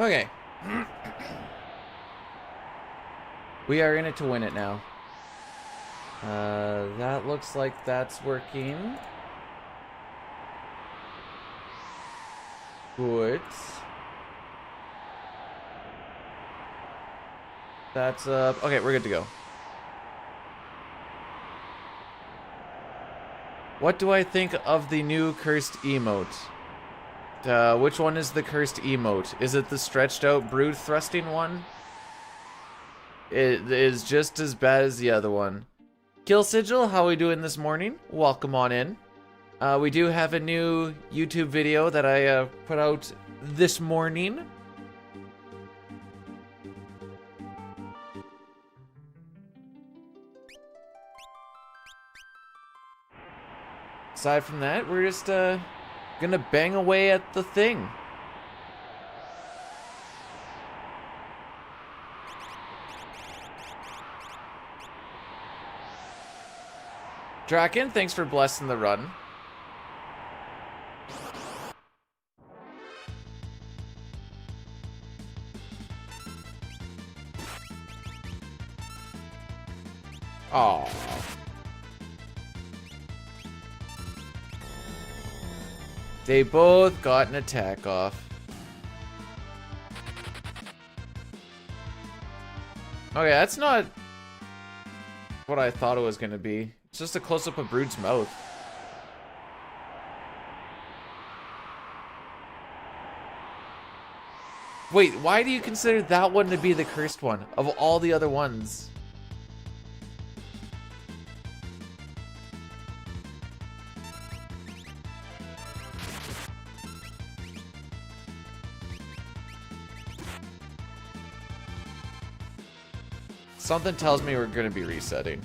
Okay. We are in it to win it now. That looks like that's working. Good. That's, okay, we're good to go. What do I think of the new cursed emote? Which one is the cursed emote? Is it the stretched out brood thrusting one? It is just as bad as the other one. Kill Sigil, how are we doing this morning? Welcome on in. We do have a new YouTube video that I put out this morning. Aside from that, we're just gonna bang away at the thing. Draken, thanks for blessing the run. Aww. They both got an attack off. Okay, that's not what I thought it was gonna be. It's just a close-up of Brood's mouth. Wait, why do you consider that one to be the cursed one of all the other ones? Something tells me we're gonna be resetting.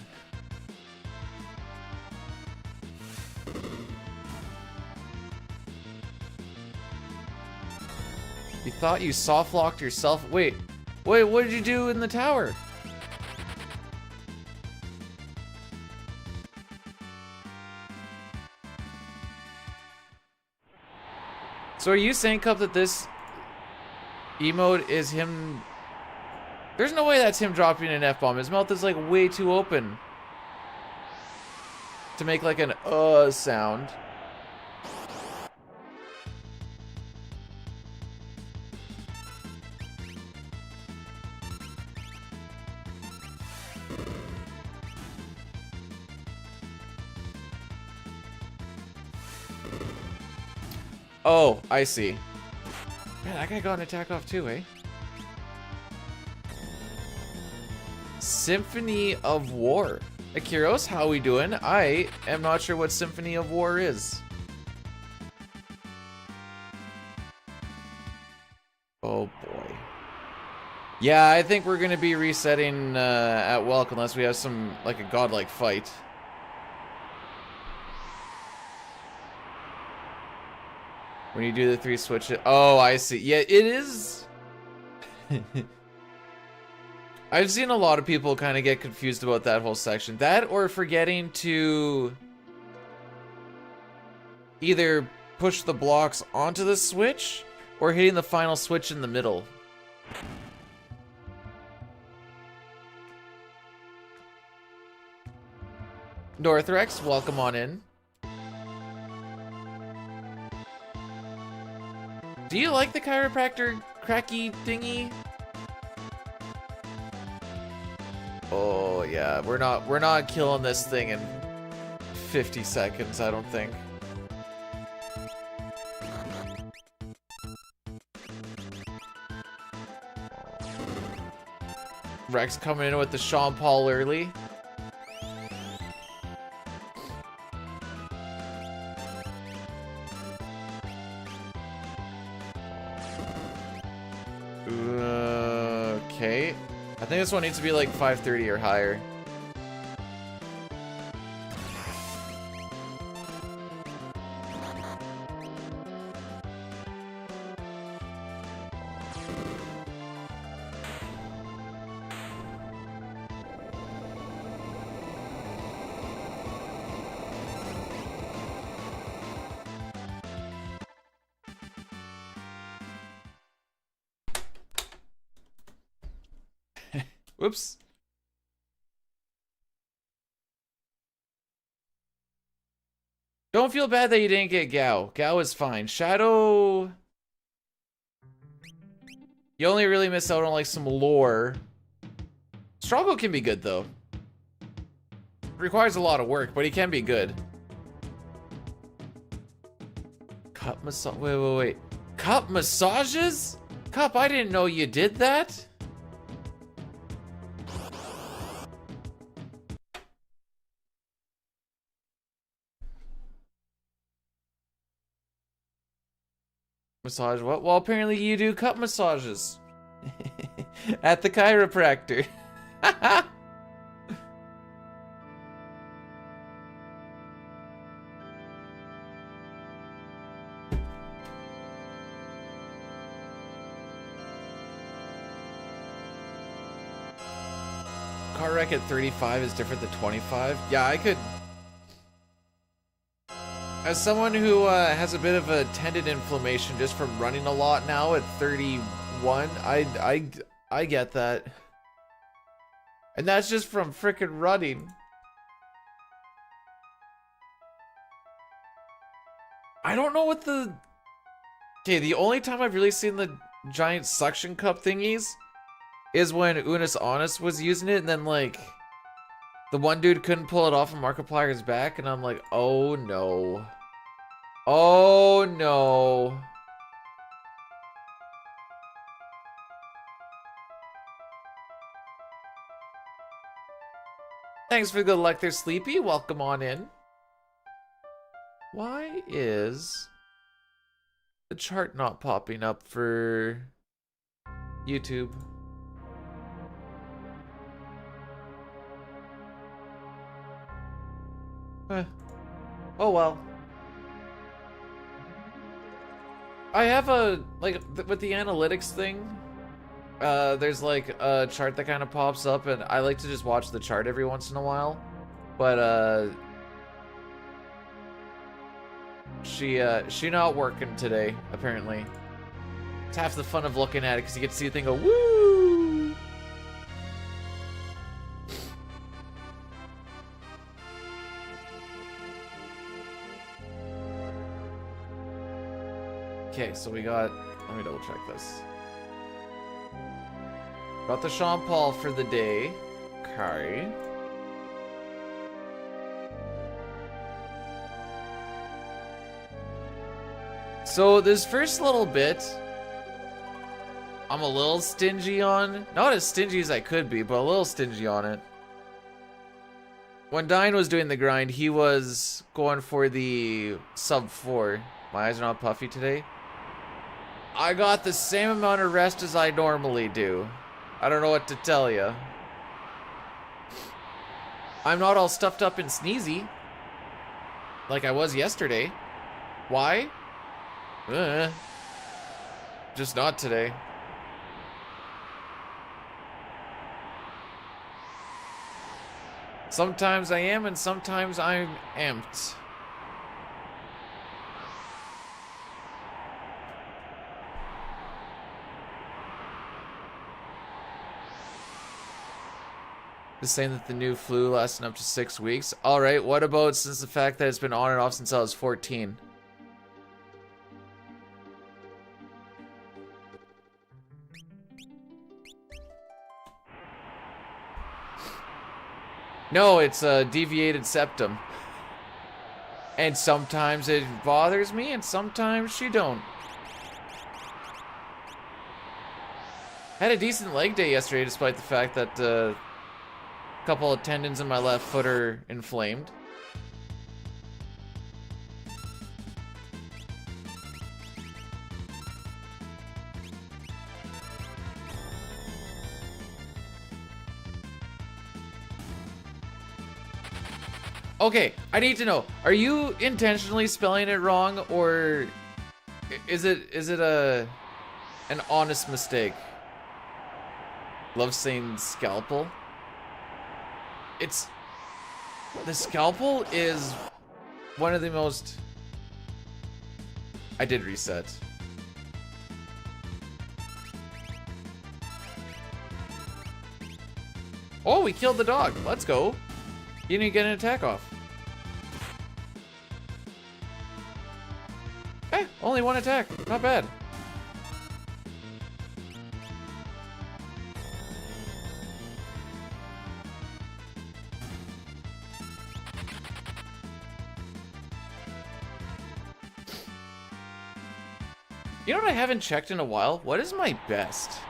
You thought you soft locked yourself? Wait, what did you do in the tower? So are you saying, Cup, that this emote is him? There's no way that's him dropping an F-bomb. His mouth is like way too open to make like an sound. Oh, I see. Man, that guy got an attack off too, eh? Symphony of War. Akiros, how we doing? I am not sure what Symphony of War is. Oh boy. Yeah, I think we're gonna be resetting at Welk unless we have some, like, a godlike fight. When you do the 3 switches. Oh, I see. Yeah, it is. I've seen a lot of people kind of get confused about that whole section. That or forgetting to either push the blocks onto the switch or hitting the final switch in the middle. Northrex, welcome on in. Do you like the chiropractor cracky thingy? Oh yeah, we're not killing this thing in 50 seconds, I don't think. Rex coming in with the Sean Paul early. Okay. I think this one needs to be like 530 or higher. Whoops. Don't feel bad that you didn't get Gao. Gao is fine. Shadow... You only really miss out on like some lore. Strongbow can be good though. Requires a lot of work, but he can be good. Cup massage. Wait. Cup massages? Cup, I didn't know you did that. Massage what? Well, apparently you do cup massages. At the chiropractor. Car wreck at 35 is different than 25? Yeah, I could... As someone who has a bit of a tendon inflammation just from running a lot now at 31, I get that. And that's just from frickin' running. I don't know what the... Okay, the only time I've really seen the giant suction cup thingies is when Unis Honest was using it, and then like the one dude couldn't pull it off of Markiplier's back, and I'm like, oh no. Oh no. Thanks for the good luck there, Sleepy. Welcome on in. Why is the chart not popping up for YouTube? Oh well. I have a, like, with the analytics thing, there's like a chart that kind of pops up, and I like to just watch the chart every once in a while. But she not working today, apparently. It's half the fun of looking at it, because you get to see the thing go, woo! Okay, so we got, let me double check this. Got the Sean Paul for the day. Okay. So this first little bit, I'm a little stingy on. Not as stingy as I could be, but a little stingy on it. When Dine was doing the grind, he was going for the sub 4. My eyes are not puffy today. I got the same amount of rest as I normally do. I don't know what to tell you. I'm not all stuffed up and sneezy like I was yesterday. Why? Just not today. Sometimes I am, and sometimes I'm amped. Just saying that the new flu lasting up to 6 weeks. Alright, what about since the fact that it's been on and off since I was 14? No, it's a deviated septum. And sometimes it bothers me, and sometimes she don't. Had a decent leg day yesterday, despite the fact that a couple of tendons in my left foot are inflamed. Okay, I need to know, are you intentionally spelling it wrong, or is it an honest mistake? Love saying scalpel. The scalpel is one of the most... I did reset. Oh, we killed the dog. Let's go. You didn't get an attack off. Eh, only one attack. Not bad. You know what I haven't checked in a while? What is my best?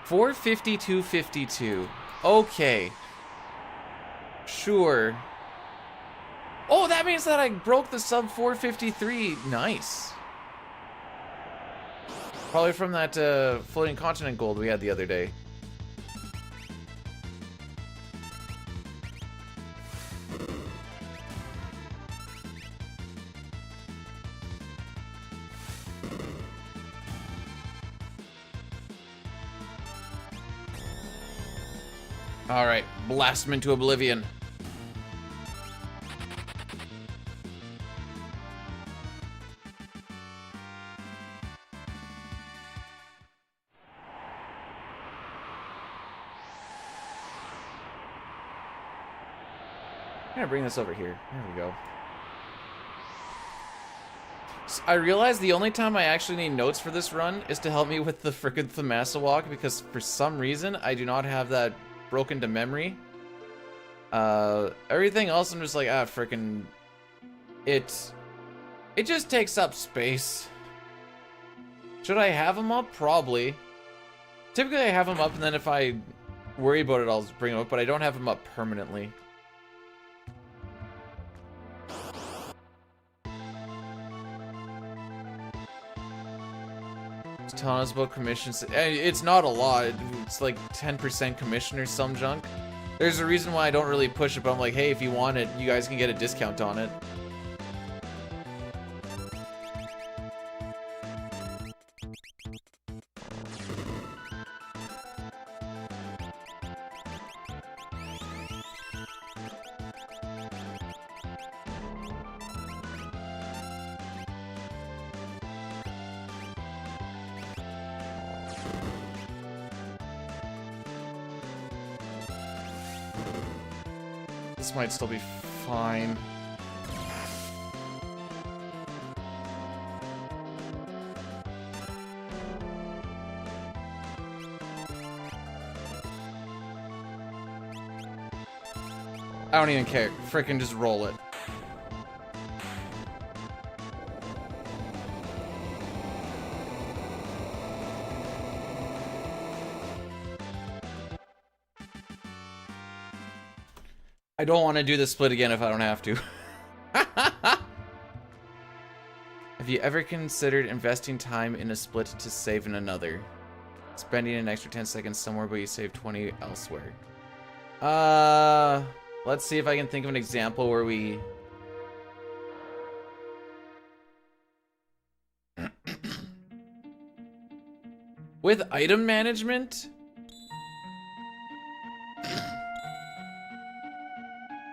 452.52. Okay. Sure. Oh, that means that I broke the sub 453. Nice. Probably from that floating continent gold we had the other day. Alright, blast him into oblivion. I'm gonna bring this over here. There we go. So I realized the only time I actually need notes for this run is to help me with the frickin' Thamasa walk, because for some reason I do not have that broken to memory. Everything else I'm just like, frickin' it just takes up space. Should I have them up? Probably. Typically I have them up, and then if I worry about it I'll bring them up, but I don't have them up permanently. It's telling us about commissions. It's not a lot. It's like 10% commission or some junk. There's a reason why I don't really push it, but I'm like, hey, if you want it, you guys can get a discount on it. This might still be fine. I don't even care. Frickin' just roll it. I don't want to do this split again if I don't have to. Have you ever considered investing time in a split to save in another? Spending an extra 10 seconds somewhere, but you save 20 elsewhere. Let's see if I can think of an example where we... With item management?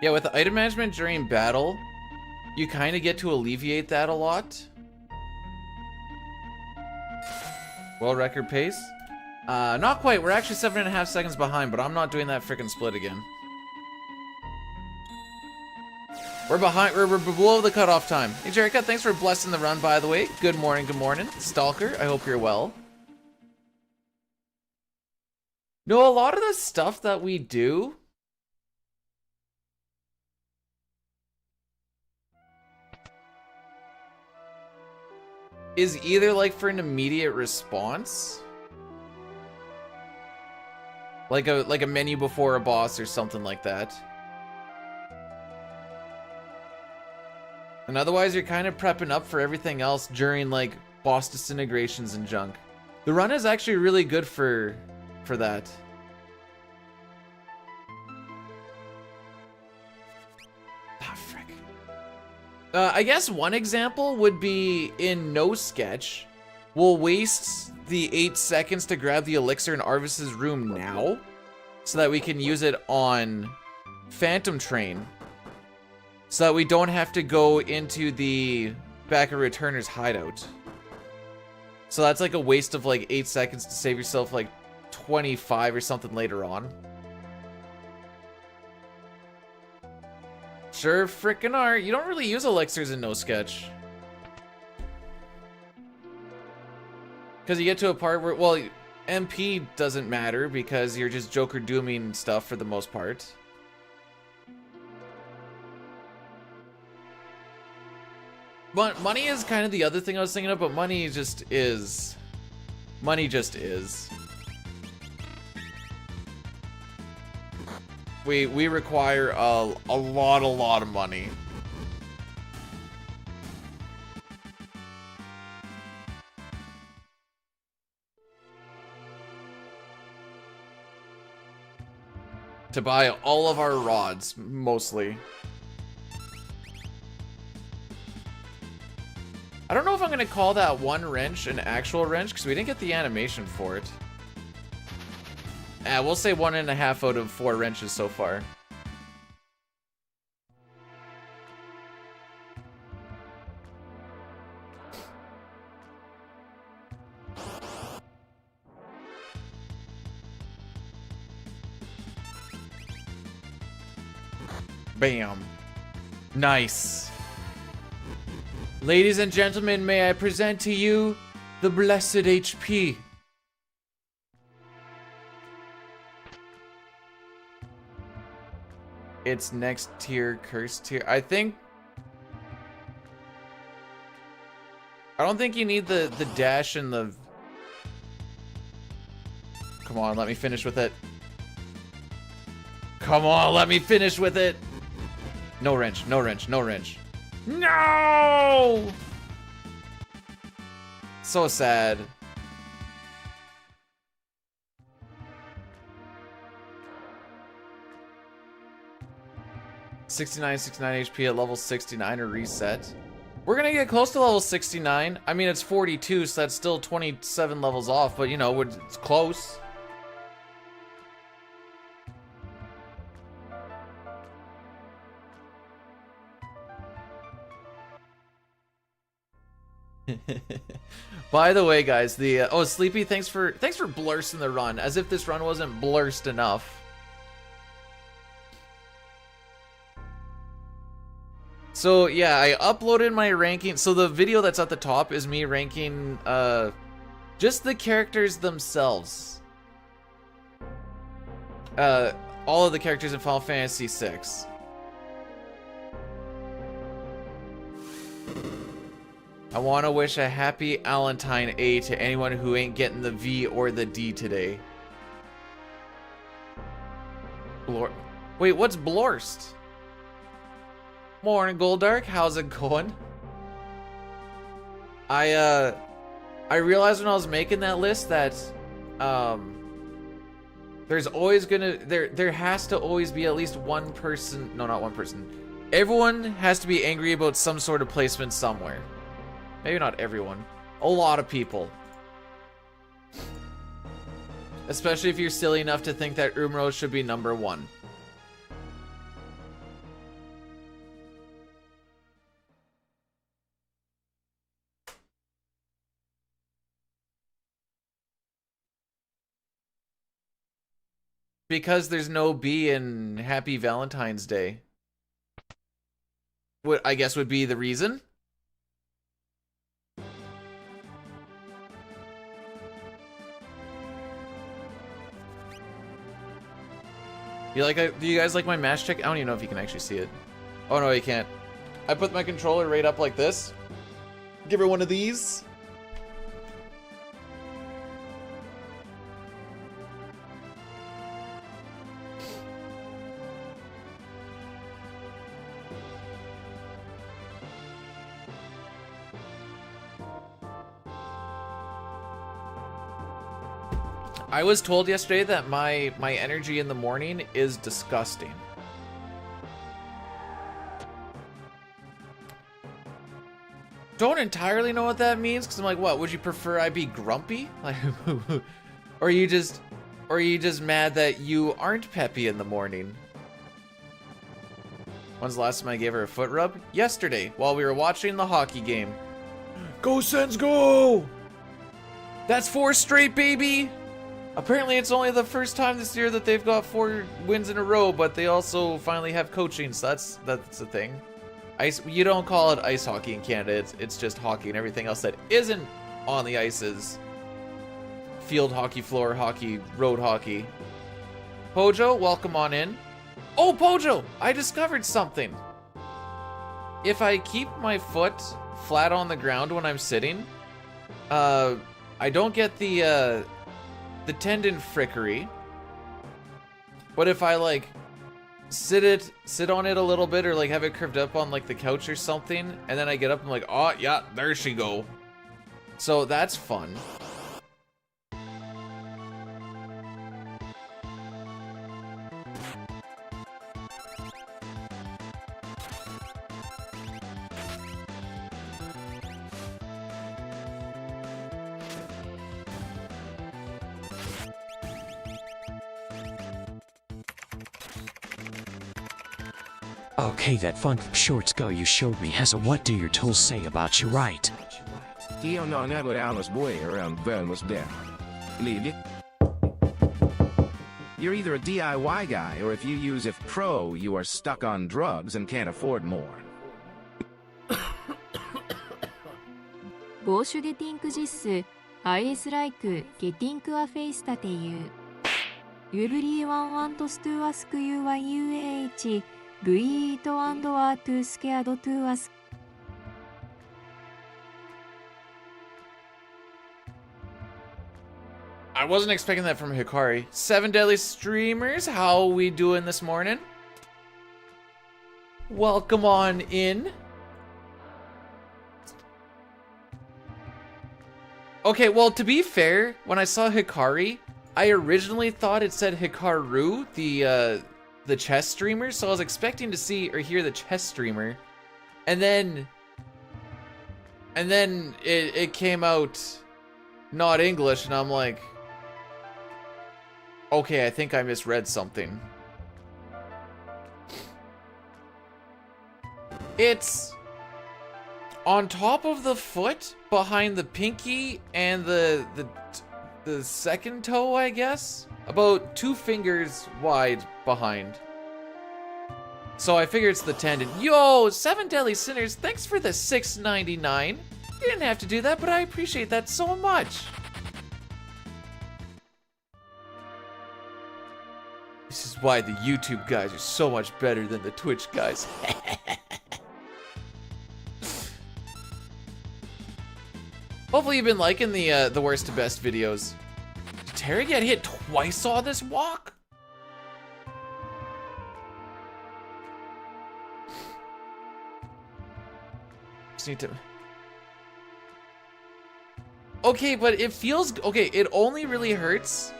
Yeah, with the item management during battle, you kind of get to alleviate that a lot. World record pace? Not quite. We're actually 7.5 seconds behind, but I'm not doing that freaking split again. We're behind. We're below the cutoff time. Hey, Jerica, thanks for blessing the run, by the way. Good morning, good morning. Stalker, I hope you're well. No, a lot of the stuff that we do... is either like for an immediate response, like a menu before a boss or something like that, and otherwise you're kind of prepping up for everything else during like boss disintegrations and junk. The run is actually really good for that. I guess one example would be in No Sketch. We'll waste the 8 seconds to grab the elixir in Arvis's room now, so that we can use it on Phantom Train, so that we don't have to go into the back of Returner's hideout. So that's like a waste of like 8 seconds to save yourself like 25 or something later on. Sure frickin' are. You don't really use elixirs in No Sketch. Because you get to a part where, well, MP doesn't matter because you're just Joker dooming stuff for the most part. But money is kind of the other thing I was thinking of, but money just is. Money just is. We require a lot of money. To buy all of our rods, mostly. I don't know if I'm gonna call that one wrench an actual wrench, because we didn't get the animation for it. We'll say 1.5 out of 4 wrenches so far. Bam. Nice. Ladies and gentlemen, may I present to you the blessed HP. It's next tier, cursed tier. I don't think you need the dash and the... Come on, let me finish with it. Come on, let me finish with it. No wrench, no wrench, no wrench. No! So sad. $69 HP at level 69 or reset. We're gonna get close to level 69. I mean, it's 42, so that's still 27 levels off, but you know, it's close. By the way, guys, the oh, Sleepy, thanks for blursting the run, as if this run wasn't blurst enough. So yeah, I uploaded my ranking. So the video that's at the top is me ranking just the characters themselves. All of the characters in Final Fantasy VI. I want to wish a happy Valentine A to anyone who ain't getting the V or the D today. Wait, what's blorst? Morning, Goldark. How's it going? I realized when I was making that list that there's always there has to always be at least one person. No, not one person. Everyone has to be angry about some sort of placement somewhere. Maybe not everyone. A lot of people. Especially if you're silly enough to think that Umro should be number 1. Because there's no B in Happy Valentine's Day. What I guess would be the reason. Do you guys like my mash check? I don't even know if you can actually see it. Oh no, you can't. I put my controller right up like this. Give her one of these. I was told yesterday that my energy in the morning is disgusting. Don't entirely know what that means, because I'm like, what, would you prefer I be grumpy? Like, or are you just mad that you aren't peppy in the morning? When's the last time I gave her a foot rub? Yesterday, while we were watching the hockey game. Go Sens, go! That's 4 straight, baby! Apparently it's only the first time this year that they've got 4 wins in a row, but they also finally have coaching, so that's the thing. You don't call it ice hockey in Canada, it's just hockey, and everything else that isn't on the ice is field hockey, floor hockey, road hockey. Pojo, welcome on in. Oh, Pojo! I discovered something. If I keep my foot flat on the ground when I'm sitting, I don't get the tendon frickery. But if I like sit on it a little bit, or like have it curved up on like the couch or something, and then I get up and I'm like, oh yeah, there she go. So that's fun. Okay, that fun short scar you showed me has a what do your tools say about you, right? Io non ero Alice Boy around Ben was dead. Leave it. You're either a DIY guy, or if you use If Pro, you are stuck on drugs and can't afford more. ボーシュゲティンクジス IS ライクゲティンクアフェイスタテユー You really want us to ask you why UAH We eat and are too scared to ask. I wasn't expecting that from Hikari. 7 Deadly Streamers, how we doing this morning? Welcome on in. Okay, well, to be fair, when I saw Hikari, I originally thought it said Hikaru, the chess streamer, so I was expecting to see or hear the chess streamer, and then it came out not English, and I'm like, okay, I think I misread something. It's on top of the foot, behind the pinky and the second toe, I guess? About 2 fingers wide behind. So I figure it's the tendon. Yo, 7 Deadly Sinners, thanks for the $6.99. You didn't have to do that, but I appreciate that so much. This is why the YouTube guys are so much better than the Twitch guys. Hopefully you've been liking the worst to best videos. Did Terry get hit twice on this walk? Just need to... Okay, but it feels... Okay, it only really hurts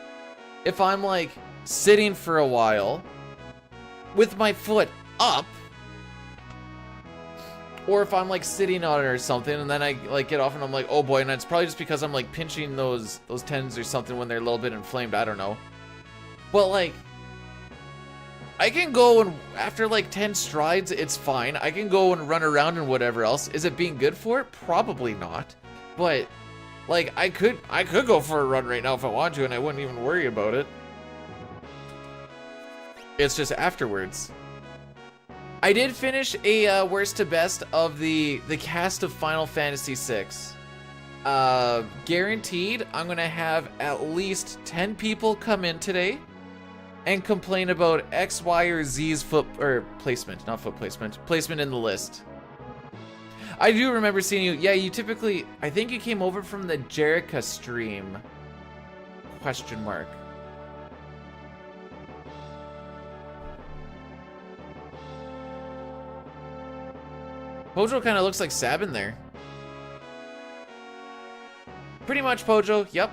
if I'm like sitting for a while with my foot up, or if I'm like sitting on it or something, and then I like get off and I'm like, oh boy, and it's probably just because I'm like pinching those tendons or something when they're a little bit inflamed, I don't know. But like, I can go and after like 10 strides, it's fine. I can go and run around and whatever else. Is it being good for it? Probably not. But like, I could go for a run right now if I wanted to, and I wouldn't even worry about it. It's just afterwards. I did finish a worst to best of the cast of Final Fantasy VI. Guaranteed, I'm gonna have at least 10 people come in today and complain about X, Y, or Z's placement, not foot placement, placement in the list. I do remember seeing you. Yeah, you typically, I think you came over from the Jerica stream. Question mark. Pojo kind of looks like Sabin there. Pretty much, Pojo, yep.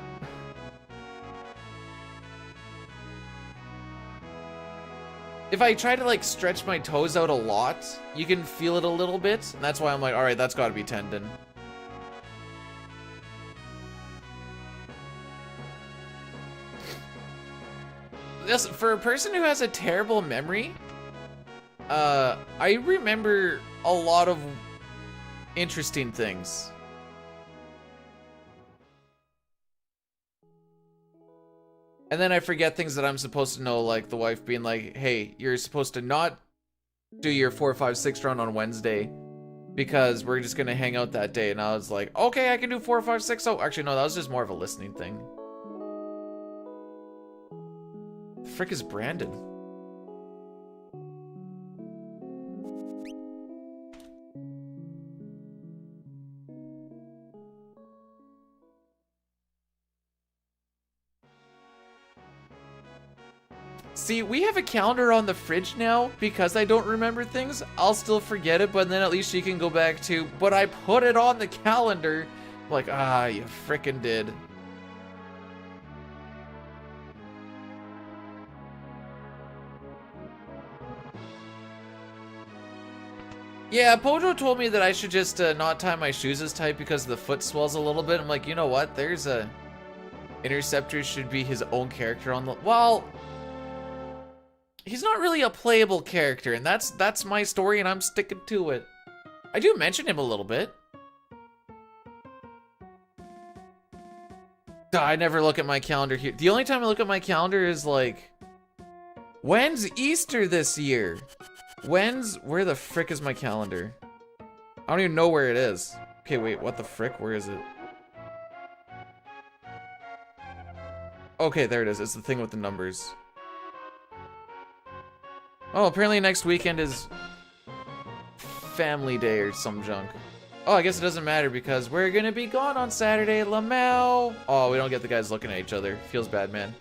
If I try to like stretch my toes out a lot, you can feel it a little bit, and that's why I'm like, all right, that's gotta be tendon. This, for a person who has a terrible memory, I remember a lot of interesting things. And then I forget things that I'm supposed to know, like the wife being like, hey, you're supposed to not do your 4, 5, 6 run on Wednesday because we're just gonna hang out that day. And I was like, okay, I can do 4, 5, 6. Oh, actually, no, that was just more of a listening thing. The frick is Brandon? See, we have a calendar on the fridge now because I don't remember things. I'll still forget it, but then at least she can go back to, but I put it on the calendar. Like, ah, you frickin' did. Yeah, Pojo told me that I should just not tie my shoes as tight because the foot swells a little bit. I'm like, you know what? There's a... Interceptor should be his own character on the... Well... He's not really a playable character, and that's my story, and I'm sticking to it. I do mention him a little bit. I never look at my calendar here. The only time I look at my calendar is like... When's Easter this year? Where the frick is my calendar? I don't even know where it is. Okay, wait, what the frick? Where is it? Okay, there it is. It's the thing with the numbers. Oh, apparently next weekend is Family Day or some junk. Oh, I guess it doesn't matter because we're gonna be gone on Saturday, Lamau. Oh, we don't get the guys looking at each other. Feels bad, man.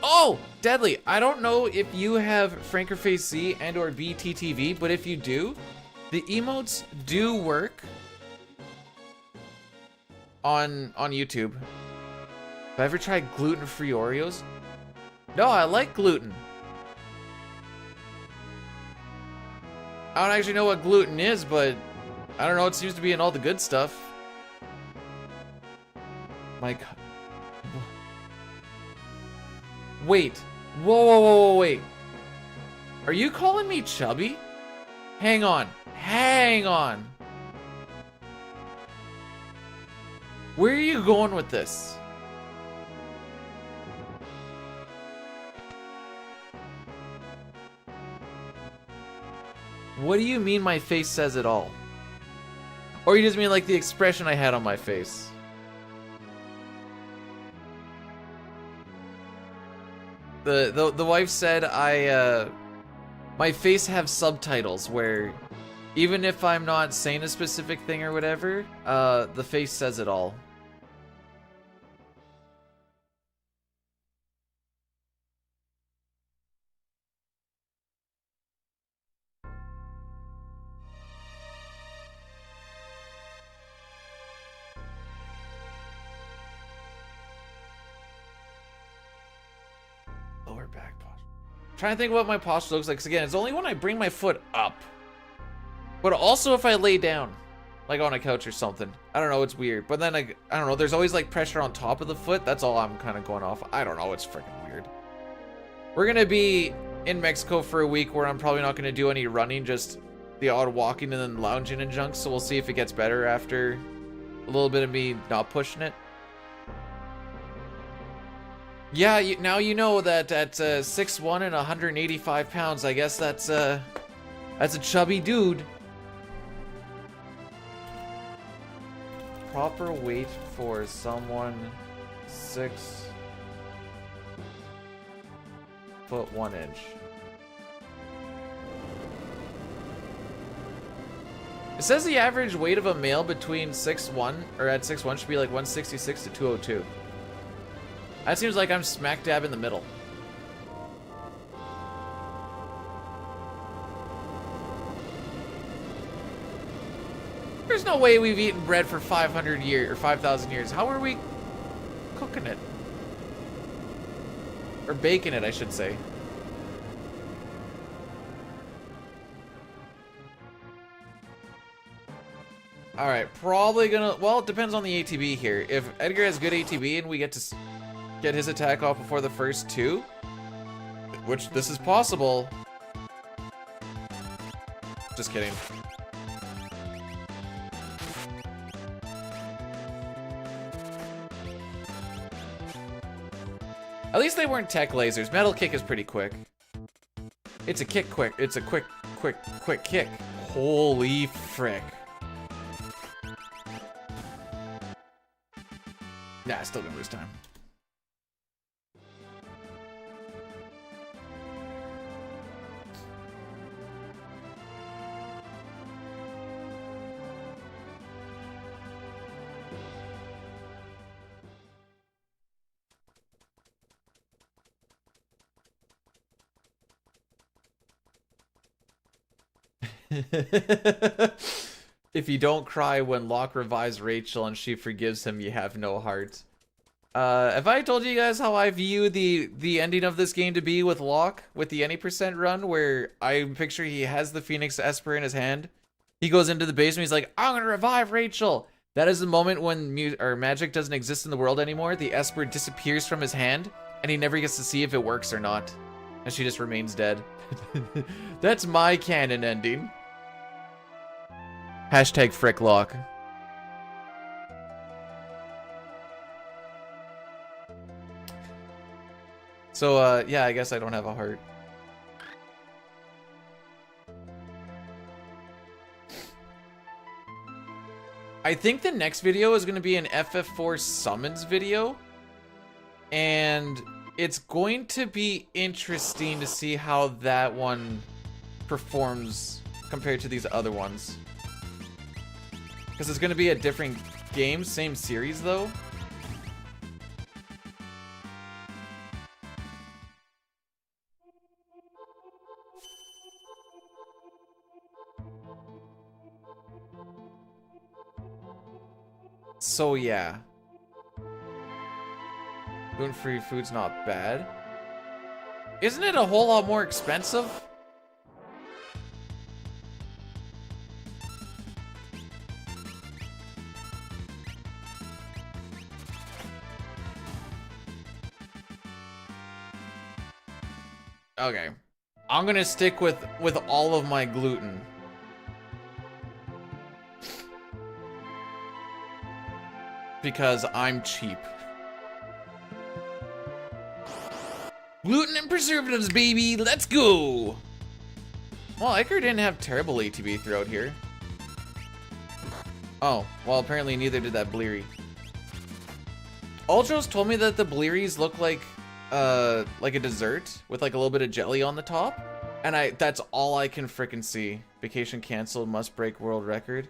Oh, Deadly, I don't know if you have Frankerface C and or BTTV, but if you do, the emotes do work on YouTube. Have I ever tried gluten-free Oreos? No, I like gluten. I don't actually know what gluten is, but I don't know, it seems to be in all the good stuff. My God. Wait. Whoa, wait. Are you calling me chubby? Hang on. Hang on. Where are you going with this? What do you mean my face says it all? Or you just mean like the expression I had on my face? The wife said my face have subtitles where even if I'm not saying a specific thing or whatever, the face says it all. Lower back posture. Trying to think what my posture looks like, because again, it's only when I bring my foot up. But also if I lay down, like on a couch or something. I don't know, it's weird. But then I don't know, there's always like pressure on top of the foot. That's all I'm kind of going off. I don't know, it's freaking weird. We're gonna be in Mexico for a week where I'm probably not gonna do any running, just the odd walking and then lounging and junk. So we'll see if it gets better after a little bit of me not pushing it. Yeah, now you know that at 6'1" and 185 pounds, I guess that's a chubby dude. Proper weight for someone 6 foot 1 inch. It says the average weight of a male between 6'1" or at 6'1" should be like 166 to 202. That seems like I'm smack dab in the middle. There's no way we've eaten bread for 500 years or 5,000 years. How are we cooking it? Or baking it, I should say. Alright, probably gonna... Well, it depends on the ATB here. If Edgar has good ATB and we get to get his attack off before the first 2, which this is possible. Just kidding. At least they weren't tech lasers. Metal kick is pretty quick. It's a quick. It's a quick kick. Holy frick. Nah, still gonna lose time. If you don't cry when Locke revives Rachel and she forgives him, you have no heart. Have I told you guys how I view the ending of this game to be with Locke, with the any % run, where I picture he has the Phoenix Esper in his hand. He goes into the basement, he's like, I'm gonna revive Rachel! That is the moment when magic doesn't exist in the world anymore. The Esper disappears from his hand, and he never gets to see if it works or not. And she just remains dead. That's my canon ending. Hashtag fricklock. So, yeah, I guess I don't have a heart. I think the next video is going to be an FF4 summons video. And it's going to be interesting to see how that one performs compared to these other ones. Because it's going to be a different game, same series though. So yeah. Gluten-free food's not bad. Isn't it a whole lot more expensive? Okay. I'm gonna stick with all of my gluten. Because I'm cheap. Gluten and preservatives, baby! Let's go! Well, Iker didn't have terrible ATB throughout here. Oh, well, apparently neither did that Bleary. Ultros told me that the Blearies look like a dessert with like a little bit of jelly on the top. And that's all I can frickin' see. Vacation canceled, must break world record.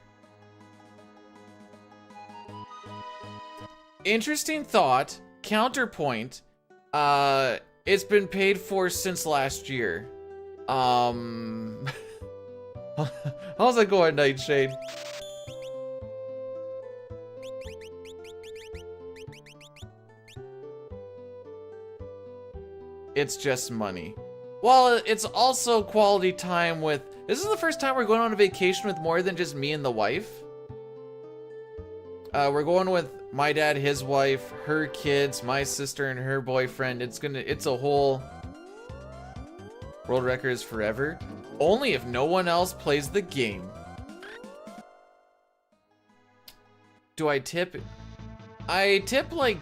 Interesting thought. Counterpoint. It's been paid for since last year. How's it going, Nightshade? It's just money. Well, it's also quality time with... This is the first time we're going on a vacation with more than just me and the wife. We're going with my dad, his wife, her kids, my sister, and her boyfriend. It's a whole world records forever. Only if no one else plays the game. Do I tip? I tip like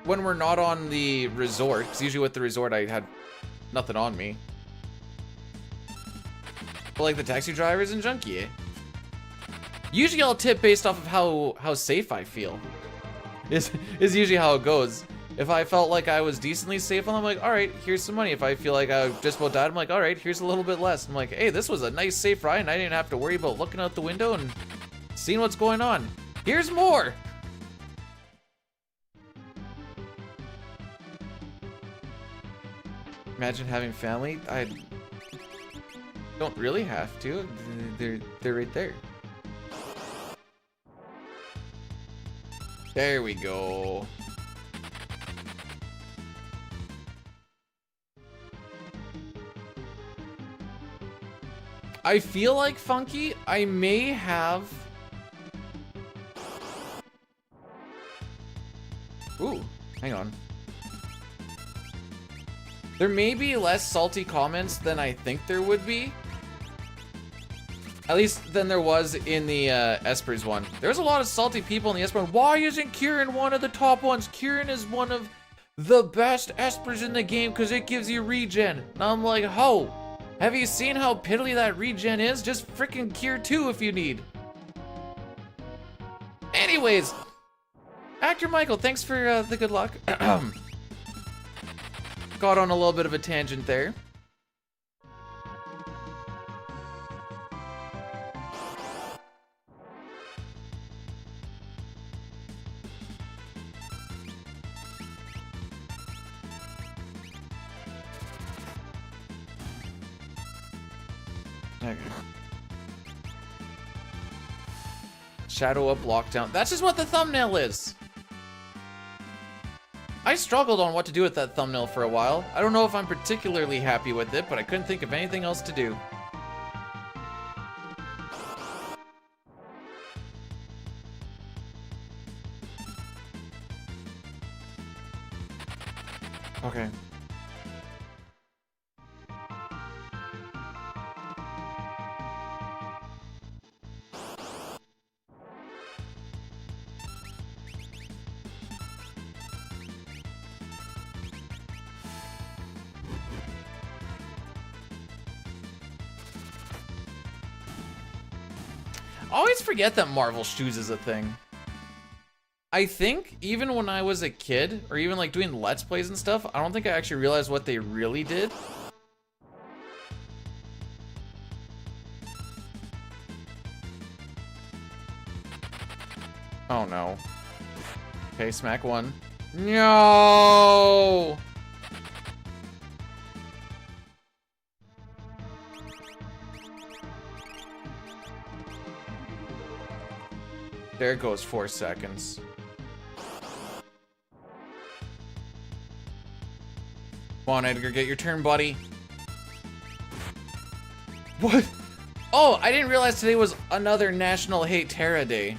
when we're not on the resort. 'Cause usually with the resort I had nothing on me. But like the taxi drivers and junkie, eh? Usually I'll tip based off of how safe I feel. Is usually how it goes. If I felt like I was decently safe, I'm like, alright, here's some money. If I feel like I just about died, I'm like, alright, here's a little bit less. I'm like, hey, this was a nice safe ride and I didn't have to worry about looking out the window and seeing what's going on. Here's more! Imagine having family. I don't really have to. They're right there. There we go. I feel like, Funky, I may have... Ooh, hang on. There may be less salty comments than I think there would be. At least than there was in the Espers one. There's a lot of salty people in the Esper one. Why isn't Kieran one of the top ones? Kieran is one of the best espers in the game because it gives you regen. And I'm like, ho, have you seen how piddly that regen is? Just freaking cure 2 if you need. Anyways, Actor Michael, thanks for the good luck. Got on a little bit of a tangent there. Okay. Shadow up lockdown. That's just what the thumbnail is. I struggled on what to do with that thumbnail for a while. I don't know if I'm particularly happy with it, but I couldn't think of anything else to do. Okay. I always forget that Marvel shoes is a thing. I think even when I was a kid, or even like doing Let's Plays and stuff, I don't think I actually realized what they really did. Oh no. Okay, smack one. No! There goes 4 seconds. Come on, Edgar, get your turn, buddy. What? Oh, I didn't realize today was another National Hate Terra Day.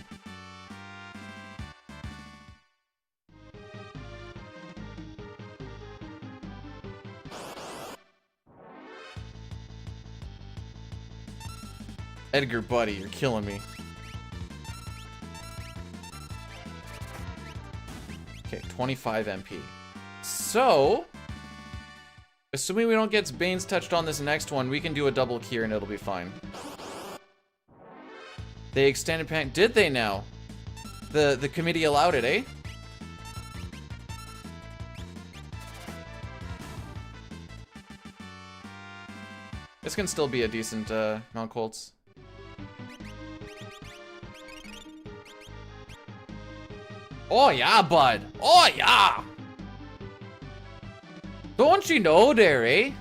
Edgar, buddy, you're killing me. Okay, 25 MP. So, assuming we don't get Bane's touched on this next one, we can do a double cure and it'll be fine. They extended panic. Did they now? The committee allowed it, eh? This can still be a decent Mount Colts. Oh yeah, bud. Oh yeah. Don't you know there, eh?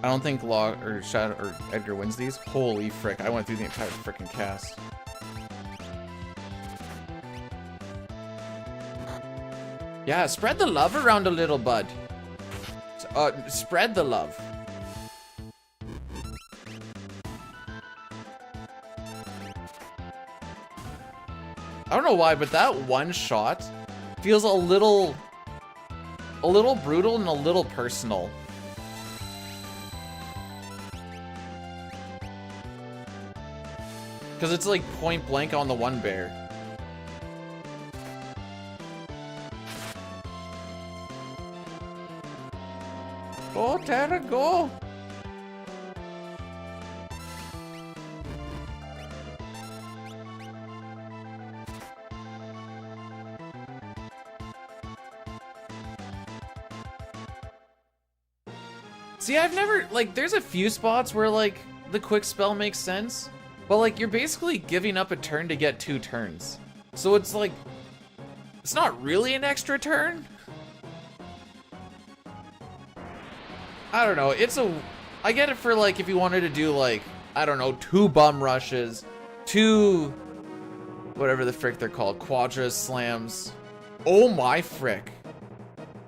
I don't think Law or Shadow or Edgar wins these. Holy frick, I went through the entire frickin' cast. Yeah, spread the love around a little, bud. Spread the love. I don't know why, but that one shot feels a little brutal and a little personal. Because it's like point blank on the one bear. Go, Tara, go! See, I've never, like, there's a few spots where, like, the quick spell makes sense, but, like, you're basically giving up a turn to get 2 turns. So it's, like, it's not really an extra turn? I don't know, I get it for, like, if you wanted to do, like, I don't know, 2 bum rushes, 2, whatever the frick they're called, quadra slams. Oh my frick.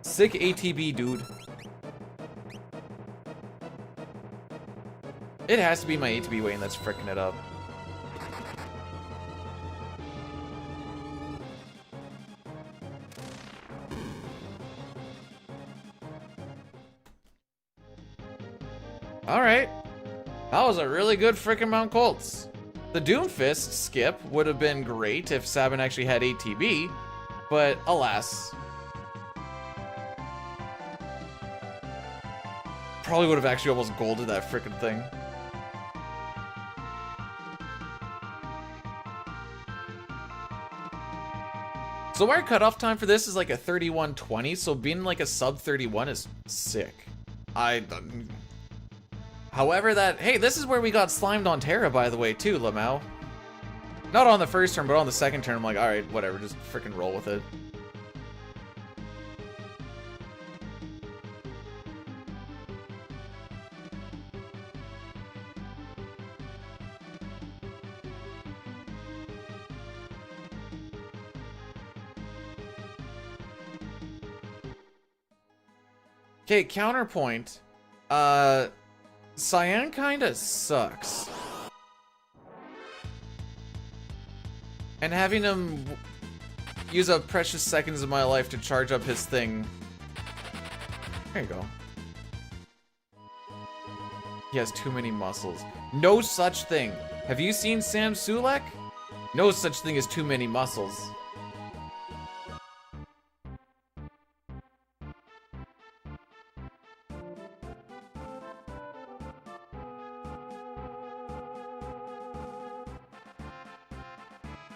Sick ATB, dude. It has to be my ATB Wayne that's fricking it up. Alright. That was a really good freaking Mount Colts. The Doomfist skip would have been great if Sabin actually had ATB, but alas. Probably would have actually almost golded that freaking thing. So our cutoff time for this is like a 31:20, so being like a sub 31 is sick. However, hey, this is where we got slimed on Terra, by the way, too, Lamau. Not on the first turn, but on the second turn, I'm like, alright, whatever, just freaking roll with it. Okay, counterpoint. Cyan kinda sucks. And having him use up precious seconds of my life to charge up his thing. There you go. He has too many muscles. No such thing. Have you seen Sam Sulek? No such thing as too many muscles.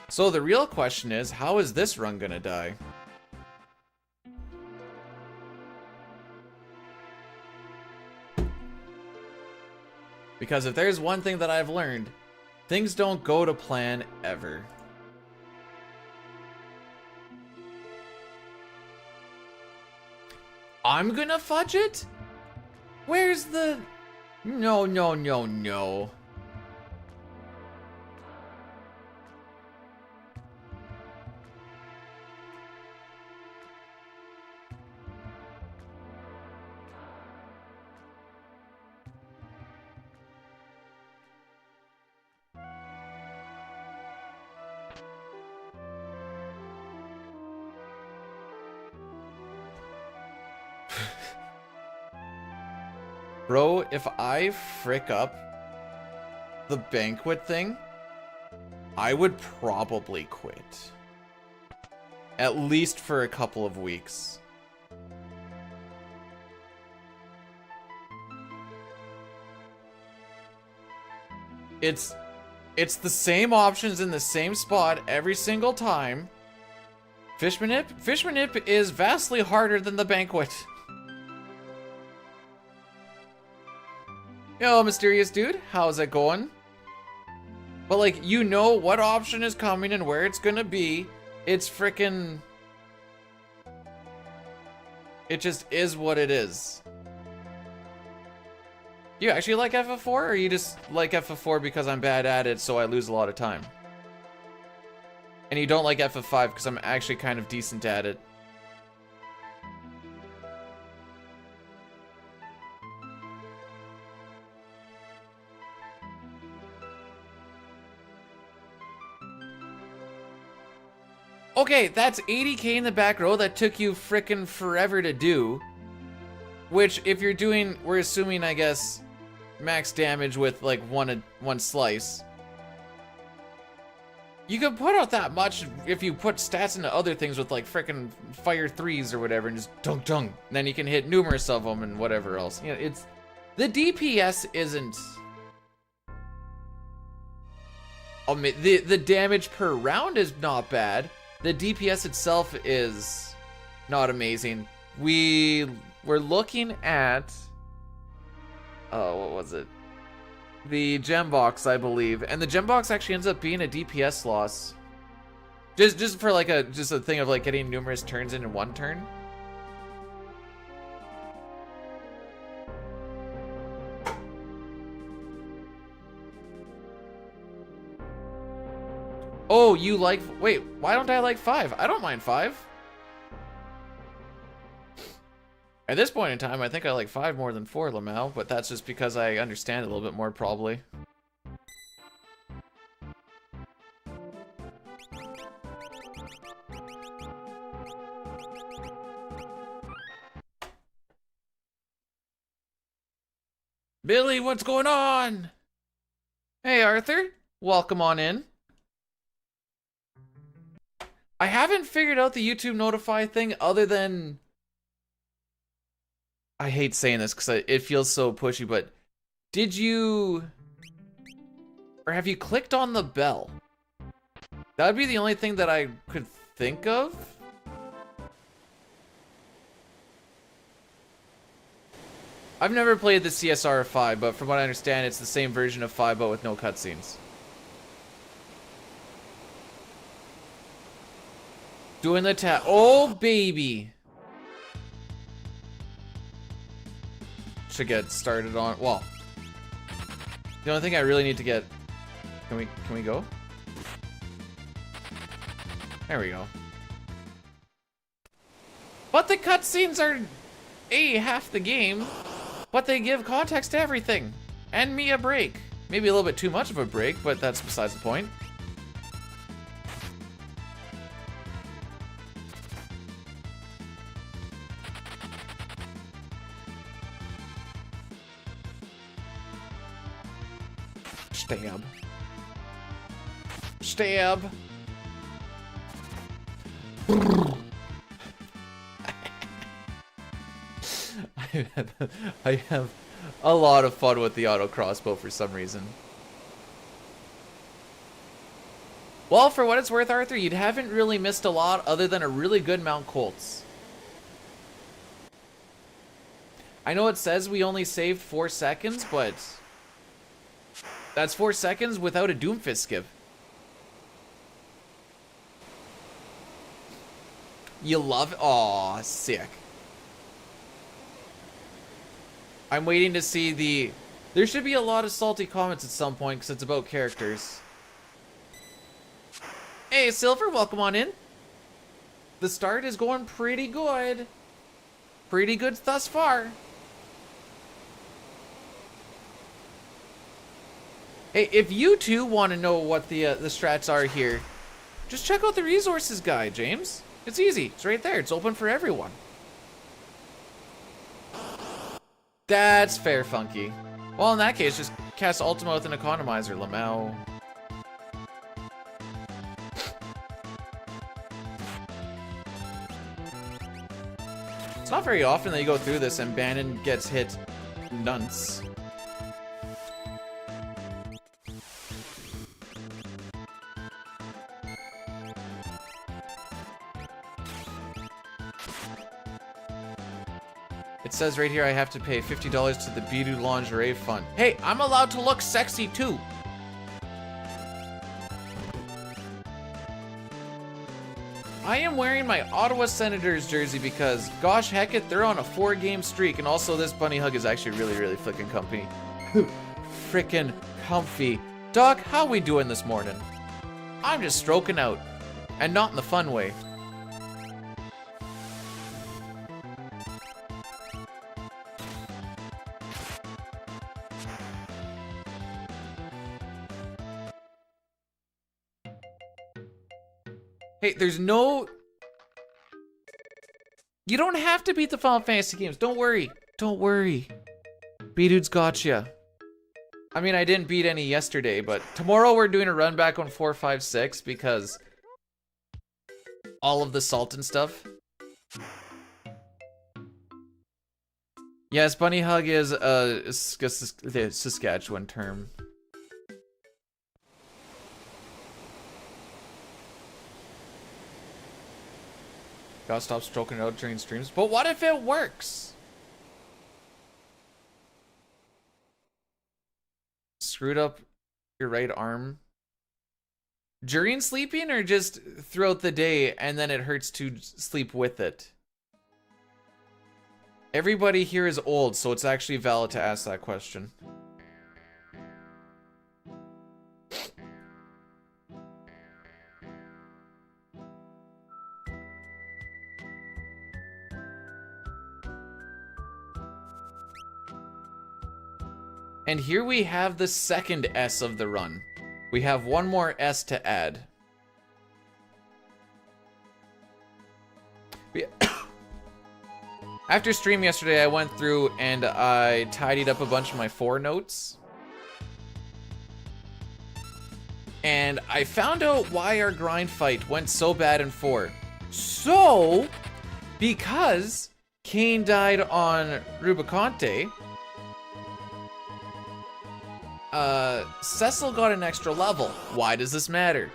So the real question is, how is this run gonna die? Because if there's one thing that I've learned, things don't go to plan ever. I'm gonna fudge it? Where's the... No, no, no, no. Bro, if I frick up the banquet thing, I would probably quit. At least for a couple of weeks. It's the same options in the same spot every single time. Fishmanip is vastly harder than the banquet. Yo, mysterious dude, how's it going? But like, you know what option is coming and where it's gonna be. It's frickin'... It just is what it is. You actually like FF4, or you just like FF4 because I'm bad at it, so I lose a lot of time? And you don't like FF5 because I'm actually kind of decent at it. Okay, that's 80k in the back row that took you frickin' forever to do. Which, if you're doing, we're assuming, I guess, max damage with like one slice. You could put out that much if you put stats into other things with like frickin' fire 3s or whatever and just dunk dunk. And then you can hit numerous of them and whatever else. You know, it's... The DPS isn't... I mean, the damage per round is not bad. The DPS itself is not amazing. We're looking at... Oh, what was it? The gem box, I believe. And the gem box actually ends up being a DPS loss. Just for like a thing of like getting numerous turns in one turn. Oh, you like... Wait, why don't I like 5? I don't mind 5. At this point in time, I think I like 5 more than 4, Lamau, but that's just because I understand it a little bit more, probably. Billy, what's going on? Hey, Arthur. Welcome on in. I haven't figured out the YouTube notify thing other than... I hate saying this because it feels so pushy, but did you... or have you clicked on the bell? That would be the only thing that I could think of. I've never played the CSR of 5, but from what I understand, it's the same version of 5, but with no cutscenes. Doing the tap. Oh, baby. Should get started on. Well, the only thing I really need to get. Can we go? There we go. But the cutscenes are half the game, but they give context to everything and me a break. Maybe a little bit too much of a break, but that's besides the point. Stab. Stab. I have a lot of fun with the auto crossbow for some reason. Well, for what it's worth, Arthur, you haven't really missed a lot other than a really good Mount Colts. I know it says we only saved 4 seconds, but that's 4 seconds without a Doomfist skip. You love it? Aw, sick. I'm waiting to see the... There should be a lot of salty comments at some point because it's about characters. Hey, Silver, welcome on in. The start is going pretty good. Pretty good thus far. Hey, if you too want to know what the strats are here, just check out the resources guide, James. It's easy. It's right there. It's open for everyone. That's fair, Funky. Well, in that case, just cast Ultima with an Economizer, Lamau. It's not very often that you go through this and Bannon gets hit nunts. It says right here I have to pay $50 to the Bidu Lingerie Fund. Hey, I'm allowed to look sexy too. I am wearing my Ottawa Senators jersey because, gosh heck it, they're on a 4-game streak, and also this bunny hug is actually really flicking comfy. Frickin' comfy. Doc, how we doing this morning? I'm just stroking out, and not in the fun way. Hey, there's no... You don't have to beat the Final Fantasy games. Don't worry. Don't worry. B-Dude's gotcha. I mean, I didn't beat any yesterday, but tomorrow we're doing a run back on 4, 5, 6 because all of the salt and stuff. Yes, Bunny Hug is a Saskatchewan term. Gotta stop stroking it out during streams. But what if it works? Screwed up your right arm. During sleeping or just throughout the day and then it hurts to sleep with it? Everybody here is old, so it's actually valid to ask that question. And here we have the second S of the run. We have one more S to add. After stream yesterday, I went through and I tidied up a bunch of my 4 notes. And I found out why our grind fight went so bad in 4. So, because Kane died on Rubicante, Cecil got an extra level. Why does this matter?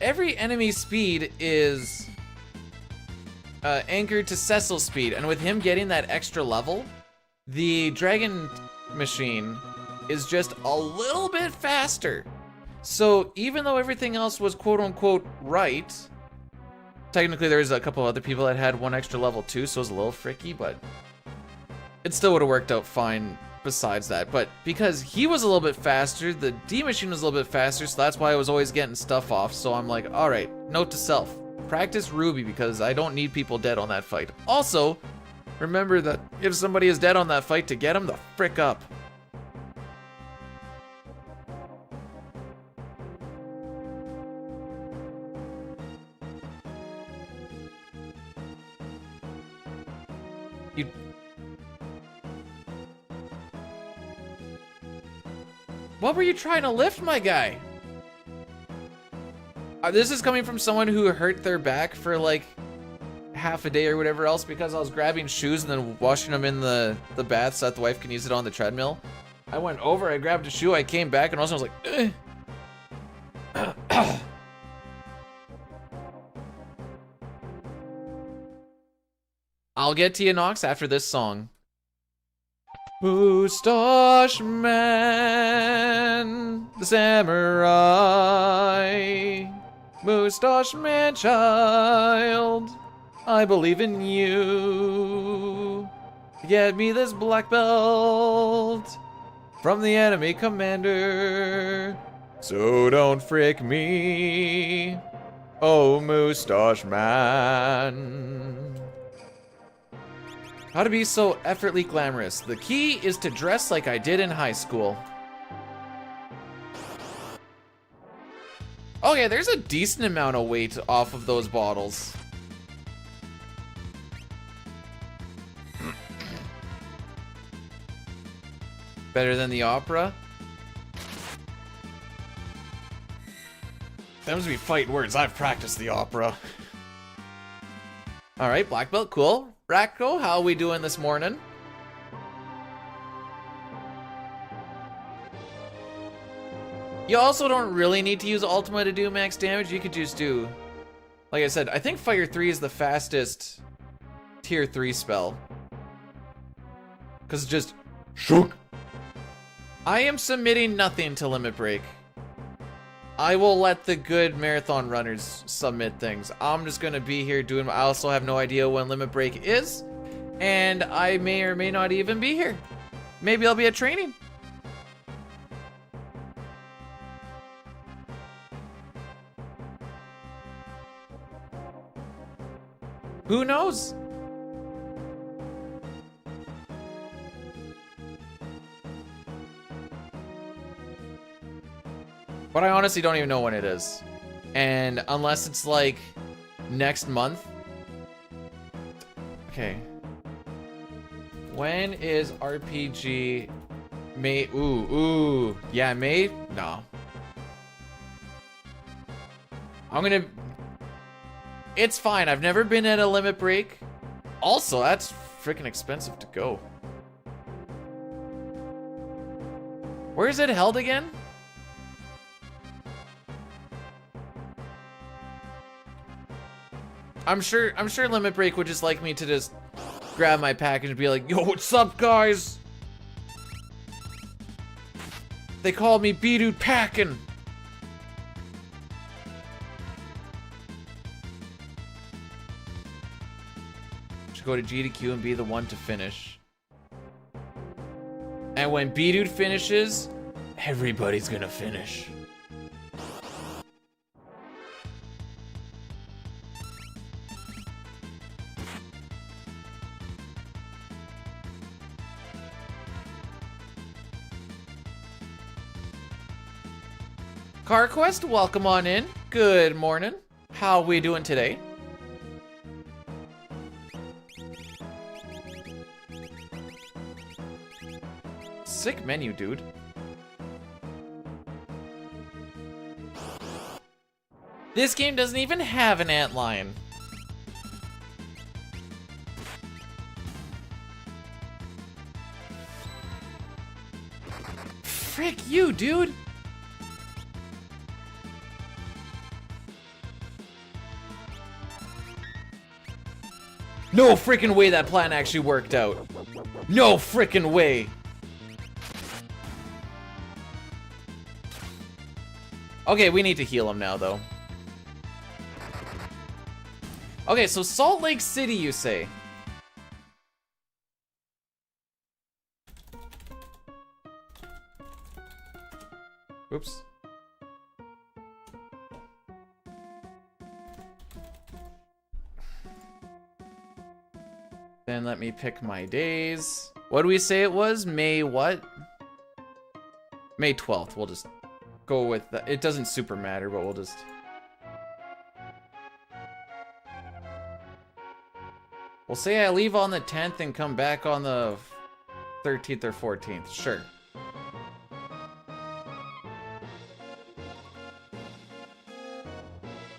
Every enemy speed is anchored to Cecil's speed, and with him getting that extra level, the dragon machine is just a little bit faster. So even though everything else was quote-unquote right, technically there's a couple other people that had one extra level too, so it was a little fricky, but it still would have worked out fine besides that. But because he was a little bit faster, the D machine was a little bit faster, so that's why I was always getting stuff off. So I'm like, all right, note to self, practice Ruby because I don't need people dead on that fight. Also, remember that if somebody is dead on that fight, to get them the frick up. What were you trying to lift, my guy? This is coming from someone who hurt their back for like half a day or whatever else because I was grabbing shoes and then washing them in the bath so that the wife can use it on the treadmill. I went over, I grabbed a shoe, I came back, and also I was like, ugh. I'll get to you, Nox, after this song. Moustache Man, the samurai. Moustache Man child, I believe in you. Get me this black belt from the enemy commander. So don't frick me, oh Moustache Man. How to be so effortlessly glamorous. The key is to dress like I did in high school. Okay, there's a decent amount of weight off of those bottles. Better than the opera? That must be fight words. I've practiced the opera. Alright, black belt, cool. Racco, how are we doing this morning? You also don't really need to use Ultima to do max damage. You could just do, like I said, I think Fire 3 is the fastest tier 3 spell. Because it's just shook. I am submitting nothing to Limit Break. I will let the good marathon runners submit things. I'm just gonna be here doing. I also have no idea when Limit Break is, and I may or may not even be here. Maybe I'll be at training. Who knows? But I honestly don't even know when it is. And unless it's like next month. Okay. When is RPG May? Ooh. Yeah, May? No. I'm gonna... It's fine. I've never been at a Limit Break. Also, that's freaking expensive to go. Where is it held again? I'm sure Limit Break would just like me to just grab my package and be like, yo, what's up, guys? They call me B-Dude Packin'. Should go to G to Q and be the one to finish. And when B-Dude finishes, everybody's gonna finish. CarQuest, welcome on in. Good morning. How we doing today? Sick menu, dude. This game doesn't even have an antline. Frick you, dude! No frickin' way that plan actually worked out. No frickin' way. Okay, we need to heal him now, though. Okay, so Salt Lake City, you say? Oops. Then let me pick my days. What do we say it was? May what? May 12th. We'll just go with that. It doesn't super matter, but we'll just... We'll say I leave on the 10th and come back on the 13th or 14th. Sure.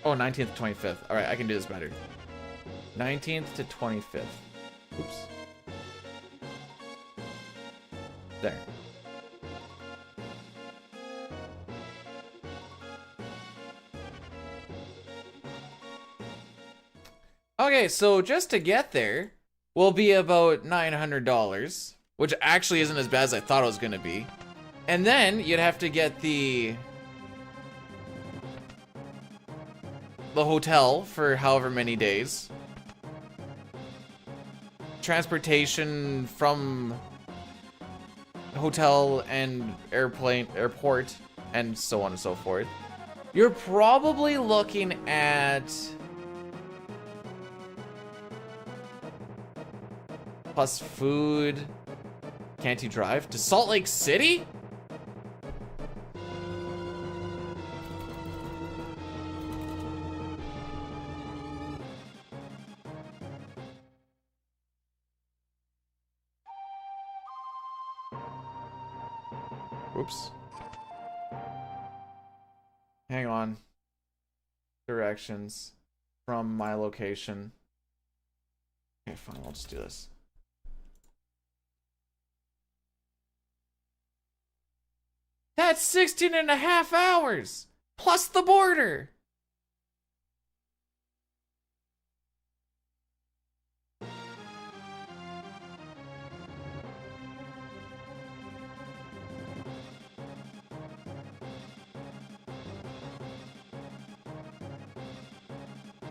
Oh, 19th to 25th. Alright, I can do this better. 19th to 25th. Oops. There. Okay, so just to get there will be about $900, which actually isn't as bad as I thought it was going to be. And then you'd have to get the hotel for however many days. Transportation from hotel and airport, and so on and so forth. You're probably looking at plus food. Can't you drive to Salt Lake City? Oops. Hang on. Directions from my location. Okay, fine, I'll just do this. That's 16 and a half hours! Plus the border!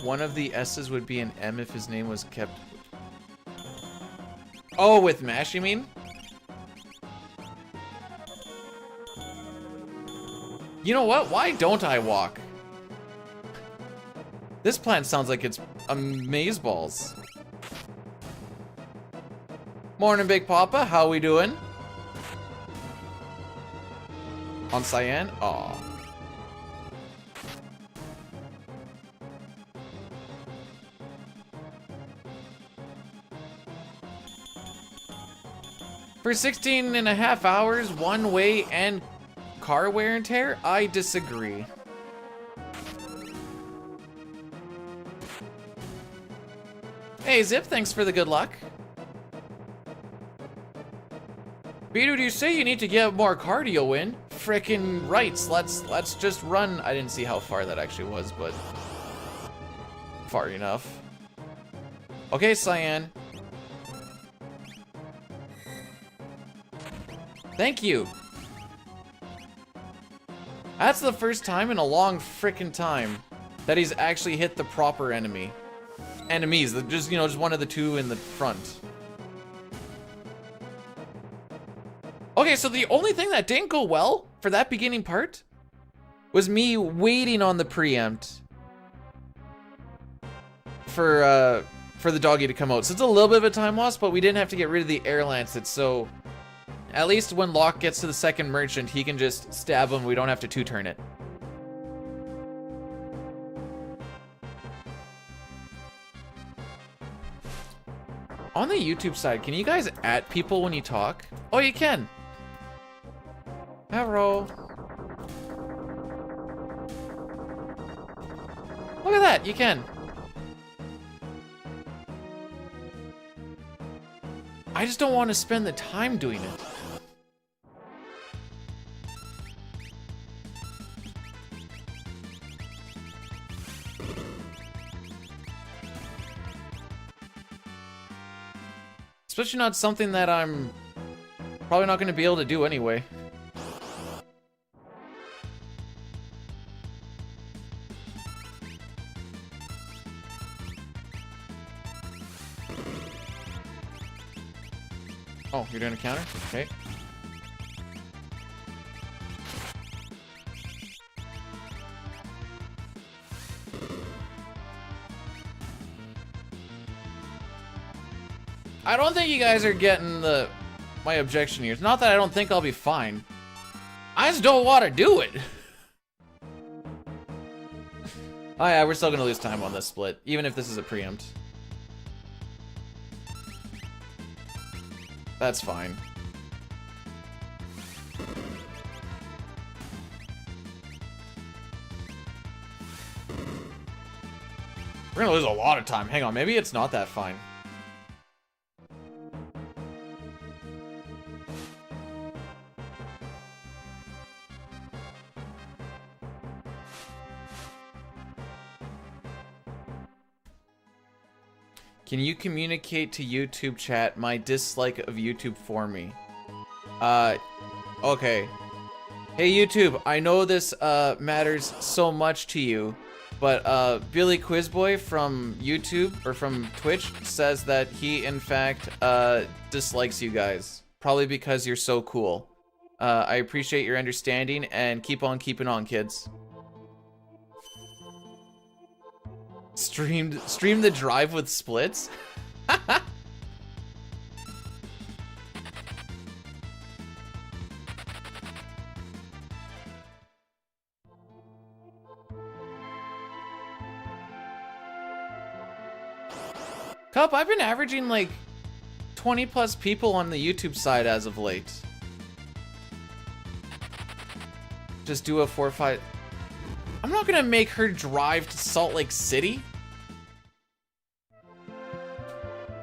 One of the S's would be an M if his name was kept... Oh, with MASH, you mean? You know what? Why don't I walk? This plan sounds like it's amazeballs. Morning, Big Papa. How we doing? On Cyan? Aw. For 16 and a half hours, one way and car wear and tear? I disagree. Hey, Zip, thanks for the good luck. Beto, do you say you need to get more cardio in? Frickin' rights, let's just run. I didn't see how far that actually was, but far enough. Okay, Cyan. Thank you. That's the first time in a long frickin' time that he's actually hit the proper enemy. Enemies, just, you know, just one of the two in the front. Okay, so the only thing that didn't go well for that beginning part was me waiting on the preempt for the doggy to come out. So it's a little bit of a time loss, but we didn't have to get rid of the air lancet, so at least when Locke gets to the second merchant, he can just stab him. We don't have to two-turn it. On the YouTube side, can you guys at people when you talk? Oh, you can. Hello. Look at that, you can. I just don't want to spend the time doing it. Especially not something that I'm probably not going to be able to do anyway. Oh, you're doing a counter? Okay. I don't think you guys are getting my objection here. It's not that I don't think I'll be fine. I just don't want to do it. Oh yeah, we're still gonna lose time on this split, even if this is a preempt. That's fine. We're gonna lose a lot of time. Hang on, maybe it's not that fine. Can you communicate to YouTube chat my dislike of YouTube for me? Okay. Hey YouTube, I know this matters so much to you, but Billy Quizboy from YouTube, or from Twitch, says that he in fact dislikes you guys. Probably because you're so cool. I appreciate your understanding, and keep on keeping on, kids. Stream the drive with splits? Cup, I've been averaging like 20 plus people on the YouTube side as of late. Just do a 4-5. I'm not gonna make her drive to Salt Lake City.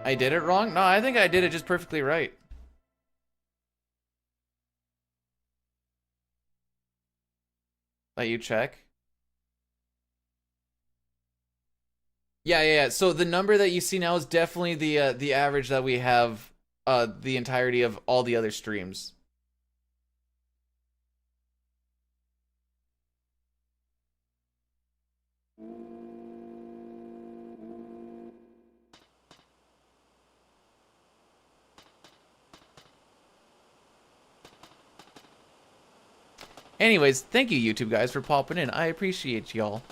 I did it wrong? No, I think I did it just perfectly right. Let you check. Yeah. So the number that you see now is definitely the average that we have the entirety of all the other streams. Anyways, thank you YouTube guys for popping in. I appreciate y'all.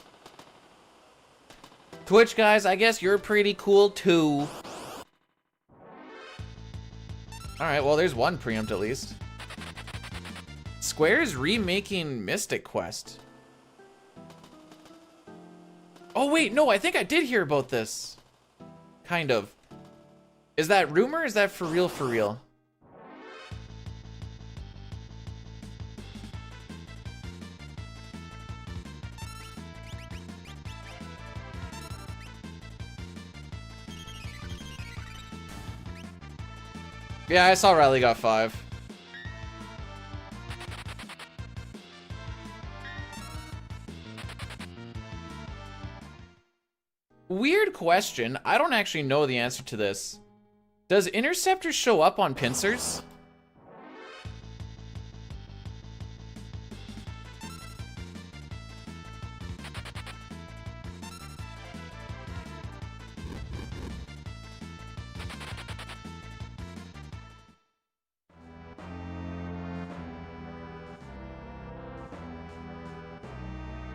Twitch guys, I guess you're pretty cool too. Alright, well there's one preempt at least. Square is remaking Mystic Quest. Oh wait, no, I think I did hear about this. Kind of. Is that rumor or is that for real for real? Yeah, I saw Riley got 5. Weird question. I don't actually know the answer to this. Does Interceptor show up on pincers?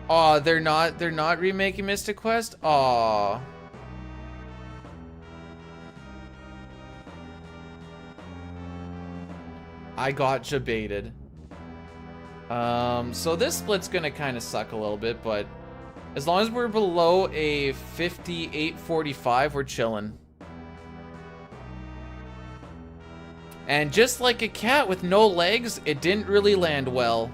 Aw, they're not remaking Mystic Quest? Aw. I got jebaited. So this split's gonna kind of suck a little bit, but as long as we're below a 58-45, we're chilling. And just like a cat with no legs, it didn't really land well.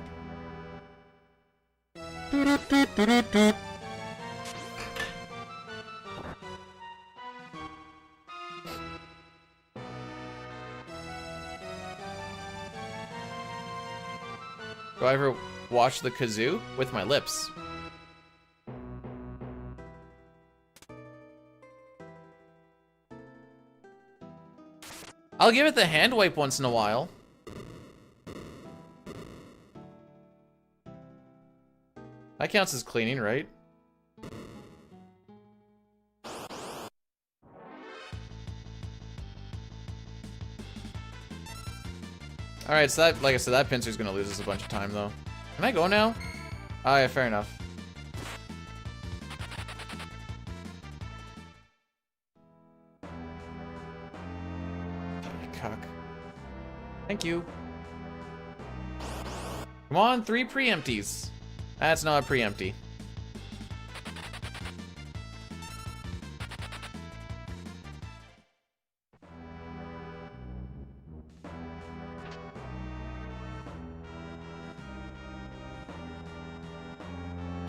Do I ever watch the kazoo? With my lips. I'll give it the hand wipe once in a while. That counts as cleaning, right? Alright, so that, like I said, that pincer's gonna lose us a bunch of time, though. Can I go now? Oh, yeah, fair enough. Cuck. Thank you. Come on, 3 preempties. That's not a preempty.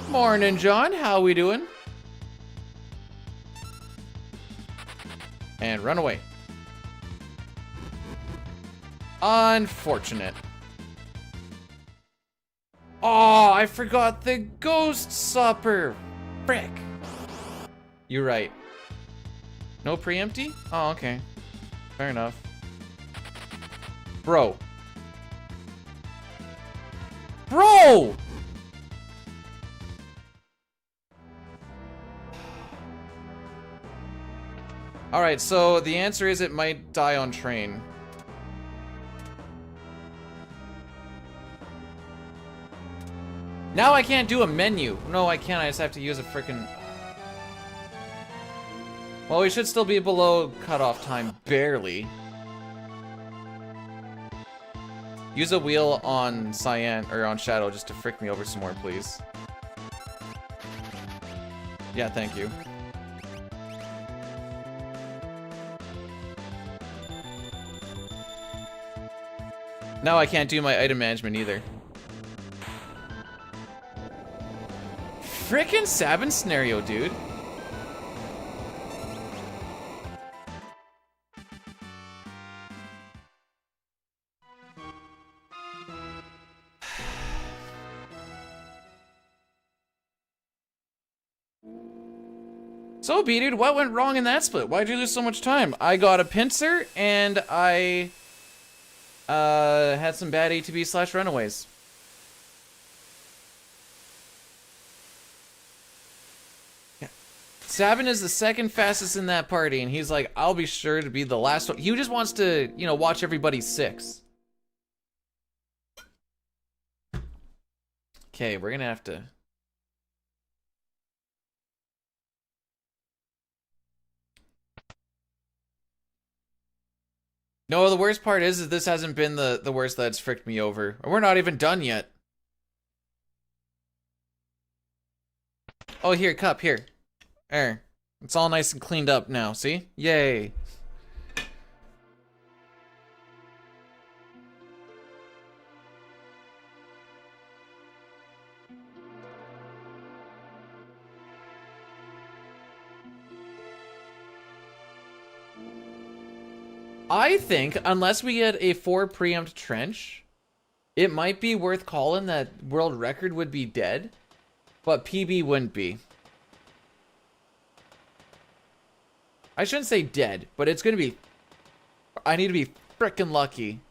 Morning, John. How we doing? And run away. Unfortunate. Oh, I forgot the ghost supper. Frick. You're right. No preempty? Oh, okay. Fair enough. Bro. Bro! Alright, so the answer is it might die on train. Now I can't do a menu. No, I can't. I just have to use a frickin'... Well, we should still be below cutoff time, barely. Use a wheel on Cyan, or on Shadow, just to frick me over some more, please. Yeah, thank you. Now I can't do my item management either. Frickin' Sabin scenario, dude. So, B-Dude, what went wrong in that split? Why'd you lose so much time? I got a pincer, and I... had some bad ATB/runaways. Yeah. Sabin is the second fastest in that party, and he's like, I'll be sure to be the last one. He just wants to, you know, watch everybody 6. Okay, we're gonna have to... No, the worst part is that this hasn't been the worst that's fricked me over. We're not even done yet. Oh, here, cup, here. There. It's all nice and cleaned up now, see? Yay. I think, unless we get a 4 preempt trench, it might be worth calling that world record would be dead, but PB wouldn't be. I shouldn't say dead, but it's gonna be... I need to be frickin' lucky.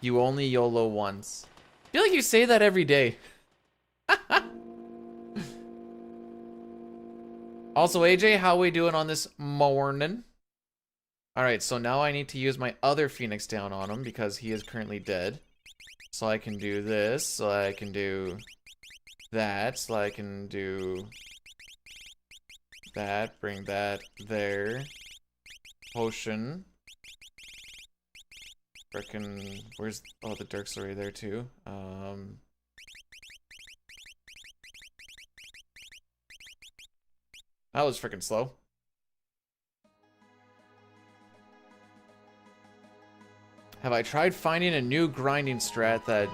You only YOLO once. I feel like you say that every day. Also, AJ, how we doing on this morning? Alright, so now I need to use my other Phoenix down on him because he is currently dead. So I can do this, so I can do that, so I can do that, bring that there. Potion. Frickin', where's, oh, the Dirk's already there too. That was freaking slow. Have I tried finding a new grinding strat that...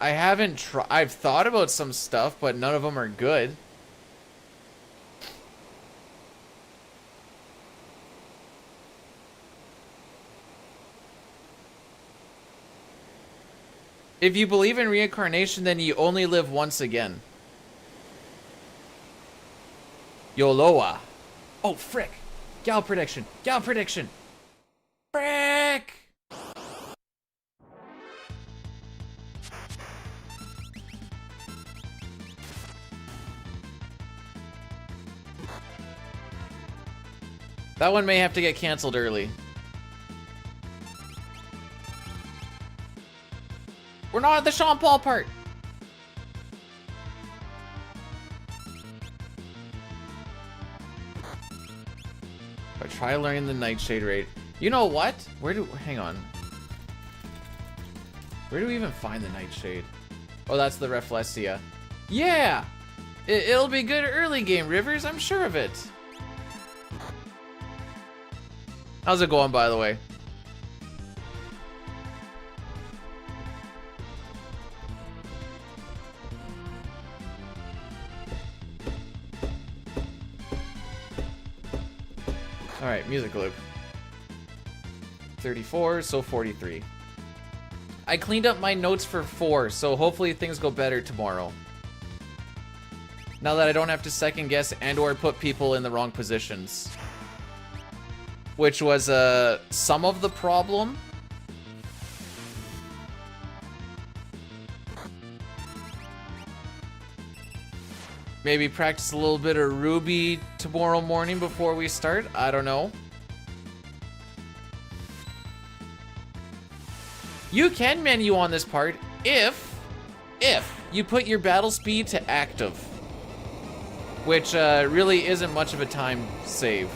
I haven't tried. I've thought about some stuff, but none of them are good. If you believe in reincarnation, then you only live once again. Yoloa. Oh, frick. Gal prediction. Gal prediction. Frick. That one may have to get canceled early. We're not at the Sean Paul part. I try learning the Nightshade rate. You know what? Hang on. Where do we even find the Nightshade? Oh, that's the Reflexia. Yeah! It'll be good early game, Rivers. I'm sure of it. How's it going, by the way? Alright, music loop. 34, so 43. I cleaned up my notes for 4, so hopefully things go better tomorrow. Now that I don't have to second guess and or put people in the wrong positions. Which was some of the problem. Maybe practice a little bit of Ruby tomorrow morning before we start. I don't know. You can menu on this part if you put your battle speed to active. Which really isn't much of a time save.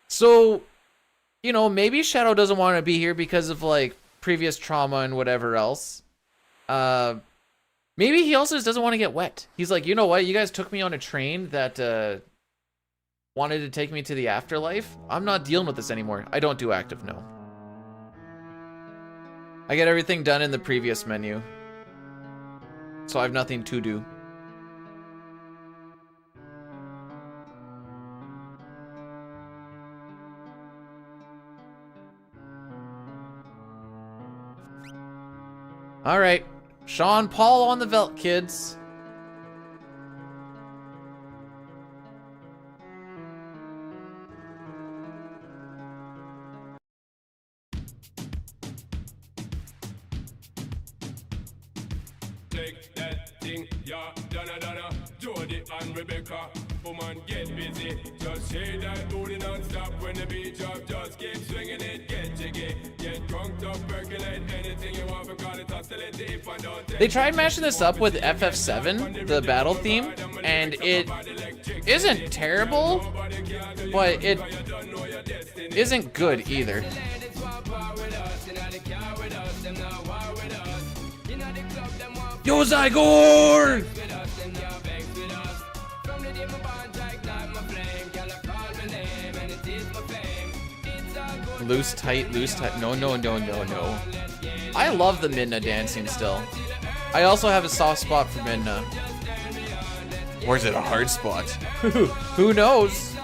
So, you know, maybe Shadow doesn't want to be here because of, like, previous trauma and whatever else. Maybe he also just doesn't want to get wet. He's like, you know what? You guys took me on a train that wanted to take me to the afterlife. I'm not dealing with this anymore. I don't do active, no. I get everything done in the previous menu. So I have nothing to do. All right, Sean Paul on the Velt, kids. Take that thing, yeah, Donna, Jody and Rebecca. Woman, get busy. Just hear that booty non-stop when the beat drop. Just keep swinging it, get jiggy. Get drunked up, percolate anything you want, because it's hostility if I don't take. They tried mashing this up with FF7, the battle theme, and it isn't terrible, but it isn't good either. Yo, Zygor! Loose tight. No. I love the Midna dancing still. I also have a soft spot for Midna. Or is it a hard spot? Who knows?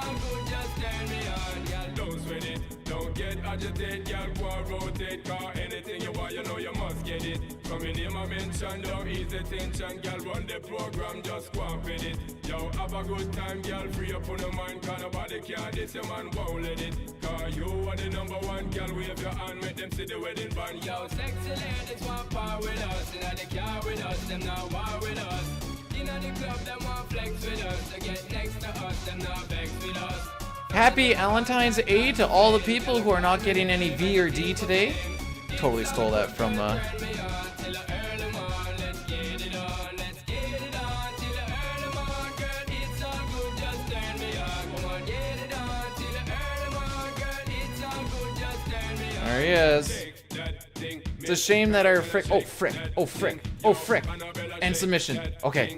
Attention, girl, run the program, just go on with it. Yo, have a good time, girl, free up on your mind, cause nobody care, this your man won't let it. Cause you are the #1, girl, wave your hand, make them see the wedding band. Yo, sexy ladies want part with us, inna the car with us, them not war with us. Inna the club, them want flex with us, to get next to us, them not vex with us. Happy Valentine's Day to all the people who are not getting any V or D today. Totally stole that from There he is. It's a shame that our frick. Oh, frick. And submission. Okay.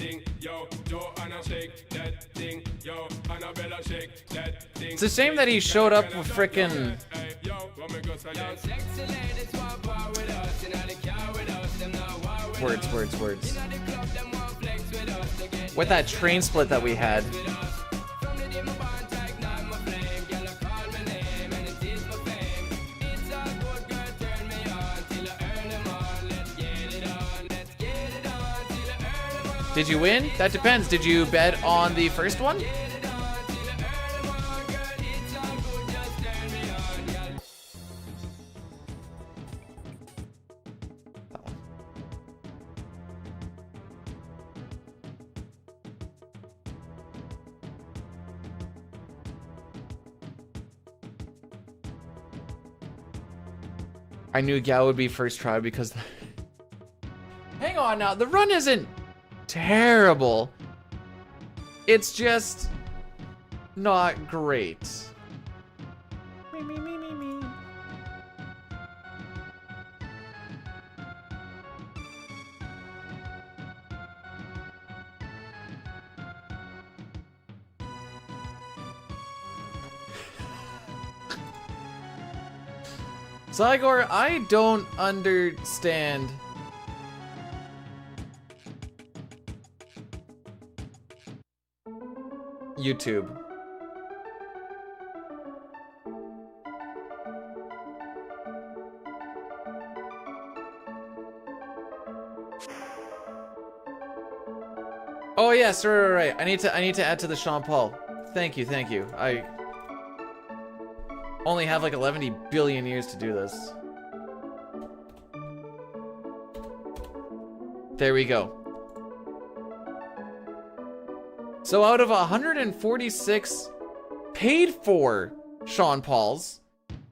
thing, yo. Joanna shake that thing, yo. Annabella shake that thing. It's a shame that he showed up with frickin' Hey, yo, what me go say? Yo, sexy ladies want power with us, in the car with us, them not war with words, us. words, words. In the club, them want flex with us, to get With that train split that we had. with us. From the day my bond tag, not my flame, girl, I call my name, and it is my fame. It's all good, girl, turn me on, till I earn them on. Let's get it on, let's get it on, till I earn them on. Did you win? That depends. Did you bet on the first one? Get it on, till I earn them on, girl. It's all good, just turn me on, girl. I knew Gao would be first try because... Hang on now, the run isn't terrible. It's just not great. Me, me, me, me, me. Zygor, I don't understand. YouTube. Oh yes, right. I need to add to the Sean Paul. Thank you, thank you. I only have like 11 billion years to do this. There we go. So out of 146 paid for Sean Pauls,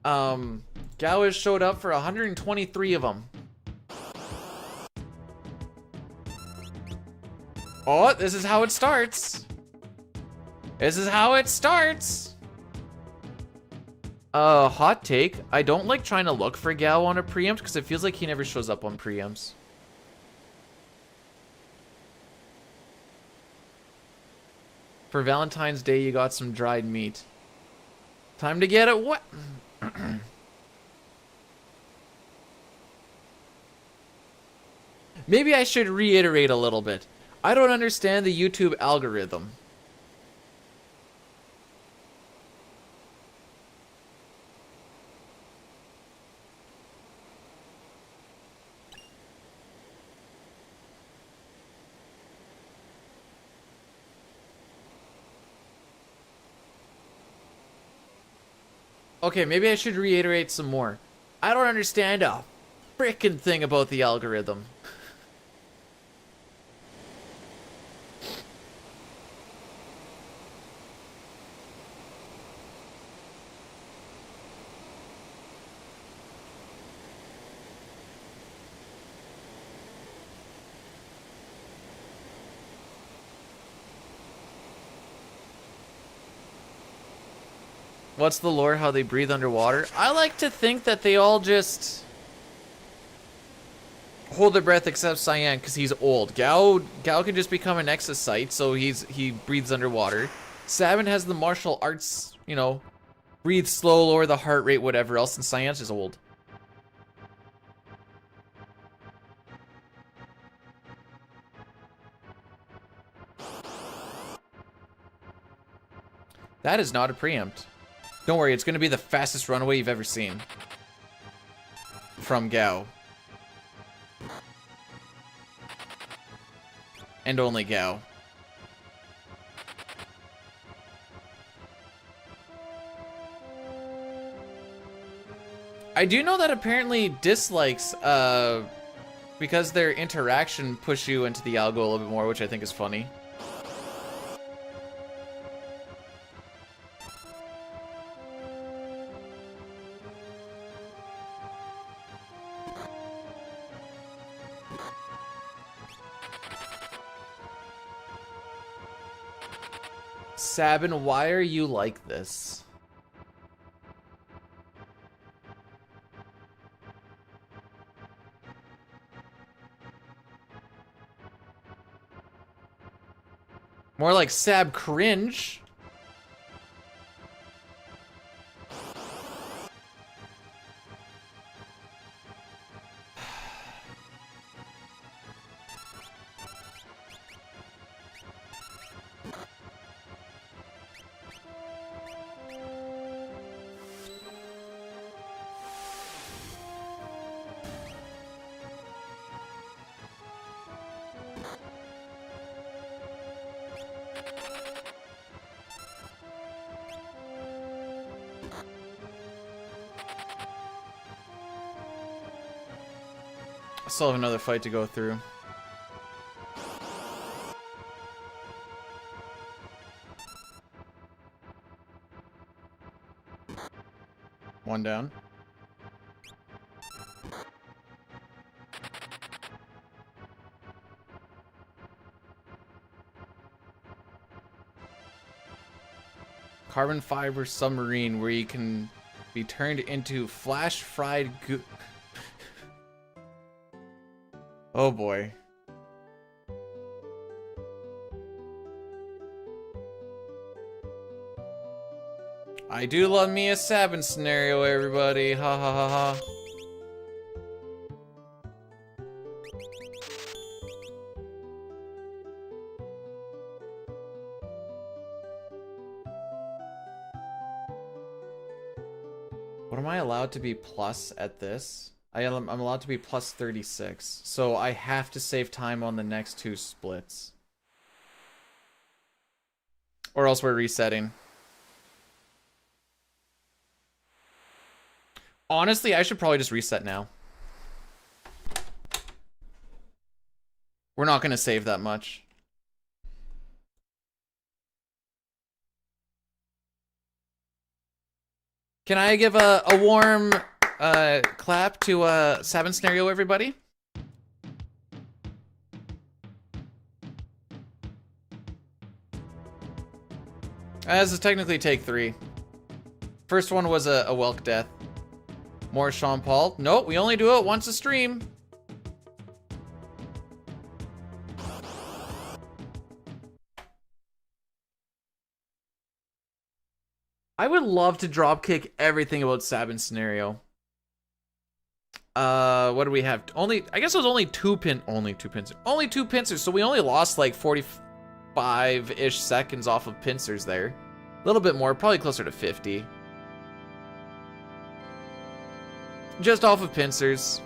Gao has showed up for 123 of them. Oh, this is how it starts. This is how it starts. Hot take. I don't like trying to look for Gao on a preempt because it feels like he never shows up on preempts. For Valentine's Day, you got some dried meat. Time to get it what? Maybe I should reiterate a little bit. I don't understand the YouTube algorithm. Okay, maybe I should reiterate some more. I don't understand a frickin' thing about the algorithm. What's the lore, how they breathe underwater? I like to think that they all just hold their breath except Cyan because he's old. Gao can just become an exocyte, so he breathes underwater. Sabin has the martial arts, you know, breathe slow, lower the heart rate, whatever else, and Cyan's just old. That is not a preempt. Don't worry, it's going to be the fastest runaway you've ever seen. From Gao. And only Gao. I do know that apparently dislikes, because their interaction push you into the algo a little bit more, which I think is funny. Sabin, why are you like this? More like Sab cringe. I still have another fight to go through. One down. Carbon fiber submarine where you can be turned into flash fried goo. Oh boy. I do love me a Sabin scenario, everybody. Ha ha ha ha. What am I allowed to be plus at this? I'm allowed to be plus 36. So I have to save time on the next two splits. Or else we're resetting. Honestly, I should probably just reset now. We're not going to save that much. Can I give a warm clap to Sabin scenario, everybody? This is technically take 3. First one was a Welk death. More Sean Paul. Nope, we only do it once a stream. I would love to dropkick everything about Sabin scenario. What do we have? I guess it was only two pincers. So we only lost like 45-ish seconds off of pincers there. A little bit more, probably closer to 50. Just off of pincers.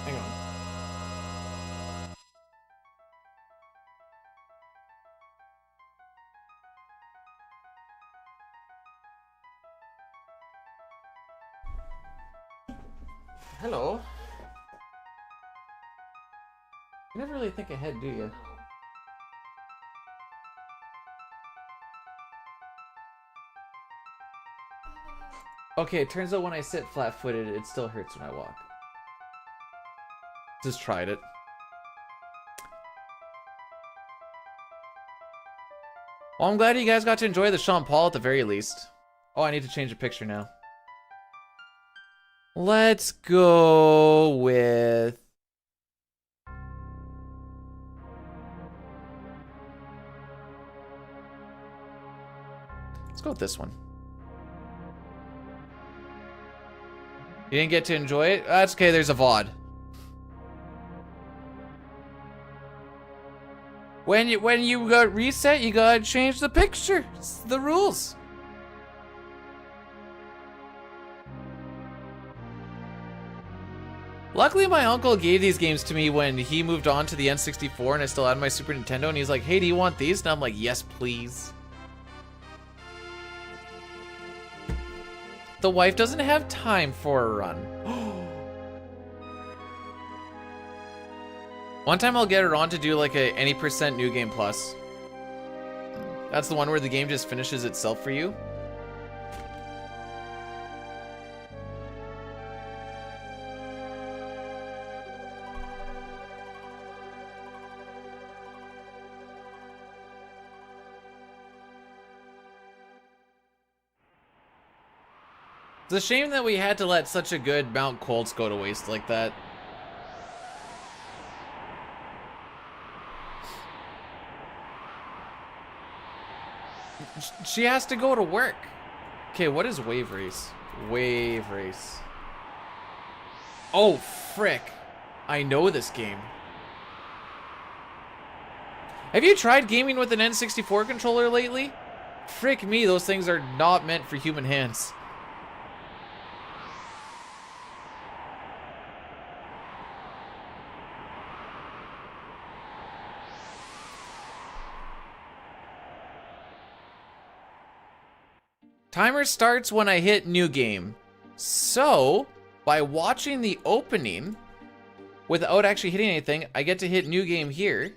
Hang on. Hello. You never really think ahead, do you? Okay, it turns out when I sit flat-footed, it still hurts when I walk. Just tried it. Well, I'm glad you guys got to enjoy the Sean Paul at the very least. Oh, I need to change the picture now. Let's go with... Let's go with this one. You didn't get to enjoy it? That's okay, there's a VOD. When you got reset, you gotta change the picture. It's the rules. Luckily, my uncle gave these games to me when he moved on to the N64 and I still had my Super Nintendo, and he's like, hey, do you want these? And I'm like, yes, please. The wife doesn't have time for a run. One time I'll get her on to do like a any % New Game Plus. That's the one where the game just finishes itself for you. It's a shame that we had to let such a good Mount Colts go to waste like that. She has to go to work. Okay, what is wave race? Wave race. Oh, frick. I know this game. Have you tried gaming with an N64 controller lately? Frick me, those things are not meant for human hands. Timer starts when I hit new game. So, by watching the opening, without actually hitting anything, I get to hit new game here.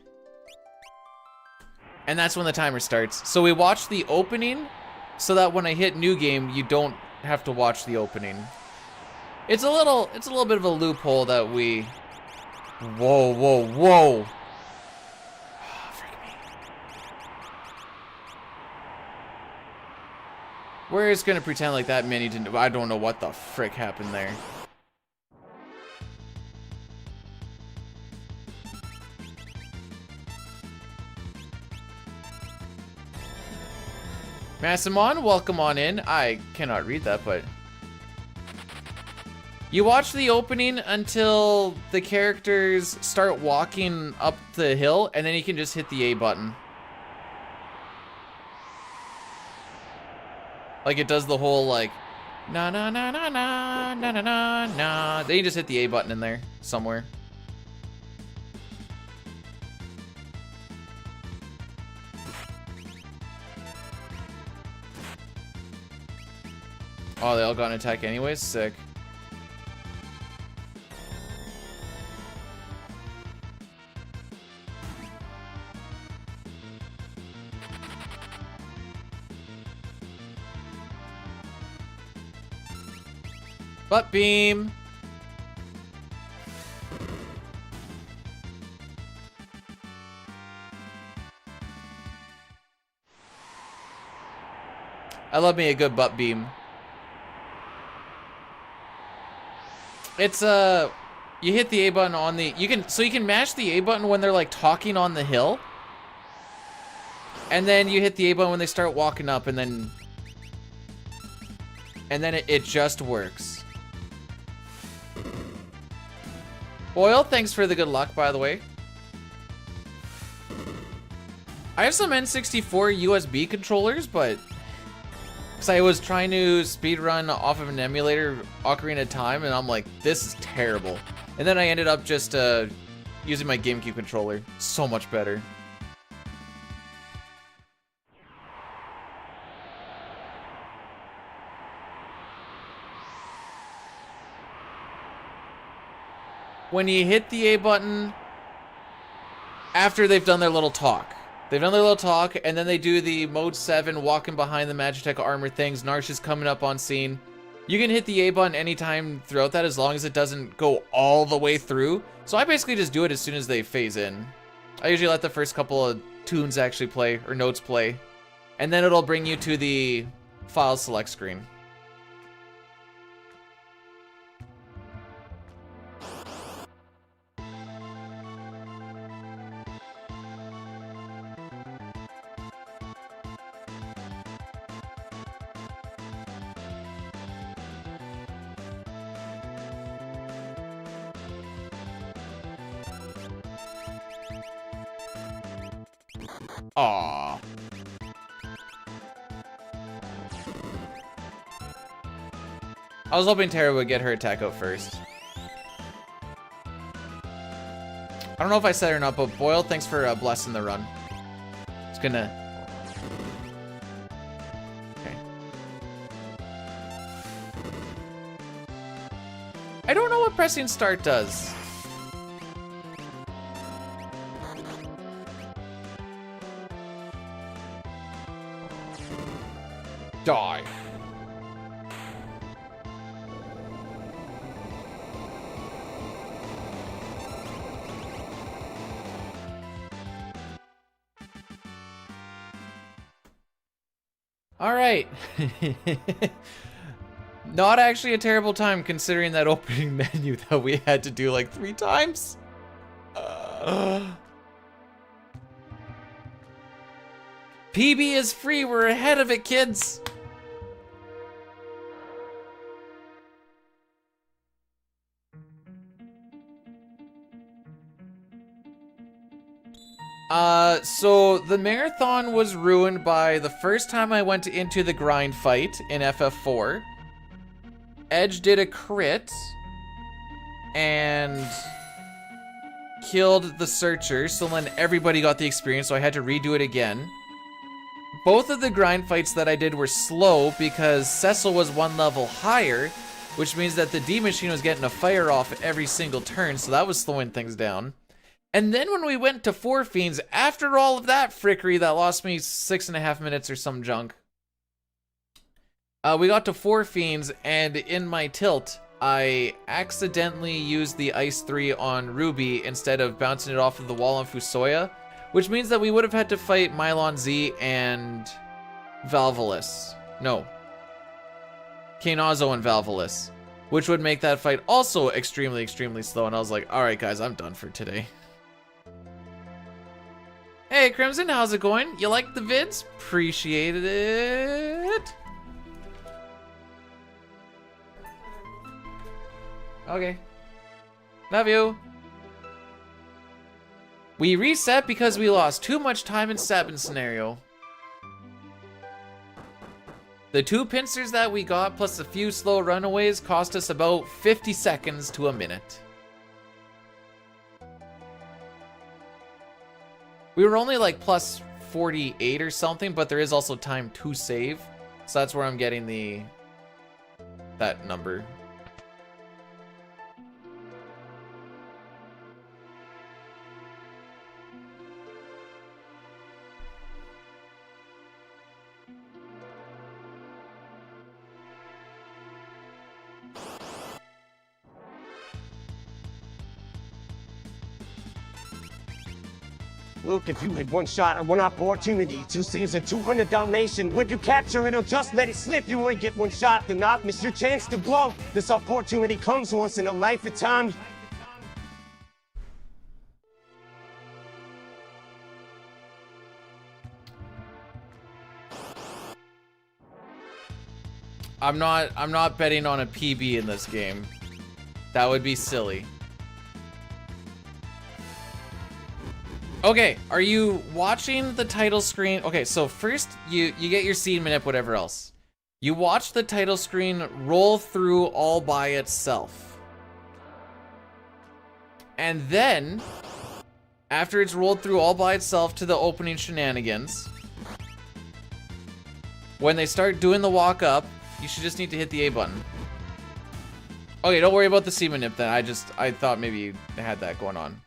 And that's when the timer starts. So we watch the opening so that when I hit new game, you don't have to watch the opening. It's a little bit of a loophole that we... Whoa, whoa, whoa. We're just gonna pretend like that mini didn't... I don't know what the frick happened there. Massimon, welcome on in. I cannot read that, but... You watch the opening until the characters start walking up the hill, and then you can just hit the A button. Like it does the whole like, na na na na na na na na na. Then you just hit the A button in there somewhere. Oh, they all got an attack anyways? Sick. Butt beam. I love me a good butt beam. It's you hit the A button on the you can mash the A button when they're like talking on the hill. And then you hit the A button when they start walking up, and then it just works. Boyle, thanks for the good luck, by the way. I have some N64 USB controllers, but because I was trying to speedrun off of an emulator Ocarina of Time, and I'm like, this is terrible. And then I ended up just using my GameCube controller. So much better. When you hit the A button after they've done their little talk. They've done their little talk, and then they do the Mode 7 walking behind the Magitech armor things. Narsh is coming up on scene. You can hit the A button anytime throughout that as long as it doesn't go all the way through. So I basically just do it as soon as they phase in. I usually let the first couple of tunes actually play, or notes play. And then it'll bring you to the file select screen. Aww. I was hoping Tara would get her attack out first. I don't know if I said it or not, but Boyle, thanks for blessing the run. It's gonna... Okay. I don't know what pressing start does. Die. All right. Not actually a terrible time considering that opening menu that we had to do like 3 times. PB is free. We're ahead of it, kids. So the marathon was ruined by the first time I went into the grind fight in FF4. Edge did a crit and killed the searcher, so then everybody got the experience, so I had to redo it again. Both of the grind fights that I did were slow because Cecil was 1 level higher, which means that the D machine was getting a fire off every single turn, so that was slowing things down. And then when we went to 4 Fiends, after all of that frickery that lost me 6.5 minutes or some junk, we got to 4 Fiends, and in my tilt, I accidentally used the Ice 3 on Ruby instead of bouncing it off of the wall on Fusoya, which means that we would have had to fight Mylon Z and Valvolus. No. Kainazo and Valvolus, which would make that fight also extremely, extremely slow, and I was like, alright guys, I'm done for today. Hey Crimson, how's it going? You like the vids? Appreciated it. Okay. Love you. We reset because we lost too much time in Sabin scenario. The 2 pincers that we got plus a few slow runaways cost us about 50 seconds to a minute. We were only like plus 48 or something, but there is also time to save. So that's where I'm getting that number. Look, if you had 1 shot and 1 opportunity to seize a 200 Dalmatian, would you capture it or just let it slip? You only get 1 shot, do not miss your chance to blow. This opportunity comes once in a lifetime. I'm not betting on a PB in this game. That would be silly. Okay, are you watching the title screen? Okay, so first you get your scene manip, whatever else. You watch the title screen roll through all by itself. And then, after it's rolled through all by itself to the opening shenanigans, when they start doing the walk up, you should just need to hit the A button. Okay, don't worry about the scene manip then. I thought maybe you had that going on.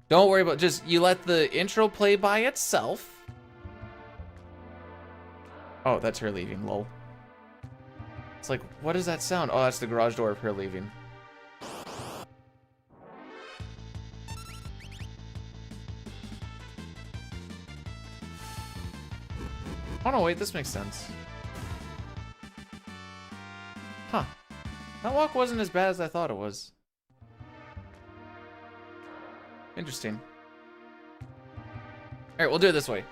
Don't worry about, just, you let the intro play by itself. Oh, that's her leaving, lol. It's like, what does that sound? Oh, that's the garage door of her leaving. Oh no, wait, this makes sense. Huh. That walk wasn't as bad as I thought it was. Interesting. Alright, we'll do it this way.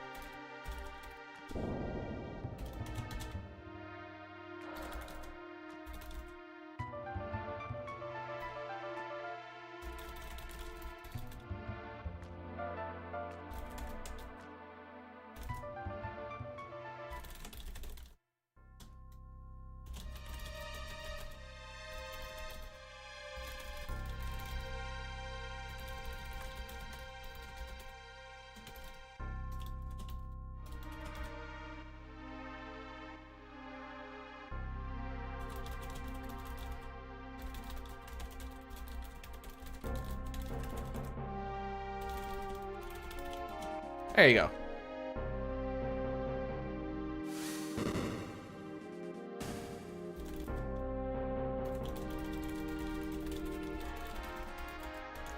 There you go.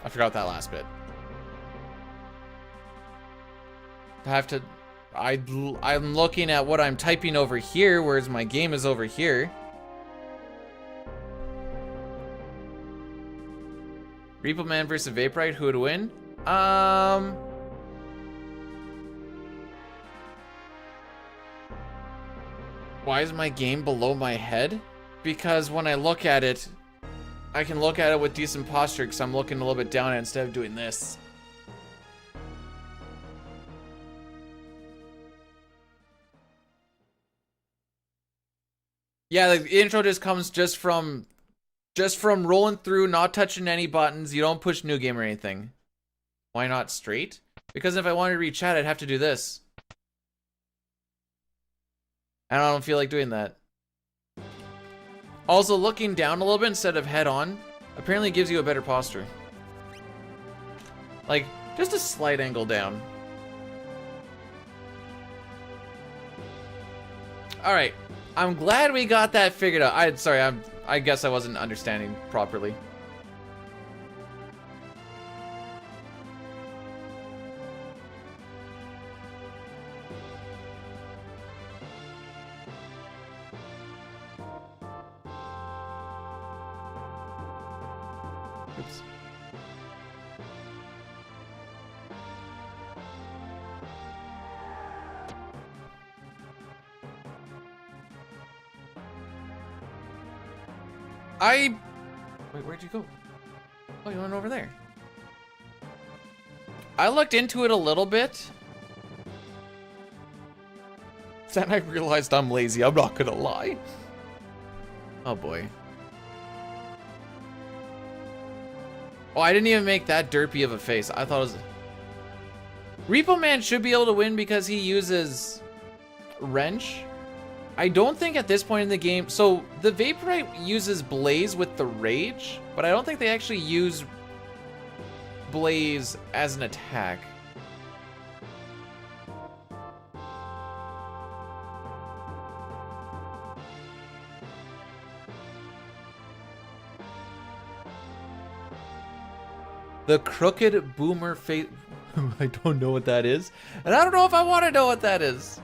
I forgot that last bit. I have to... I'm looking at what I'm typing over here, whereas my game is over here. Repo Man versus Vaporite, who would win? Why is my game below my head? Because when I look at it, I can look at it with decent posture because I'm looking a little bit down instead of doing this. Yeah, the intro just comes just from rolling through, not touching any buttons. You don't push new game or anything. Why not straight? Because if I wanted to read chat, I'd have to do this. And I don't feel like doing that. Also, looking down a little bit instead of head on apparently gives you a better posture. Like, just a slight angle down. Alright. I'm glad we got that figured out. I guess I wasn't understanding properly. Oops. Wait, where'd you go? Oh, you went over there. I looked into it a little bit. Then I realized I'm lazy, I'm not gonna lie. Oh boy. Oh, I didn't even make that derpy of a face. I thought it was... Repo Man should be able to win because he uses wrench. I don't think at this point in the game... So, the Vaporite uses Blaze with the Rage, but I don't think they actually use Blaze as an attack. The crooked boomer face... I don't know what that is. And I don't know if I want to know what that is.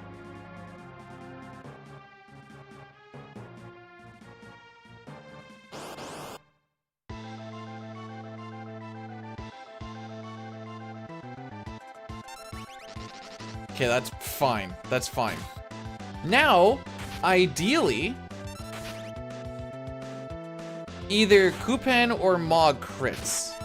Okay, that's fine. That's fine. Now, ideally, either Kupen or Mog crits.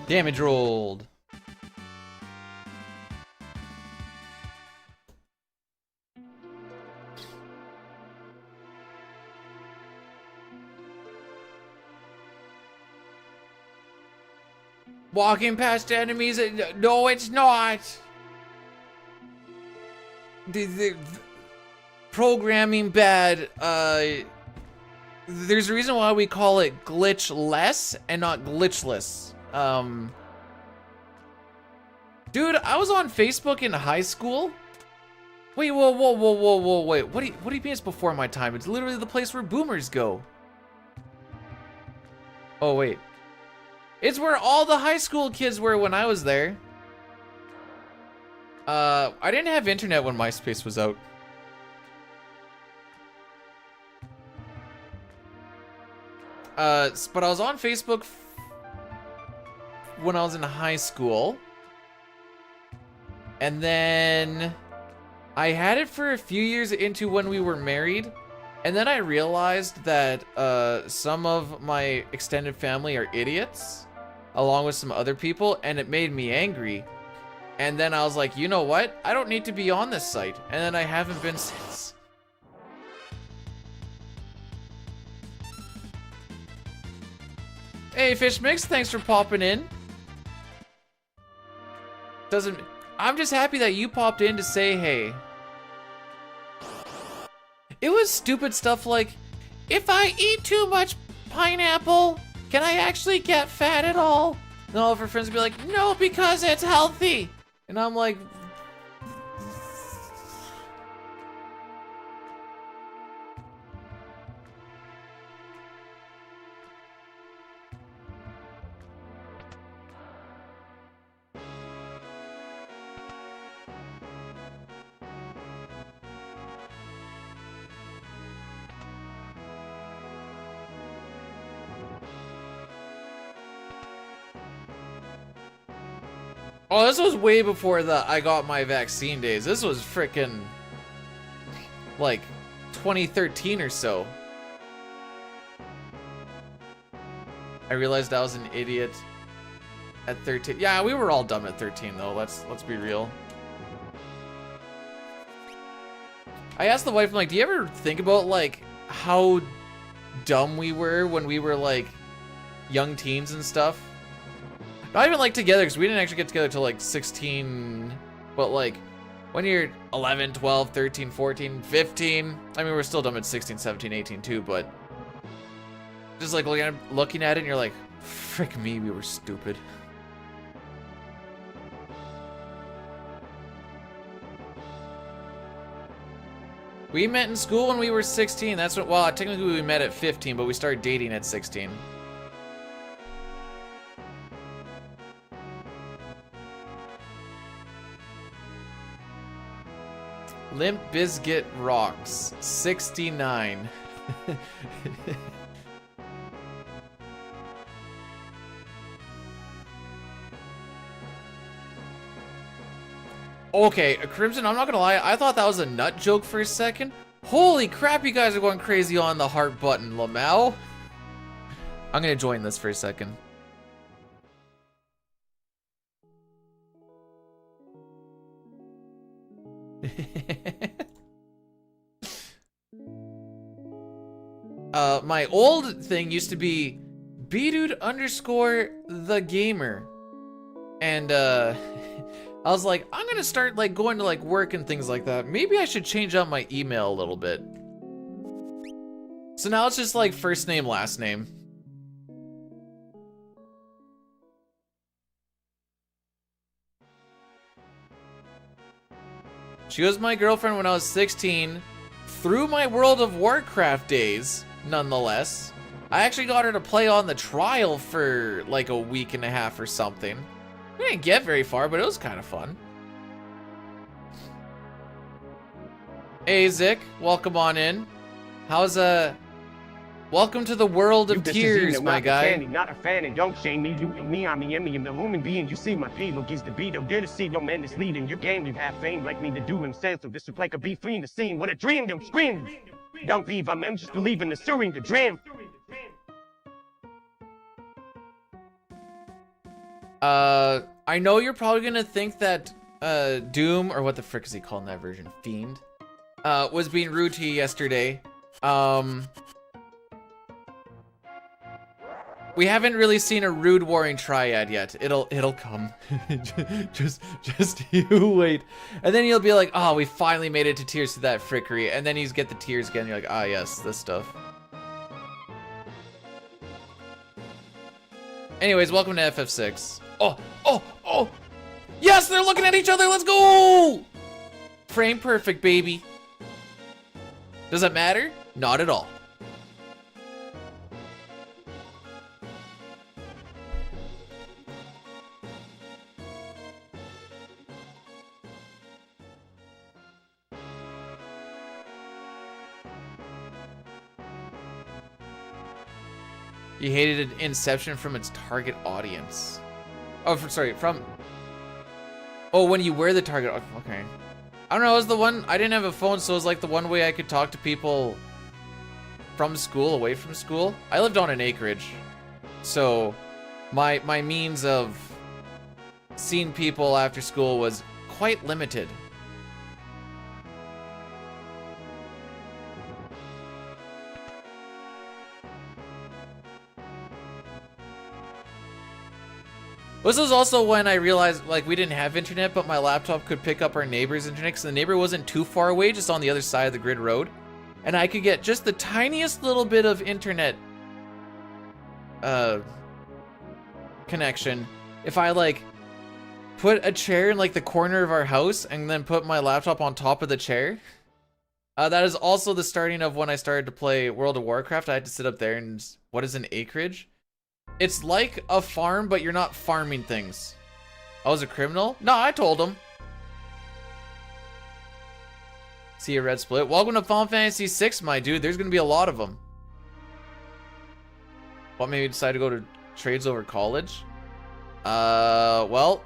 Damage rolled. Walking past enemies. No, it's not. The programming bad. There's a reason why we call it glitchless and not glitchless. Dude, I was on Facebook in high school. Wait, whoa, wait. What do you mean it's before my time? It's literally the place where boomers go. Oh, wait. It's where all the high school kids were when I was there. I didn't have internet when MySpace was out. But I was on Facebook when I was in high school. And then I had it for a few years into when we were married. And then I realized that some of my extended family are idiots, along with some other people, and it made me angry. And then I was like, you know what? I don't need to be on this site. And then I haven't been since. Hey, Fish Mix, thanks for popping in. I'm just happy that you popped in to say hey. It was stupid stuff like, if I eat too much pineapple, can I actually get fat at all? And all of her friends would be like, no, because it's healthy. And I'm like, Oh, this was way before I got my vaccine days. This was frickin' like 2013 or so. I realized I was an idiot at 13. Yeah, we were all dumb at 13 though. Let's be real. I asked the wife, I'm like, do you ever think about like how dumb we were when we were like young teens and stuff? Not even like together, because we didn't actually get together till like 16, but like when you're 11, 12, 13, 14, 15, I mean, we're still dumb at 16, 17, 18 too, but just like looking at it and you're like, frick me, we were stupid. We met in school when we were 16. That's what, well, technically we met at 15, but we started dating at 16. Limp Bizkit rocks. 69. Okay, Crimson, I'm not gonna lie, I thought that was a nut joke for a second. Holy crap, you guys are going crazy on the heart button, Lamau. I'm gonna join this for a second. My old thing used to be bdude_the_gamer. And I was like, I'm gonna start like going to like work and things like that. Maybe I should change up my email a little bit. So now it's just like first name, last name. She was my girlfriend when I was 16, through my World of Warcraft days, nonetheless. I actually got her to play on the trial for like a week and a half or something. We didn't get very far, but it was kind of fun. Hey, Zik, welcome on in. How's welcome to the world of tears, my guy. Not a fan, and don't shame me. You and me, I'm the enemy of the human being. You see my people gives the beat. I'm there to see no man is leading your game. You have fame like me to do himself. So this is like a beat free in the scene. What a dream, don't scream. Don't leave, I'm just believing the stirring the dream. I know you're probably gonna think that Doom, or what the frick is he called in that version? Fiend, was being rude to you yesterday. We haven't really seen a rude warring triad yet. It'll come. just you wait. And then you'll be like, oh, we finally made it to tears to that frickery. And then you get the tears again. You're like, ah, yes, this stuff. Anyways, welcome to FF6. Oh! Yes, they're looking at each other. Let's go! Frame perfect, baby. Does it matter? Not at all. You hated Inception from its target audience. Oh, from... Oh, when you were the target... Okay. I don't know, it was the one... I didn't have a phone, so it was like the one way I could talk to people from school, away from school. I lived on an acreage. So, my means of seeing people after school was quite limited. This was also when I realized, like, we didn't have internet, but my laptop could pick up our neighbor's internet, because the neighbor wasn't too far away, just on the other side of the grid road. And I could get just the tiniest little bit of internet connection if I, like, put a chair in, like, the corner of our house and then put my laptop on top of the chair. That is also the starting of when I started to play World of Warcraft. I had to sit up there and... What is an acreage? It's like a farm, but you're not farming things. I was a criminal? No, I told him. See a red split. Welcome to Final Fantasy 6, my dude. There's gonna be a lot of them. What made me decide to go to trades over college? Well,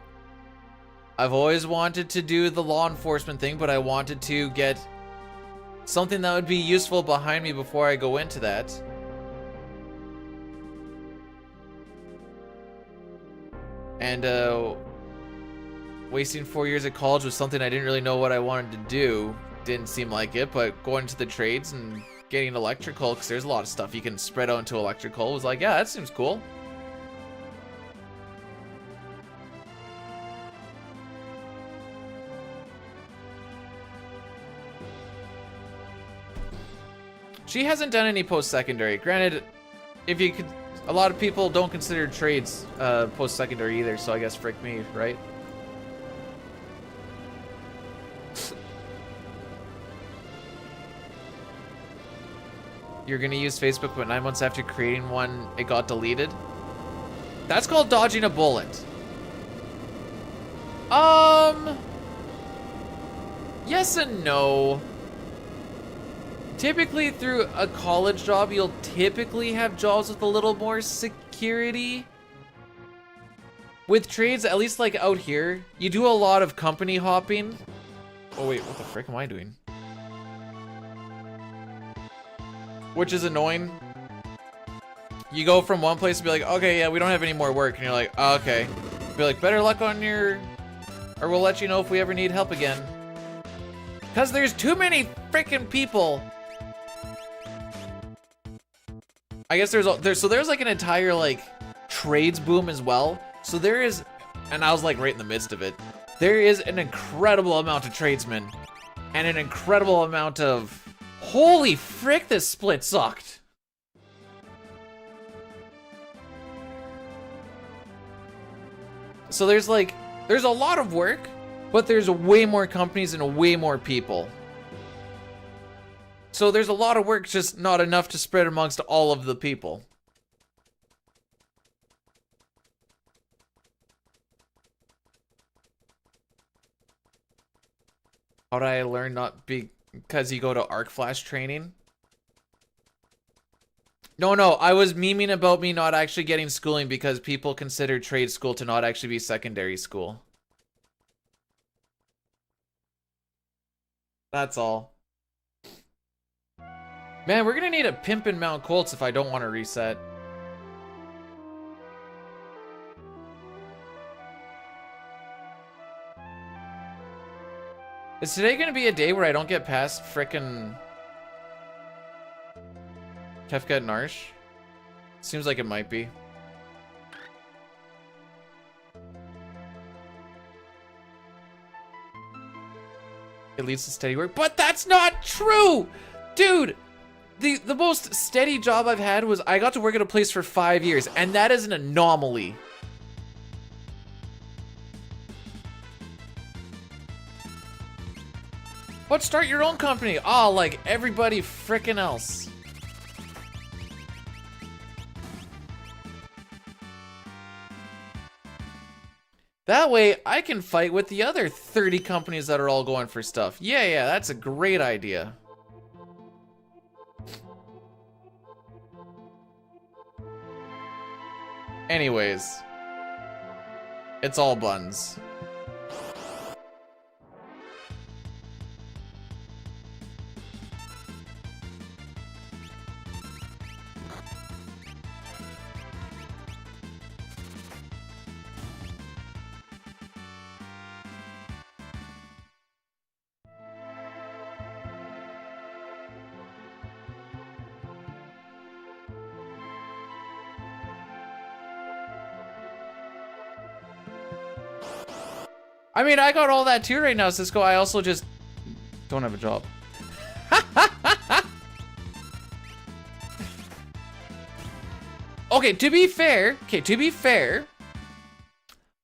I've always wanted to do the law enforcement thing, but I wanted to get something that would be useful behind me before I go into that. And wasting 4 years at college was something I didn't really know what I wanted to do. Didn't seem like it, but going to the trades and getting electrical, because there's a lot of stuff you can spread out into electrical, was like, yeah, that seems cool. She hasn't done any post-secondary. Granted, if you could, a lot of people don't consider trades post-secondary either, so I guess frick me, right? You're gonna use Facebook, but 9 months after creating one, it got deleted? That's called dodging a bullet. Yes and no. Typically through a college job, you'll typically have jobs with a little more security. With trades, at least like out here, you do a lot of company hopping. Oh wait, what the frick am I doing? Which is annoying. You go from one place and be like, okay, yeah, we don't have any more work. And you're like, oh, okay. Be like, better luck on your, or we'll let you know if we ever need help again. Cause there's too many freaking people. I guess there's like an entire like trades boom as well. So there is, and I was like right in the midst of it. There is an incredible amount of tradesmen and an incredible amount of, holy frick, this split sucked. So there's a lot of work, but there's way more companies and way more people. So there's a lot of work, just not enough to spread amongst all of the people. How did I learn not because you go to arc flash training? No, I was memeing about me not actually getting schooling because people consider trade school to not actually be secondary school. That's all. Man, we're gonna need a pimpin' Mount Colts if I don't want to reset. Is today gonna be a day where I don't get past frickin' Kefka and Narsh? Seems like it might be. It leads to steady work, but that's not true! Dude, the most steady job I've had was I got to work at a place for 5 years, and that is an anomaly. What, start your own company? Oh, like everybody frickin' else. That way, I can fight with the other 30 companies that are all going for stuff. Yeah, that's a great idea. Anyways, it's all buns. I mean, I got all that too right now, Cisco. I also just don't have a job. Okay, to be fair,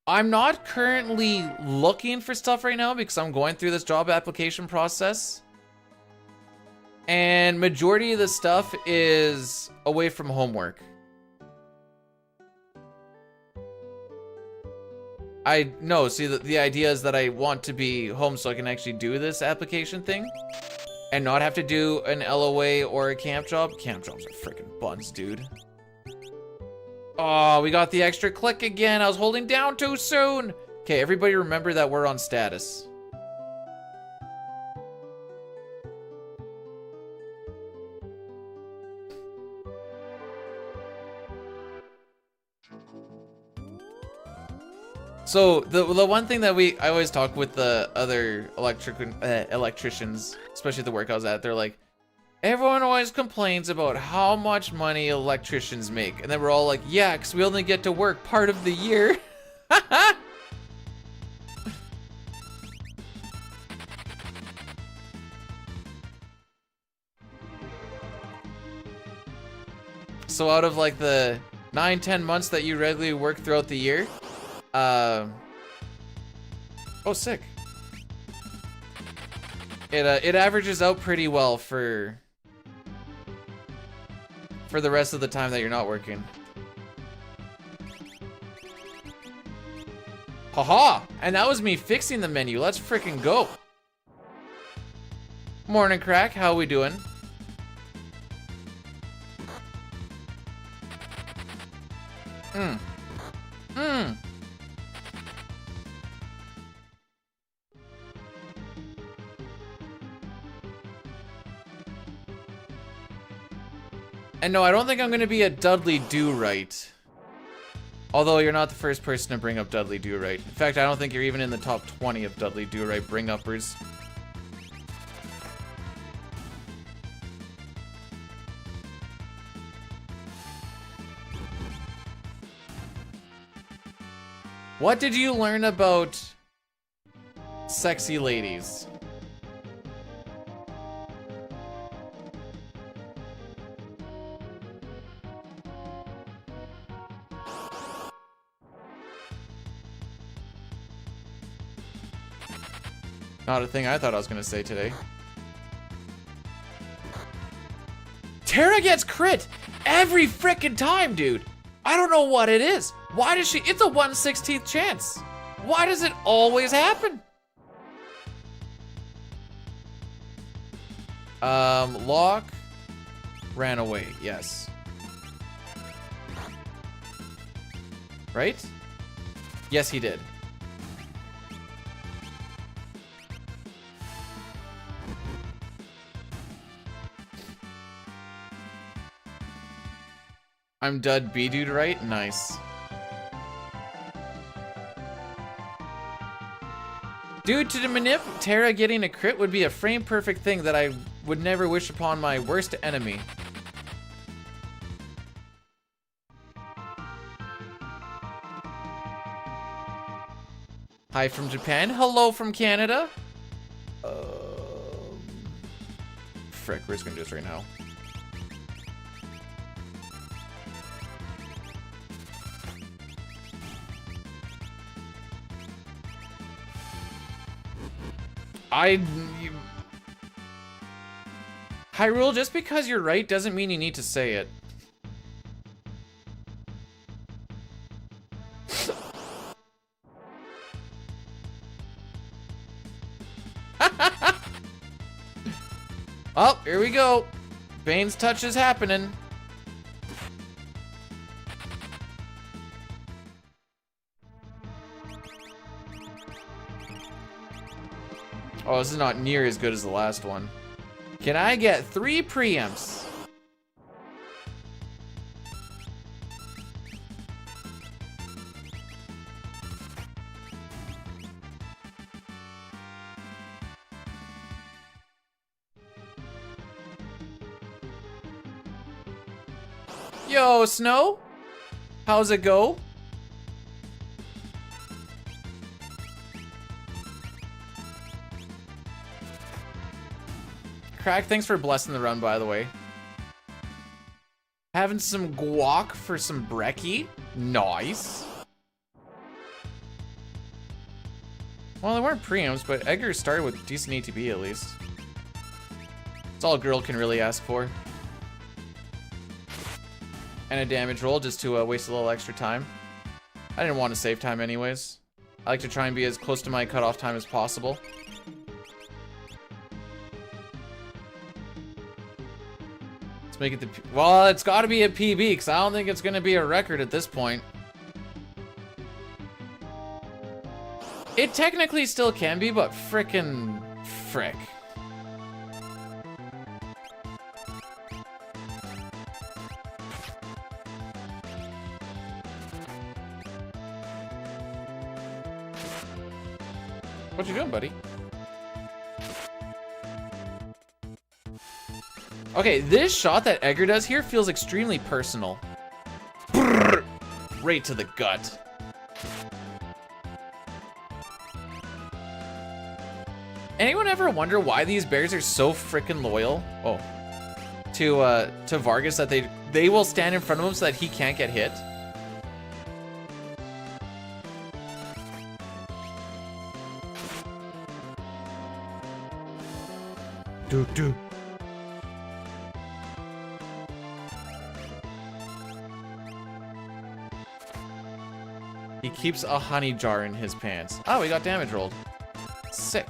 I'm not currently looking for stuff right now because I'm going through this job application process. And majority of the stuff is away from homework. I know, see, the idea is that I want to be home so I can actually do this application thing and not have to do an LOA or a camp job. Camp jobs are freaking buns, dude. Oh, we got the extra click again. I was holding down too soon. Okay, everybody remember that we're on status. So the one thing that I always talk with the other electricians, especially at the work I was at, they're like, everyone always complains about how much money electricians make, and then we're all like, yeah, because we only get to work part of the year. So out of like the 9-10 months that you regularly work throughout the year, oh, sick. It averages out pretty well for the rest of the time that you're not working. Haha! And that was me fixing the menu. Let's freaking go. Morning, Crack. How we doing? And no, I don't think I'm gonna be a Dudley Do-Right. Although you're not the first person to bring up Dudley Do-Right. In fact, I don't think you're even in the top 20 of Dudley Do-Right bring-uppers. What did you learn about sexy ladies? Not a thing I thought I was gonna say today. Tara gets crit every frickin' time, dude. I don't know what it is. Why does she? It's a 1/16th chance. Why does it always happen? Locke ran away. Yes. Right? Yes, he did. I'm Dud B dude, right? Nice. Dude, to the manip, Tara getting a crit would be a frame perfect thing that I would never wish upon my worst enemy. Hi from Japan. Hello from Canada. Frick, we're just gonna do this right now. Hyrule, just because you're right doesn't mean you need to say it. Oh, here we go. Bane's touch is happening. Oh, this is not near as good as the last one. Can I get 3 preempts? Yo, Snow? How's it go? Crack, thanks for blessing the run, by the way. Having some guac for some brekkie? Nice. Well, they weren't preamps, but Edgar started with decent ATB at least. That's all a girl can really ask for. And a damage roll just to waste a little extra time. I didn't want to save time anyways. I like to try and be as close to my cutoff time as possible. Let's make it the... Well, it's got to be a PB, because I don't think it's going to be a record at this point. It technically still can be, but frickin' frick. What you doing, buddy? Okay, this shot that Edgar does here feels extremely personal. Brrr, right to the gut. Anyone ever wonder why these bears are so freaking loyal? Oh, to Vargas, that they will stand in front of him so that he can't get hit? Do. He keeps a honey jar in his pants. Oh, he got damage rolled. Sick.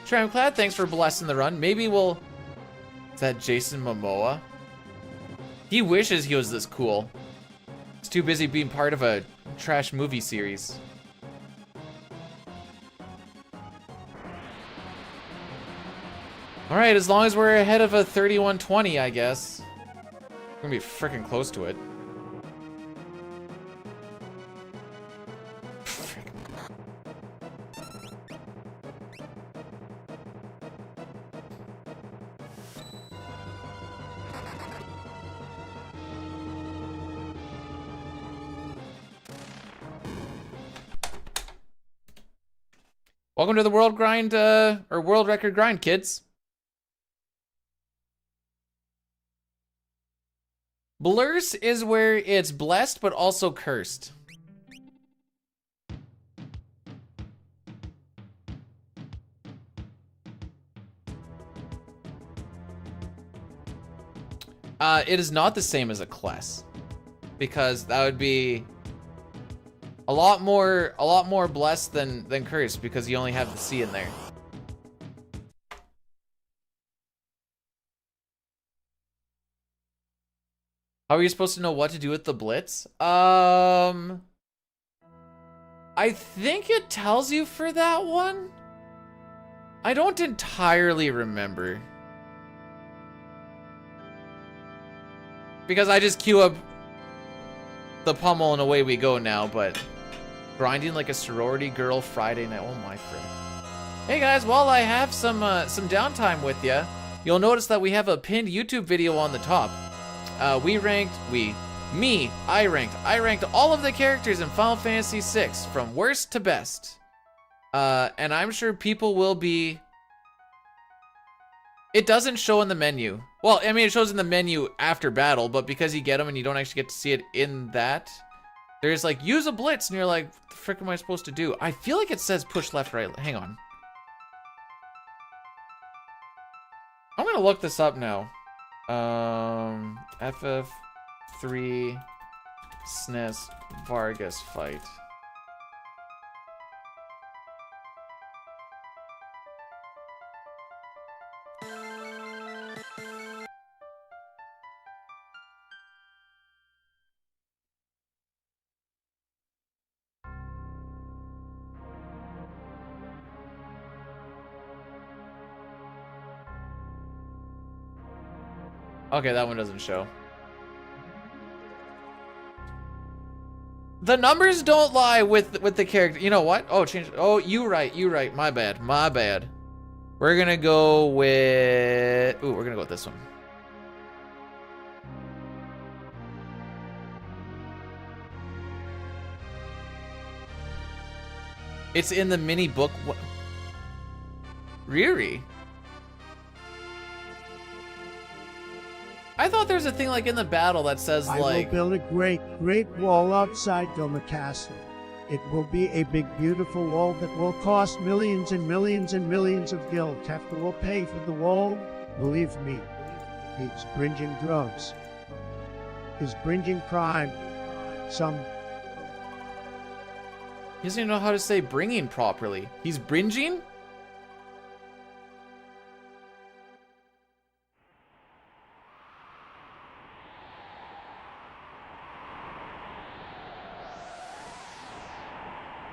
Tramclad, thanks for blessing the run. Maybe we'll... Is that Jason Momoa? He wishes he was this cool. He's too busy being part of a trash movie series. Alright, as long as we're ahead of a 3120, I guess. We're gonna be freaking close to it. Welcome to the world grind, or world record grind, kids. Blurs is where it's blessed, but also cursed. It is not the same as a class, because that would be a lot more blessed than cursed, because you only have the C in there. How are you supposed to know what to do with the blitz? I think it tells you for that one. I don't entirely remember. Because I just queue up the pummel and away we go now, but grinding like a sorority girl Friday night. Oh my friend. Hey guys, while I have some downtime with you, you'll notice that we have a pinned YouTube video on the top. I ranked all of the characters in Final Fantasy VI from worst to best. And I'm sure people will be... It doesn't show in the menu. Well, I mean, it shows in the menu after battle, but because you get them and you don't actually get to see it in that, there's like, use a blitz, and you're like, what the frick am I supposed to do? I feel like it says push left, right. Hang on. I'm gonna look this up now. FF3 SNES Vargas fight. Okay, that one doesn't show. The numbers don't lie with the character. You know what? Oh, change. Oh, you right. My bad. We're gonna go with... Ooh, we're gonna go with this one. It's in the mini book. What? Riri? I thought there was a thing like in the battle that says I like... will build a great wall outside Doma Castle. It will be a big, beautiful wall that will cost millions and millions and millions of gil. Kefka will pay for the wall. Believe me, he's bringing drugs. He's bringing crime. Some... He doesn't even know how to say bringing properly. He's bringing?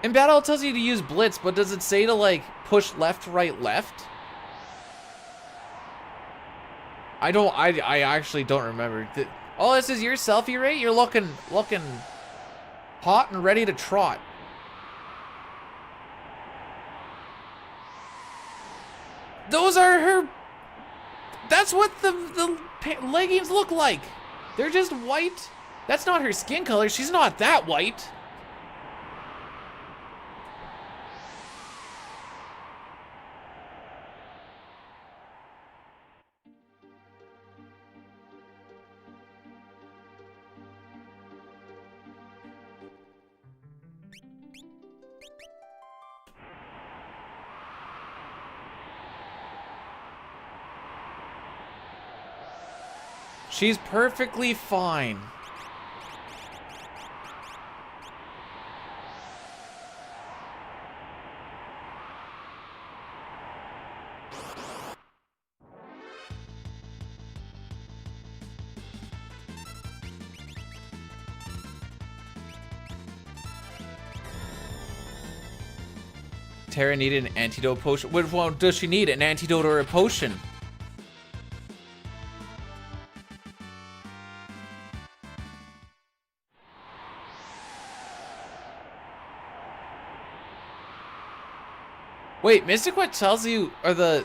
In battle, it tells you to use blitz, but does it say to, like, push left, right, left? I actually don't remember. Oh, this is your selfie rate? You're looking hot and ready to trot. Those are her... That's what the leggings look like. They're just white. That's not her skin color. She's not that white. She's perfectly fine. Tara needed an antidote potion. Which one does she need? An antidote or a potion? Wait, Mystic what tells you, or the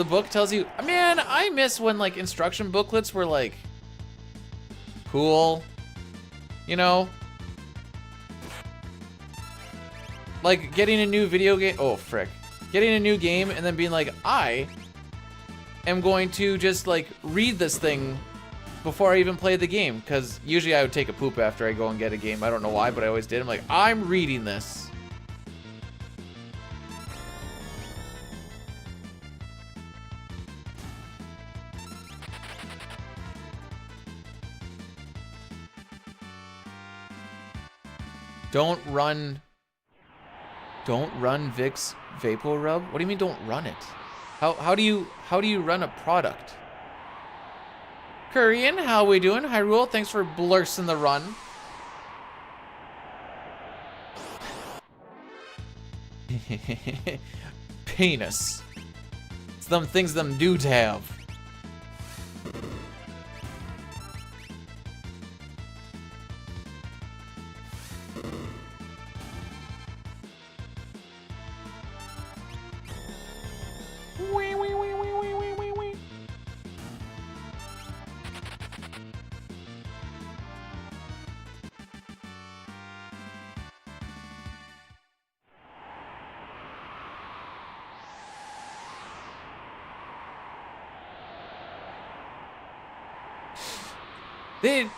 book tells you, man, I miss when like instruction booklets were like cool, you know? Like getting a new video game, oh frick. Getting a new game and then being like, I am going to just like read this thing before I even play the game. Because usually I would take a poop after I go and get a game. I don't know why, but I always did. I'm like, I'm reading this. Don't run Vic's Vapor Rub? What do you mean don't run it? How do you run a product? Korean, how we doing? Hyrule, thanks for blursing the run. Penis. It's them things them dudes have.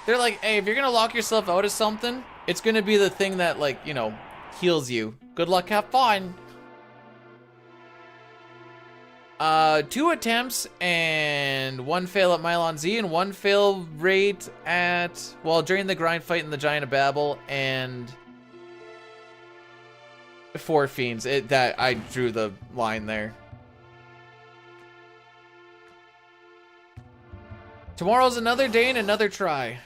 They're like, hey, if you're gonna lock yourself out of something, it's gonna be the thing that, like, you know, heals you. Good luck, have fun. 2 attempts and 1 fail at Mylon Z and 1 fail rate at, well, during the grind fight in the Giant of Babel and 4 fiends. That I drew the line there. Tomorrow's another day and another try.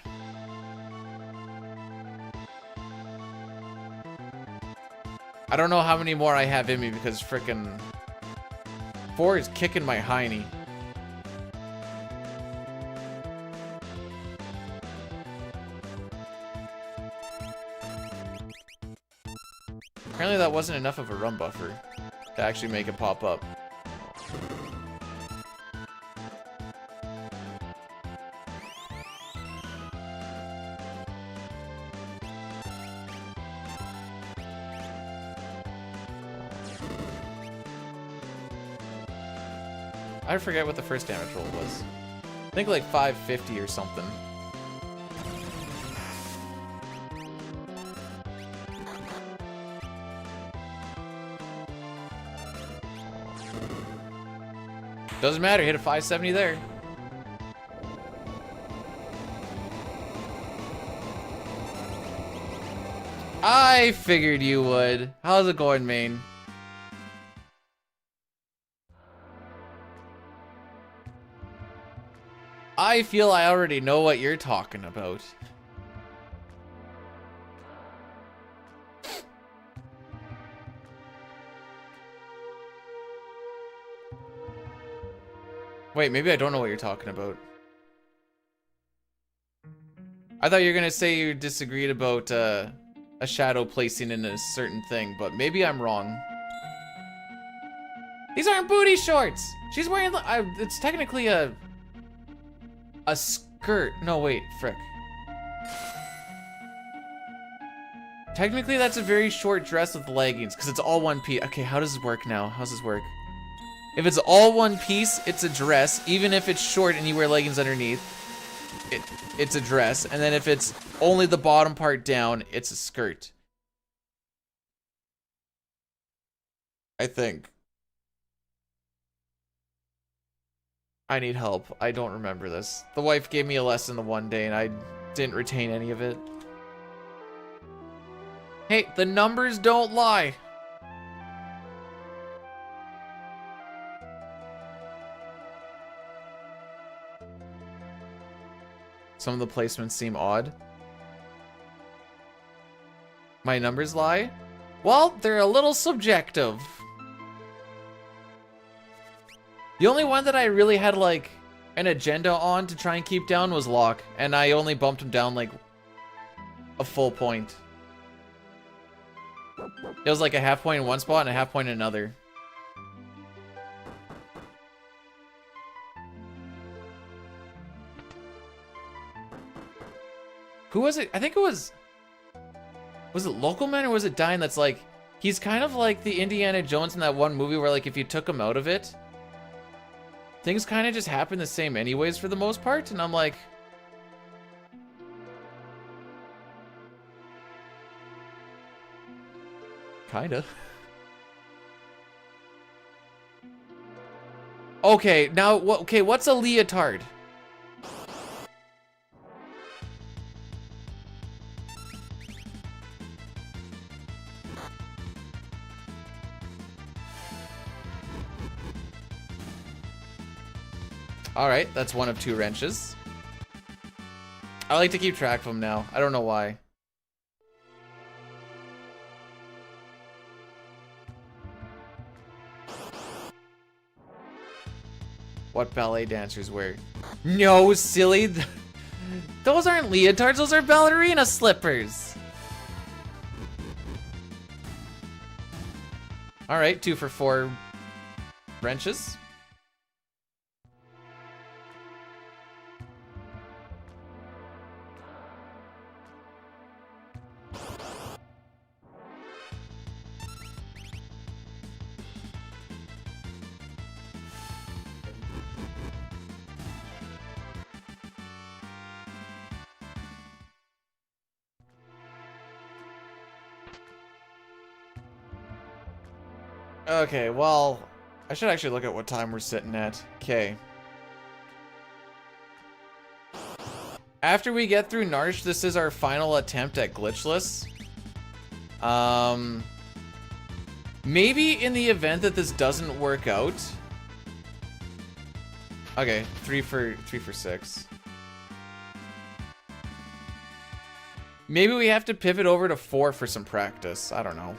I don't know how many more I have in me because frickin' 4 is kicking my hiney. Apparently that wasn't enough of a run buffer to actually make it pop up. I forget what the first damage roll was. I think like 550 or something. Doesn't matter, hit a 570 there. I figured you would. How's it going, Maine? I feel I already know what you're talking about. Wait, maybe I don't know what you're talking about. I thought you were gonna say you disagreed about a shadow placing in a certain thing, but maybe I'm wrong. These aren't booty shorts! She's wearing, it's technically a skirt. No, wait, frick. Technically, that's a very short dress with leggings, because it's all one piece. Okay, how does this work now? How does this work? If it's all one piece, it's a dress. Even if it's short and you wear leggings underneath, it's a dress. And then if it's only the bottom part down, it's a skirt. I think. I need help. I don't remember this. The wife gave me a lesson the one day and I didn't retain any of it. Hey, the numbers don't lie. Some of the placements seem odd. My numbers lie? Well, they're a little subjective. The only one that I really had like an agenda on to try and keep down was Locke, and I only bumped him down like a full point. It was like a half point in one spot and a half point in another. Who was it? I think it was it Local Man or was it Dine that's like, he's kind of like the Indiana Jones in that one movie where like if you took him out of it, things kind of just happen the same anyways for the most part, and I'm like, kinda. Okay, now okay, what's a leotard? All right, that's one of two wrenches. I like to keep track of them now. I don't know why. What ballet dancers wear? No, silly. Those aren't leotards, those are ballerina slippers. All right, 2 for 4 wrenches. Okay, well, I should actually look at what time we're sitting at. Okay. After we get through Narsh, this is our final attempt at glitchless. Maybe in the event that this doesn't work out. Okay, 3 for 6. Maybe we have to pivot over to 4 for some practice. I don't know.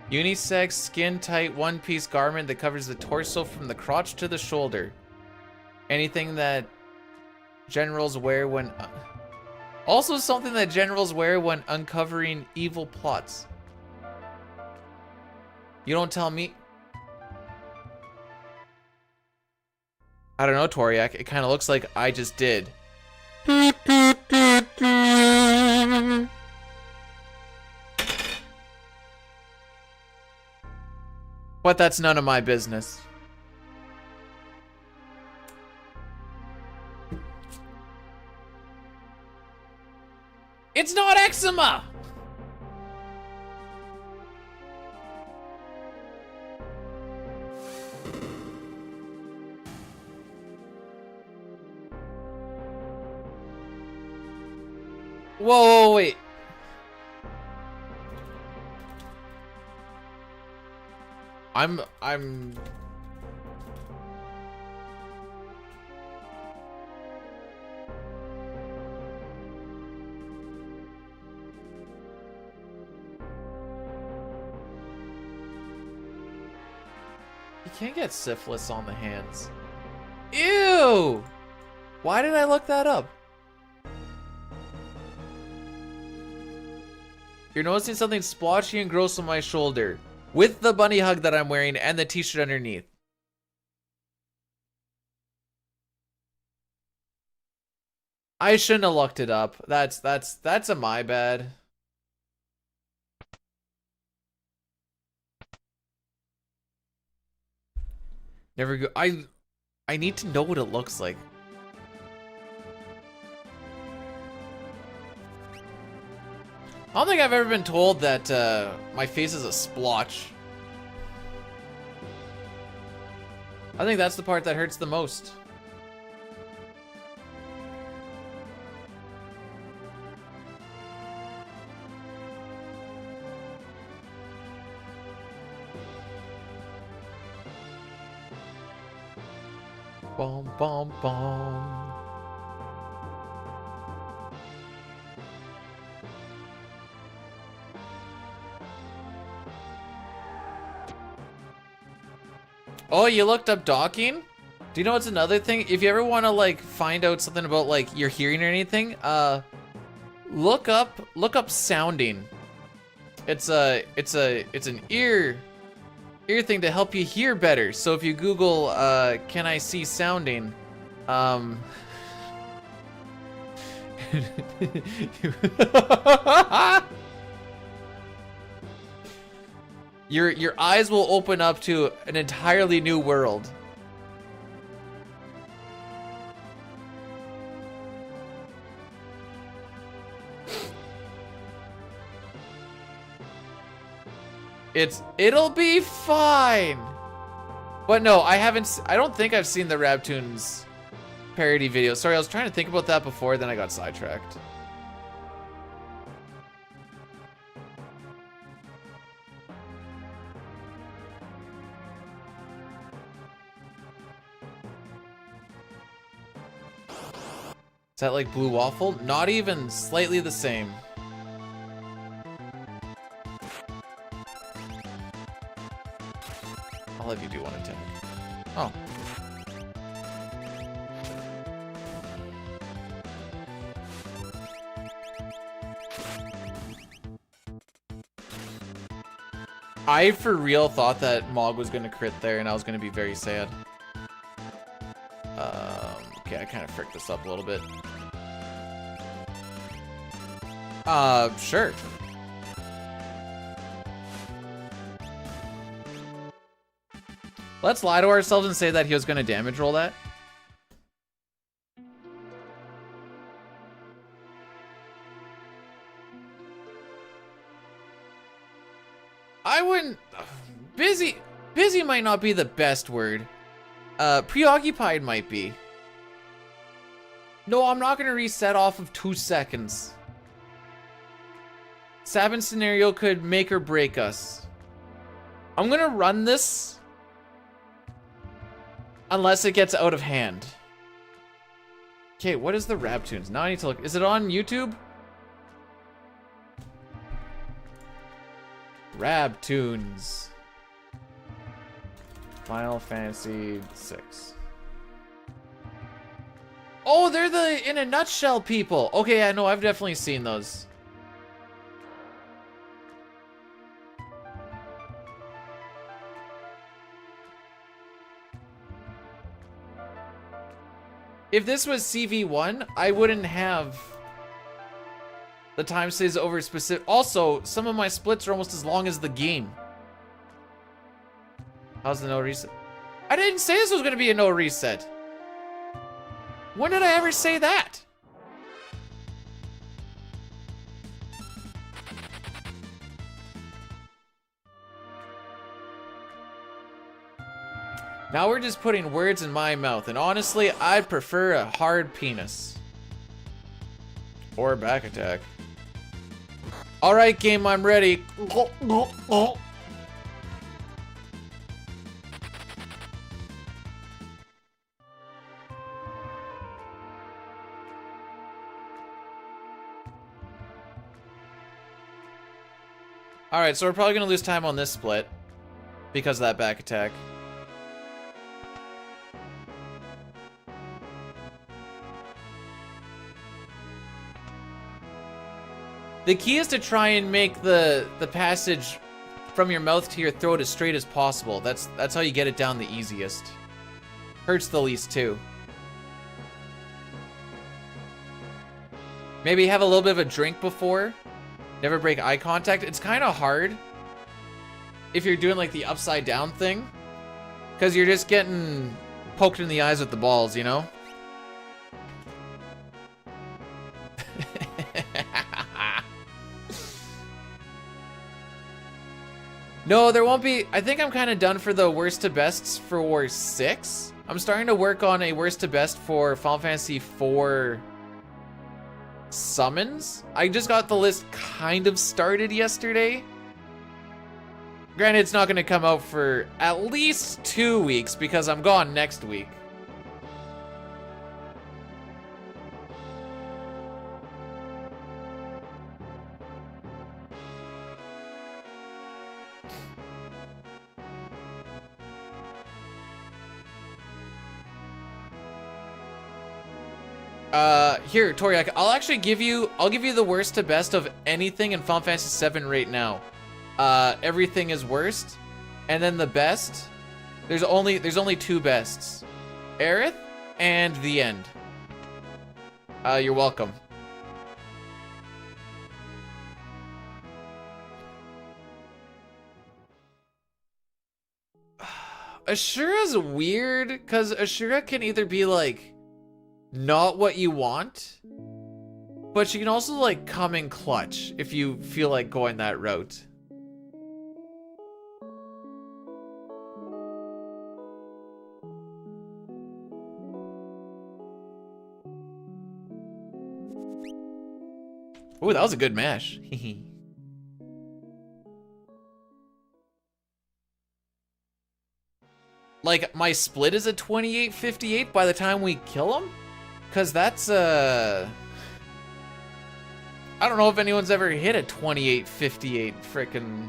Unisex, skin-tight, one-piece garment that covers the torso from the crotch to the shoulder. Anything that generals wear when... Also something that generals wear when uncovering evil plots. You don't tell me... I don't know, Toriak. It kind of looks like I just did. But that's none of my business. It's not eczema! Whoa, wait. I'm can't get syphilis on the hands. Ew! Why did I look that up? You're noticing something splotchy and gross on my shoulder. With the bunny hug that I'm wearing and the t-shirt underneath. I shouldn't have looked it up. That's a my bad. Never go. I need to know what it looks like. I don't think I've ever been told that my face is a splotch. I think that's the part that hurts the most. Bom, bom, bom. Oh, you looked up docking? Do you know what's another thing? If you ever want to like find out something about like your hearing or anything, look up sounding. It's an ear thing to help you hear better. So if you Google can I see sounding, your eyes will open up to an entirely new world. It'll be fine. But no, I don't think I've seen the Raptoons parody video. Sorry, I was trying to think about that before, then I got sidetracked. Is that like blue waffle? Not even slightly the same. I'll have you do 1 in 10. Oh. I for real thought that Mog was gonna crit there and I was gonna be very sad. Okay, I kind of fricked this up a little bit. Sure. Let's lie to ourselves and say that he was gonna damage roll that. I wouldn't... Busy might not be the best word. Preoccupied might be. No, I'm not gonna reset off of 2 seconds. Sabin scenario could make or break us. I'm gonna run this unless it gets out of hand. Okay, what is the Raptoons? Now I need to look. Is it on YouTube? Raptoons. Final Fantasy 6. Oh, they're the in a nutshell people. Okay, I know, I've definitely seen those. If this was CV1, I wouldn't have the time stays over specific. Also, some of my splits are almost as long as the game. How's the no reset? I didn't say this was gonna be a no reset. When did I ever say that? Now we're just putting words in my mouth, and honestly, I'd prefer a hard penis. Or a back attack. Alright, game, I'm ready. Alright, so we're probably gonna lose time on this split because of that back attack. The key is to try and make the passage from your mouth to your throat as straight as possible. That's how you get it down the easiest. Hurts the least too. Maybe have a little bit of a drink before. Never break eye contact. It's kind of hard if you're doing like the upside down thing, because you're just getting poked in the eyes with the balls, you know? No, there won't be. I think I'm kind of done for the worst to bests for 6. I'm starting to work on a worst to best for Final Fantasy 4 summons. I just got the list kind of started yesterday. Granted, it's not going to come out for at least 2 weeks because I'm gone next week. Here, Toriak, I'll actually give you the worst to best of anything in Final Fantasy 7 right now. Everything is worst, and then the best. There's only 2 bests, Aerith and the end. You're welcome. Ashura's weird because Ashura can either be like not what you want, but she can also like come in clutch if you feel like going that route. Ooh, that was a good mash. Like, my split is a 28-58 by the time we kill him? Because that's, I don't know if anyone's ever hit a 28-58 frickin'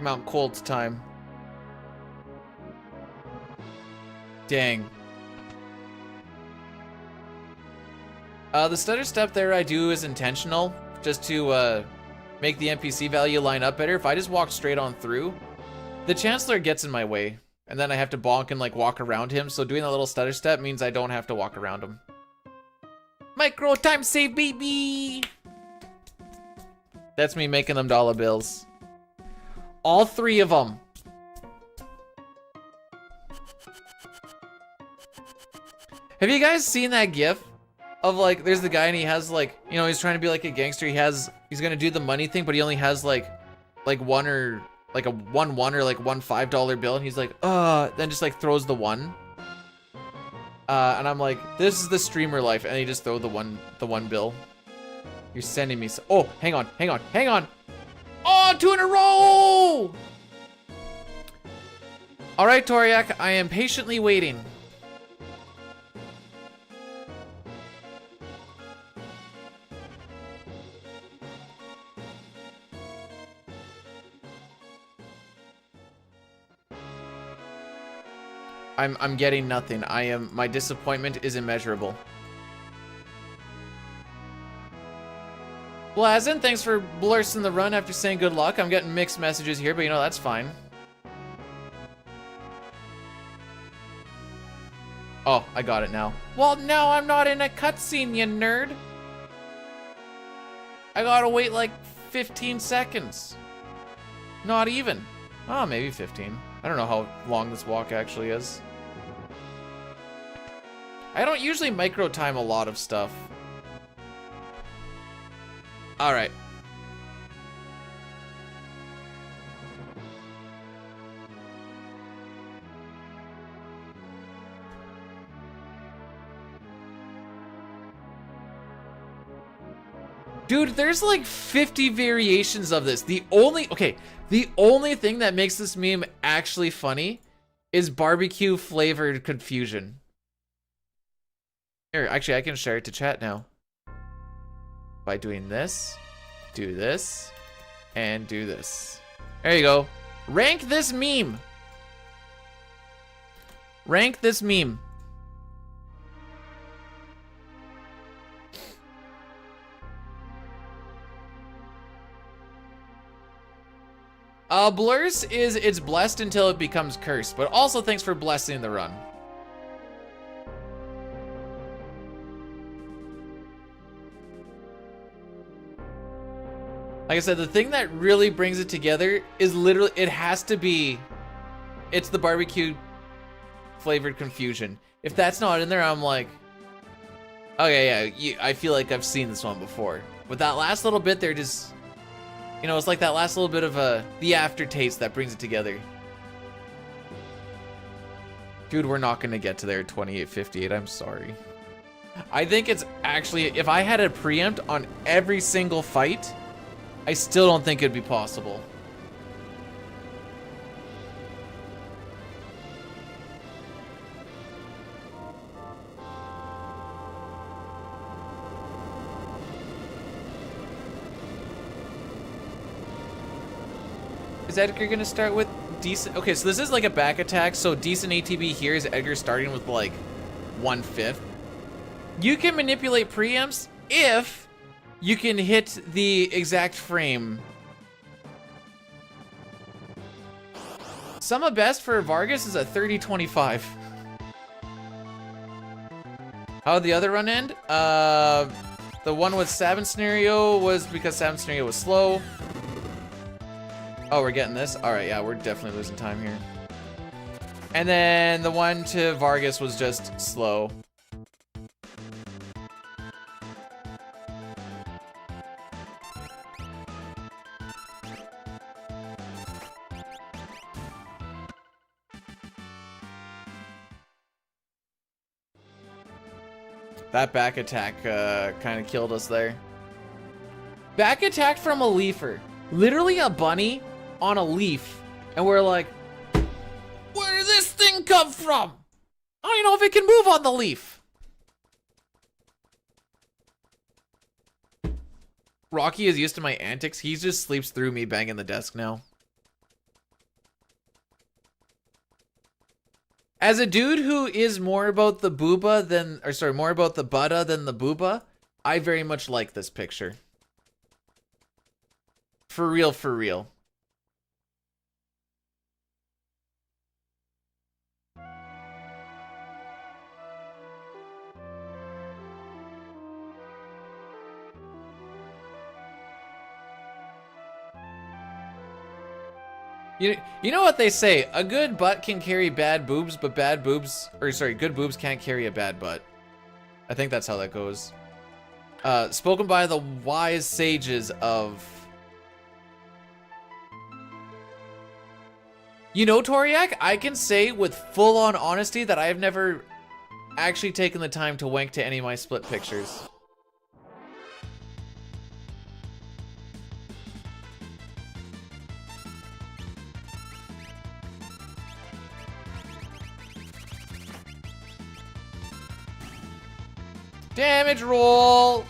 Mount Cold's time. Dang. The stutter step there I do is intentional, just to make the NPC value line up better. If I just walk straight on through, the Chancellor gets in my way, and then I have to bonk and like walk around him, so doing that little stutter step means I don't have to walk around him. Micro time save, baby! That's me making them dollar bills. All 3 of them. Have you guys seen that gif of like, there's the guy and he has like, you know, he's trying to be like a gangster. He's gonna do the money thing, but he only has like one or like a one or like one $5 bill, and he's like, then just like throws the one. And I'm like, this is the streamer life, and he just throw the one bill. You're sending me oh, hang on. Oh, 2 in a row! All right, Toriak, I am patiently waiting. I'm getting nothing. My disappointment is immeasurable. Blazen, thanks for blursting the run after saying good luck. I'm getting mixed messages here, but you know, that's fine. Oh, I got it now. Well, no, I'm not in a cutscene, you nerd. I gotta wait like 15 seconds. Not even. Oh, maybe 15. I don't know how long this walk actually is. I don't usually micro time a lot of stuff. All right. Dude, there's like 50 variations of this. The only thing that makes this meme actually funny is barbecue flavored confusion. Here, actually, I can share it to chat now. By doing this, do this, and do this. There you go. Rank this meme. Rank this meme. Blurs is it's blessed until it becomes cursed, but also thanks for blessing the run. Like I said, the thing that really brings it together is literally, it's the barbecue flavored confusion. If that's not in there, I'm like, okay, yeah, I feel like I've seen this one before. But that last little bit there just, you know, it's like that last little bit of the aftertaste that brings it together. Dude, we're not gonna get to there at 28:58, I'm sorry. I think it's actually, if I had a preempt on every single fight, I still don't think it'd be possible. Is Edgar gonna start with decent? Okay, so this is like a back attack, so decent ATB here is Edgar starting with like 1/5. You can manipulate preempts if you can hit the exact frame. Summa best for Vargas is a 30-25. How'd the other run end? The one with Sabin scenario was because Sabin scenario was slow. Oh, we're getting this? Alright, yeah, we're definitely losing time here. And then the one to Vargas was just slow. That back attack kind of killed us there. Back attack from a leafer. Literally a bunny on a leaf. And we're like, where did this thing come from? I don't even know if it can move on the leaf. Rocky is used to my antics. He just sleeps through me banging the desk now. As a dude who is more about the booba than, or sorry, more about the butta than the booba, I very much like this picture. For real, for real. You know what they say? A good butt can carry bad boobs, but bad boobs, or sorry, good boobs can't carry a bad butt. I think that's how that goes. Spoken by the wise sages of... You know, Toriak, I can say with full-on honesty that I have never actually taken the time to wank to any of my split pictures. Damage roll.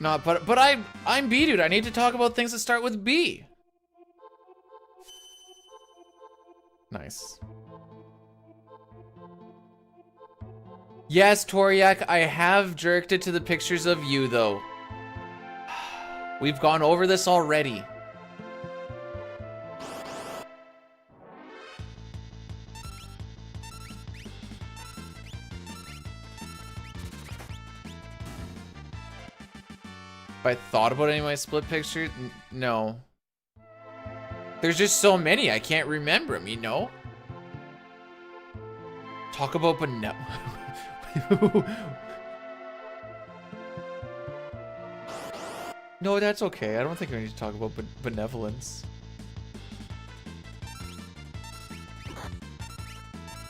No, but I'm B, dude. I need to talk about things that start with B. Nice. Yes, Toriak, I have jerked it to the pictures of you, though. We've gone over this already. If I thought about any of my split pictures, no. There's just so many, I can't remember them, you know? Talk about No, that's okay. I don't think we need to talk about benevolence.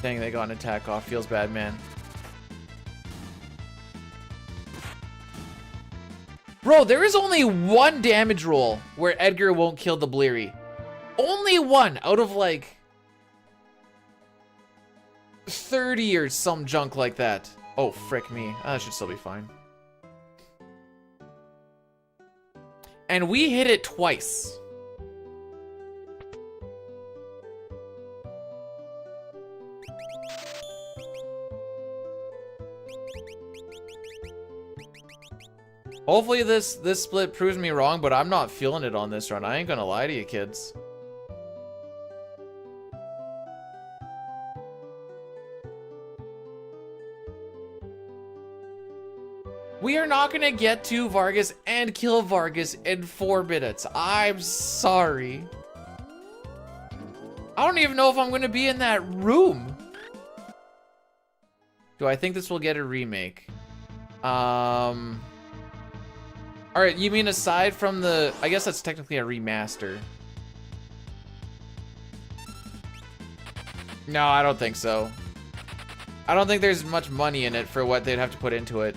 Dang, they got an attack off. Feels bad, man. Bro, there is only one damage roll where Edgar won't kill the Bleary. Only one out of like 30 or some junk like that. Oh, frick me. That should still be fine. And we hit it twice. Hopefully this split proves me wrong, but I'm not feeling it on this run. I ain't gonna lie to you, kids. We are not gonna get to Vargas and kill Vargas in 4 minutes. I'm sorry. I don't even know if I'm gonna be in that room. Do I think this will get a remake? Alright, you mean aside from the... I guess that's technically a remaster. No, I don't think so. I don't think there's much money in it for what they'd have to put into it.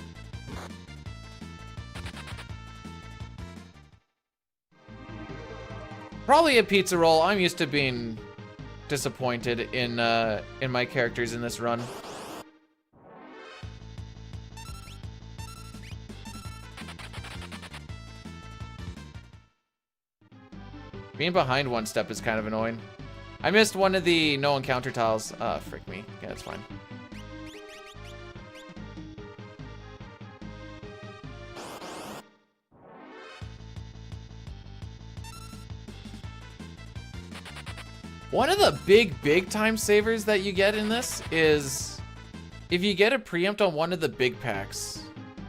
Probably a pizza roll. I'm used to being disappointed in my characters in this run. Being behind one step is kind of annoying. I missed one of the no encounter tiles. Frick me. Yeah, it's fine. One of the big time savers that you get in this is if you get a preempt on one of the big packs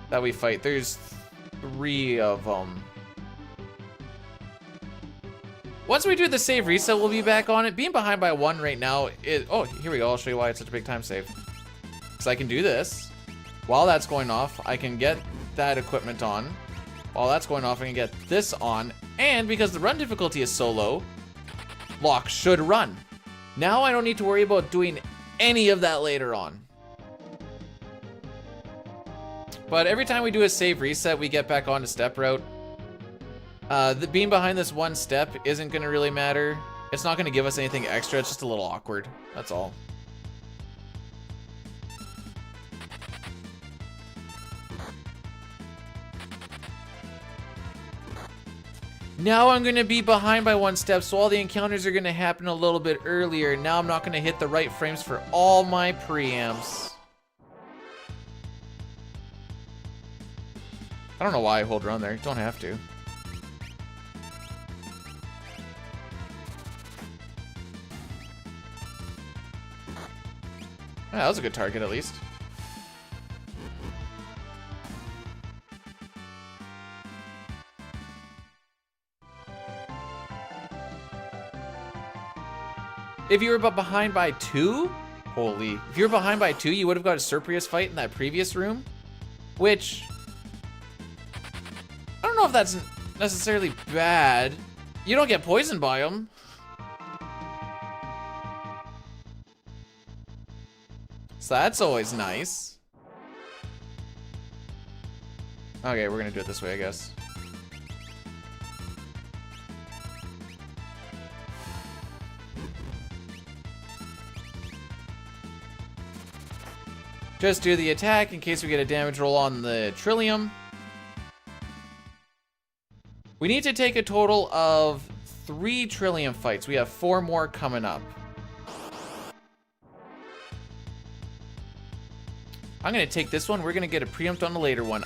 that we fight. There's 3 of them. Once we do the save reset, we'll be back on it. Being behind by 1 right now is... Oh, here we go. I'll show you why it's such a big time save. Because I can do this. While that's going off, I can get that equipment on. While that's going off, I can get this on. And because the run difficulty is so low, Lock should run. Now I don't need to worry about doing any of that later on. But every time we do a save reset, we get back onto step route. Being behind this 1 step isn't going to really matter. It's not going to give us anything extra. It's just a little awkward. That's all. Now I'm going to be behind by 1 step, so all the encounters are going to happen a little bit earlier. Now I'm not going to hit the right frames for all my preamps. I don't know why I hold run there. Don't have to. Ah, that was a good target, at least. If you were behind by 2, holy. If you were behind by 2, you would have got a Surprius fight in that previous room, which I don't know if that's necessarily bad. You don't get poisoned by them. So that's always nice. Okay, we're gonna do it this way, I guess. Just do the attack in case we get a damage roll on the Trillium. We need to take a total of 3 Trillium fights. We have 4 more coming up. I'm gonna take this one. We're gonna get a preempt on the later one.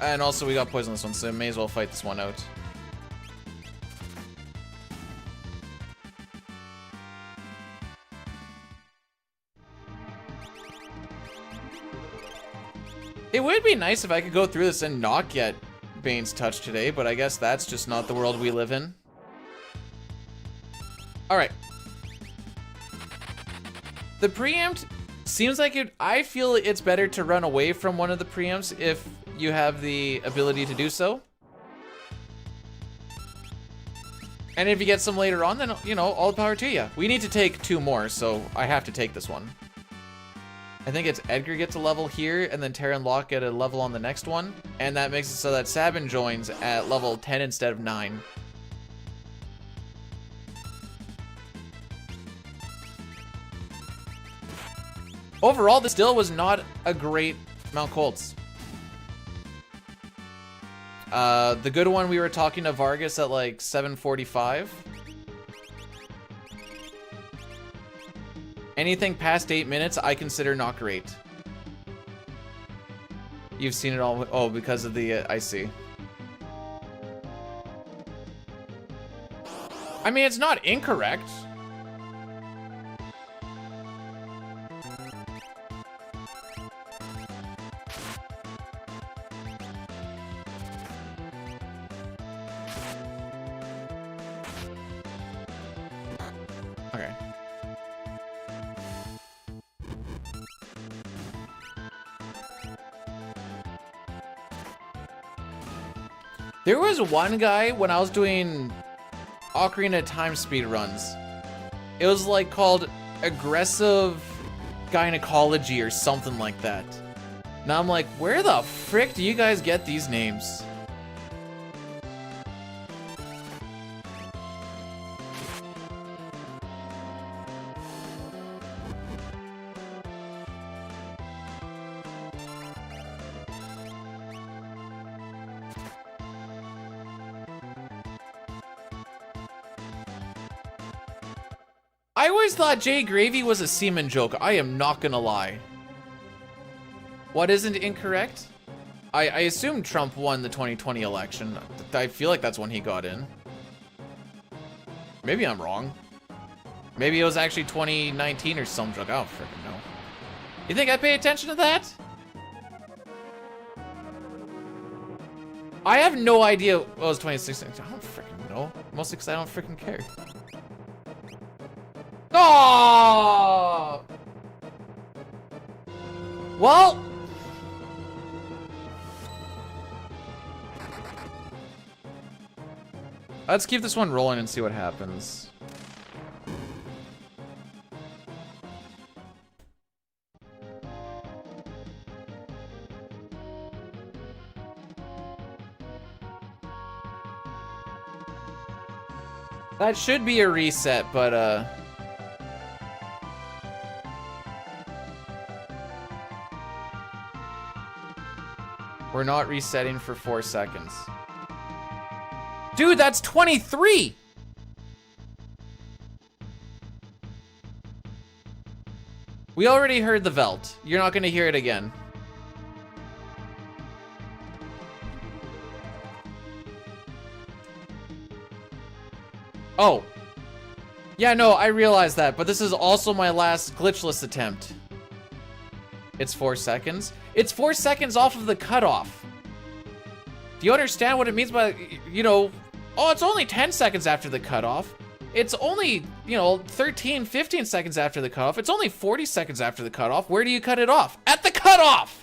And also we got poison this one, so may as well fight this one out. It would be nice if I could go through this and not get Bane's touch today, but I guess that's just not the world we live in. Alright. The preempt seems like it. I feel it's better to run away from one of the preempts if you have the ability to do so. And if you get some later on, then, you know, all the power to you. We need to take 2 more, so I have to take this one. I think it's Edgar gets a level here, and then Terra and Locke get a level on the next one. And that makes it so that Sabin joins at level 10 instead of 9. Overall, this still was not a great Mount Colts. The good one, we were talking to Vargas at like 7:45. Anything past 8 minutes, I consider not great. You've seen it all. Oh, because of the, I see. I mean, it's not incorrect. Okay. There was one guy when I was doing Ocarina of Time speedruns. It was like called aggressive gynecology or something like that. Now I'm like, where the frick do you guys get these names? I always thought Jay Gravy was a semen joke. I am not gonna lie. What isn't incorrect? I assume Trump won the 2020 election. I feel like that's when he got in. Maybe I'm wrong. Maybe it was actually 2019 or some joke. I don't freaking know. You think I pay attention to that? I have no idea what was 2016. I don't freaking know. Mostly because I don't freaking care. Oh! Well, let's keep this one rolling and see what happens. That should be a reset, but we're not resetting for 4 seconds. Dude, that's 23! We already heard the Velt. You're not gonna hear it again. Oh. Yeah, no, I realize that, but this is also my last glitchless attempt. It's 4 seconds. It's 4 seconds off of the cutoff. Do you understand what it means by, you know, oh, it's only 10 seconds after the cutoff. It's only, you know, 13, 15 seconds after the cutoff. It's only 40 seconds after the cutoff. Where do you cut it off? At the cutoff!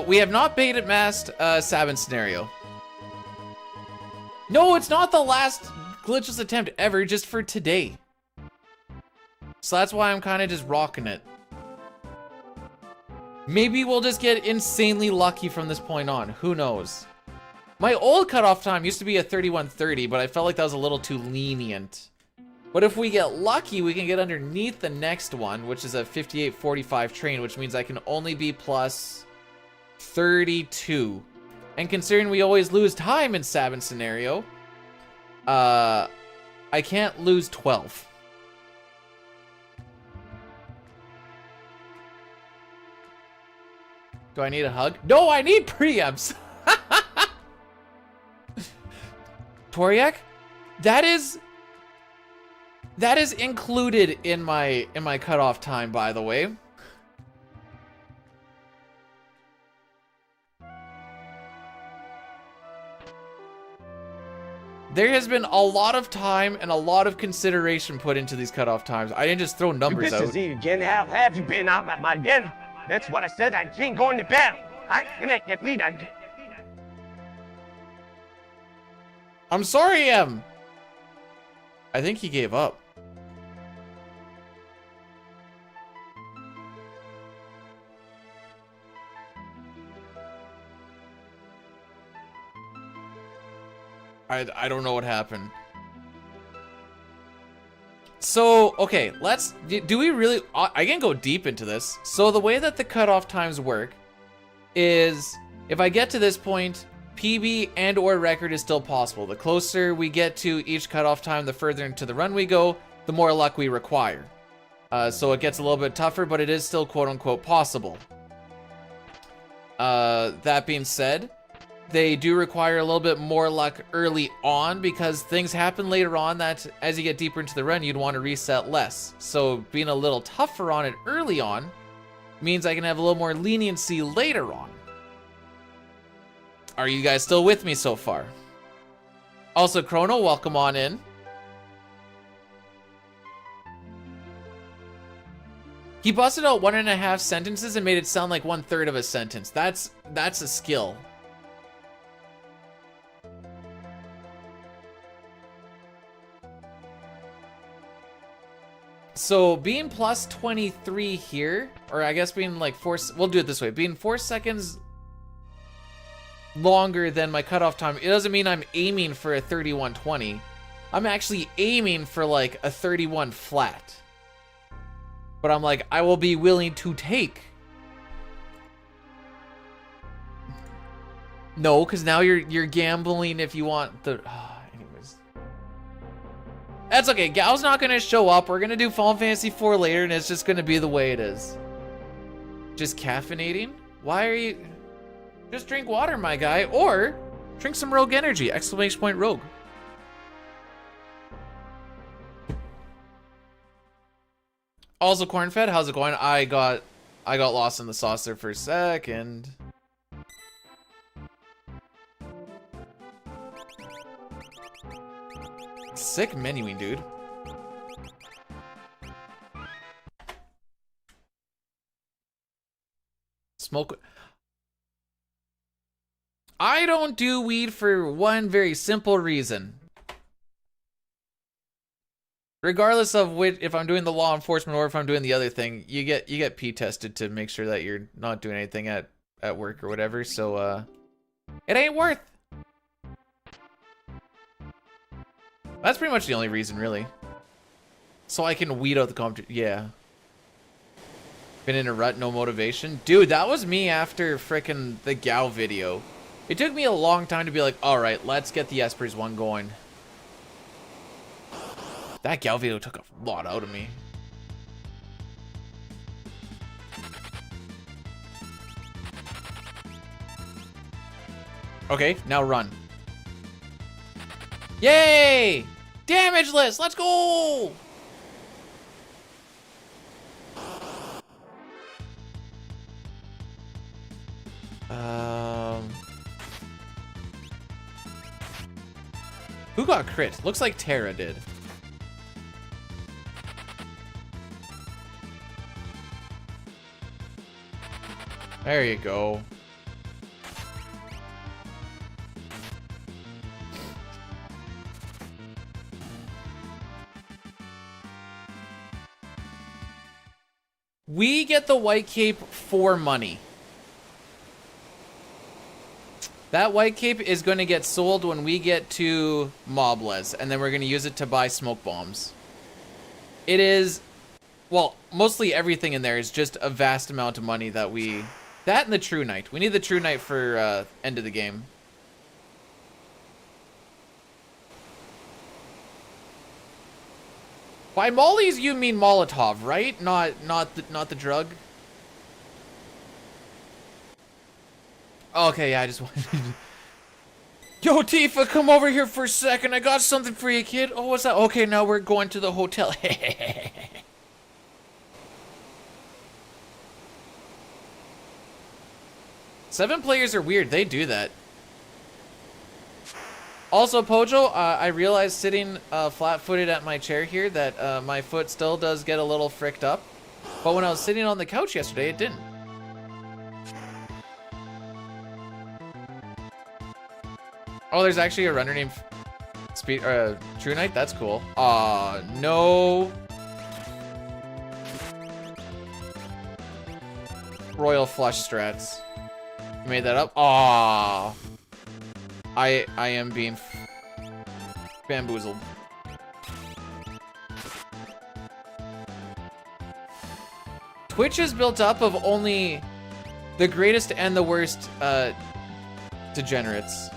We have not beta masked Sabin scenario. No, it's not the last glitchless attempt ever, just for today. So that's why I'm kind of just rocking it. Maybe we'll just get insanely lucky from this point on. Who knows? My old cutoff time used to be a 31:30, but I felt like that was a little too lenient. But if we get lucky, we can get underneath the next one, which is a 58:45 train, which means I can only be plus 32. And considering we always lose time in Sabin scenario, I can't lose 12. Do I need a hug? No, I need preamps. Toriak, that is included in my cutoff time, by the way. There has been a lot of time and a lot of consideration put into these cutoff times. I didn't just throw numbers out. You bitches again. How have you been out at my den? That's what I said. I ain't going to bed. I'm sorry, Em. I think he gave up. I don't know what happened. So, okay, do we really, I can go deep into this. So the way that the cutoff times work is, if I get to this point, PB and or record is still possible. The closer we get to each cutoff time, the further into the run we go, the more luck we require. So it gets a little bit tougher, but it is still quote-unquote possible. That being said, they do require a little bit more luck early on because things happen later on that as you get deeper into the run, you'd want to reset less. So being a little tougher on it early on means I can have a little more leniency later on. Are you guys still with me so far? Also, Chrono, welcome on in. He busted out 1.5 sentences and made it sound like 1/3 of a sentence. That's a skill. So being plus 23 here, or I guess being like we'll do it this way, being 4 seconds longer than my cutoff time, it doesn't mean I'm aiming for a 31:20. I'm actually aiming for like a 31 flat. But I'm like, I will be willing to take. No, because now you're gambling if you want the... anyways. That's okay. Gal's not going to show up. We're going to do Final Fantasy IV later, and it's just going to be the way it is. Just caffeinating? Why are you... Just drink water, my guy. Or drink some Rogue Energy. Exclamation point Rogue. Also, Cornfed, how's it going? I got lost in the sauce there for a second. Sick menuing, dude. Smoke. I don't do weed for one very simple reason. Regardless of which, if I'm doing the law enforcement or if I'm doing the other thing, you get pee tested to make sure that you're not doing anything at work or whatever. So it ain't worth. That's pretty much the only reason, really. So I can weed out the competition. Yeah. Been in a rut, no motivation. Dude, that was me after frickin' the Gao video. It took me a long time to be like, all right, let's get the Espers one going. That Gao video took a lot out of me. Okay, now run. Yay! Damageless! Let's go! Who got crit? Looks like Terra did. There you go. We get the white cape for money. That white cape is going to get sold when we get to Moblez, and then we're going to use it to buy smoke bombs. It is, well, mostly everything in there is just a vast amount of money that we... That and the True Knight. We need the True Knight for end of the game. By mollies, you mean Molotov, right? Not the drug. Okay, yeah, I just wanted to... Yo, Tifa, come over here for a second. I got something for you, kid. Oh, what's that? Okay, now we're going to the hotel. 7 players are weird. They do that. Also, Pojo, I realized sitting flat-footed at my chair here that my foot still does get a little fricked up. But when I was sitting on the couch yesterday, it didn't. Oh, there's actually a runner named True Knight? That's cool. Aw, no. Royal Flush strats. You made that up? Aw. I am being bamboozled. Twitch is built up of only the greatest and the worst degenerates.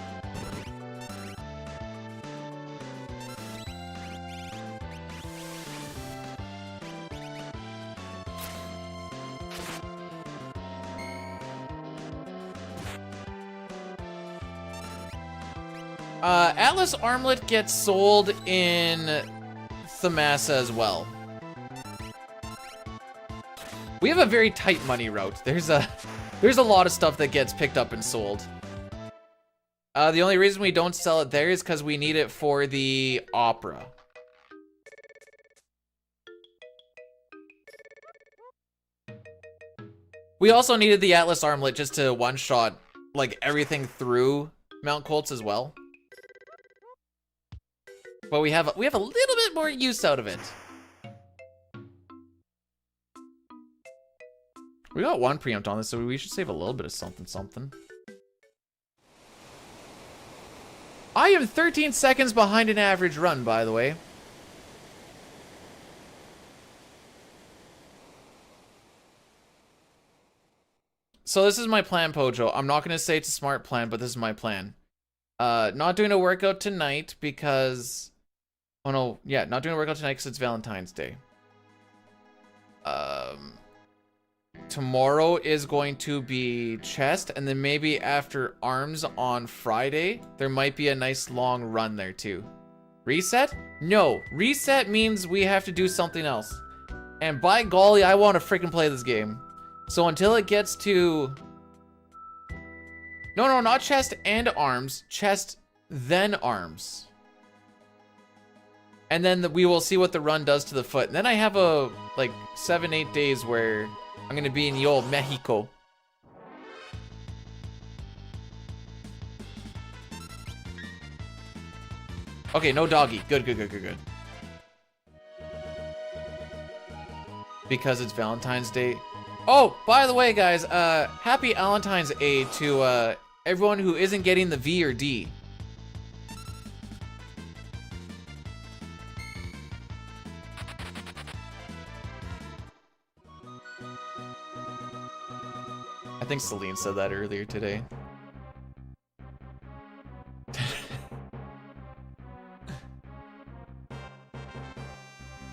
Atlas Armlet gets sold in Thamasa as well. We have a very tight money route. There's a lot of stuff that gets picked up and sold. The only reason we don't sell it there is because we need it for the opera. We also needed the Atlas Armlet just to one-shot like everything through Mount Colts as well. But we have a little bit more use out of it. We got one preempt on this, so we should save a little bit of something. I am 13 seconds behind an average run, by the way. So this is my plan, Pojo. I'm not going to say it's a smart plan, but this is my plan. Not doing a workout tonight because... Oh no, yeah, not doing a workout tonight because it's Valentine's Day. Tomorrow is going to be chest, and then maybe after arms on Friday, there might be a nice long run there too. Reset? No, reset means we have to do something else. And by golly, I want to freaking play this game. So until it gets to... No, not chest and arms. Chest, then arms. And then we will see what the run does to the foot. And then I have a, like, 7-8 days where I'm going to be in the old Mexico. Okay, no doggy. Good. Because it's Valentine's Day. Oh, by the way, guys, happy Valentine's Day to everyone who isn't getting the V or D. I think Celine said that earlier today.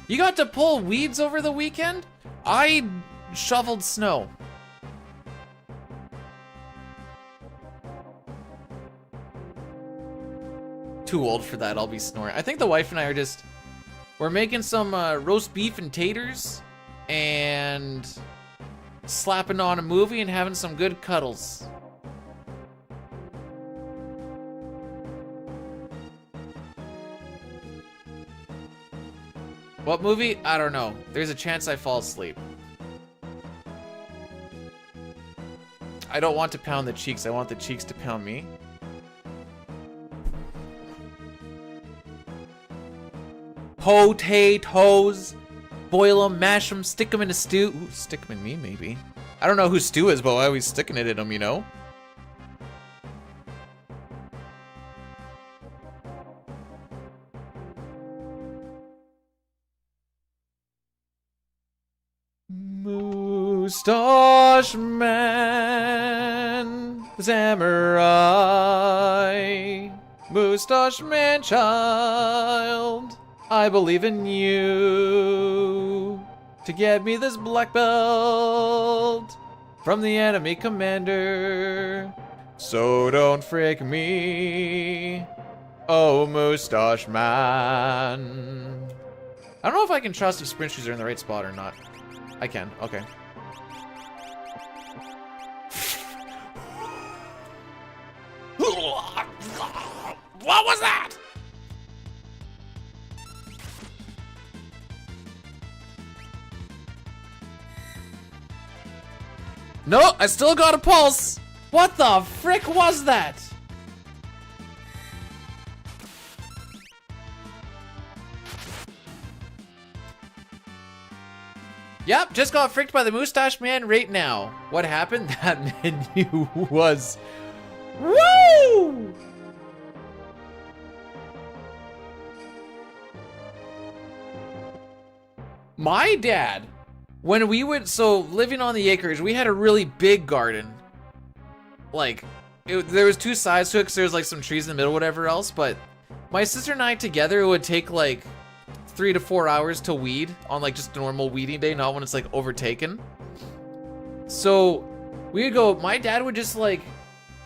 You got to pull weeds over the weekend? I shoveled snow. Too old for that, I'll be snoring. I think the wife and I are we're making some roast beef and taters and slapping on a movie and having some good cuddles. What movie? I don't know. There's a chance I fall asleep. I don't want to pound the cheeks. I want the cheeks to pound me. Potatoes. Boil them, mash them, stick them in a stew. Ooh, stick them in me, maybe. I don't know who stew is, but I always sticking it in them, you know? Moustache Man, Samurai, Moustache Man child, I believe in you to get me this black belt from the enemy commander. So don't frick me, oh Moustache Man. I don't know if I can trust if sprint shoes are in the right spot or not. I can, okay. What was that? No, I still got a pulse. What the frick was that? Yep, just got fricked by the Moustache Man right now. What happened? That menu was... Woo! My dad, when we would, so living on the acres, we had a really big garden. Like, there was two sides to it because there was like some trees in the middle, whatever else. But my sister and I together, it would take like 3 to 4 hours to weed on like just a normal weeding day, not when it's like overtaken. So we would go, my dad would just like,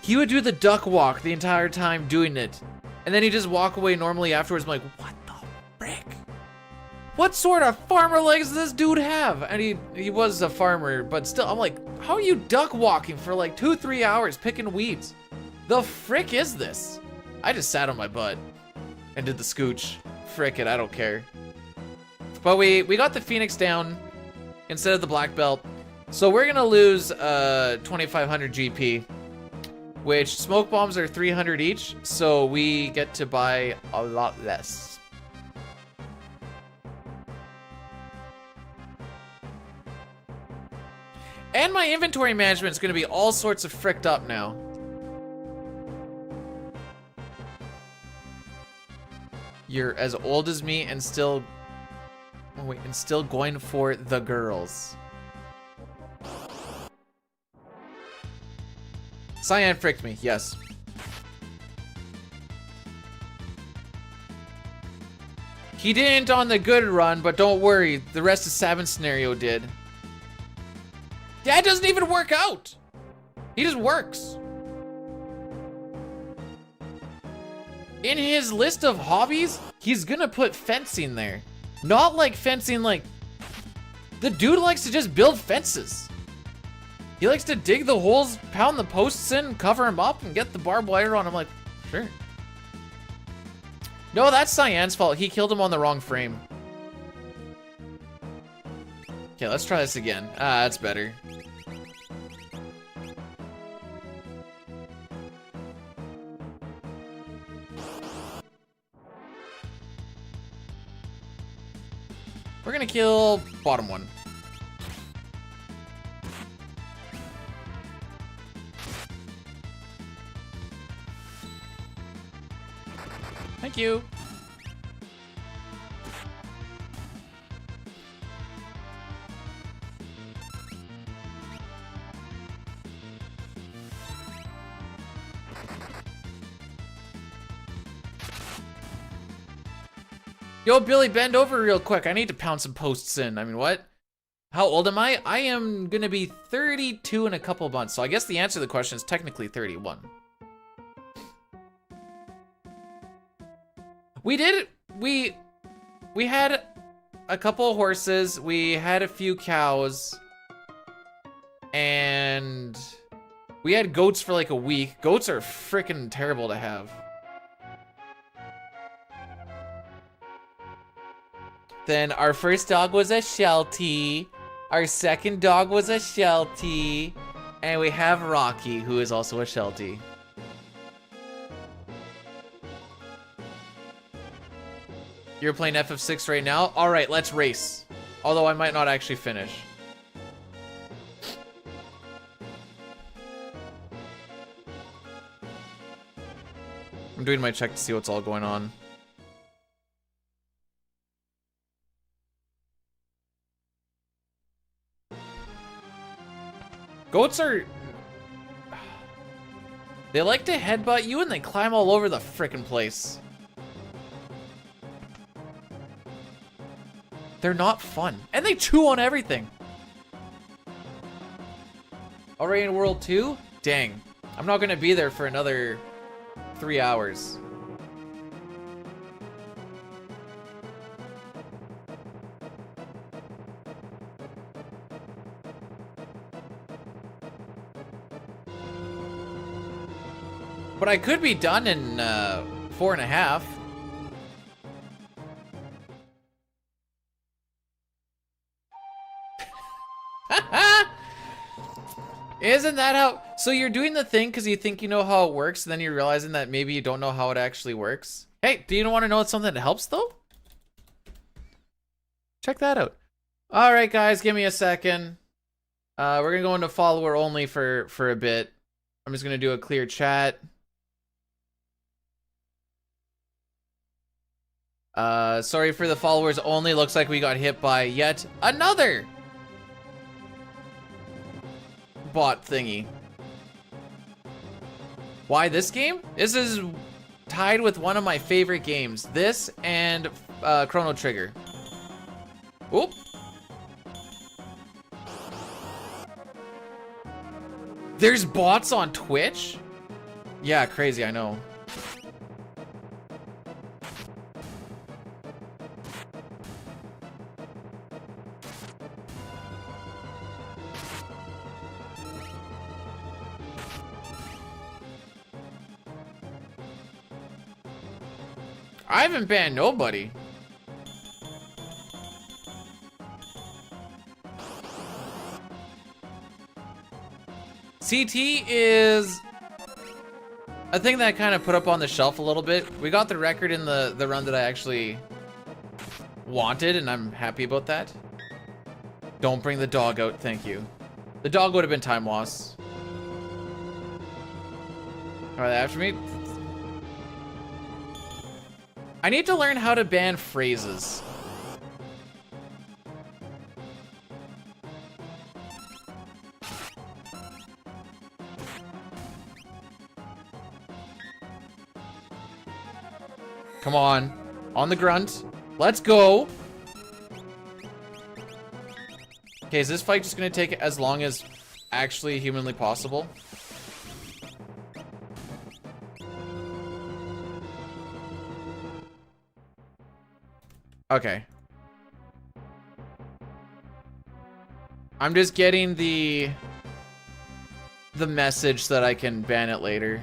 he would do the duck walk the entire time doing it. And then he'd just walk away normally afterwards. I'm like, what the frick? What sort of farmer legs does this dude have? And he was a farmer, but still, I'm like, how are you duck walking for like 2-3 hours picking weeds? The frick is this? I just sat on my butt and did the scooch. Frick it, I don't care. But we got the Phoenix down instead of the black belt. So we're gonna lose 2,500 GP, which smoke bombs are 300 each. So we get to buy a lot less. And my inventory management is going to be all sorts of fricked up now. You're as old as me and still... Oh wait, and still going for the girls. Cyan fricked me, yes. He didn't on the good run, but don't worry, the rest of Sabin's scenario did. Dad doesn't even work out. He just works. In his list of hobbies, he's gonna put fencing there. Not like fencing like... The dude likes to just build fences. He likes to dig the holes, pound the posts in, cover them up, and get the barbed wire on. I'm like, sure. No, that's Cyan's fault. He killed him on the wrong frame. Okay, let's try this again. Ah, that's better. We're gonna kill bottom one. Thank you. Yo, Billy, bend over real quick. I need to pound some posts in. I mean, what? How old am I? I am gonna be 32 in a couple months. So I guess the answer to the question is technically 31. We had a couple horses. We had a few cows. And we had goats for like a week. Goats are freaking terrible to have. Then our first dog was a Sheltie. Our second dog was a Sheltie. And we have Rocky, who is also a Sheltie. You're playing FF6 right now? All right, let's race. Although I might not actually finish. I'm doing my check to see what's all going on. Goats are... They like to headbutt you and they climb all over the frickin' place. They're not fun. And they chew on everything. Already in World 2? Dang. I'm not gonna be there for another 3 hours. But I could be done in 4.5. Isn't that how... So you're doing the thing because you think you know how it works, and then you're realizing that maybe you don't know how it actually works? Hey, do you want to know something that helps, though? Check that out. All right, guys, give me a second. We're going to go into follower only for a bit. I'm just going to do a clear chat. Sorry for the followers only. Looks like we got hit by yet another bot thingy. Why this game? This is tied with one of my favorite games. This and Chrono Trigger. Oop. There's bots on Twitch? Yeah, crazy, I know. I haven't banned nobody. CT is a thing that I kind of put up on the shelf a little bit. We got the record in the run that I actually wanted, and I'm happy about that. Don't bring the dog out, thank you. The dog would have been time loss. Are they after me? I need to learn how to ban phrases. Come on the grunt. Let's go. Okay, is this fight just gonna take as long as actually humanly possible? Okay. I'm just getting the message that I can ban it later.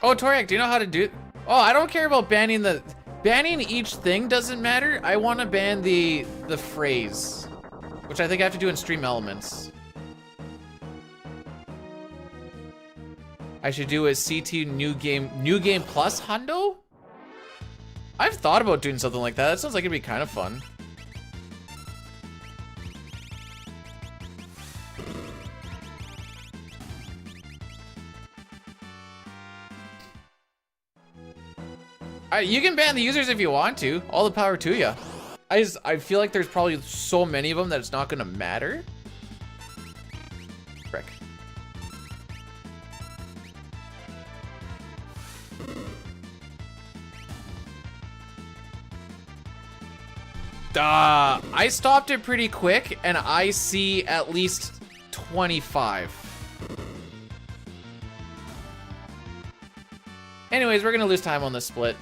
Oh, Toriak, do you know how to do... Oh, I don't care about banning the... Banning each thing doesn't matter. I want to ban the phrase, which I think I have to do in Stream Elements. I should do a CT new game plus hundo? I've thought about doing something like that. That sounds like it'd be kind of fun. You can ban the users if you want to. All the power to you. I feel like there's probably so many of them that it's not gonna matter. Frick. I stopped it pretty quick, and I see at least 25. Anyways, we're gonna lose time on this split.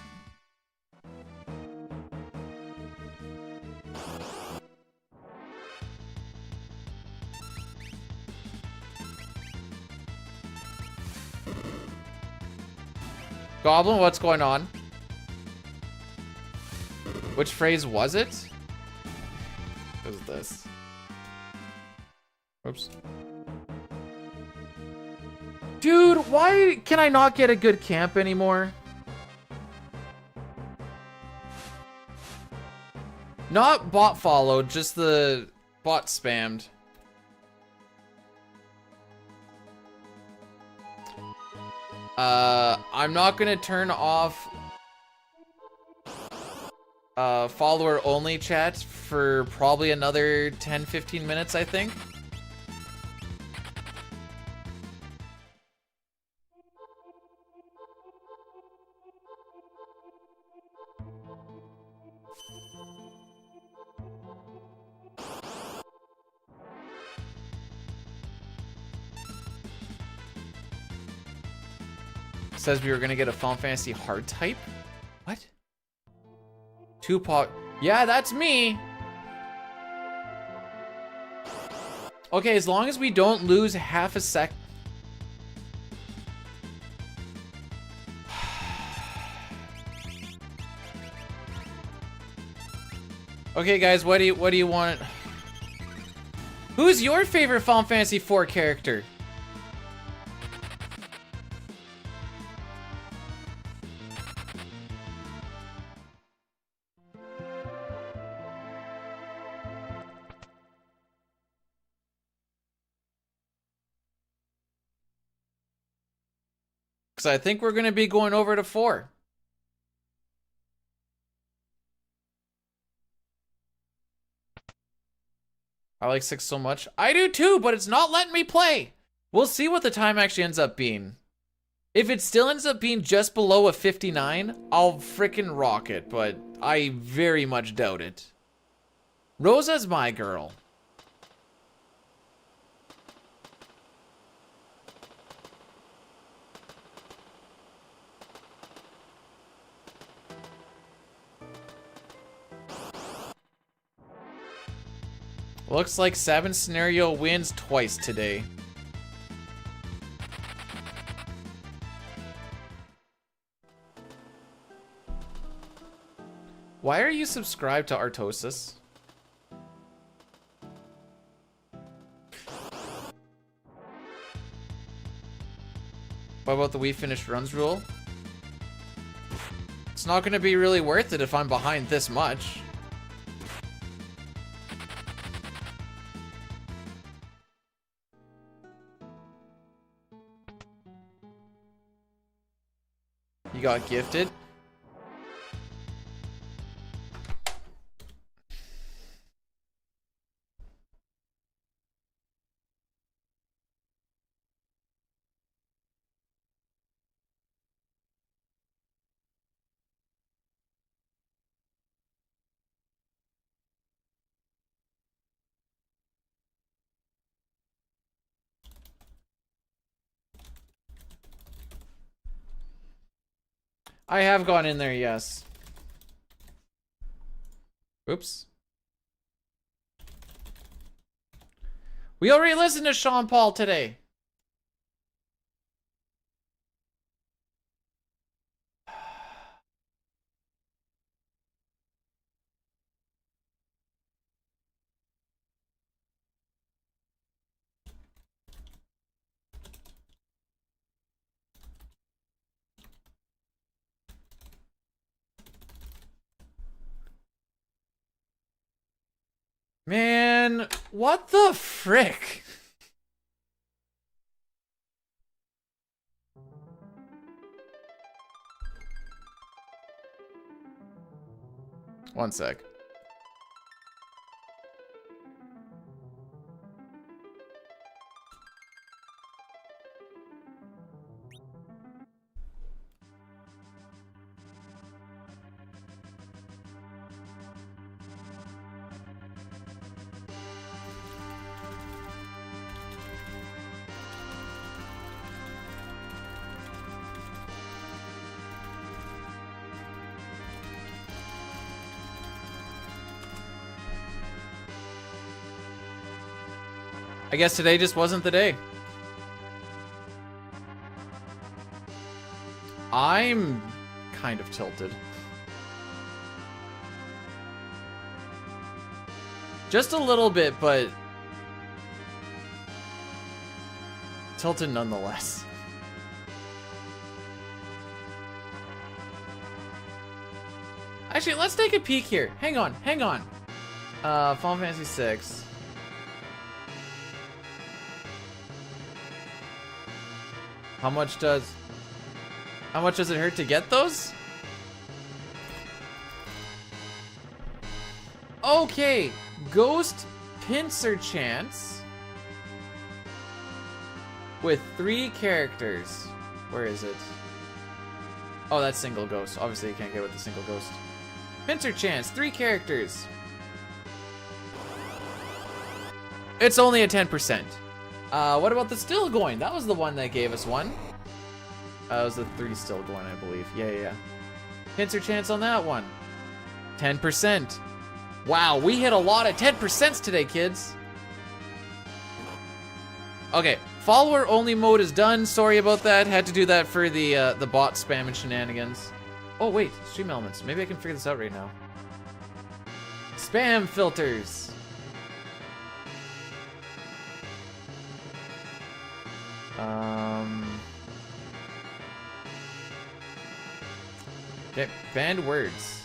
Goblin, what's going on? Which phrase was it? What was this? Oops. Dude, why can I not get a good camp anymore? Not bot followed, just the bot spammed. I'm not gonna turn off follower only chat for probably another 10-15 minutes, I think. Says we were gonna get a Final Fantasy hard type? What? Yeah, that's me. Okay, as long as we don't lose half a sec. Okay, guys, what do you want? Who's your favorite Final Fantasy 4 character? Because I think we're going to be going over to 4. I like 6 so much. I do too, but it's not letting me play. We'll see what the time actually ends up being. If it still ends up being just below a 59, I'll frickin' rock it, but I very much doubt it. Rosa's my girl. Looks like Sabin scenario wins twice today. Why are you subscribed to Artosis? What about the we finished runs rule? It's not going to be really worth it if I'm behind this much. You got gifted? I have gone in there, yes. Oops. We already listened to Sean Paul today. Man, what the frick? One sec. I guess today just wasn't the day. I'm kind of tilted. Just a little bit, but tilted nonetheless. Actually, let's take a peek here. Hang on, hang on. Final Fantasy 6. How much does it hurt to get those? Okay, Ghost Pincer Chance with 3 characters. Where is it? Oh, that's single ghost. Obviously you can't get with the single ghost. Pincer Chance, 3 characters. It's only a 10%. What about the still going? That was the one that gave us one. It was the 3 still going, I believe. Yeah. Pincer Chance on that one. 10%. Wow, we hit a lot of 10% today, kids. Okay, follower only mode is done. Sorry about that. Had to do that for the bot spam and shenanigans. Oh wait, stream elements. Maybe I can figure this out right now. Spam filters. Okay, banned words.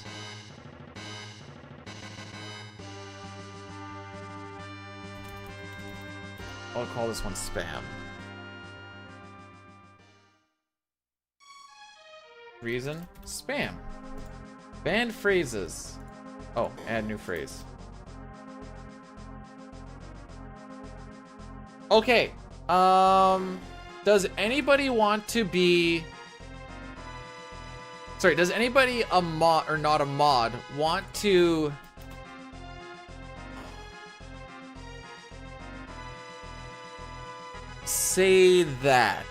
I'll call this one spam. reason. Spam. Banned phrases. Oh, add new phrase. Okay. Does anybody want to be... Sorry, does anybody a mod, or not a mod, want to... say that?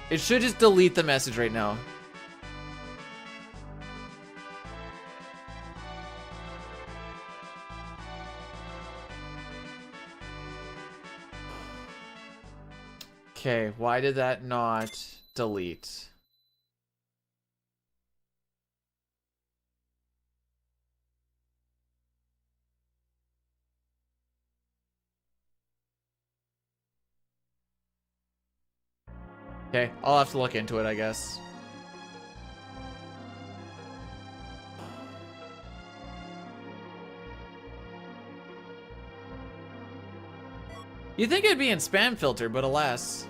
It should just delete the message right now. Okay, why did that not delete? Okay, I'll have to look into it, I guess. You'd think it'd be in spam filter, but alas.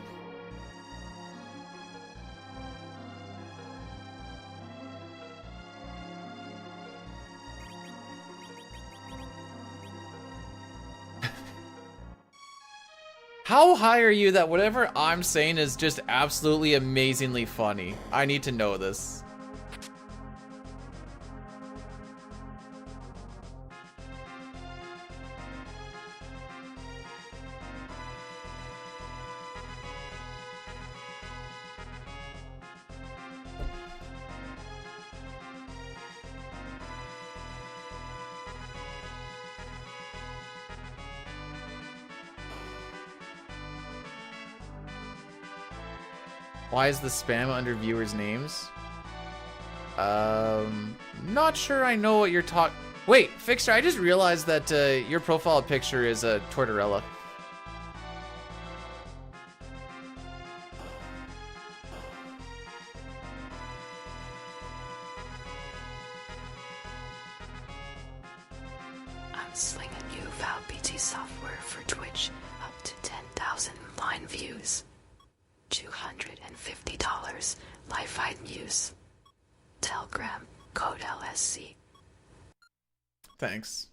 How high are you that whatever I'm saying is just absolutely amazingly funny? I need to know this. Why is the spam under viewers' names? Not sure I know what you're talking. Wait, Fixer, I just realized that your profile picture is a tortorella. I'm slinging new ValBT software for Twitch up to 10,000 line views. $250 live-feed news. Telegram code LSC. Thanks.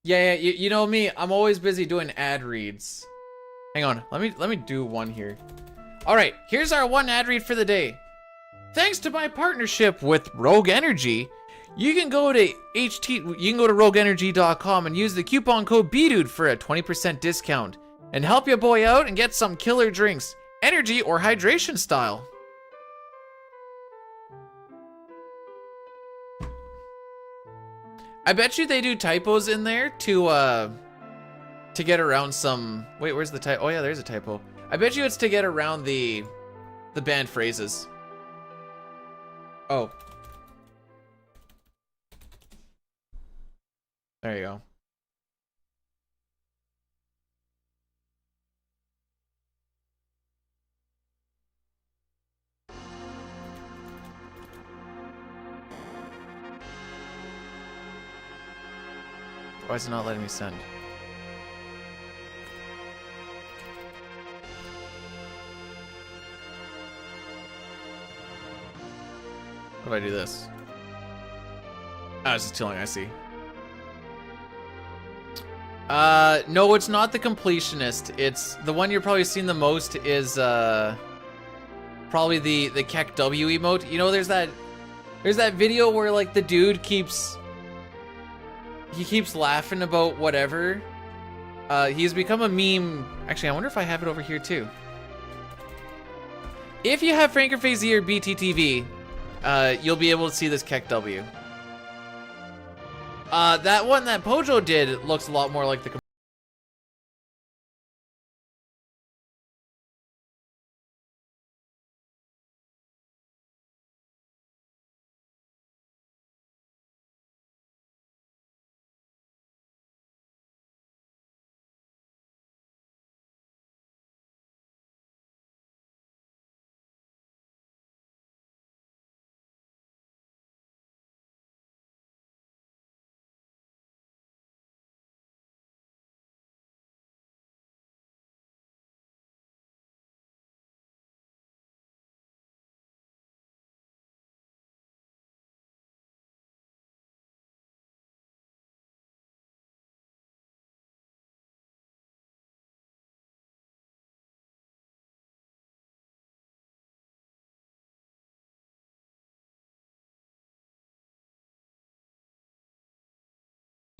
Yeah, you know me. I'm always busy doing ad reads. Hang on, let me do one here. All right, here's our one ad read for the day. Thanks to my partnership with Rogue Energy, you can go to rogueenergy.com and use the coupon code BDUDE for a 20% discount and help your boy out and get some killer drinks, energy or hydration style. I bet you they do typos in there to get around some. Wait, where's the typo? Oh yeah, there's a typo. I bet you it's to get around the banned phrases. Oh. There you go. Why is it not letting me send? What if I do this? Oh, it's just telling, I see. No, it's not the completionist. It's the one you're probably seen the most is probably the Keck W emote. You know, there's that video where like the dude keeps laughing about whatever. He's become a meme. Actually, I wonder if I have it over here too. If you have FrankerPhase or BTTV, you'll be able to see this Keck W. That one that Pojo did looks a lot more like the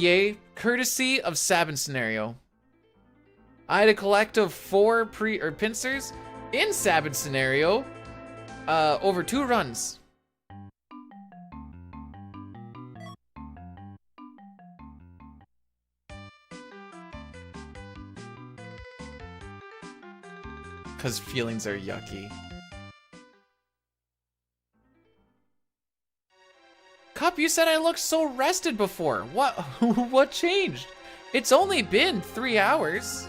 Yay, courtesy of Sabin scenario. I had a collective 4 pincers in Sabin scenario over 2 runs. Because feelings are yucky. Cup, you said I looked so rested before. What what changed? It's only been 3 hours.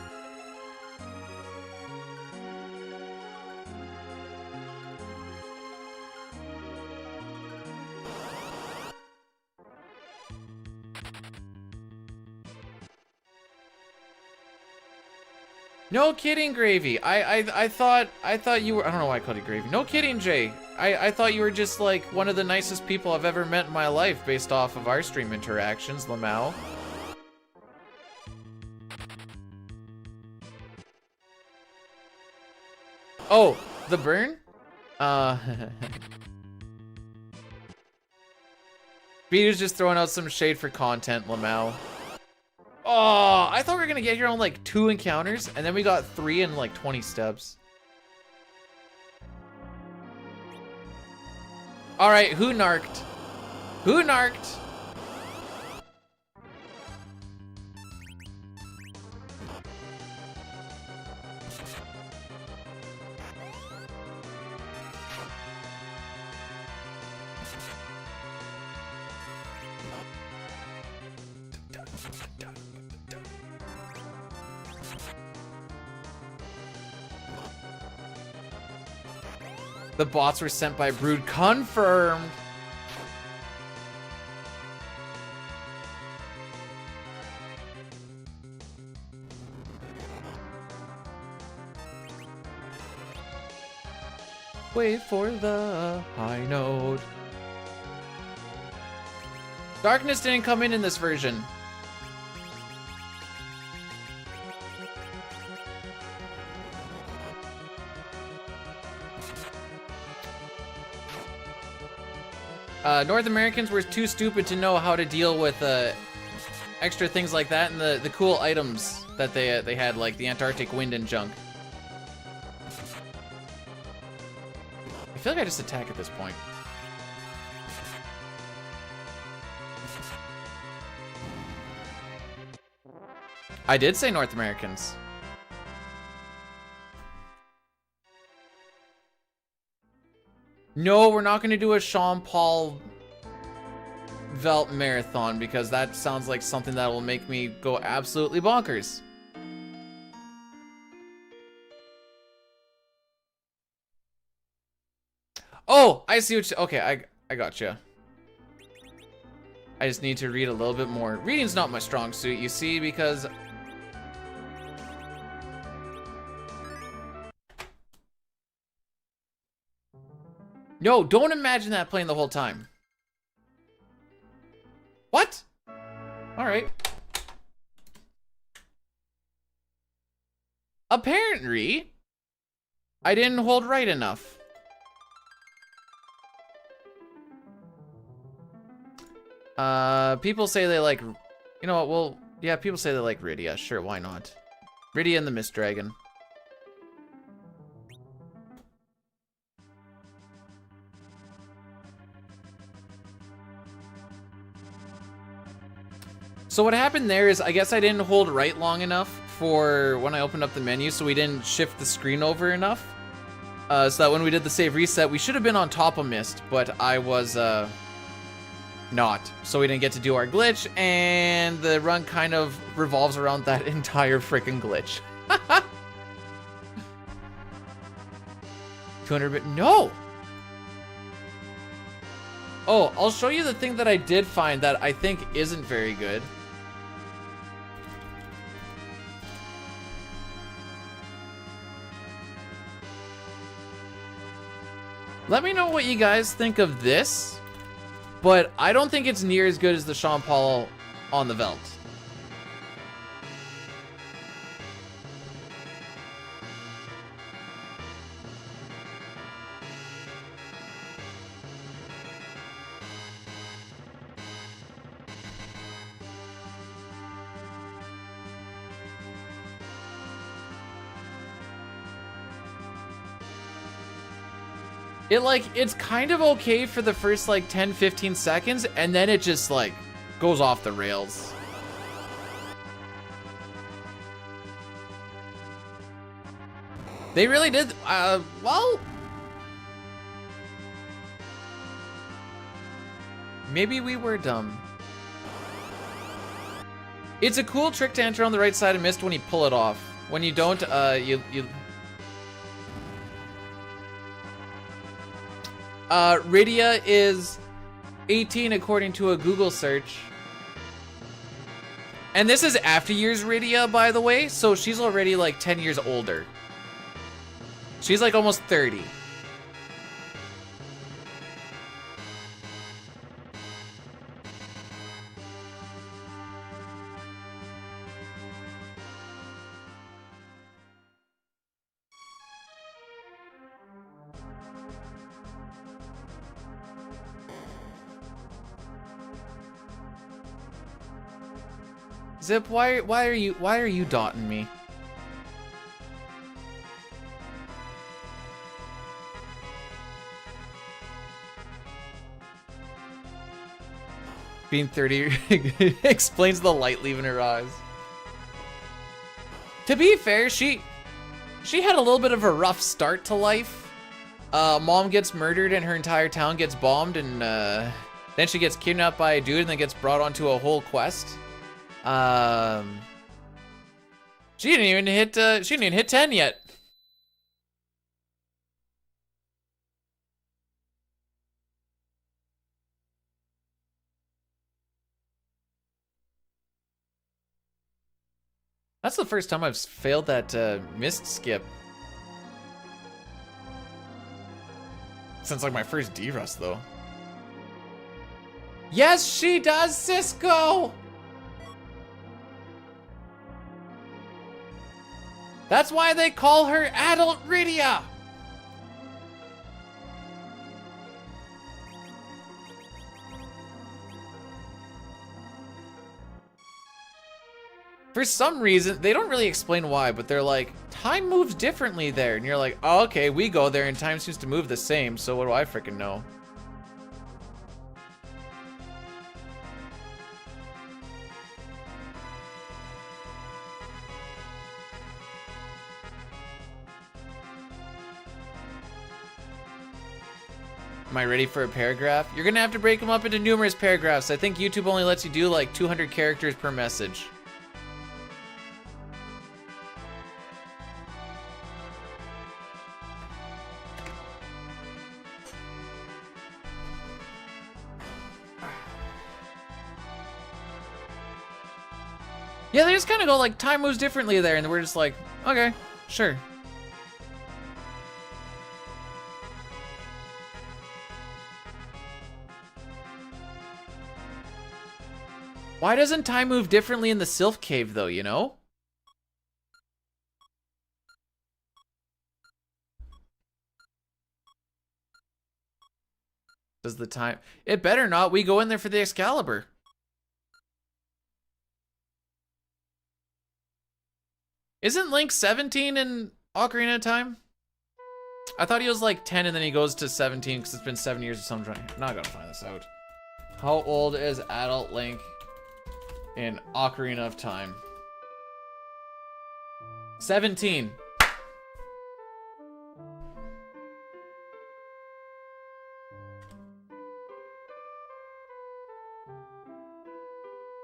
No kidding, Gravy. I thought you were, I don't know why I called you Gravy. No kidding, Jay. I thought you were just like one of the nicest people I've ever met in my life based off of our stream interactions, Lamau. Oh, the burn? Beater's just throwing out some shade for content, Lamau. Oh, I thought we were gonna get here on like 2 encounters, and then we got 3 in like 20 steps. All right, who narked? Who narked? The bots were sent by Brood. Confirmed. Wait for the high note. Darkness didn't come in this version. North Americans were too stupid to know how to deal with extra things like that and the cool items that they had, like the Antarctic wind and junk. I feel like I just attack at this point. I did say North Americans. No, we're not going to do a Sean Paul Velt marathon because that sounds like something that will make me go absolutely bonkers. Oh, I see what you... Okay, I gotcha. I just need to read a little bit more. Reading's not my strong suit, you see, because... No, don't imagine that playing the whole time. What? Alright. Apparently, I didn't hold right enough. People say they like... You know what, well, yeah, people say they like Rydia. Sure, why not? Rydia and the Mist Dragon. So what happened there is, I guess I didn't hold right long enough for when I opened up the menu, so we didn't shift the screen over enough. So that when we did the save reset, we should have been on top of Mist, but I was not. So we didn't get to do our glitch, and the run kind of revolves around that entire freaking glitch. 200-bit, no! Oh, I'll show you the thing that I did find that I think isn't very good. Let me know what you guys think of this, but I don't think it's near as good as the Sean Paul on the Velt. it's kind of okay for the first like 10-15 seconds, and then it just like goes off the rails. They really did, well, maybe we were dumb. It's a cool trick to enter on the right side of mist when you pull it off. When you don't, you Rydia is 18 according to a Google search. And this is after years Rydia, by the way, so she's already like 10 years older. She's like almost 30. Zip, why are you dotting me? Being 30 explains the light leaving her eyes. To be fair, she had a little bit of a rough start to life. Mom gets murdered and her entire town gets bombed, and then she gets kidnapped by a dude and then gets brought onto a whole quest. She didn't even hit 10 yet. That's the first time I've failed that mist skip since like my first D-Rust though. Yes, she does, Cisco! That's why they call her Adult Rydia! For some reason, they don't really explain why, but they're like, time moves differently there. And you're like, oh, okay, we go there and time seems to move the same, so what do I freaking know? Am I ready for a paragraph? You're gonna have to break them up into numerous paragraphs. I think YouTube only lets you do like 200 characters per message. Yeah, they just kind of go like, time moves differently there, and we're just like, okay, sure. Why doesn't time move differently in the Sylph Cave, though, you know? Does the time... It better not. We go in there for the Excalibur. Isn't Link 17 in Ocarina of Time? I thought he was like 10 and then he goes to 17 because it's been 7 years or something. I'm not gonna find this out. How old is adult Link in Ocarina of Time? 17.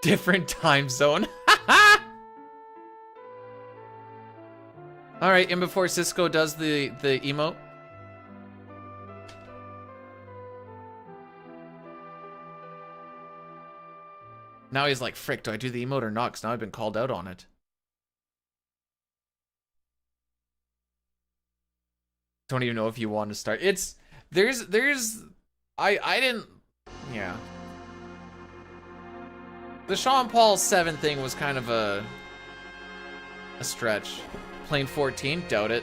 Different time zone. All right, and before Cisco does the emote. Now he's like, frick, do I do the emote or not? Because now I've been called out on it. Don't even know if you want to start. I didn't, yeah. The Sean Paul 7 thing was kind of a stretch. Playing 14, doubt it.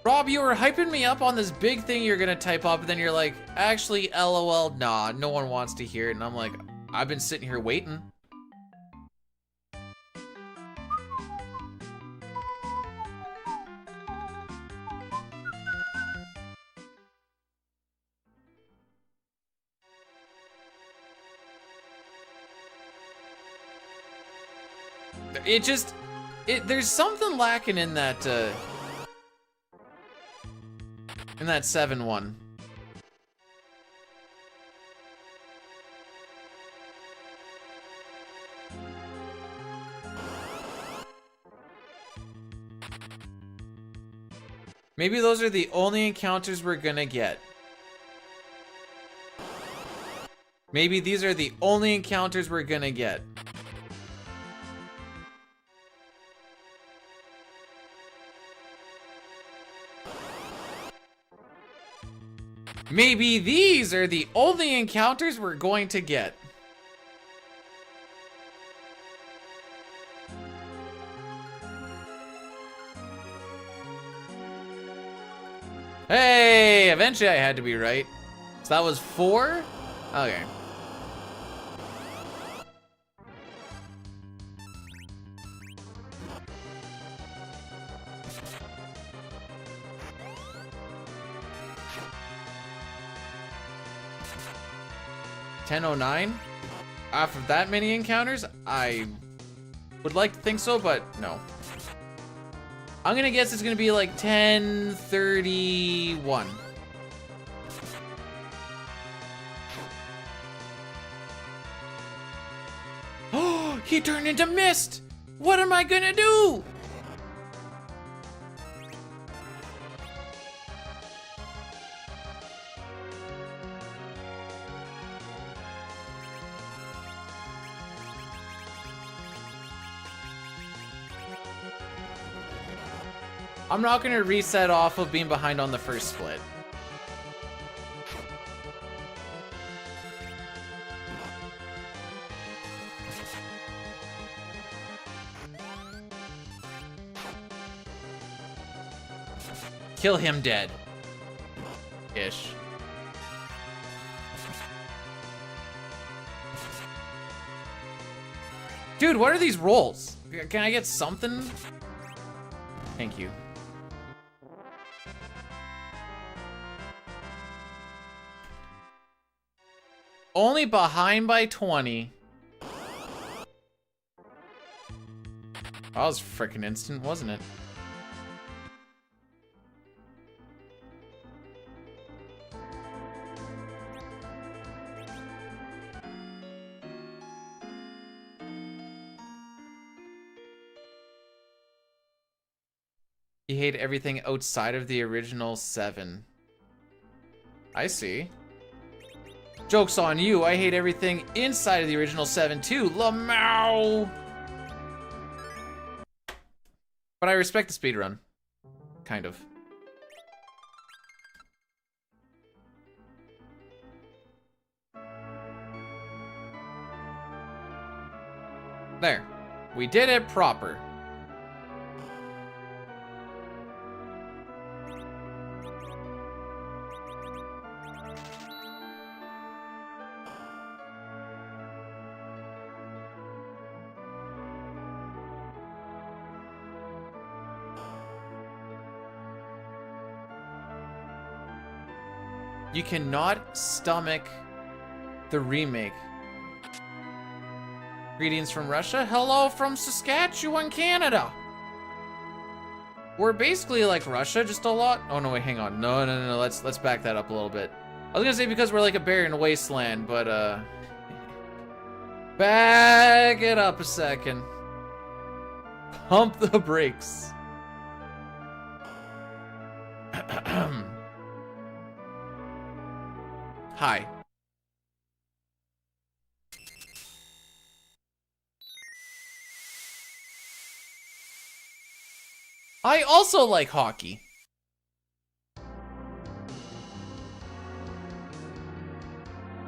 Rob, you were hyping me up on this big thing you're gonna type up, and then you're like, actually, LOL, nah, no one wants to hear it. And I'm like, I've been sitting here waiting. There's something lacking in that 7 one. Maybe those are the only encounters we're gonna get. Maybe these are the only encounters we're gonna get. Maybe these are the only encounters we're going to get. Hey, eventually I had to be right. So that was 4? Okay. $10.09? Off of that many encounters? I would like to think so, but no. I'm gonna guess it's gonna be like 10:31. Oh, he turned into mist! What am I gonna do? I'm not gonna reset off of being behind on the first split. Kill him dead. Ish. Dude, what are these rolls? Can I get something? Thank you. Only behind by 20. That was freaking instant, wasn't it? You hate everything outside of the original 7. I see. Joke's on you, I hate everything inside of the original 7 too, Lamau! But I respect the speedrun. Kind of. There. We did it proper. You cannot stomach the remake. Greetings from Russia. Hello from Saskatchewan, Canada. We're basically like Russia, just a lot. Oh no, wait, hang on. No. Let's back that up a little bit. I was gonna say because we're like a barren wasteland, but back it up a second. Pump the brakes. Hi. I also like hockey.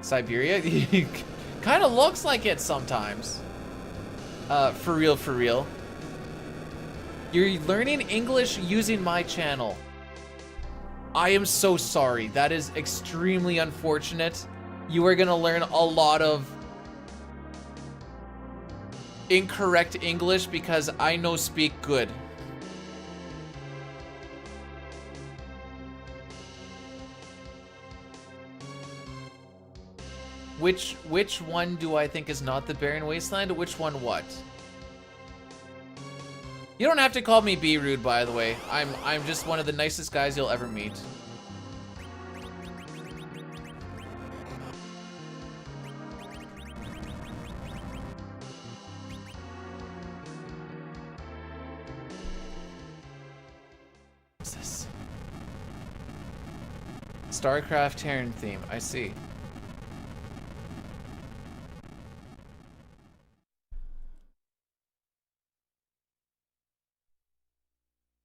Siberia? Kind of looks like it sometimes. For real. You're learning English using my channel. I am so sorry. That is extremely unfortunate. You are gonna learn a lot of incorrect English because I no speak good. Which one do I think is not the barren wasteland? Which one what? You don't have to call me be rude, by the way. I'm just one of the nicest guys you'll ever meet. What's this? StarCraft Terran theme, I see.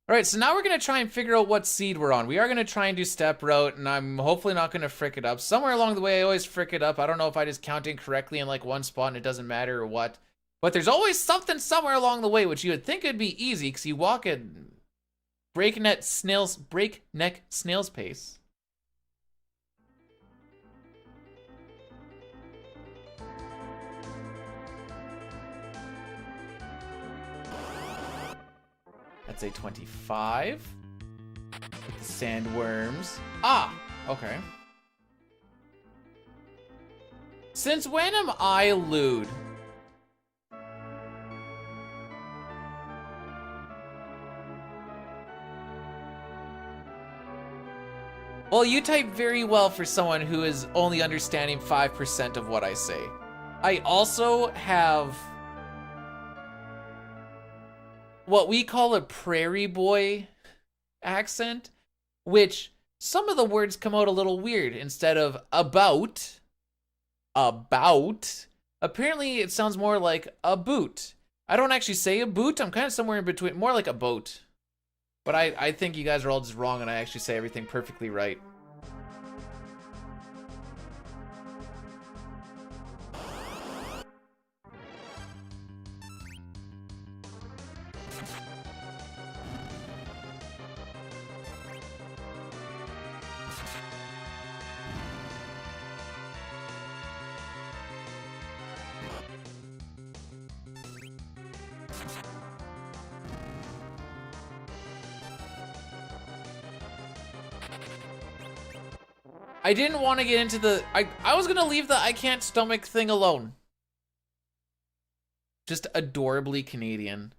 All right, so now we're gonna try and figure out what seed we're on. We are gonna try and do step route, and I'm hopefully not gonna frick it up. Somewhere along the way, I always frick it up. I don't know if I just count incorrectly in like one spot and it doesn't matter or what. But there's always something somewhere along the way, which you would think would be easy because you walk at breakneck snail's pace. That's a 25. With the sandworms. Ah, okay. Since when am I lewd? Well, you type very well for someone who is only understanding 5% of what I say. I also have what we call a prairie boy accent, which some of the words come out a little weird. Instead of about, apparently it sounds more like a boot. I don't actually say a boot, I'm kind of somewhere in between, more like a boat. But I think you guys are all just wrong and I actually say everything perfectly right. I didn't want to get into the... I was going to leave the I can't stomach thing alone. Just adorably Canadian.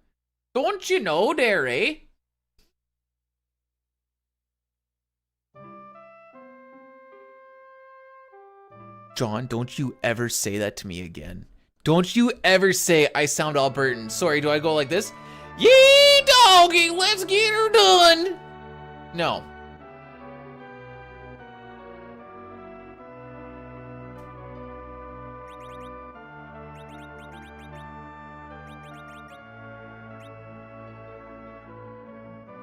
Don't you know, there, eh? John, don't you ever say that to me again. Don't you ever say I sound Albertan. Sorry, do I go like this? Yee, doggy, let's get her done. No.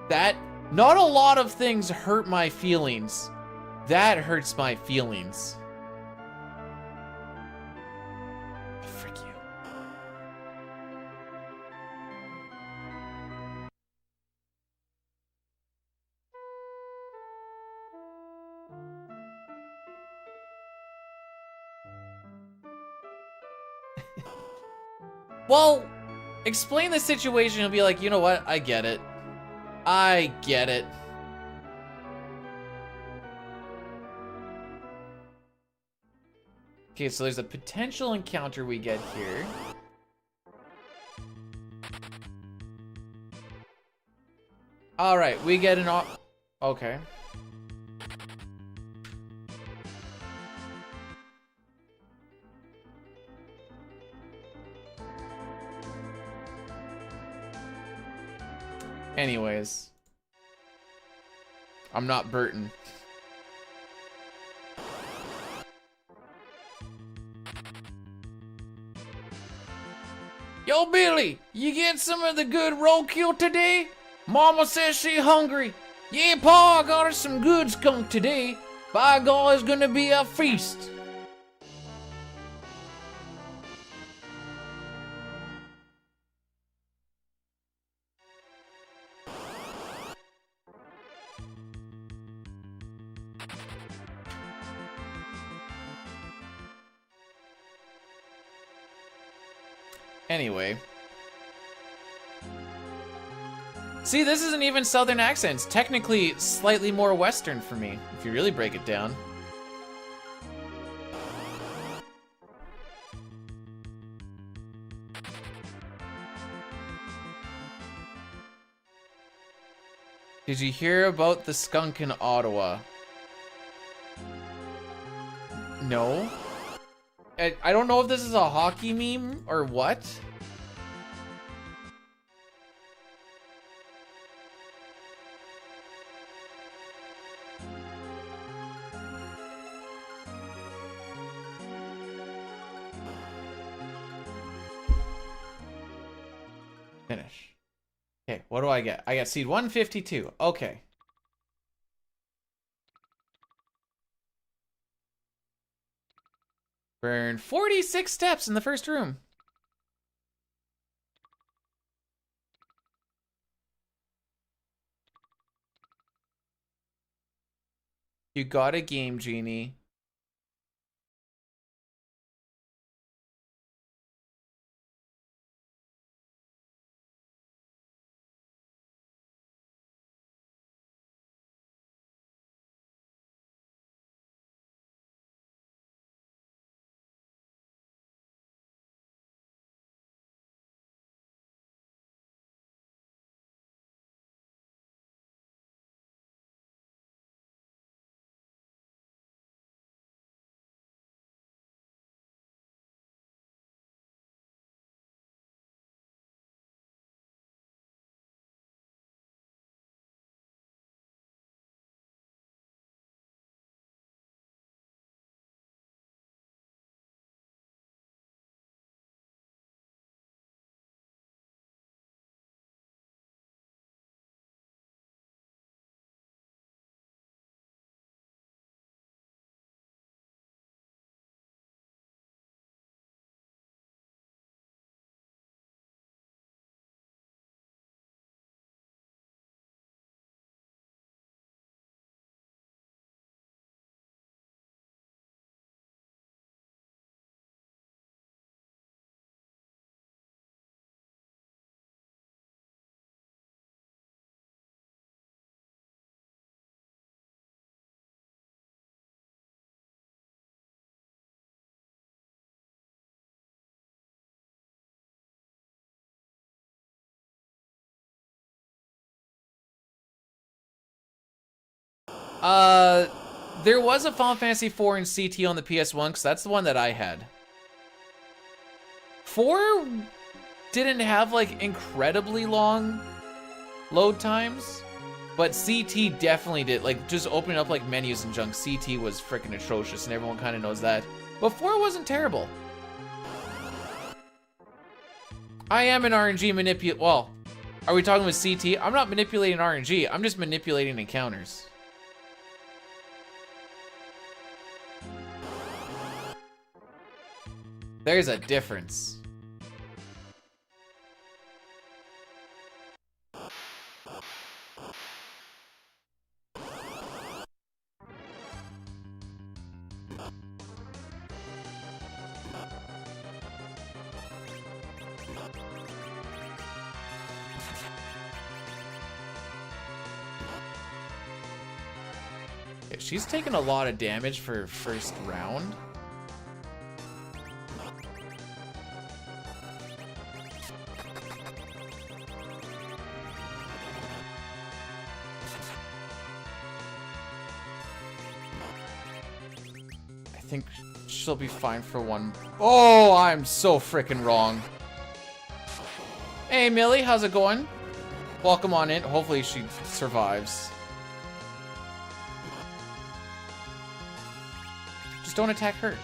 That, not a lot of things hurt my feelings. That hurts my feelings. Frick you. Well, explain the situation and be like, you know what, I get it. I get it. Okay, so there's a potential encounter we get here. Alright, we get an okay. Anyways. I'm not Burton. Yo, Billy, you get some of the good roadkill today? Mama says she hungry. Yeah, Pa, I got her some good skunk today. By God, it's gonna be a feast. Anyway. See, this isn't even Southern accents. Technically, slightly more Western for me, if you really break it down. Did you hear about the skunk in Ottawa? No. I don't know if this is a hockey meme or what. Finish. Okay, what do I get? I got seed 152. Okay. Burn 46 steps in the first room. You got a game, Genie. There was a Final Fantasy IV in CT on the PS1, because that's the one that I had. 4 didn't have, like, incredibly long load times, but CT definitely did. Like, just opening up, like, menus and junk, CT was freaking atrocious, and everyone kind of knows that. But 4 wasn't terrible. I am an RNG manipulator. Well, are we talking with CT? I'm not manipulating RNG, I'm just manipulating encounters. There's a difference. Okay, she's taking a lot of damage for first round. I think she'll be fine for one. Oh, I'm so freaking wrong. Hey, Millie, how's it going? Welcome on in. Hopefully she survives. Just don't attack her.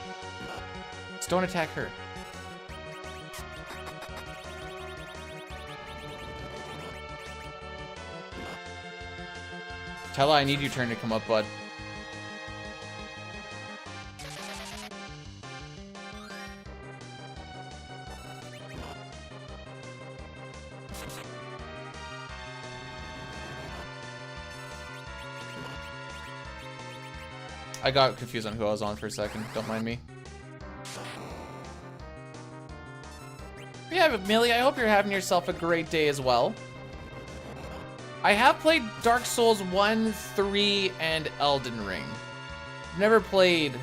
Just don't attack her. Tell her I need your turn to come up, bud. I got confused on who I was on for a second. Don't mind me. Yeah, Millie, I hope you're having yourself a great day as well. I have played Dark Souls 1, 3, and Elden Ring. Never played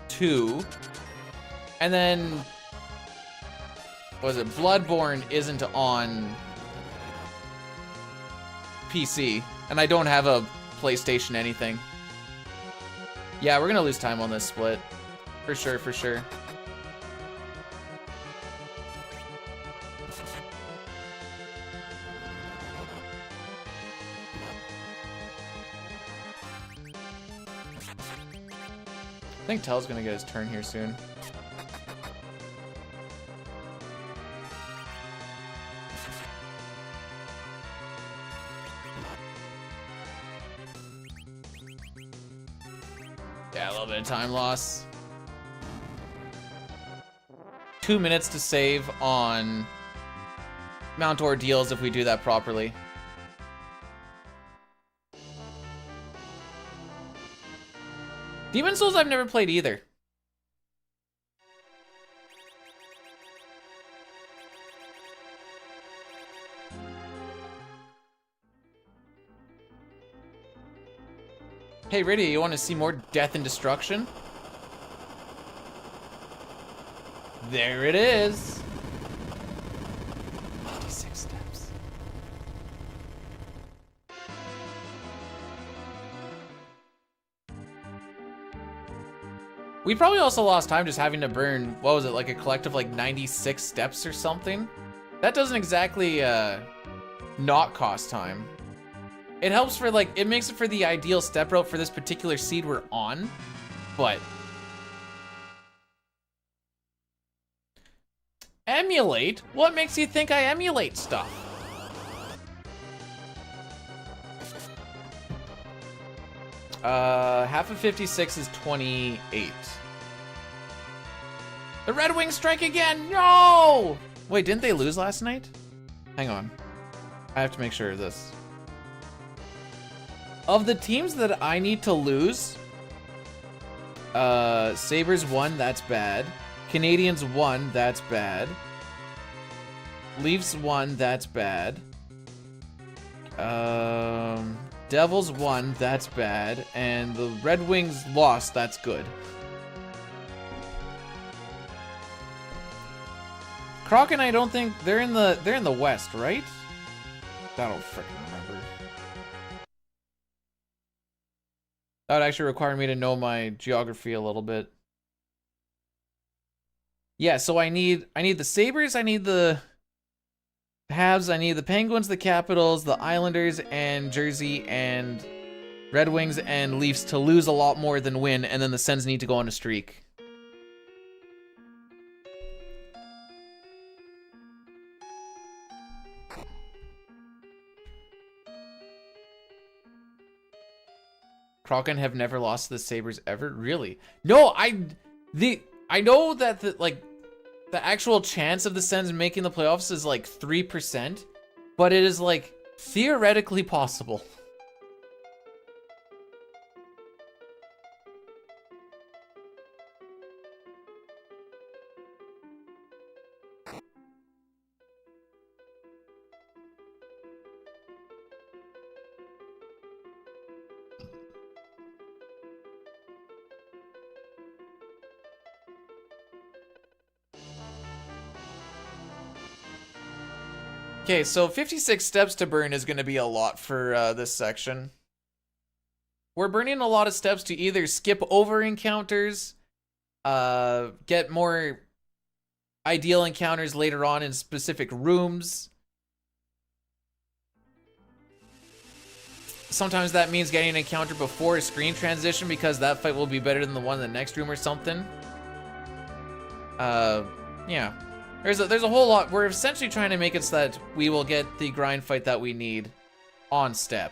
2. And then what was it? Bloodborne isn't on PC, and I don't have a PlayStation anything. Yeah, we're gonna lose time on this split. For sure, for sure. I think Tell's gonna get his turn here soon. Yeah, a little bit of time loss. 2 minutes to save on Mount Ordeals if we do that properly. Demon Souls I've never played either. Hey Riddy, you want to see more death and destruction? There it is. 56 steps. We probably also lost time just having to burn, what was it, like a collective like 96 steps or something? That doesn't exactly not cost time. It helps for like, it makes it for the ideal step route for this particular seed we're on, but emulate? What makes you think I emulate stuff? Half of 56 is 28. The Red Wings strike again, no! Wait, didn't they lose last night? Hang on, I have to make sure of this. Of the teams that I need to lose, Sabres won, that's bad. Canadians won, that's bad. Leafs won, that's bad. Devils won, that's bad. And the Red Wings lost, that's good. Croc and I don't think they're in the West, right? I don't freaking remember. That would actually require me to know my geography a little bit. Yeah, so I need the Sabres, I need the Habs, I need the Penguins, the Capitals, the Islanders, and Jersey, and Red Wings, and Leafs to lose a lot more than win, and then the Sens need to go on a streak. Kraken have never lost to the Sabres ever? Really? No, I know that the actual chance of the Sens making the playoffs is like 3%, but it is like theoretically possible. Okay, so 56 steps to burn is going to be a lot for this section. We're burning a lot of steps to either skip over encounters, get more ideal encounters later on in specific rooms. Sometimes that means getting an encounter before a screen transition because that fight will be better than the one in the next room or something. Yeah. There's a whole lot. We're essentially trying to make it so that we will get the grind fight that we need on step.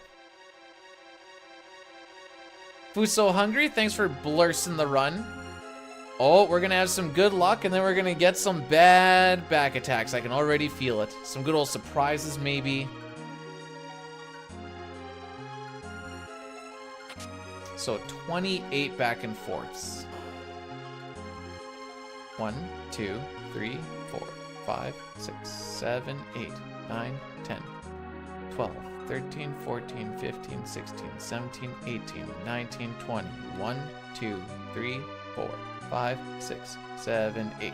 Who's so hungry? Thanks for blursing the run. Oh, we're gonna have some good luck, and then we're gonna get some bad back attacks. I can already feel it. Some good old surprises, maybe. So 28 back and forths. 1, 2, 3, 4, 5, 6, 7, 8, 9, 10, 12, 13, 14, 15, 16, 17, 18, 19, 20. 1, 2, 3, 4, 5, 6, 7, 8.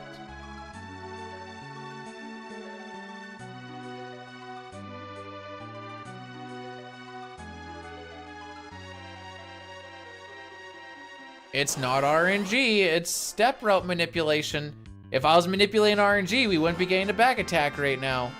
It's not RNG, it's step route manipulation. If I was manipulating RNG, we wouldn't be getting a back attack right now.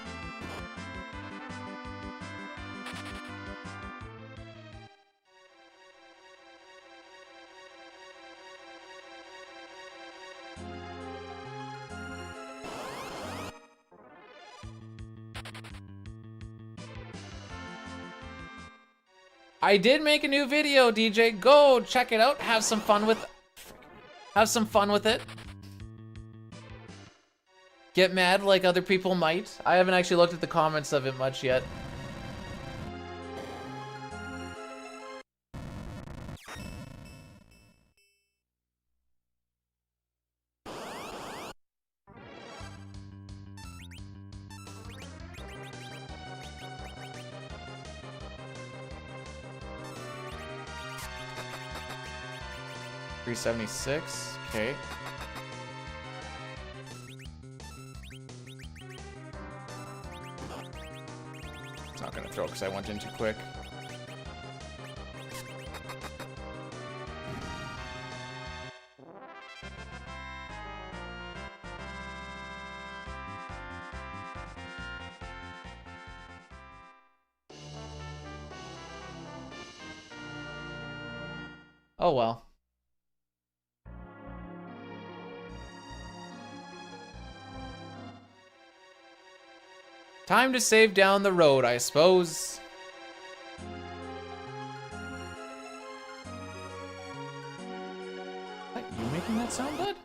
I did make a new video, DJ. Go check it out. Have some fun with it. Get mad like other people might. I haven't actually looked at the comments of it much yet. $376. Okay. It's not gonna throw because I went in too quick. Oh well. Time to save down the road, I suppose. What, you making that sound, bud?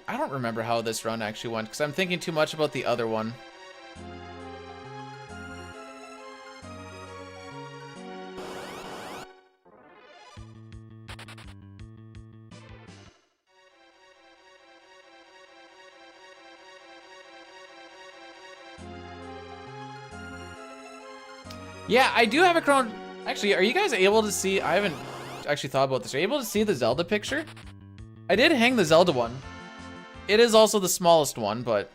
I don't remember how this run actually went, because I'm thinking too much about the other one. Yeah, I do have a chrono. Actually, are you guys able to see? I haven't actually thought about this. Are you able to see the Zelda picture? I did hang the Zelda one. It is also the smallest one, but...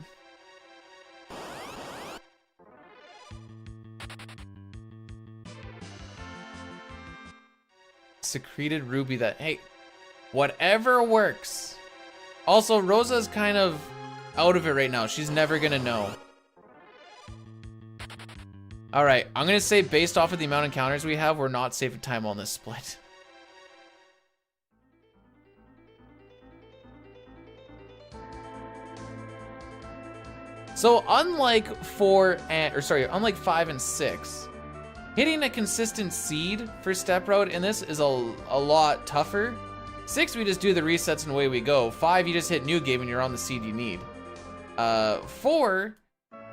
Secreted ruby that... Hey, whatever works. Also, Rosa's kind of out of it right now. She's never gonna know. Alright, I'm gonna say based off of the amount of encounters we have, we're not safe at time on this split. So unlike unlike 5 and 6, hitting a consistent seed for step route in this is a lot tougher. 6, we just do the resets and away we go. 5, you just hit new game and you're on the seed you need. 4,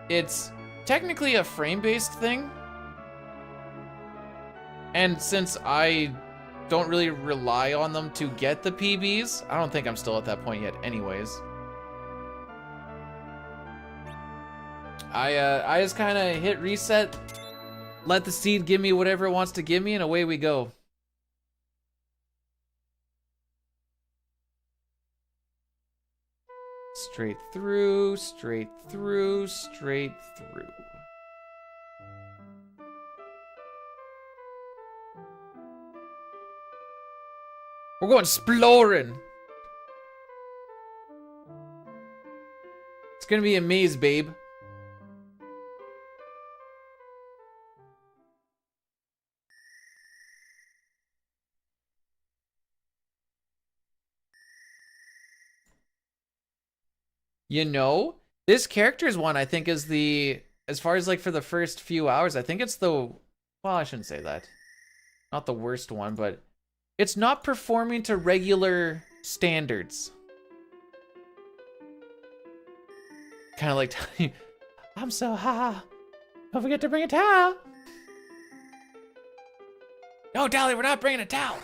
it's technically a frame-based thing. And since I don't really rely on them to get the PBs, I don't think I'm still at that point yet anyways. I just kind of hit reset, let the seed give me whatever it wants to give me, and away we go. Straight through, straight through, straight through. We're going exploring. It's gonna be a maze, babe. You know, this character's one I think is the, as far as like for the first few hours, I think it's the, well, I shouldn't say that. Not the worst one, but it's not performing to regular standards. Kind of like, I'm so high. Don't forget to bring a towel. No, Dally, we're not bringing a towel.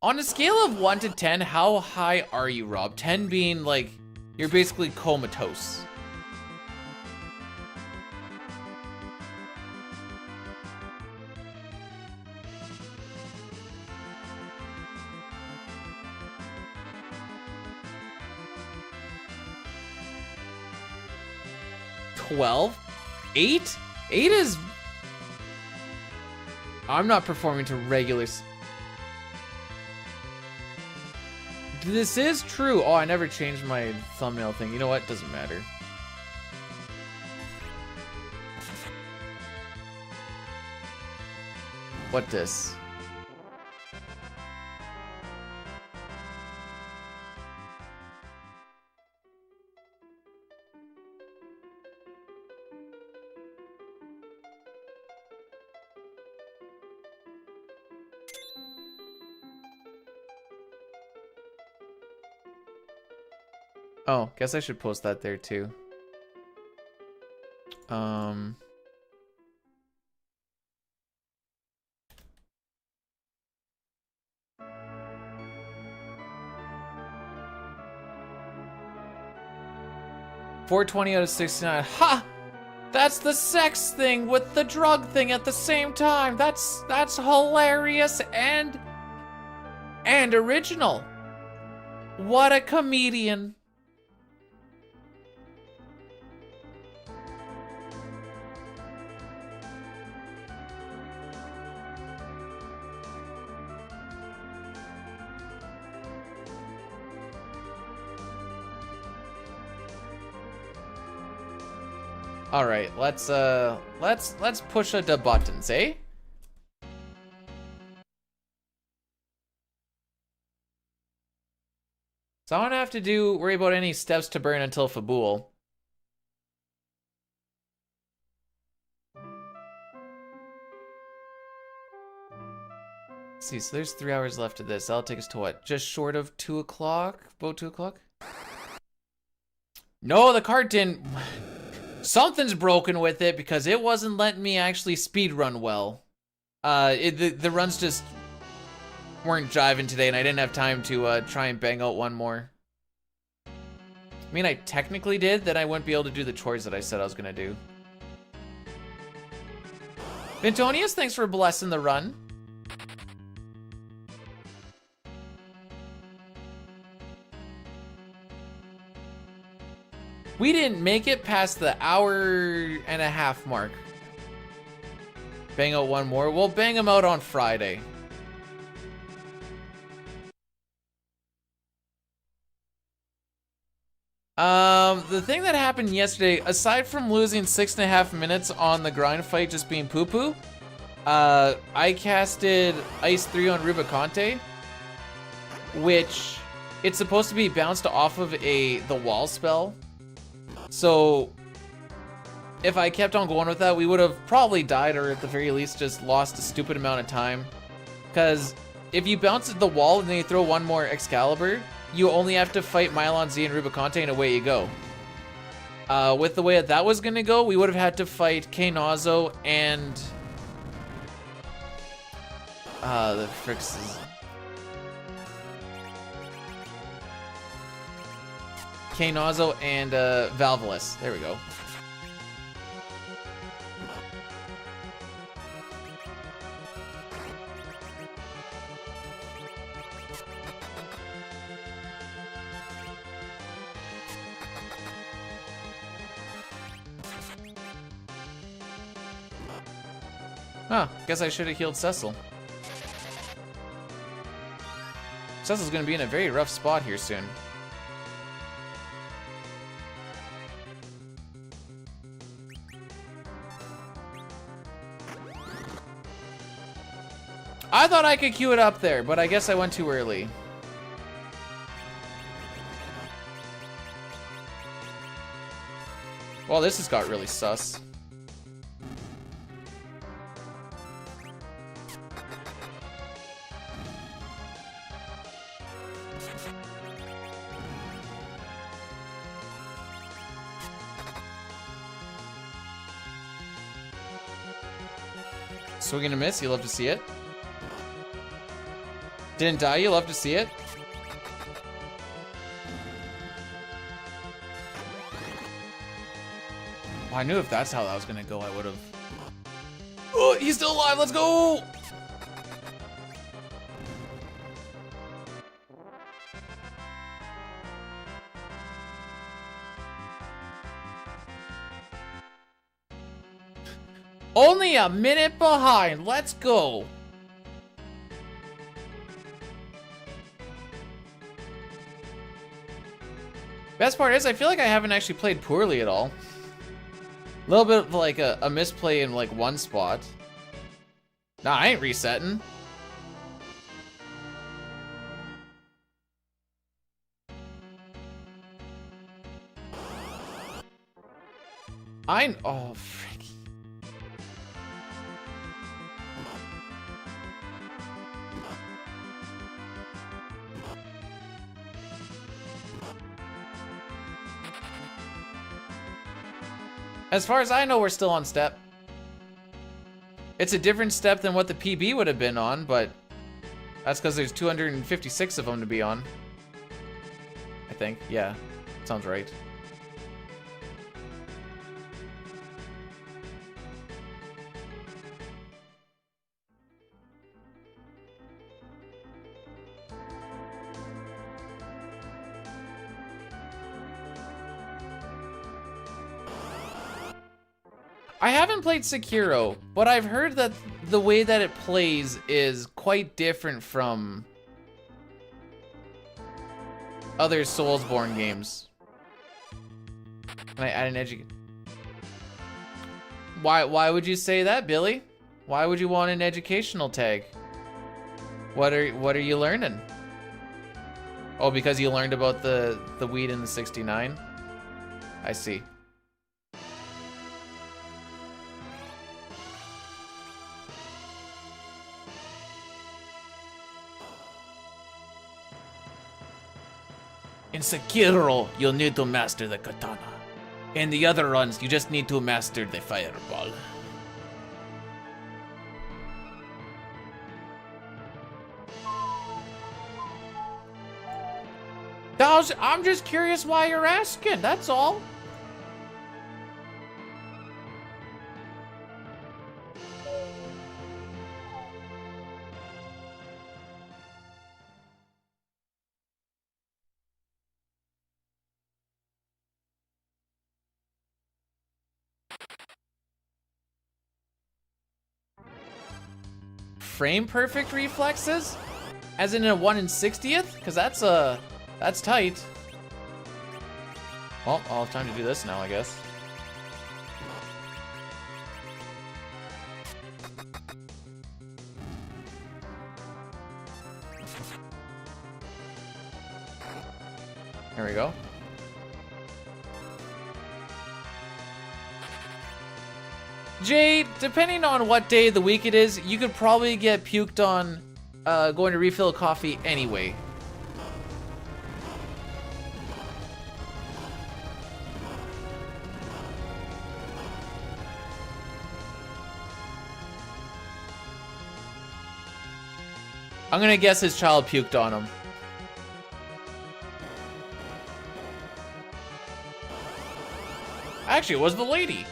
On a scale of 1 to 10, how high are you, Rob? 10 being like, you're basically comatose. $12? 8? 8 is... I'm not performing to regular... This is true. Oh, I never changed my thumbnail thing. You know what? Doesn't matter. What this? Oh, guess I should post that there too. 420 out of 69. Ha! That's the sex thing with the drug thing at the same time. That's hilarious and original. What a comedian. All right, let's push the buttons, eh? So I don't have to worry about any steps to burn until Fabul. Let's see, so there's 3 hours left of this. That'll take us to what? Just short of 2 o'clock? About 2 o'clock? No, the card didn't... Something's broken with it because it wasn't letting me actually speed run well. The runs just weren't jiving today and I didn't have time to try and bang out one more. I mean, I technically did, then I wouldn't be able to do the chores that I said I was gonna do. Vintonius, thanks for blessing the run. We didn't make it past the hour-and-a-half mark. Bang out one more. We'll bang them out on Friday. The thing that happened yesterday, aside from losing 6.5 minutes on the grind fight just being poo-poo, I casted Ice 3 on Rubicante, which it's supposed to be bounced off of the wall spell. So, if I kept on going with that, we would have probably died or at the very least just lost a stupid amount of time. Because if you bounce at the wall and then you throw one more Excalibur, you only have to fight Mylon Z and Rubicante and away you go. With the way that was going to go, we would have had to fight Knazo and... the fricks is... Knazo and Valvelus. There we go. Huh, guess I should have healed Cecil. Cecil's gonna be in a very rough spot here soon. I thought I could queue it up there, but I guess I went too early. Well, this has got really sus. Swing and a miss, you love to see it. Didn't die, you love to see it. Oh, I knew if that's how that was gonna go, I would've. Oh, he's still alive, let's go! Only a minute behind, let's go! Best part is, I feel like I haven't actually played poorly at all. A little bit of like a misplay in like one spot. Nah, I ain't resetting. Oh, frick. As far as I know, we're still on step. It's a different step than what the PB would have been on, but that's because there's 256 of them to be on. I think, yeah, sounds right. I haven't played Sekiro, but I've heard that the way that it plays is quite different from other Soulsborne games. Can I add an Why would you say that, Billy? Why would you want an educational tag? What are you learning? Oh, because you learned about the weed in the 69? I see. In Sekiro, you'll need to master the katana. In the other runs, you just need to master the fireball. I'm just curious why you're asking, that's all. Frame perfect reflexes? As in a 1 in 60th? Because that's tight. Well, I'll have time to do this now, I guess. There we go. Jade, depending on what day of the week it is, you could probably get puked on going to refill a coffee anyway. I'm gonna guess his child puked on him. Actually, it was the lady.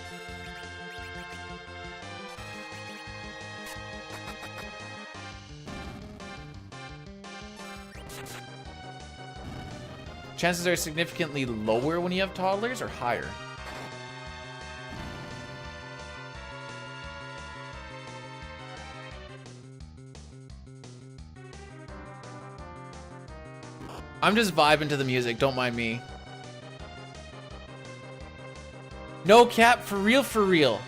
Chances are significantly lower when you have toddlers or higher? I'm just vibing to the music, don't mind me. No cap, for real, for real.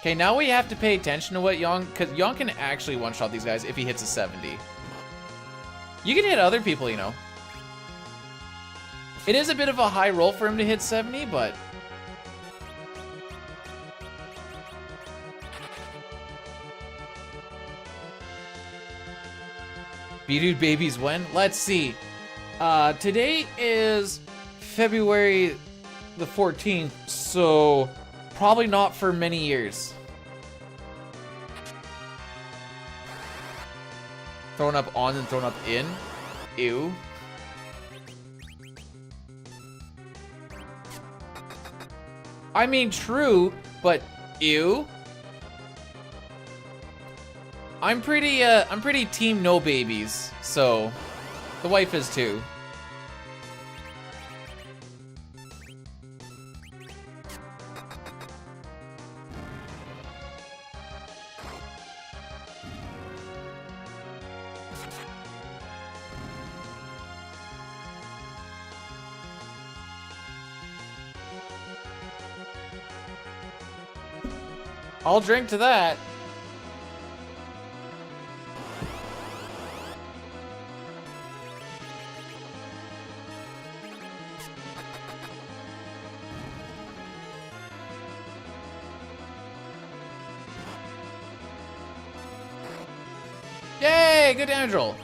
Okay, now we have to pay attention to what Yon, because Yon can actually one-shot these guys if he hits a 70. You can hit other people, you know. It is a bit of a high roll for him to hit 70, but... B-Dude babies when? Let's see. Today is February the 14th, so probably not for many years. Thrown up on and thrown up in? Ew. I mean, true, but ew. I'm pretty team no babies, so the wife is too. I'll drink to that. Yay, good damage roll.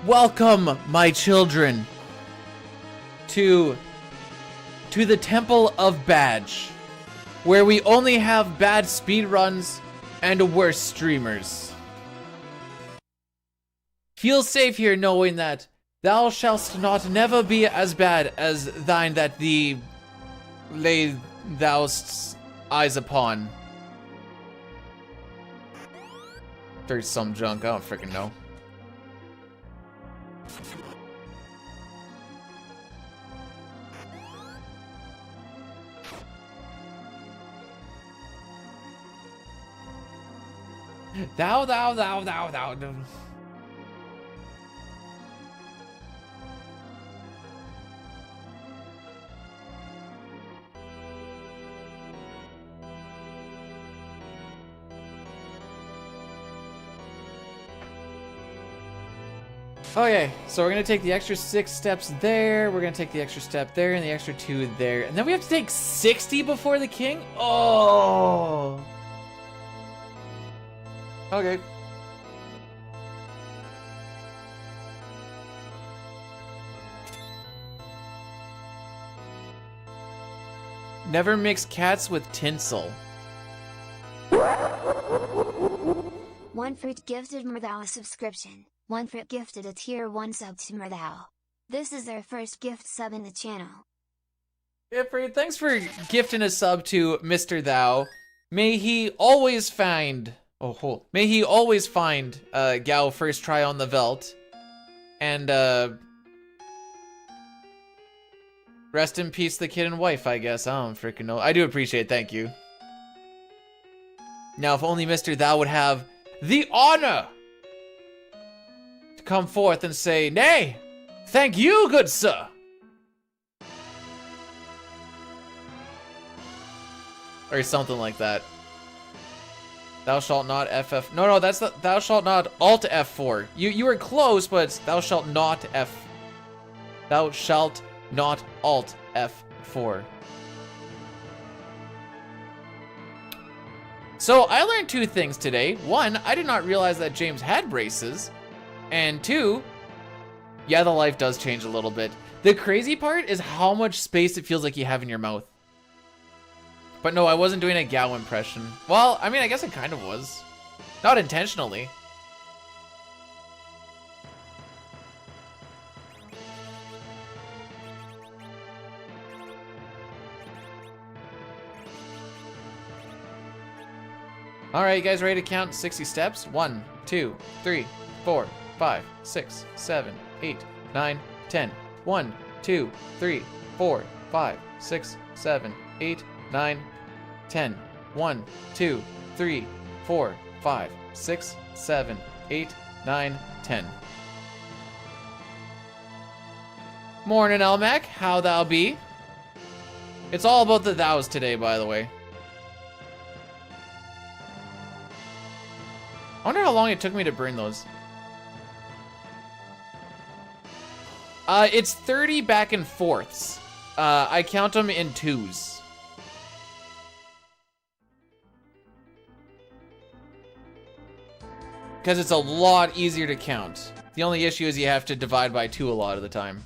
Welcome, my children, to the Temple of Badge, where we only have bad speedruns and worse streamers. Feel safe here knowing that thou shalt not never be as bad as thine that thee lay thou'st eyes upon. There's some junk, I don't freaking know. Thou. Okay, so we're gonna take the extra 6 steps there, we're gonna take the extra step there, and the extra 2 there, and then we have to take 60 before the king? Oh! Okay. Never mix cats with tinsel. One fruit gifted Murthau a subscription. One fruit gifted a tier 1 sub to Murthau. This is their first gift sub in the channel. Yeah, thanks for gifting a sub to Mr. Thou. May he always find... May he always find Gao first try on the Velt. And rest in peace the kid and wife, I guess. I don't freaking know. I do appreciate it, thank you. Now if only Mr. Thou would have the honor to come forth and say, "Nay, thank you, good sir." Or something like that. Thou shalt not FF... No, that's the... Thou shalt not Alt F4. You were close, but thou shalt not F... Thou shalt not Alt F4. So, I learned 2 things today. 1, I did not realize that James had braces. And 2, yeah, the life does change a little bit. The crazy part is how much space it feels like you have in your mouth. But no, I wasn't doing a Gao impression. Well, I mean, I guess it kind of was. Not intentionally. Alright, you guys ready to count 60 steps? 1, 2, 3, 4, 5, 6, 7, 8, 9, 10. 1, 2, 3, 4, 5, 6, 7, 8, 9, 10. 1, 2, 3, 4, 5, 6, 7, 8, 9, 10. Morning, Elmac. How thou be? It's all about the thous today, by the way. I wonder how long it took me to burn those. It's 30 back and forths. I count them in 2s. Because it's a lot easier to count. The only issue is you have to divide by 2 a lot of the time.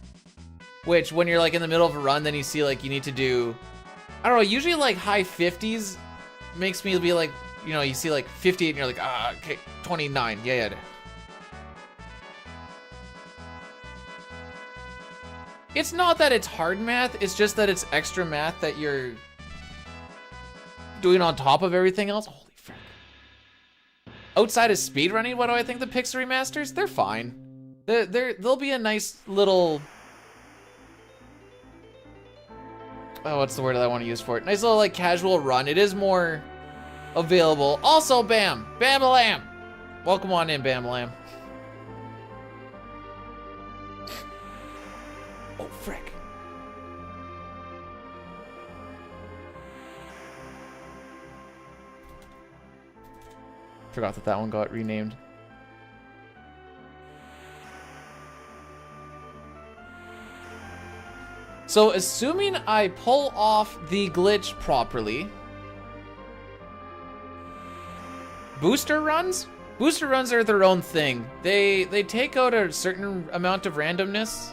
Which, when you're like in the middle of a run, then you see like you need to do, I don't know, usually like high 50s makes me be like, you know, you see like 58 and you're like, ah, okay, 29, yeah. It's not that it's hard math, it's just that it's extra math that you're doing on top of everything else. Holy frick. Outside of speedrunning, what do I think the Pixel remasters? They're fine. They'll be a nice little, oh, what's the word that I want to use for it? Nice little like casual run. It is more available. Also, Bam! Bam-a-lam! Welcome on in, Bam-a-lam. Oh, frick. Forgot that one got renamed. So, assuming I pull off the glitch properly, booster runs? Booster runs are their own thing. They take out a certain amount of randomness.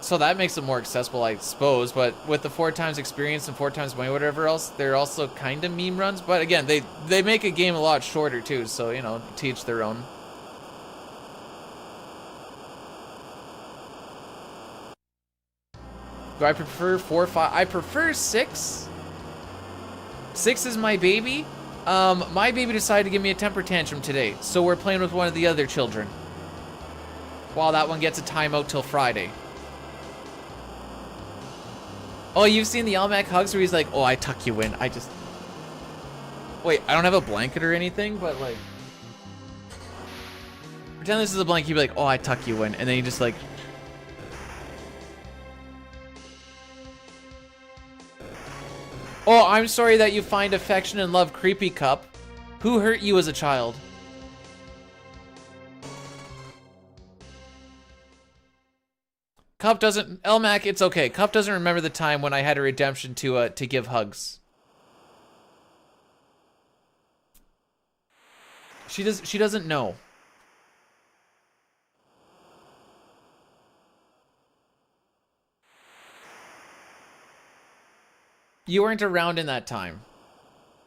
So that makes it more accessible, I suppose, but with the 4 times experience and 4 times money, whatever else, they're also kind of meme runs. But again, they make a game a lot shorter too, so, you know, to each their own. Do I prefer 4 or 5? I prefer 6. 6 is my baby. My baby decided to give me a temper tantrum today, so we're playing with one of the other children. While that one gets a timeout till Friday. Oh, you've seen the Elmac hugs where he's like, oh, I tuck you in. I just... Wait, I don't have a blanket or anything, but like... Pretend this is a blanket, you'd be like, oh, I tuck you in. And then you just like... Oh, I'm sorry that you find affection and love creepy, Cup. Who hurt you as a child? Cup doesn't, Elmac, it's okay. Cup doesn't remember the time when I had a redemption to give hugs. She doesn't know. You weren't around in that time.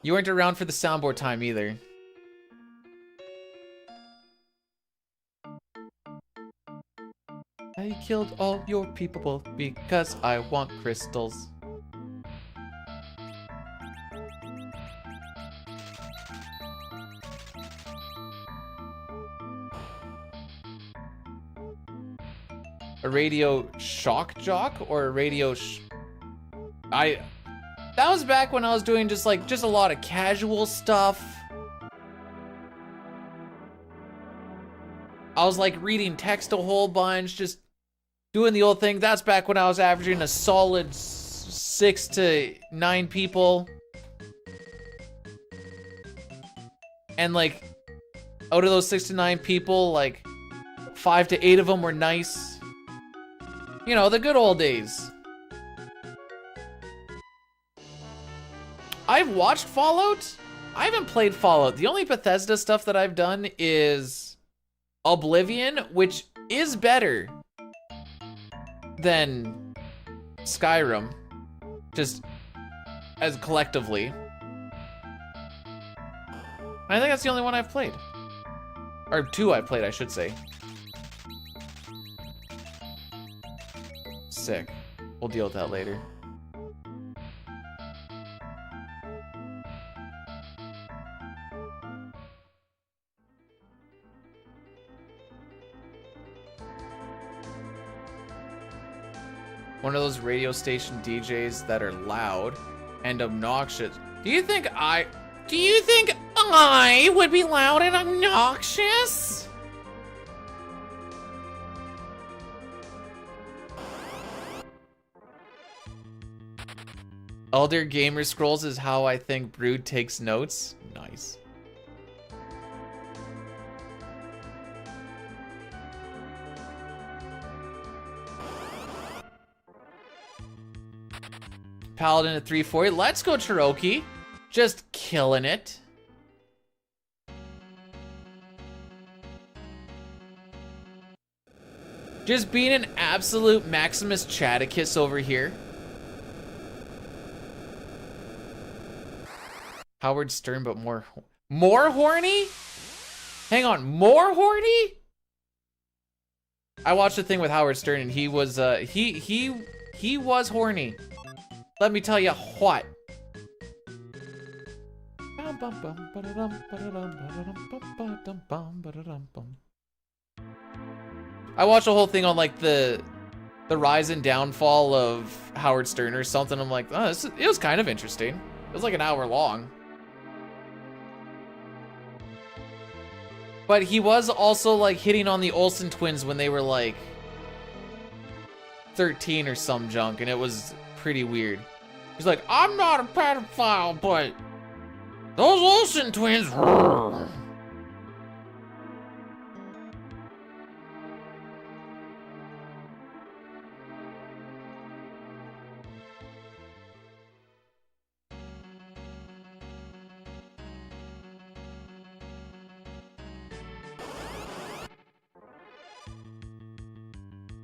You weren't around for the soundboard time either. I killed all your people because I want crystals. A radio shock jock or a radio that was back when I was doing just a lot of casual stuff. I was like reading text a whole bunch, just doing the old thing. That's back when I was averaging a solid 6 to 9 people. And like, out of those 6 to 9 people, like 5 to 8 of them were nice. You know, the good old days. I've watched Fallout. I haven't played Fallout. The only Bethesda stuff that I've done is Oblivion, which is better than Skyrim, just as collectively. I think that's the only one I've played. Or 2 I've played, I should say. Sick. We'll deal with that later. One of those radio station DJs that are loud and obnoxious. Do you think I would be loud and obnoxious? Elder Gamer Scrolls is how I think Brood takes notes. Nice. Paladin at 340. Let's go, Cherokee. Just killing it. Just being an absolute Maximus Chaticus over here. Howard Stern, but more horny? Hang on, more horny? I watched a thing with Howard Stern and he was he was horny. Let me tell you what. I watched a whole thing on like the rise and downfall of Howard Stern or something. I'm like, oh, it was kind of interesting. It was like an hour long. But he was also like hitting on the Olsen twins when they were like 13 or some junk, and it was pretty weird. He's like, I'm not a pedophile, but those Olsen twins.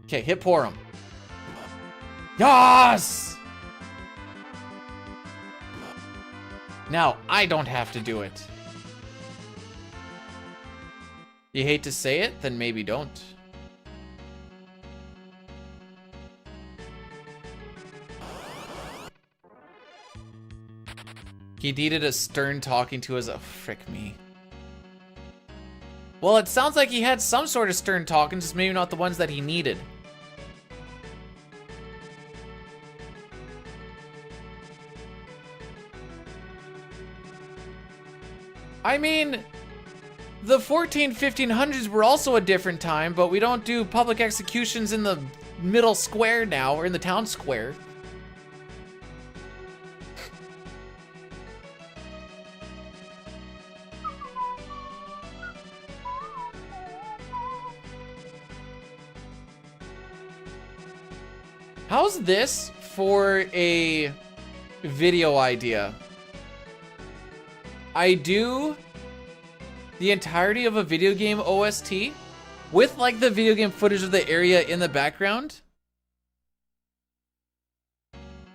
Okay, hit pour him. Yes! Now, I don't have to do it. You hate to say it? Then maybe don't. He needed a stern talking to us. Oh, frick me. Well, it sounds like he had some sort of stern talking, just maybe not the ones that he needed. I mean, the 1500s were also a different time, but we don't do public executions in the middle square now, or in the town square. How's this for a video idea? I do the entirety of a video game OST with like the video game footage of the area in the background,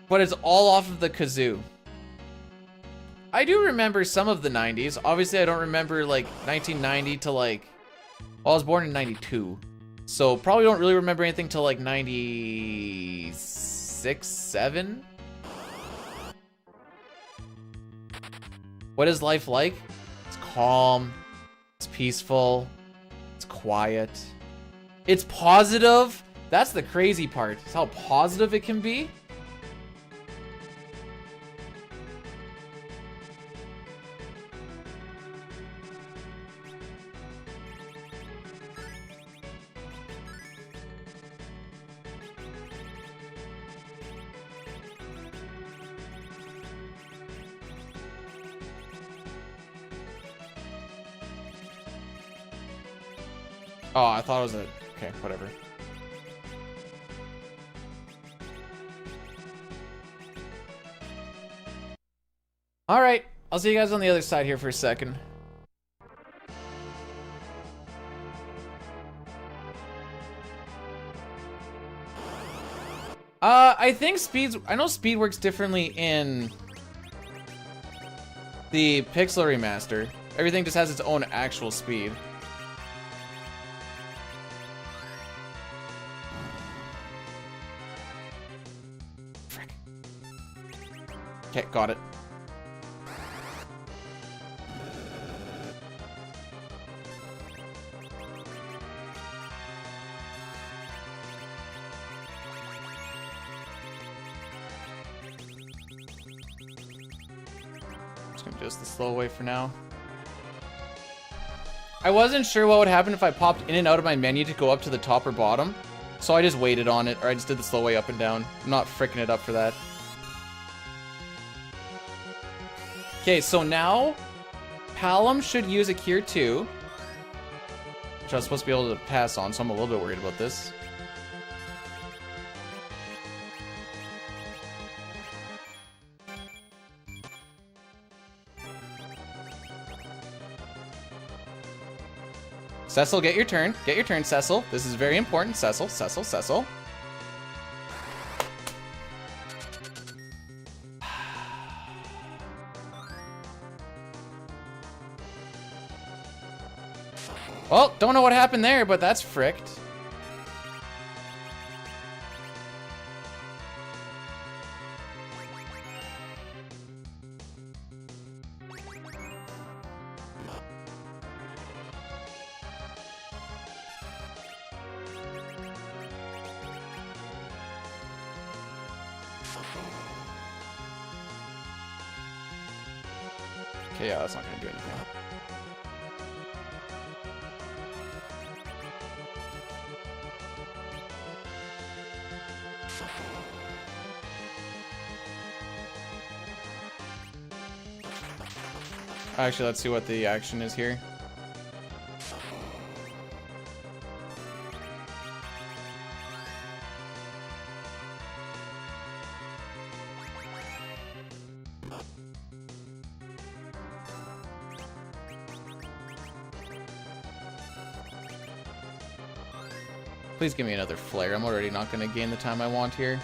but it's all off of the kazoo. I do remember some of the 90s. Obviously, I don't remember like 1990 to like, well, I was born in 92. So probably don't really remember anything till like 96, 7. What is life like? It's calm, it's peaceful, it's quiet, it's positive. That's the crazy part. It's how positive it can be. Oh, I thought it was a... Okay, whatever. Alright, I'll see you guys on the other side here for a second. I think I know speed works differently in the Pixel Remaster. Everything just has its own actual speed. Okay, got it. Just gonna do this the slow way for now. I wasn't sure what would happen if I popped in and out of my menu to go up to the top or bottom, so I just waited on it, or I just did the slow way up and down. I'm not fricking it up for that. Okay, so now Palom should use a Cure 2, which I was supposed to be able to pass on, so I'm a little bit worried about this. Cecil, get your turn. Get your turn, Cecil. This is very important. Cecil, Cecil, Cecil. Well, don't know what happened there, but that's fricked. Okay, yeah, that's not gonna do anything. Actually, let's see what the action is here. Please give me another flare. I'm already not going to gain the time I want here.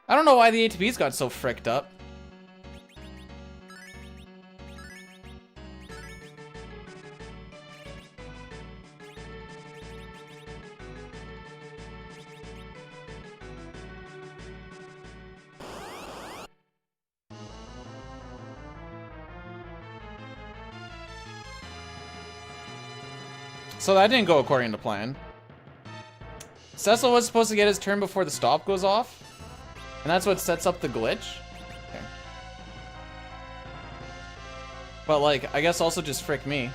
I don't know why the ATPs got so fricked up. So that didn't go according to plan. Cecil was supposed to get his turn before the stop goes off. And that's what sets up the glitch. Okay. But like, I guess also just frick me.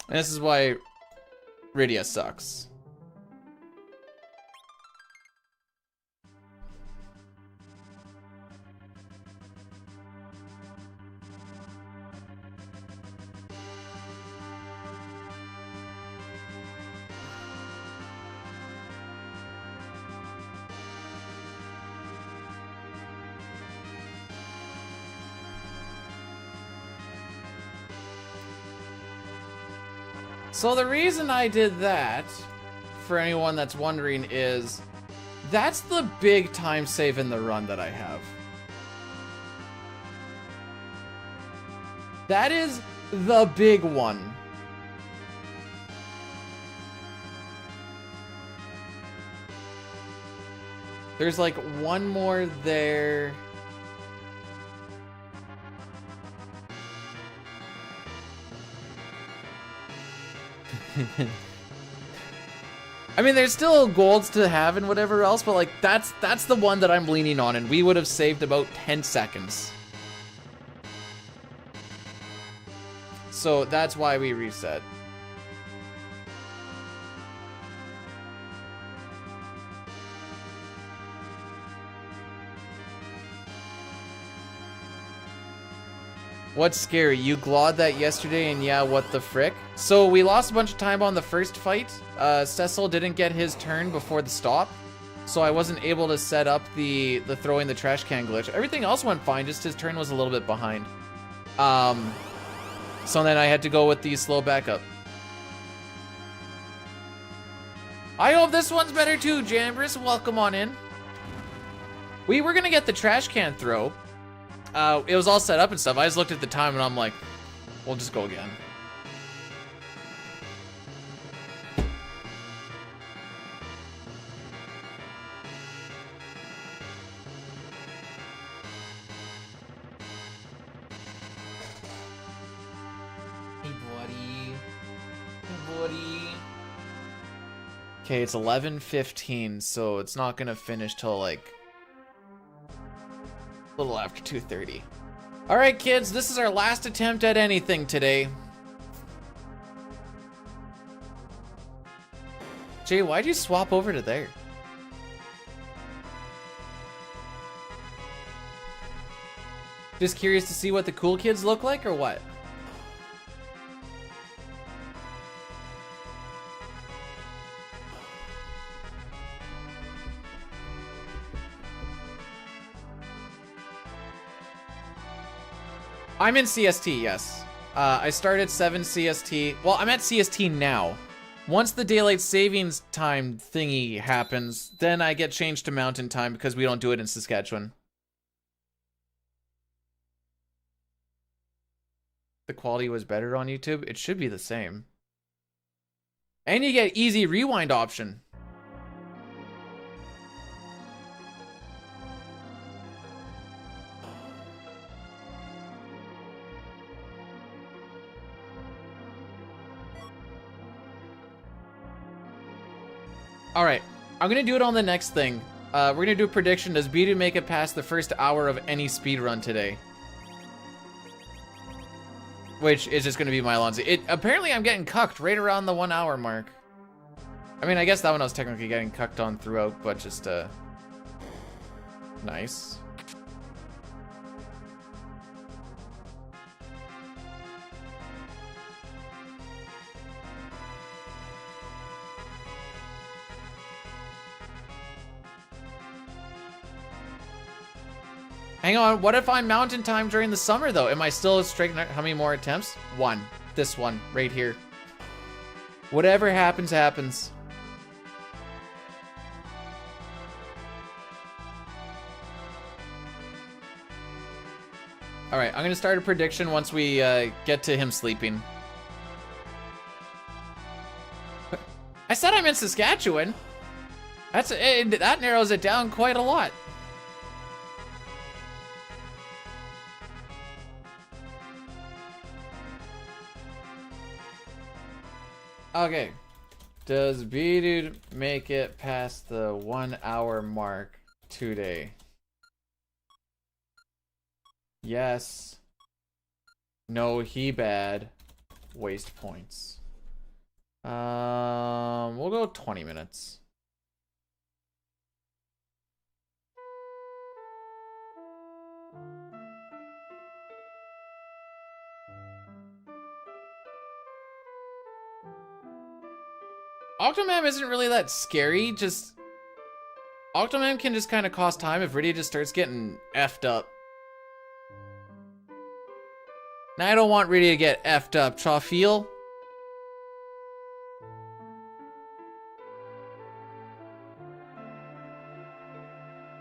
And this is why Rydia sucks. So the reason I did that, for anyone that's wondering, is that's the big time save in the run that I have. That is the big one. There's like one more there. I mean, there's still golds to have and whatever else, but like that's the one that I'm leaning on, and we would have saved about 10 seconds. So that's why we reset. What's scary? You glawed that yesterday and yeah, what the frick? So we lost a bunch of time on the first fight. Cecil didn't get his turn before the stop. So I wasn't able to set up the throwing the trash can glitch. Everything else went fine, just his turn was a little bit behind. So then I had to go with the slow backup. I hope this one's better too, Jambris. Welcome on in. We were gonna get the trash can throw. It was all set up and stuff. I just looked at the time and I'm like, we'll just go again. Hey, buddy. Hey, buddy. Okay, it's 11:15, so it's not gonna finish till like a little after 2:30. All right, kids, this is our last attempt at anything today. Jay, why'd you swap over to there? Just curious to see what the cool kids look like or what? I'm in CST, yes. I started 7 CST. Well, I'm at CST now. Once the daylight savings time thingy happens, then I get changed to mountain time because we don't do it in Saskatchewan. The quality was better on YouTube. It should be the same. And you get easy rewind option. All right, I'm gonna do it on the next thing. We're gonna do a prediction. Does Bidu make it past the first hour of any speedrun today? Which is just gonna be my Alonzi. Apparently I'm getting cucked right around the 1 hour mark. I mean, I guess that one I was technically getting cucked on throughout, but just, nice. Hang on, what if I'm mountain time during the summer though? Am I still straight? How many more attempts? One. This one, right here. Whatever happens, happens. All right, I'm gonna start a prediction once we get to him sleeping. I said I'm in Saskatchewan. That narrows it down quite a lot. Okay, does B-Dude make it past the 1 hour mark today? Yes. No, he bad. Waste points. We'll go 20 minutes. Octomam isn't really that scary, just... Octomam can just kind of cost time if Rydia just starts getting effed up. Now I don't want Rydia to get effed up, Chawfeel.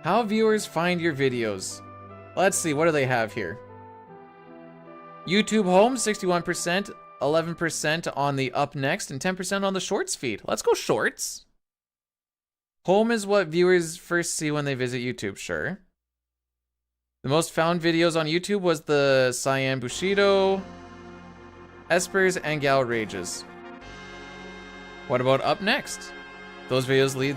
How viewers find your videos. Let's see, what do they have here? YouTube home, 61%. 11% on the up next and 10% on the shorts feed. Let's go shorts. Home is what viewers first see when they visit YouTube, sure. The most found videos on YouTube was the Cyan Bushido, Espers, and Gal Rages. What about up next? Those videos lead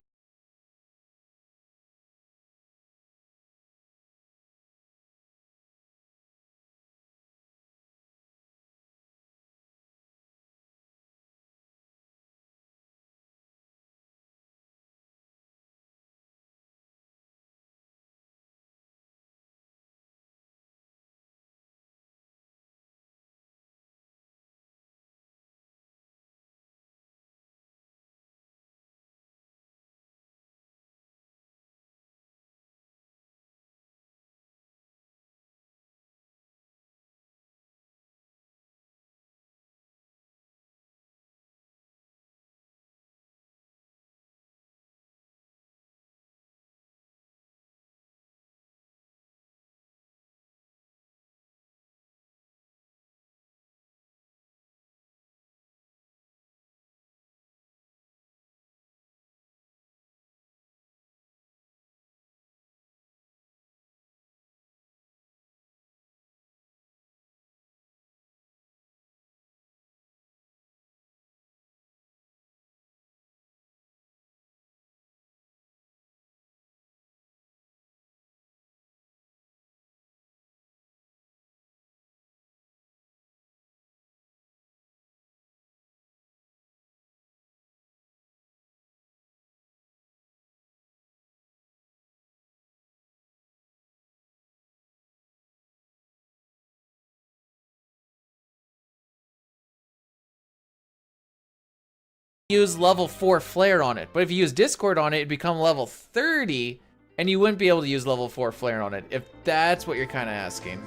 use level 4 flare on it. But if you use Discord on it, it'd become level 30, and you wouldn't be able to use level 4 flare on it, if that's what you're kind of asking.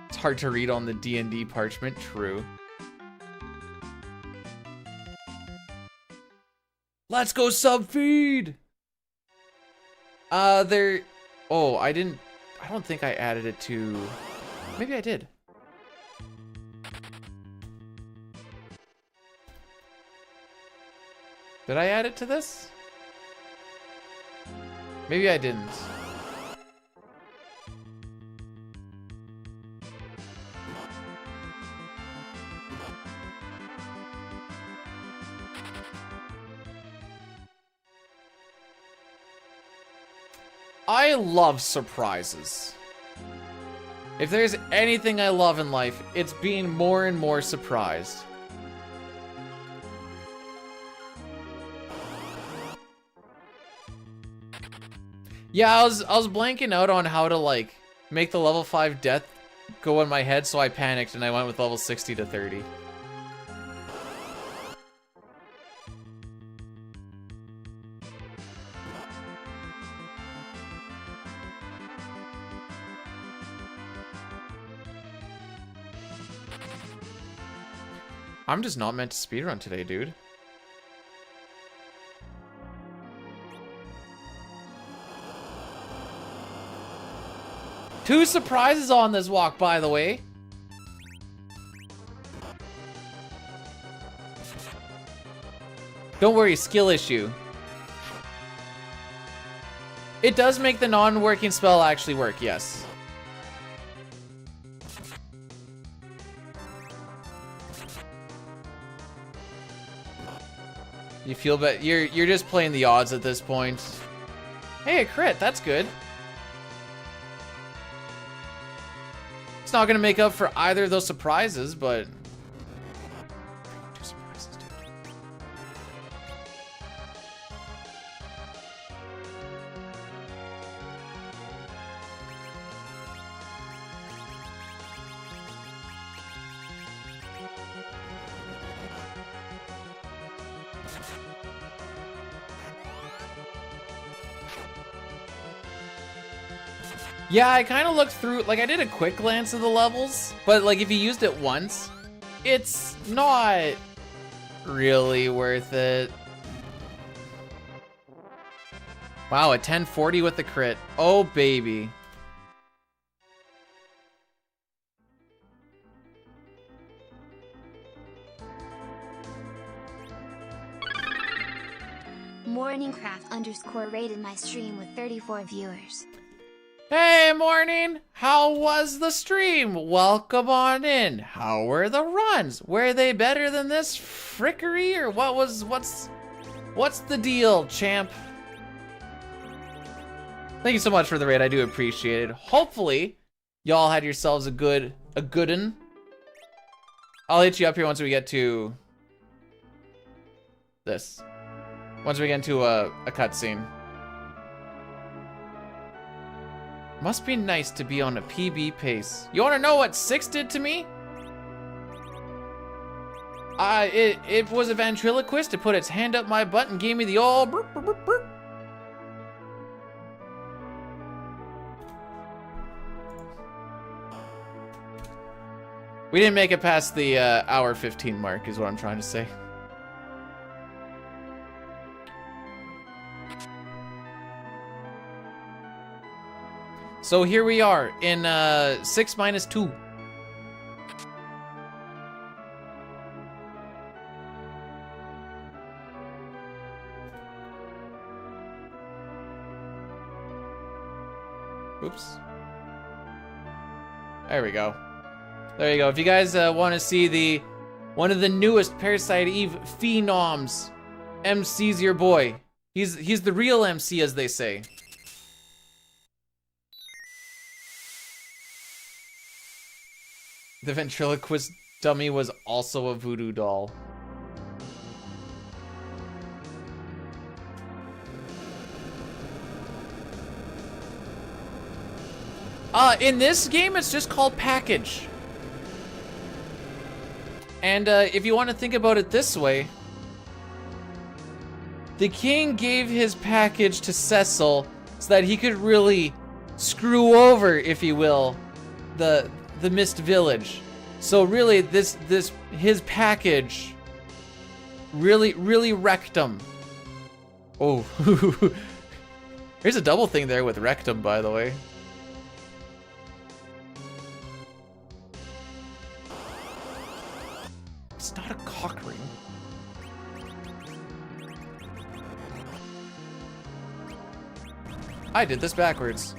It's hard to read on the D&D parchment, true. Let's go subfeed! Oh, I don't think I added it to, maybe I did. Did I add it to this? Maybe I didn't. I love surprises. If there's anything I love in life, it's being more and more surprised. Yeah, I was blanking out on how to like make the level 5 death go in my head, so I panicked and I went with level 60 to 30. I'm just not meant to speedrun today, dude. Two surprises on this walk, by the way. Don't worry, skill issue. It does make the non-working spell actually work, yes. You feel bad. You're just playing the odds at this point. Hey, a crit. That's good. It's not gonna make up for either of those surprises, but two surprises, dude. Yeah, I kind of looked through, like I did a quick glance of the levels, but like if you used it once, it's not really worth it. Wow, a 1040 with the crit. Oh, baby. Morningcraft_ rated my stream with 34 viewers. Hey, morning! How was the stream? Welcome on in. How were the runs? Were they better than this frickery, or what's the deal, champ? Thank you so much for the raid. I do appreciate it. Hopefully, y'all had yourselves a goodin'. I'll hit you up here once we get to this. Once we get into a cutscene. Must be nice to be on a PB pace. You wanna know what 6 did to me? It was a ventriloquist. It put its hand up my butt and gave me the old burp, burp, burp, burp. We didn't make it past the hour 15 mark is what I'm trying to say. So here we are in 6 minus 2. Oops. There we go. There you go. If you guys want to see one of the newest Parasite Eve phenoms, MC's your boy. He's the real MC, as they say. The ventriloquist dummy was also a voodoo doll. In this game, it's just called package. And if you want to think about it this way, the king gave his package to Cecil so that he could really screw over, if you will, the Mist Village. So really, his package really wrecked him. Oh, there's a double thing there with rectum, by the way. It's not a cock ring. I did this backwards.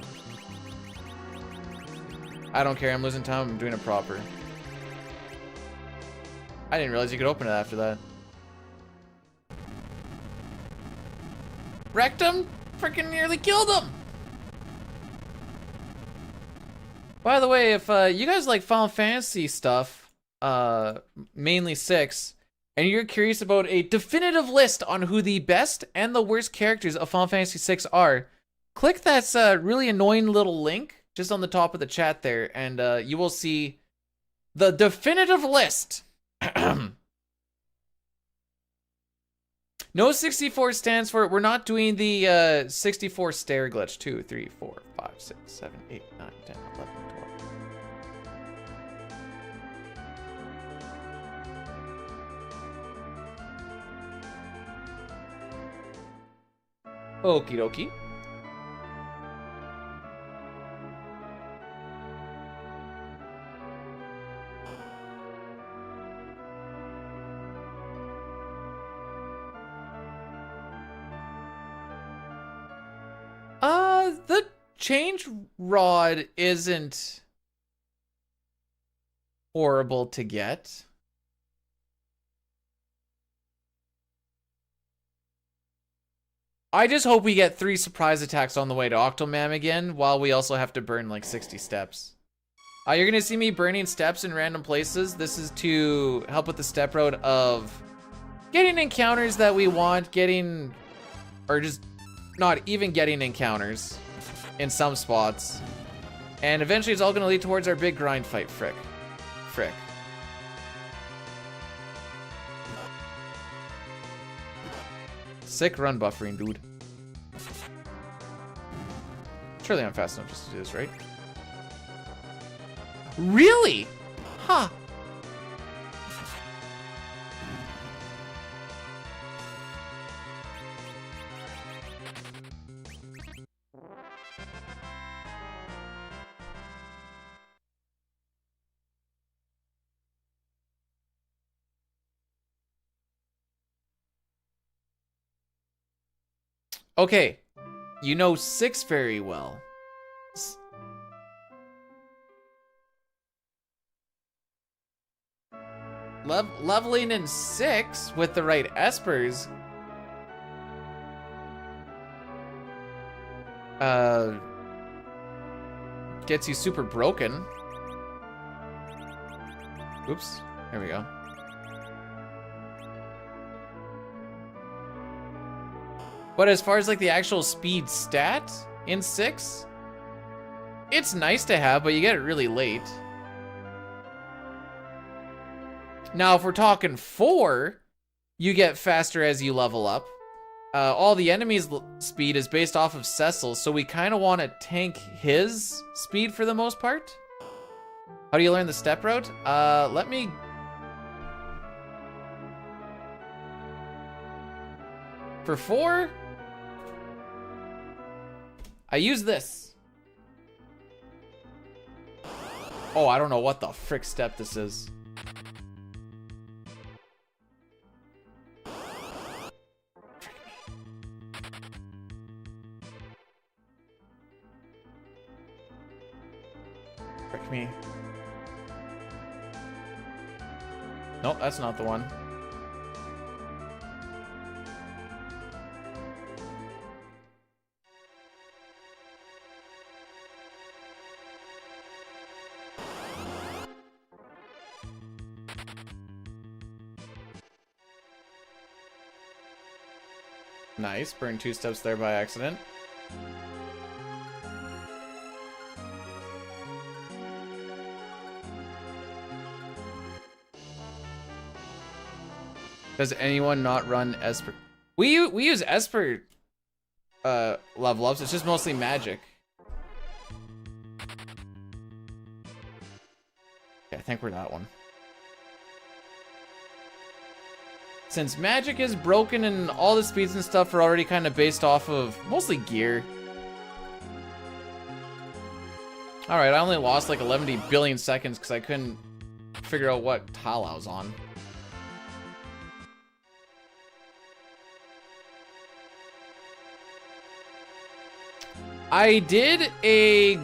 I don't care, I'm losing time, I'm doing it proper. I didn't realize you could open it after that. Wrecked him? Freaking nearly killed him! By the way, if you guys like Final Fantasy stuff, mainly 6, and you're curious about a definitive list on who the best and the worst characters of Final Fantasy 6 are, click that really annoying little link just on the top of the chat there, and you will see the definitive list. No64 stands for, we're not doing the 64 stair glitch. 2, 3, 4, 5, 6, 7, 8, 9, 10, 11, 12. Okie dokie. The change rod isn't horrible to get. I just hope we get 3 surprise attacks on the way to Octomam again, while we also have to burn like 60 steps. You're gonna see me burning steps in random places. This is to help with the step road of getting encounters that we want, or just not even getting encounters in some spots. And eventually it's all gonna lead towards our big grind fight, frick. Sick run buffering, dude. Surely I'm fast enough just to do this, right? Really? Huh. Okay, you know 6 very well. Leveling in 6 with the right espers gets you super broken. Oops, there we go. But as far as like the actual speed stat in 6, it's nice to have, but you get it really late. Now, if we're talking 4, you get faster as you level up. All the enemies' speed is based off of Cecil, so we kind of want to tank his speed for the most part. How do you learn the step route? Let me... For 4, I use this. Oh, I don't know what the frick step this is. Frick me. Nope, that's not the one. Nice, burn 2 steps there by accident. Does anyone not run Esper? We use Esper level ups. It's just mostly magic. Yeah, I think we're that one. Since magic is broken and all the speeds and stuff are already kind of based off of mostly gear. Alright, I only lost like 11 billion seconds because I couldn't figure out what tile I was on. I did a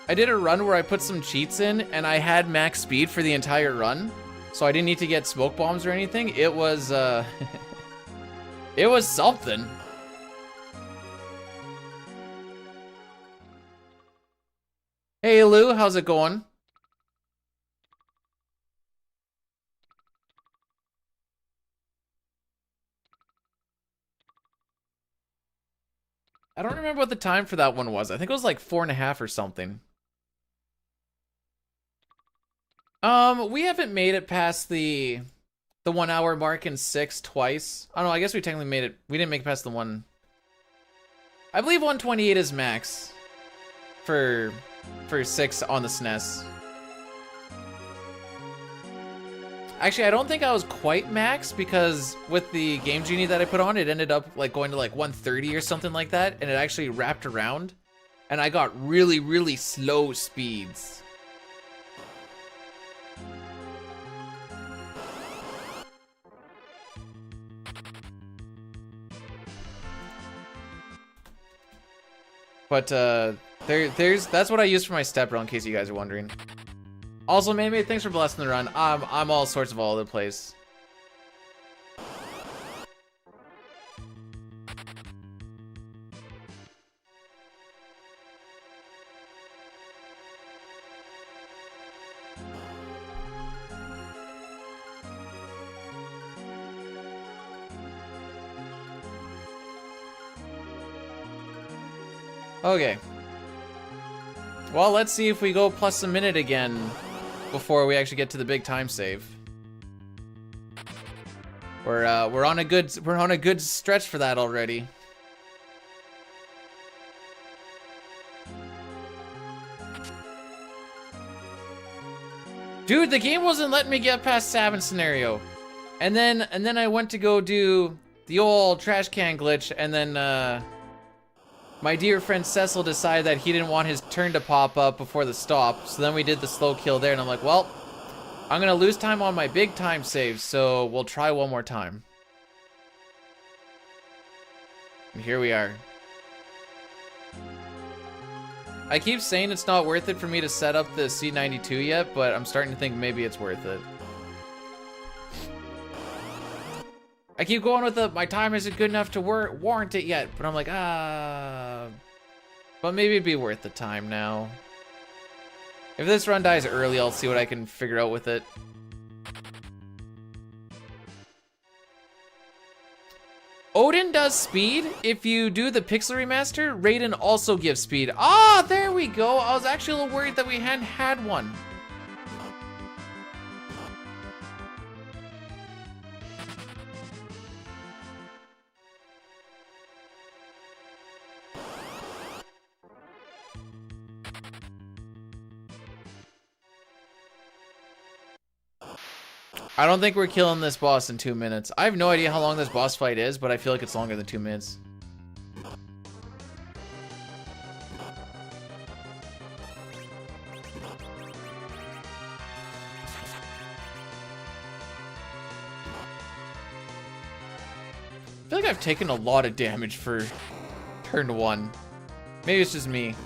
run where I put some cheats in and I had max speed for the entire run. So I didn't need to get smoke bombs or anything. It was it was something. Hey Lou, how's it going? I don't remember what the time for that one was. I think it was like 4.5 or something. We haven't made it past the 1 hour mark in 6 twice. I don't know, I guess we technically made it. We didn't make it past the one. I believe 128 is max for 6 on the SNES. Actually, I don't think I was quite max because with the Game Genie that I put on, it ended up like going to like 130 or something like that, and it actually wrapped around, and I got really, really slow speeds. But that's what I use for my step run, in case you guys are wondering. Also, Mayme, thanks for blessing the run. I'm all sorts of all over the place. Okay. Well, let's see if we go plus a minute again before we actually get to the big time save. We're on a good stretch for that already. Dude, the game wasn't letting me get past Sabin scenario. And then I went to go do the old trash can glitch, and then my dear friend Cecil decided that he didn't want his turn to pop up before the stop, so then we did the slow kill there, and I'm like, well, I'm gonna lose time on my big time save, so we'll try one more time. And here we are. I keep saying it's not worth it for me to set up the C92 yet, but I'm starting to think maybe it's worth it. I keep going with my time isn't good enough to warrant it yet, but I'm like, but maybe it'd be worth the time now. If this run dies early, I'll see what I can figure out with it. Odin does speed. If you do the Pixel Remaster, Raiden also gives speed. Ah, there we go. I was actually a little worried that we hadn't had one. I don't think we're killing this boss in 2 minutes. I have no idea how long this boss fight is, but I feel like it's longer than 2 minutes. I feel like I've taken a lot of damage for turn 1. Maybe it's just me.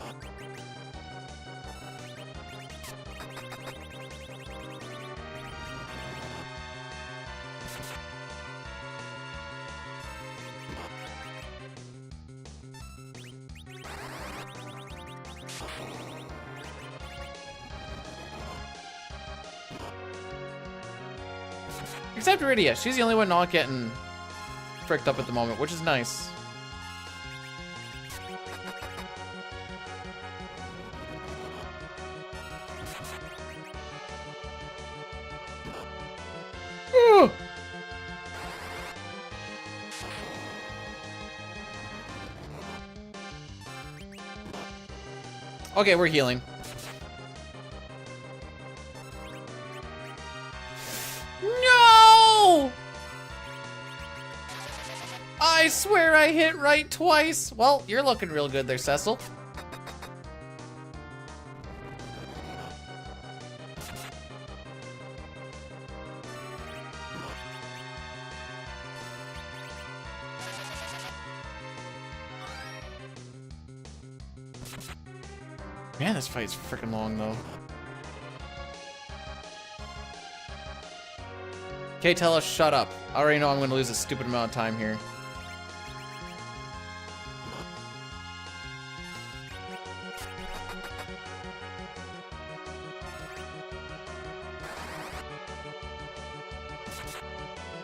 Except Iridia, she's the only one not getting fricked up at the moment, which is nice. Okay, we're healing. No! I swear I hit right twice. Well, you're looking real good there, Cecil. Man, this fight's freaking long, though. Okay, tell us, shut up. I already know I'm gonna lose a stupid amount of time here.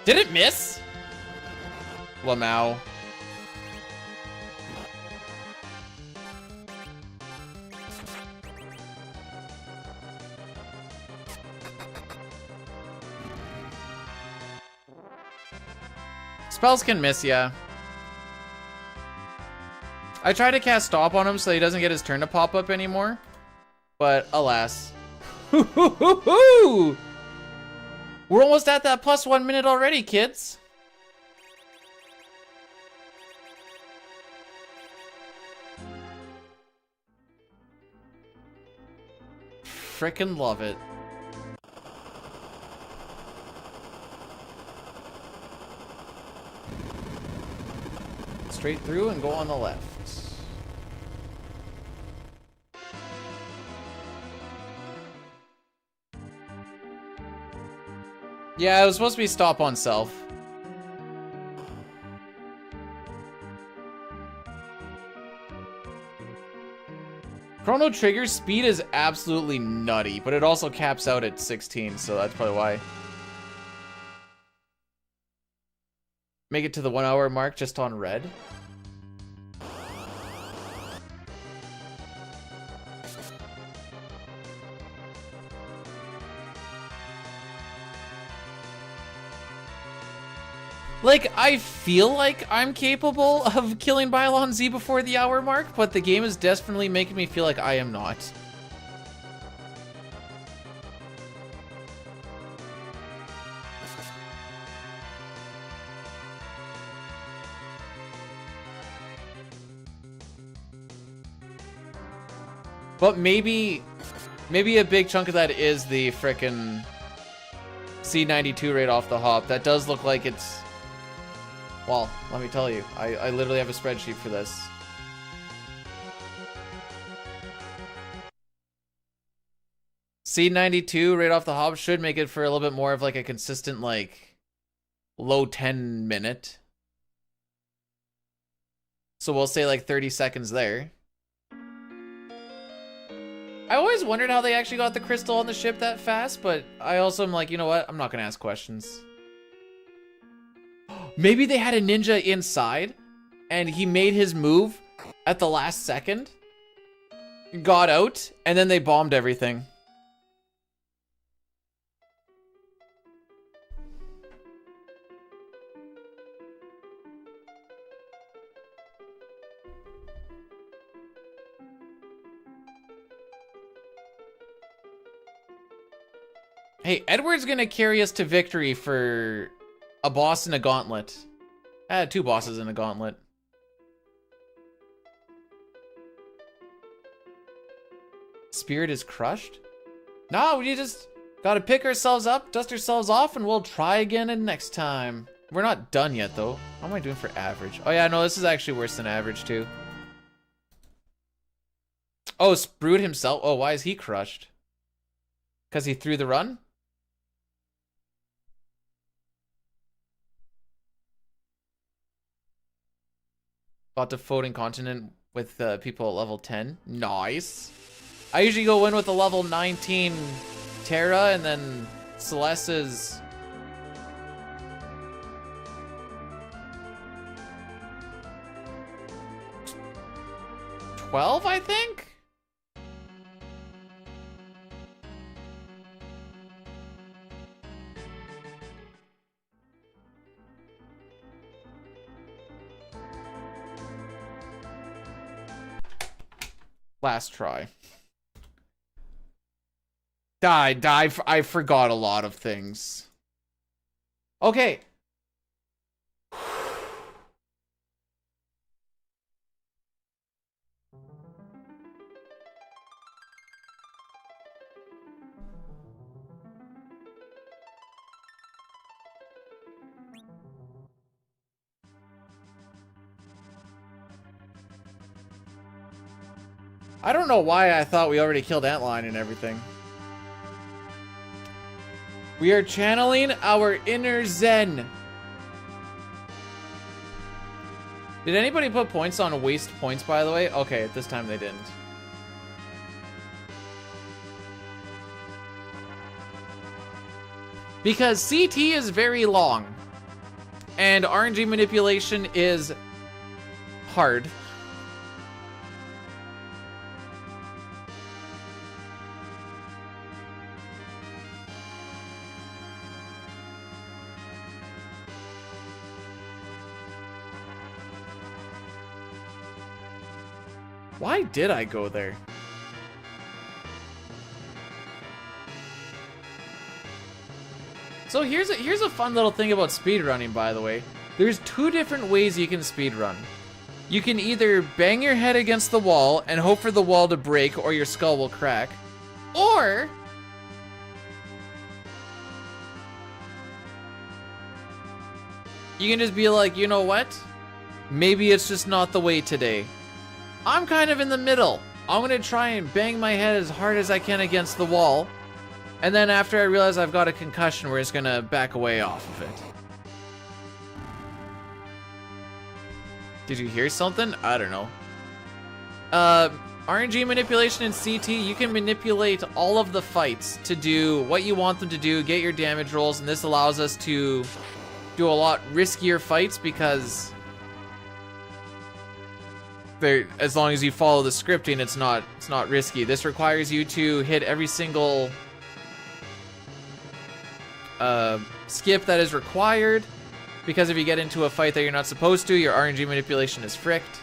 Did it miss? Lamau. Spells can miss, yeah. I tried to cast stop on him so he doesn't get his turn to pop up anymore, but alas. We're almost at that plus 1 minute already, kids. Frickin' love it. Straight through and go on the left. Yeah, it was supposed to be stop on self. Chrono Trigger's speed is absolutely nutty, but it also caps out at 16, so that's probably why. Make it to the 1 hour mark just on red. Like, I feel like I'm capable of killing Bylon Z before the hour mark, but the game is definitely making me feel like I am not. But maybe a big chunk of that is the frickin' C92 right off the hop. That does look like it's... Well, let me tell you, I literally have a spreadsheet for this. C92 right off the hop should make it for a little bit more of like a consistent, like, low 10 minute. So we'll say like 30 seconds there. I always wondered how they actually got the crystal on the ship that fast, but I also am like, you know what? I'm not gonna ask questions. Maybe they had a ninja inside, and he made his move at the last second, got out, and then they bombed everything. Hey, Edward's gonna carry us to victory for a boss in a gauntlet. I had 2 bosses in a gauntlet. Spirit is crushed? No, we just gotta pick ourselves up, dust ourselves off, and we'll try again and next time. We're not done yet, though. How am I doing for average? Oh yeah, no, this is actually worse than average, too. Oh, Sprout himself? Oh, why is he crushed? Because he threw the run? Got to floating continent with people at level 10. Nice. I usually go in with a level 19 Terra, and then Celeste's... $12, I think? Last try. I forgot a lot of things. Okay. I don't know why I thought we already killed Antline and everything. We are channeling our inner Zen. Did anybody put points on waste points, by the way? Okay, at this time they didn't. Because CT is very long. And RNG manipulation is hard. Why did I go there? So here's a fun little thing about speedrunning, by the way. There's 2 different ways you can speedrun. You can either bang your head against the wall and hope for the wall to break or your skull will crack. Or you can just be like, you know what? Maybe it's just not the way today. I'm kind of in the middle. I'm gonna try and bang my head as hard as I can against the wall. And then after I realize I've got a concussion, we're just gonna back away off of it. Did you hear something? I don't know. RNG manipulation in CT, you can manipulate all of the fights to do what you want them to do, get your damage rolls, and this allows us to do a lot riskier fights because as long as you follow the scripting, it's not risky. This requires you to hit every single skip that is required, because if you get into a fight that you're not supposed to, your RNG manipulation is fricked.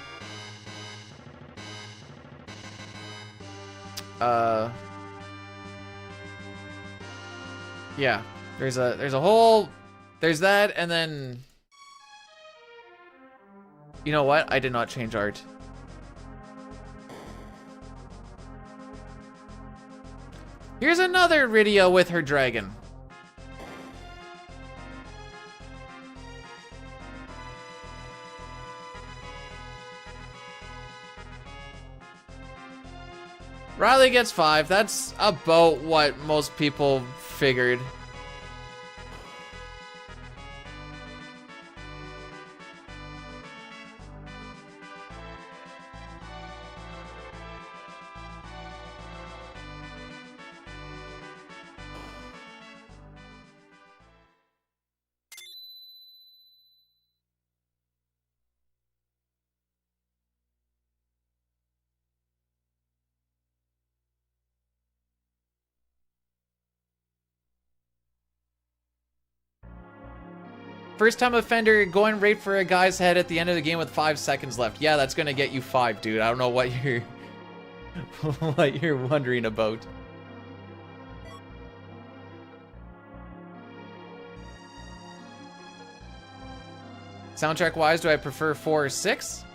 Yeah, there's that, and then you know what? I did not change art. Here's another Rydia with her dragon. Riley gets 5. That's about what most people figured. First time offender going right for a guy's head at the end of the game with 5 seconds left. Yeah, that's gonna get you 5, dude. I don't know what you're what you're wondering about. Soundtrack wise, do I prefer 4 or 6?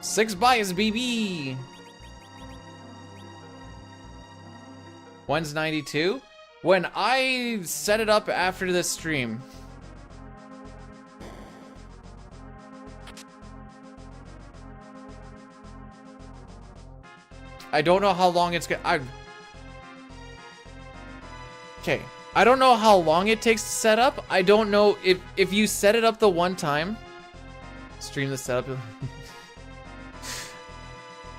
6 bias, BB. One's 92. When I set it up after this stream, I don't know how long it's gonna. Okay, I don't know how long it takes to set up. I don't know if you set it up the one time. Stream the setup.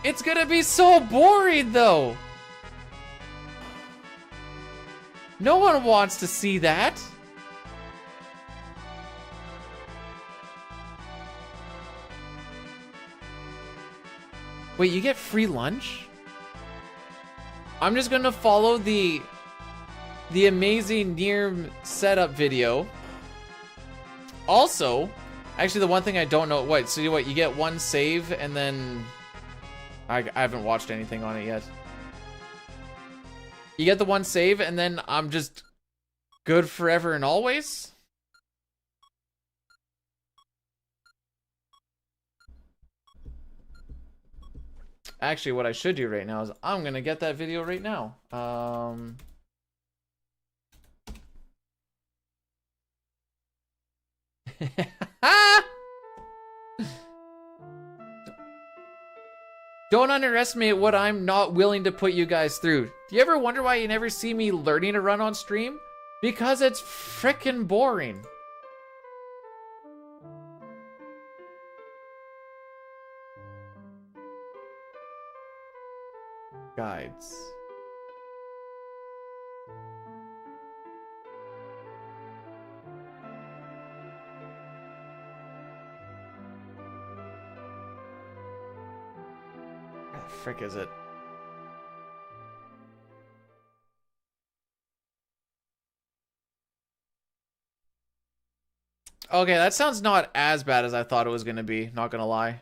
It's gonna be so boring though. No one wants to see that. Wait, you get free lunch? I'm just gonna follow the amazing near setup video. Also, actually the one thing I don't know, wait, so what, you get 1 save and then I haven't watched anything on it yet. You get the one save, and then I'm just good forever and always? Actually, what I should do right now is I'm going to get that video right now. Don't underestimate what I'm not willing to put you guys through. Do you ever wonder why you never see me learning to run on stream? Because it's frickin' boring. Guides. Where the frick is it? Okay, that sounds not as bad as I thought it was gonna be, not gonna lie.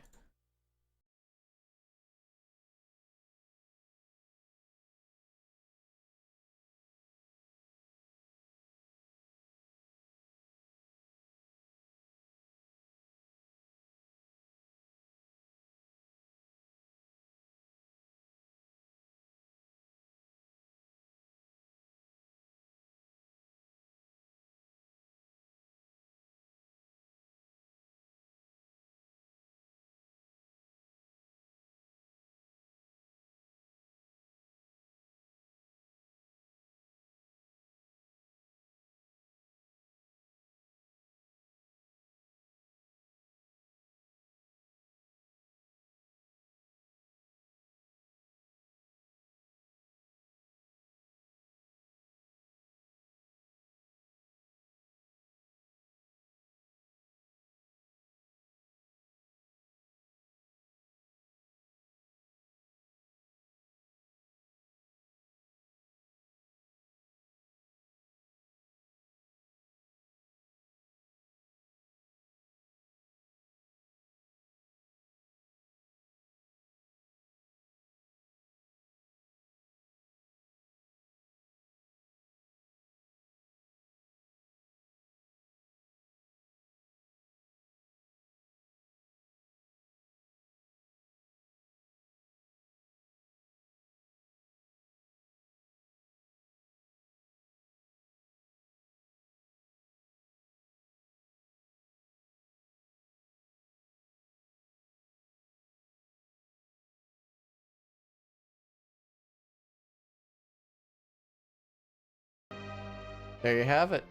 There you have it.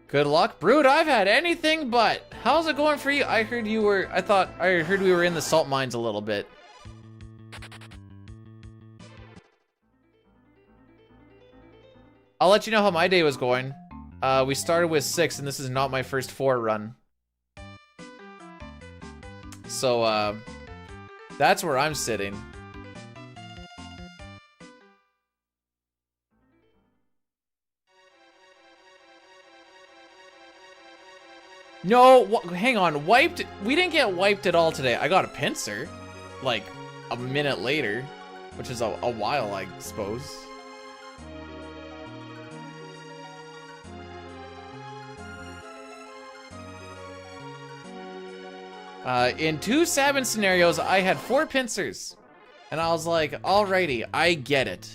Good luck. Brood, I've had anything but. How's it going for you? I heard we were in the salt mines a little bit. I'll let you know how my day was going. We started with 6, and this is not my first 4 run. So, that's where I'm sitting. No, hang on, wiped? We didn't get wiped at all today. I got a pincer, like, a minute later, which is a while, I suppose. In 2 Sabin scenarios, I had 4 pincers, and I was like, alrighty, I get it.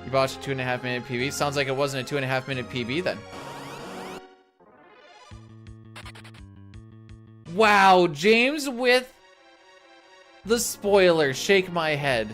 You botched a 2.5 minute PB. Sounds like it wasn't a 2.5 minute PB then. Wow, James with the spoiler. Shake my head.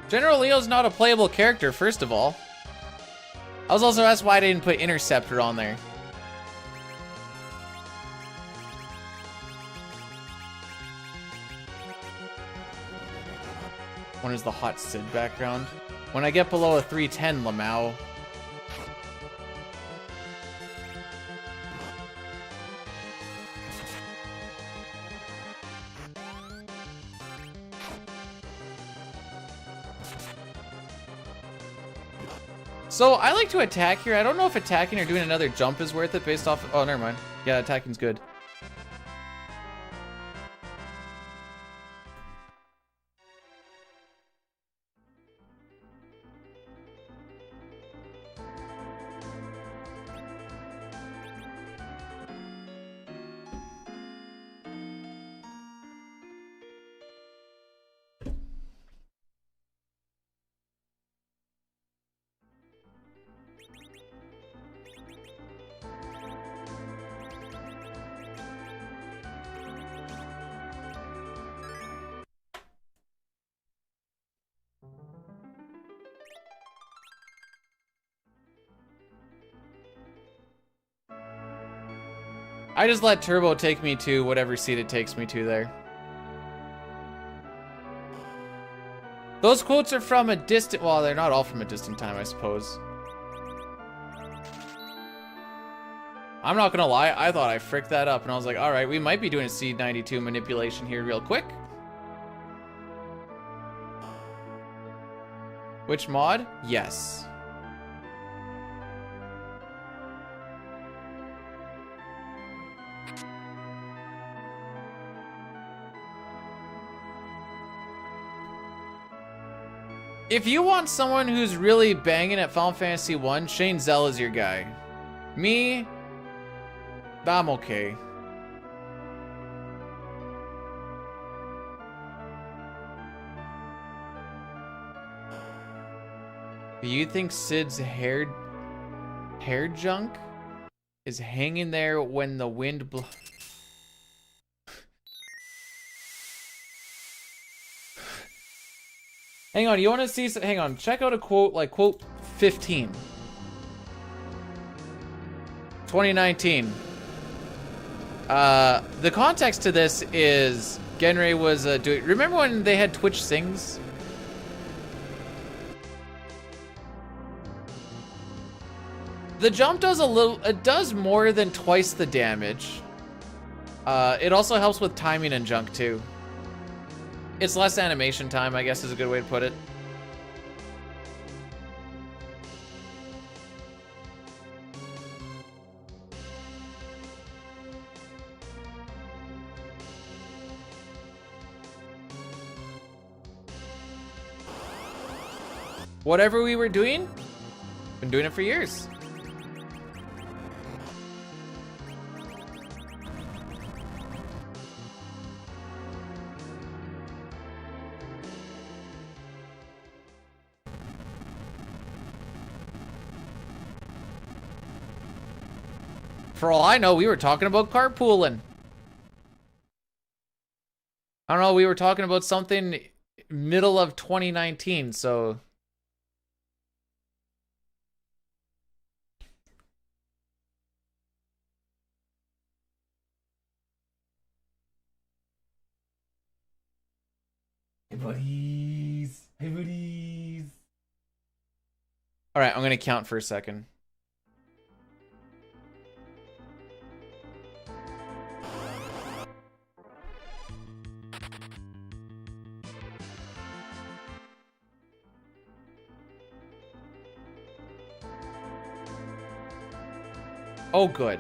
General Leo's not a playable character, first of all. I was also asked why I didn't put Interceptor on there. When is the hot Sid background? When I get below a 310, Lamau. So I like to attack here. I don't know if attacking or doing another jump is worth it based off. Oh, never mind. Yeah, attacking's good. I just let Turbo take me to whatever seat it takes me to there. Those quotes are from a distant... Well, they're not all from a distant time, I suppose. I'm not gonna lie, I thought I fricked that up, and I was like, alright, we might be doing a C92 manipulation here real quick. Which mod? Yes. If you want someone who's really banging at Final Fantasy 1, Shane Zell is your guy. Me, I'm okay. Do you think Sid's hair junk is hanging there when the wind blows? Hang on, you want to see? Hang on, check out a quote like quote 15. 2019. The context to this is Genray was doing. Remember when they had Twitch Sings? The jump does it does more than twice the damage. It also helps with timing and junk too. It's less animation time, I guess is a good way to put it. Whatever we were doing, been doing it for years. For all I know, we were talking about carpooling. I don't know, we were talking about something middle of 2019, so... Hey, buddies. Hey, buddies. All right, I'm going to count for a second. Oh, good.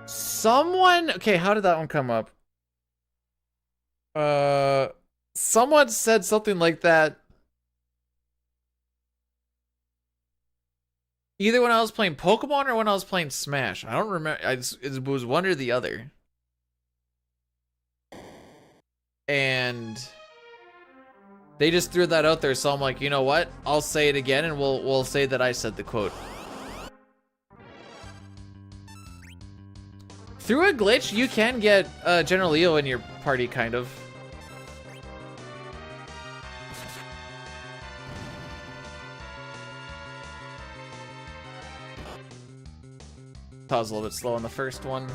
Someone, okay, how did that one come up? Someone said something like that. Either when I was playing Pokemon or when I was playing Smash. I don't remember. It was one or the other. And They just threw that out there, so I'm like, you know what? I'll say it again, and we'll say that I said the quote. Through a glitch, you can get General Leo in your party, kind of. I was a little bit slow on the first one.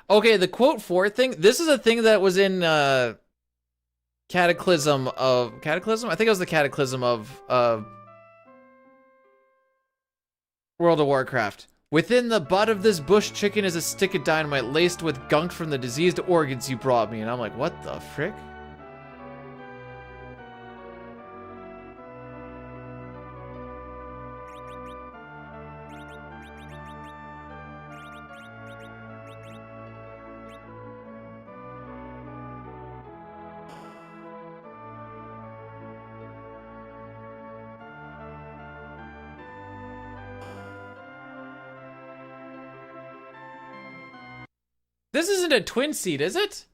Okay, the quote 4 thing. This is a thing that was in Cataclysm? I think it was the Cataclysm of World of Warcraft. Within the butt of this bush chicken is a stick of dynamite laced with gunk from the diseased organs you brought me. And I'm like, what the frick? This isn't a twin seat, is it?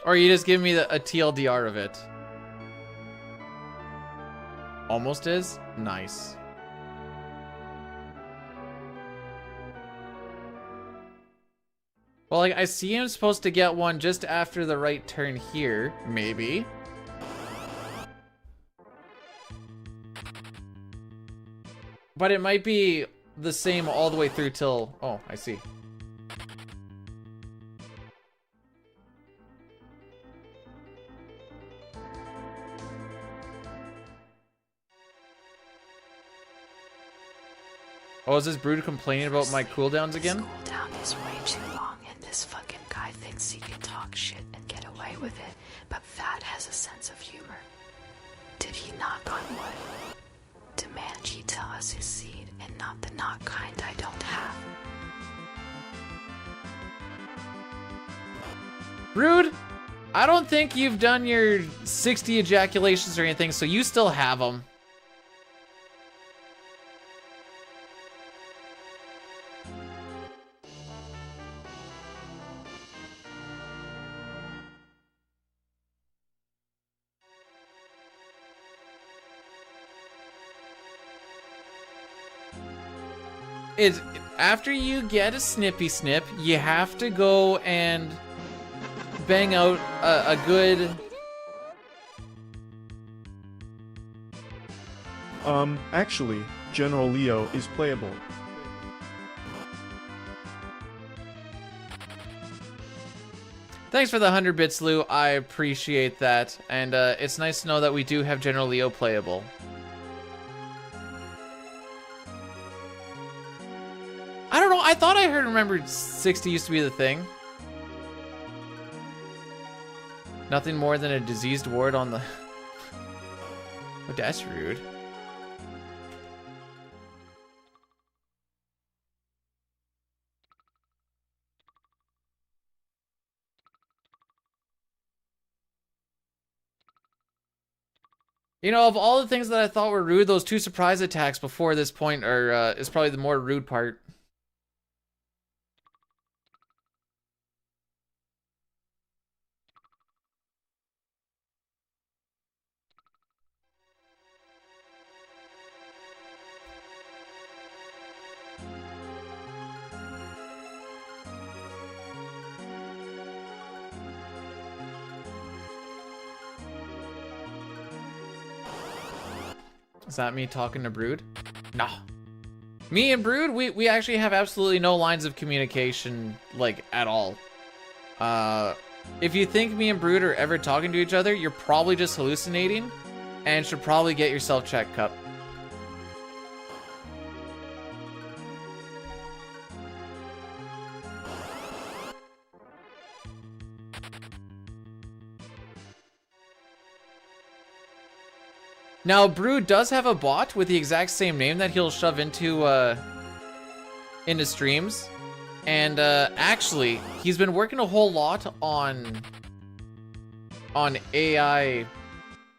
Or you just give me a TLDR of it? Almost is? Nice. Well, like, I see him supposed to get one just after the right turn here, maybe. But it might be the same all the way through till... Oh, I see. Oh, is this Brood complaining about my cooldowns again? This cooldown is way too long, and this fucking guy thinks he can talk shit and get away with it, but Fat has a sense of humor. Did he knock on wood? To Manji tell us his seed, and not the not kind I don't have. Brood, I don't think you've done your 60 ejaculations or anything, so you still have them. Is after you get a snippy snip, you have to go and bang out a good... Actually, General Leo is playable. Thanks for the 100 bits, Lou. I appreciate that. And it's nice to know that we do have General Leo playable. I don't know, I thought I remembered 60 used to be the thing. Nothing more than a diseased ward on the... Oh, that's rude. You know, of all the things that I thought were rude, those 2 surprise attacks before this point are is probably the more rude part. Is that me talking to Brood? No. Me and Brood, we actually have absolutely no lines of communication, like, at all. If you think me and Brood are ever talking to each other, you're probably just hallucinating and should probably get yourself checked up. Now, Brood does have a bot with the exact same name that he'll shove into streams. And actually, he's been working a whole lot on AI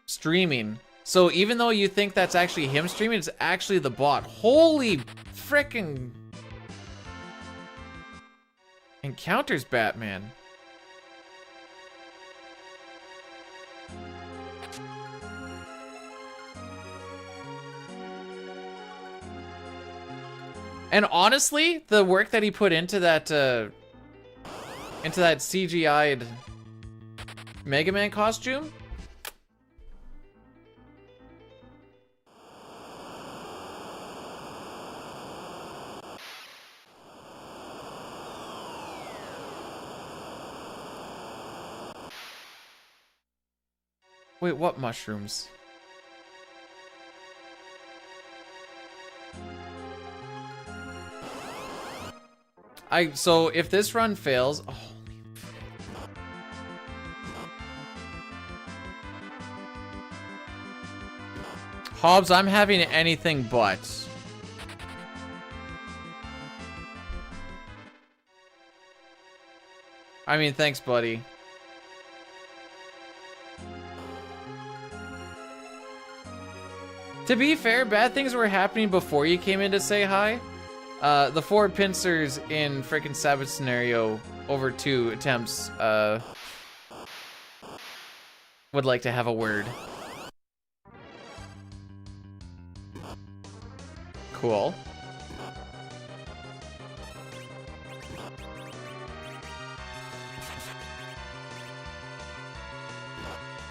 streaming. So even though you think that's actually him streaming, it's actually the bot. Holy frickin' encounters Batman. And honestly, the work that he put into that CGI'd Mega Man costume, wait, what mushrooms? So if this run fails, oh, Hobbs, I'm having anything but. I mean, thanks, buddy. To be fair, bad things were happening before you came in to say hi. The 4 pincers in frickin' Sabin scenario over 2 attempts would like to have a word. Cool.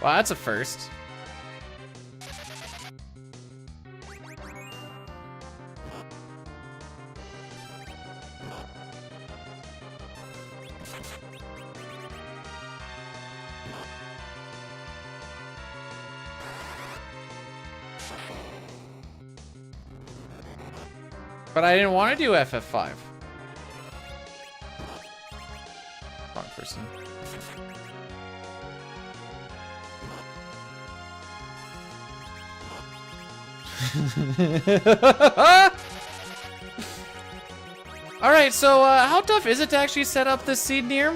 Wow, that's a first. But I didn't want to do FF5. Wrong person. Alright, so how tough is it to actually set up this seed near?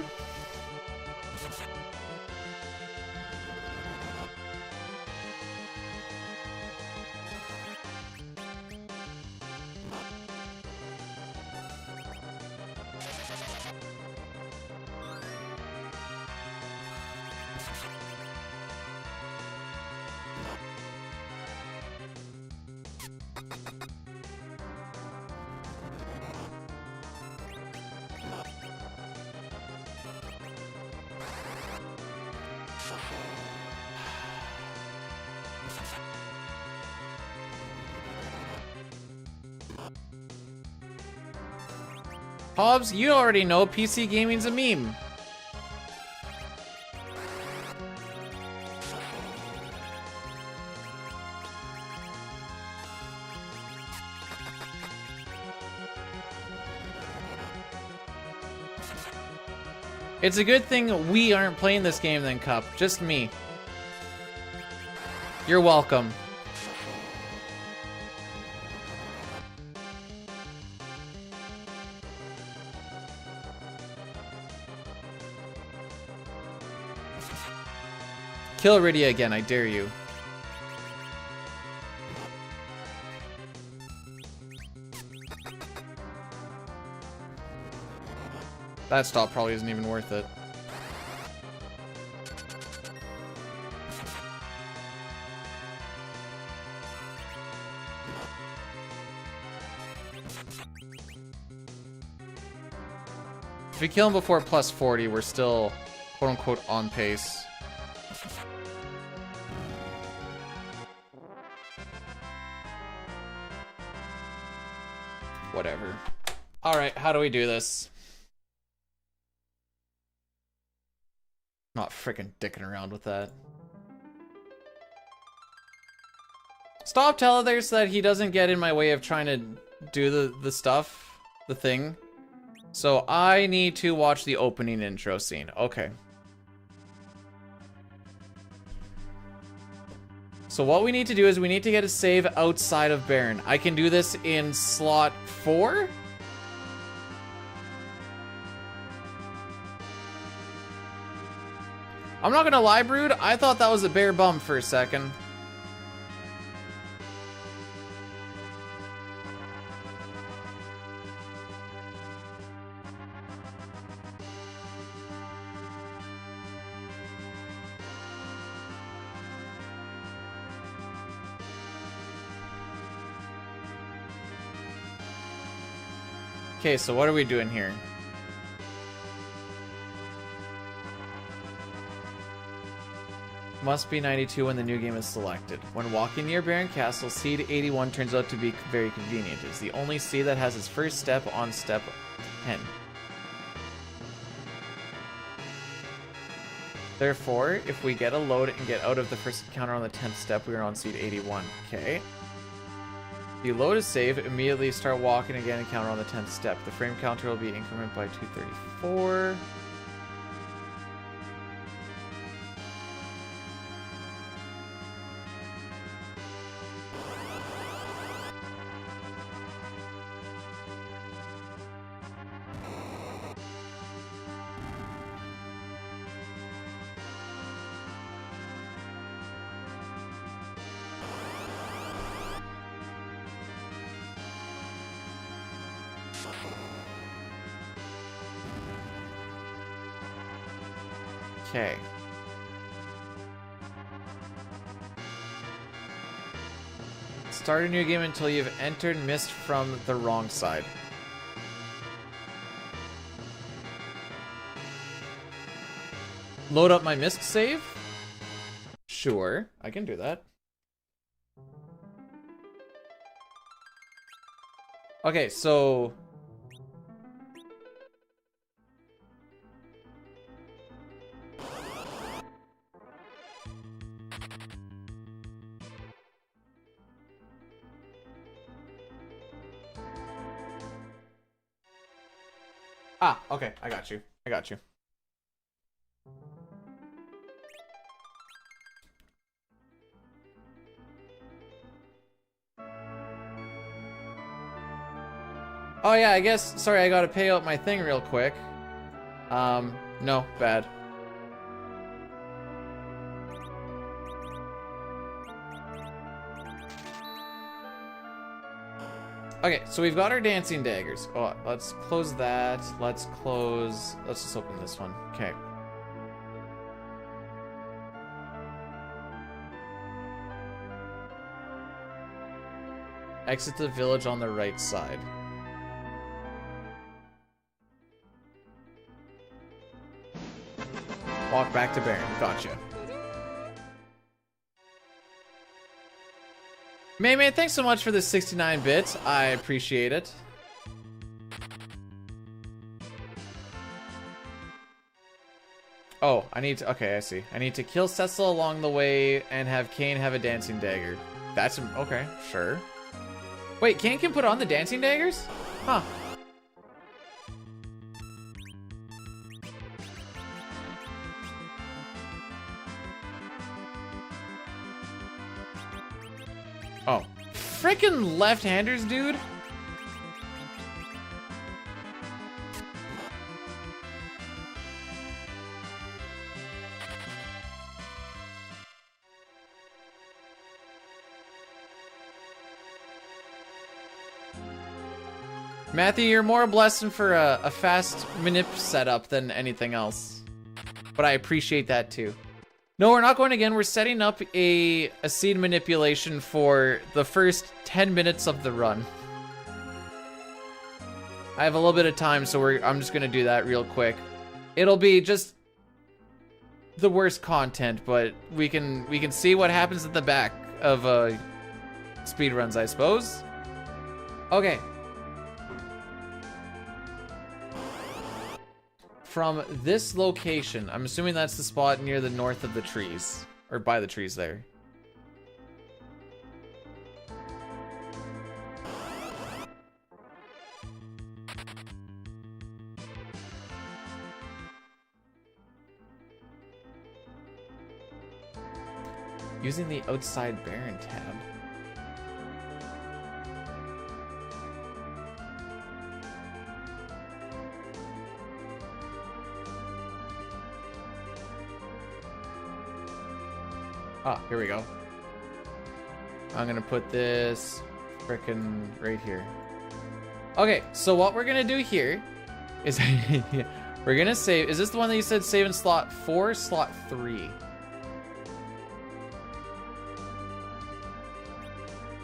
Hobbs, you already know PC gaming's a meme. It's a good thing we aren't playing this game then, Cup. Just me. You're welcome. Kill Rydia again, I dare you. That stop probably isn't even worth it. If we kill him before plus 40, we're still quote-unquote on pace. Whatever. Alright, how do we do this? Not freaking dicking around with that. Stop telling there so that he doesn't get in my way of trying to do the stuff, the thing. So I need to watch the opening intro scene. Okay. So what we need to do is we need to get a save outside of Baron. I can do this in slot 4? I'm not gonna lie, Brood, I thought that was a bare bum for a second. Okay, so what are we doing here? Must be 92 when the new game is selected. When walking near Baron Castle, seed 81 turns out to be very convenient. It's the only seed that has its first step on step 10. Therefore, if we get a load and get out of the first encounter on the 10th step, we are on seed 81. Okay. The load is saved, immediately start walking again and counter on the 10th step. The frame counter will be increment by 234. Okay. Start a new game until you've entered mist from the wrong side. Load up my mist save? Sure, I can do that. Okay, so... Ah, okay, I got you. I got you. Oh yeah, I guess, sorry, I gotta pay out my thing real quick. No, bad. Okay, so we've got our dancing daggers. Oh, let's close that. Let's just open this one. Okay. Exit the village on the right side. Walk back to Baron. Gotcha. May, thanks so much for the 69 bits. I appreciate it. Oh, I need to... Okay, I see. I need to kill Cecil along the way and have Kane have a dancing dagger. That's... Okay, sure. Wait, Kane can put on the dancing daggers? Huh. Oh. Frickin' left-handers, dude. Matthew, you're more a blessing for a fast manip setup than anything else. But I appreciate that too. No, we're not going again. We're setting up a seed manipulation for the first 10 minutes of the run. I have a little bit of time, so I'm just gonna do that real quick. It'll be just the worst content, but we can see what happens at the back of speedruns, I suppose. Okay. From this location, I'm assuming that's the spot near the north of the trees, or by the trees there. Using the outside Baron tab. Ah, here we go. I'm gonna put this frickin' right here. Okay, so what we're gonna do here is we're gonna save. Is this the one that you said save in slot 4, slot 3?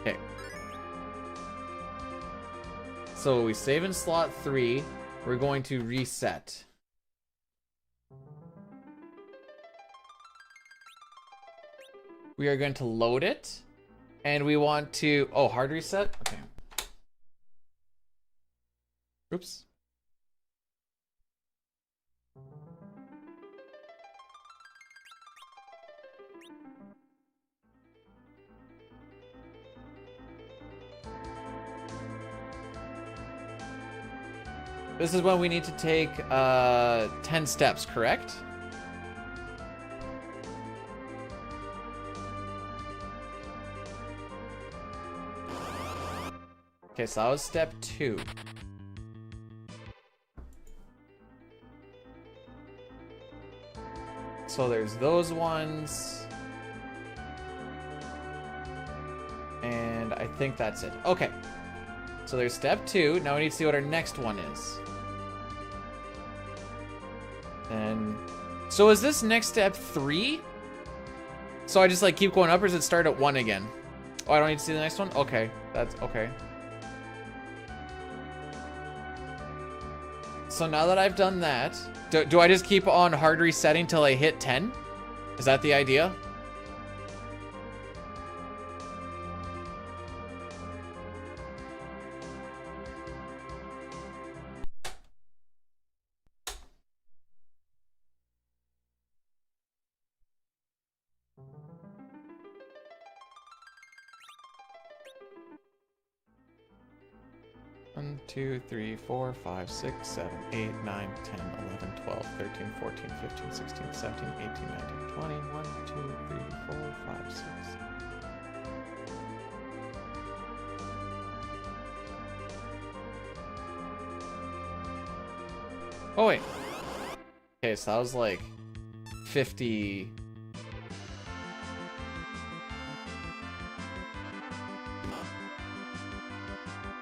Okay. So we save in slot 3. We're going to reset. We are going to load it. And we want to... Oh, hard reset? Okay. Oops. This is when we need to take 10 steps, correct? Okay, so that was step 2. So there's those ones. And I think that's it. Okay. So there's step 2. Now we need to see what our next one is. And so is this next step 3? So I just like keep going up, or does it start at 1 again? Oh, I don't need to see the next one? Okay. That's okay. So now that I've done that, do I just keep on hard resetting till I hit 10? Is that the idea? One, 2, 3, 4, 5, 6, 7, 8, 9, 10, 11, 12, 13, 14, 15, 16, 17, 18, 19, 20. 1, 2, 3, 4, 5, 6. Oh, wait. Okay, so that was like 50...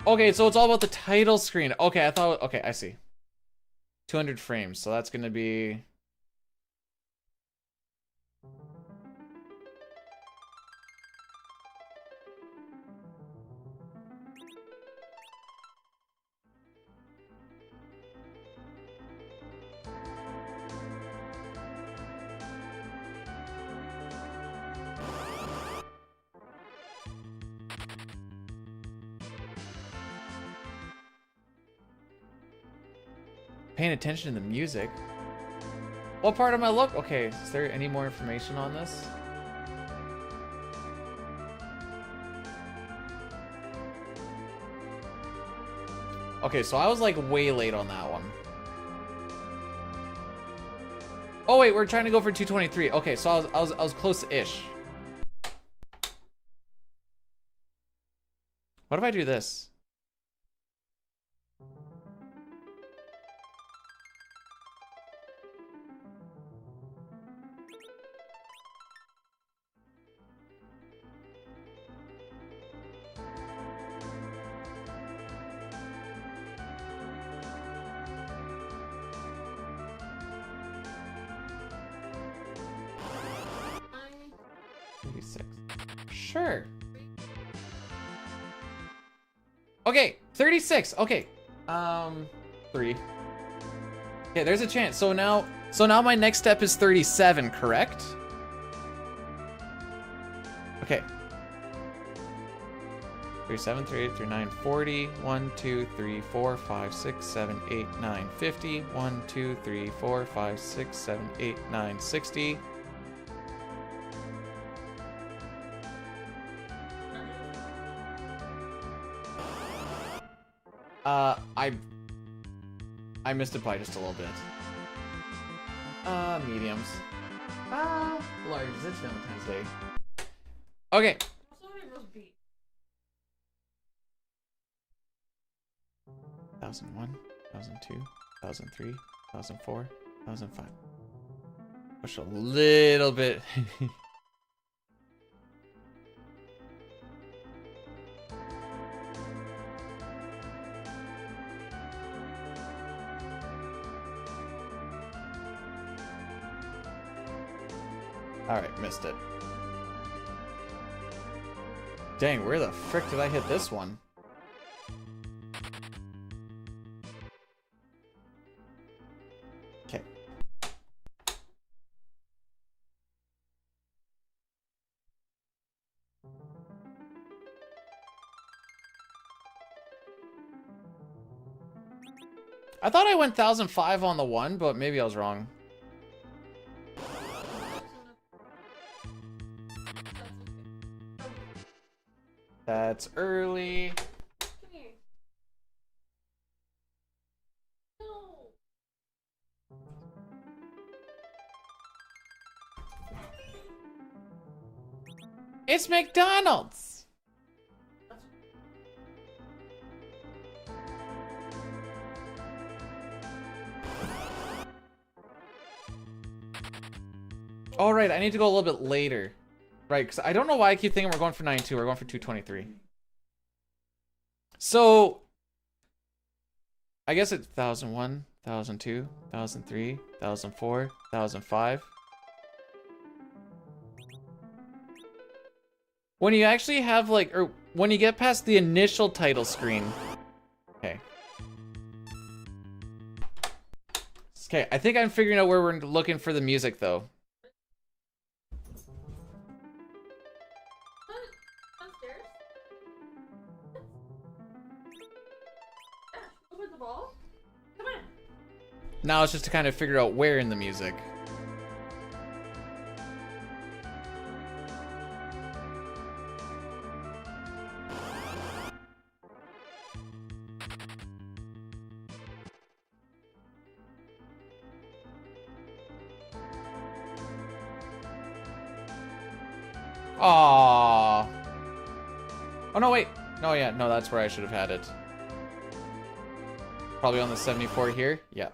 Okay, so it's all about the title screen. Okay, I thought... Okay, I see. 200 frames, so that's gonna be... Paying attention to the music. What part am I look? Okay, is there any more information on this? Okay, so I was like way late on that one. Oh wait, we're trying to go for 223. Okay, so I was close-ish. What if I do this? Sure. Okay, 36. Okay. 3. Okay, there's a chance. So now my next step is 37, correct? Okay. 37, 38, 39, 40. 1, 2, 3, 4, 5, 6, 7, 8, 9, 50. 1, 2, 3, 4, 5, 6, 7, 8, 9, 60. I missed it by just a little bit. Mediums. Large. It's Valentine's Day. Okay. 1001, 1002, 1003, 1004, 1005. Push a little bit. Alright, missed it. Dang, where the frick did I hit this one? Okay. I thought I went 1005 on the one, but maybe I was wrong. That's early. It's McDonald's. All right, I need to go a little bit later. Right, because I don't know why I keep thinking we're going for 9-2. We're going for 223. So, I guess it's 1001, 1002, 1003, 1004, 1005. When you actually have like, or when you get past the initial title screen. Okay. Okay, I think I'm figuring out where we're looking for the music though. Now it's just to kind of figure out where in the music. Aww. Oh no, wait. No, yeah, no, that's where I should have had it. Probably on the 74 here. Yeah.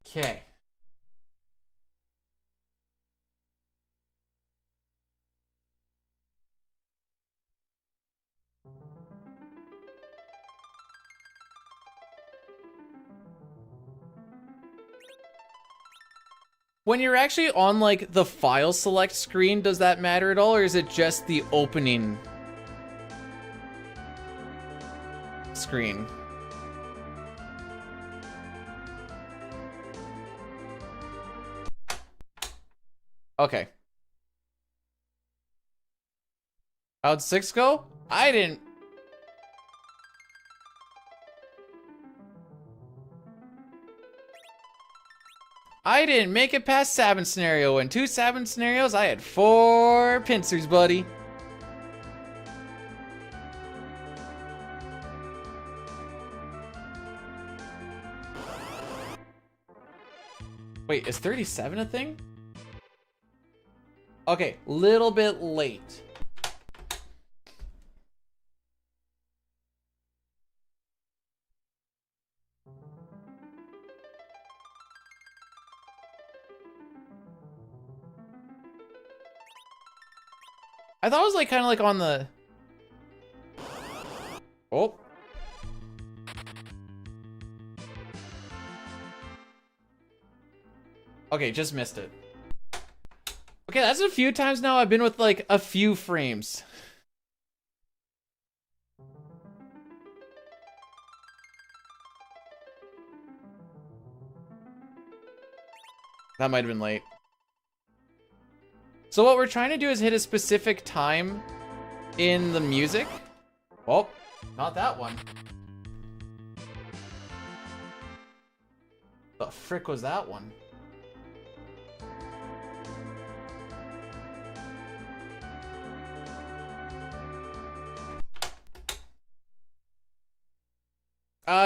Okay. When you're actually on like the file select screen, does that matter at all, or is it just the opening screen? Okay. How'd 6 go? I didn't. I didn't make it past Sabin scenario. In 2 Sabin scenarios, I had 4 pincers, buddy. Wait, is 37 a thing? Okay, little bit late. I thought it was like kind of like on the... Oh. Okay, just missed it. Okay, that's a few times now I've been with like a few frames. That might have been late. So what we're trying to do is hit a specific time in the music. Oh, not that one. The frick was that one?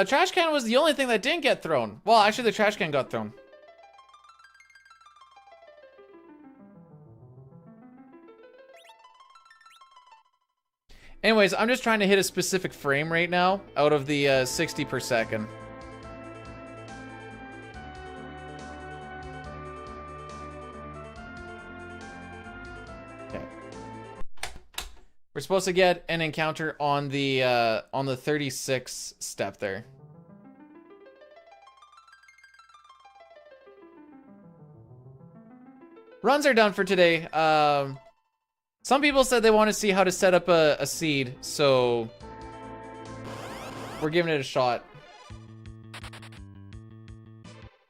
Trash can was the only thing that didn't get thrown. Well, actually the trash can got thrown. Anyways, I'm just trying to hit a specific frame right now out of the 60 per second. Okay. We're supposed to get an encounter on the 36 step there. Runs are done for today. Some people said they want to see how to set up a seed, so we're giving it a shot.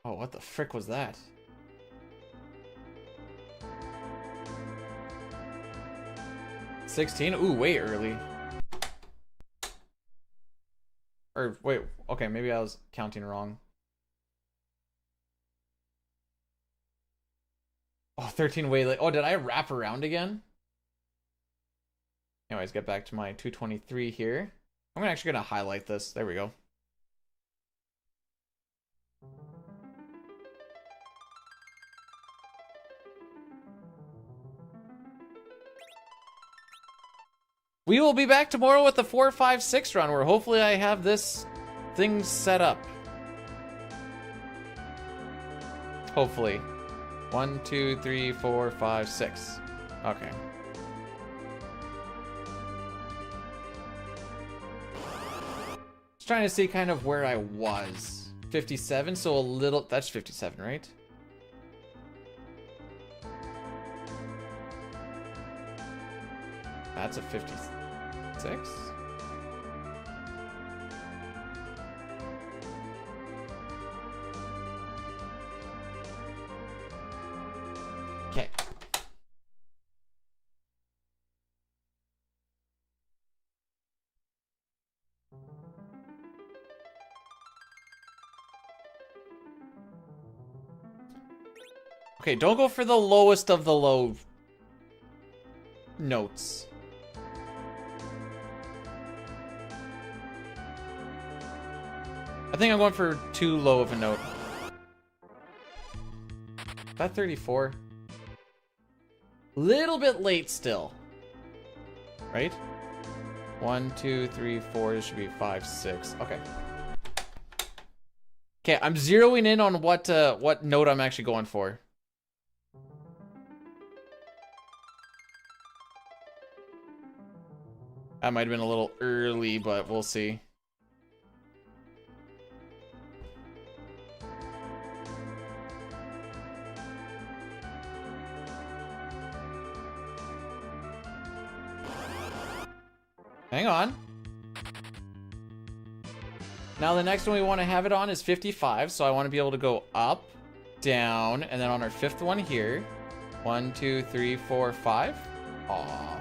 Oh, what the frick was that? $16? Ooh, way early. Or, wait, okay, maybe I was counting wrong. Oh, 13 way late. Oh, did I wrap around again? Anyways, get back to my 223 here. I'm actually gonna highlight this. There we go. We will be back tomorrow with the 4, 5, 6 run, where hopefully I have this thing set up. Hopefully. 1, 2, 3, 4, 5, 6. Okay. Just trying to see kind of where I was. 57, so a little... That's 57, right? That's a 56? Okay. Okay, don't go for the lowest of the low notes. I think I'm going for too low of a note. That 34. Little bit late still. Right? 1, 2, 3, 4. This should be 5, 6. Okay. Okay, I'm zeroing in on what note I'm actually going for. That might have been a little early, but we'll see. Hang on. Now the next one we want to have it on is 55, so I want to be able to go up, down, and then on our fifth one here. 1, 2, 3, 4, 5. Aww.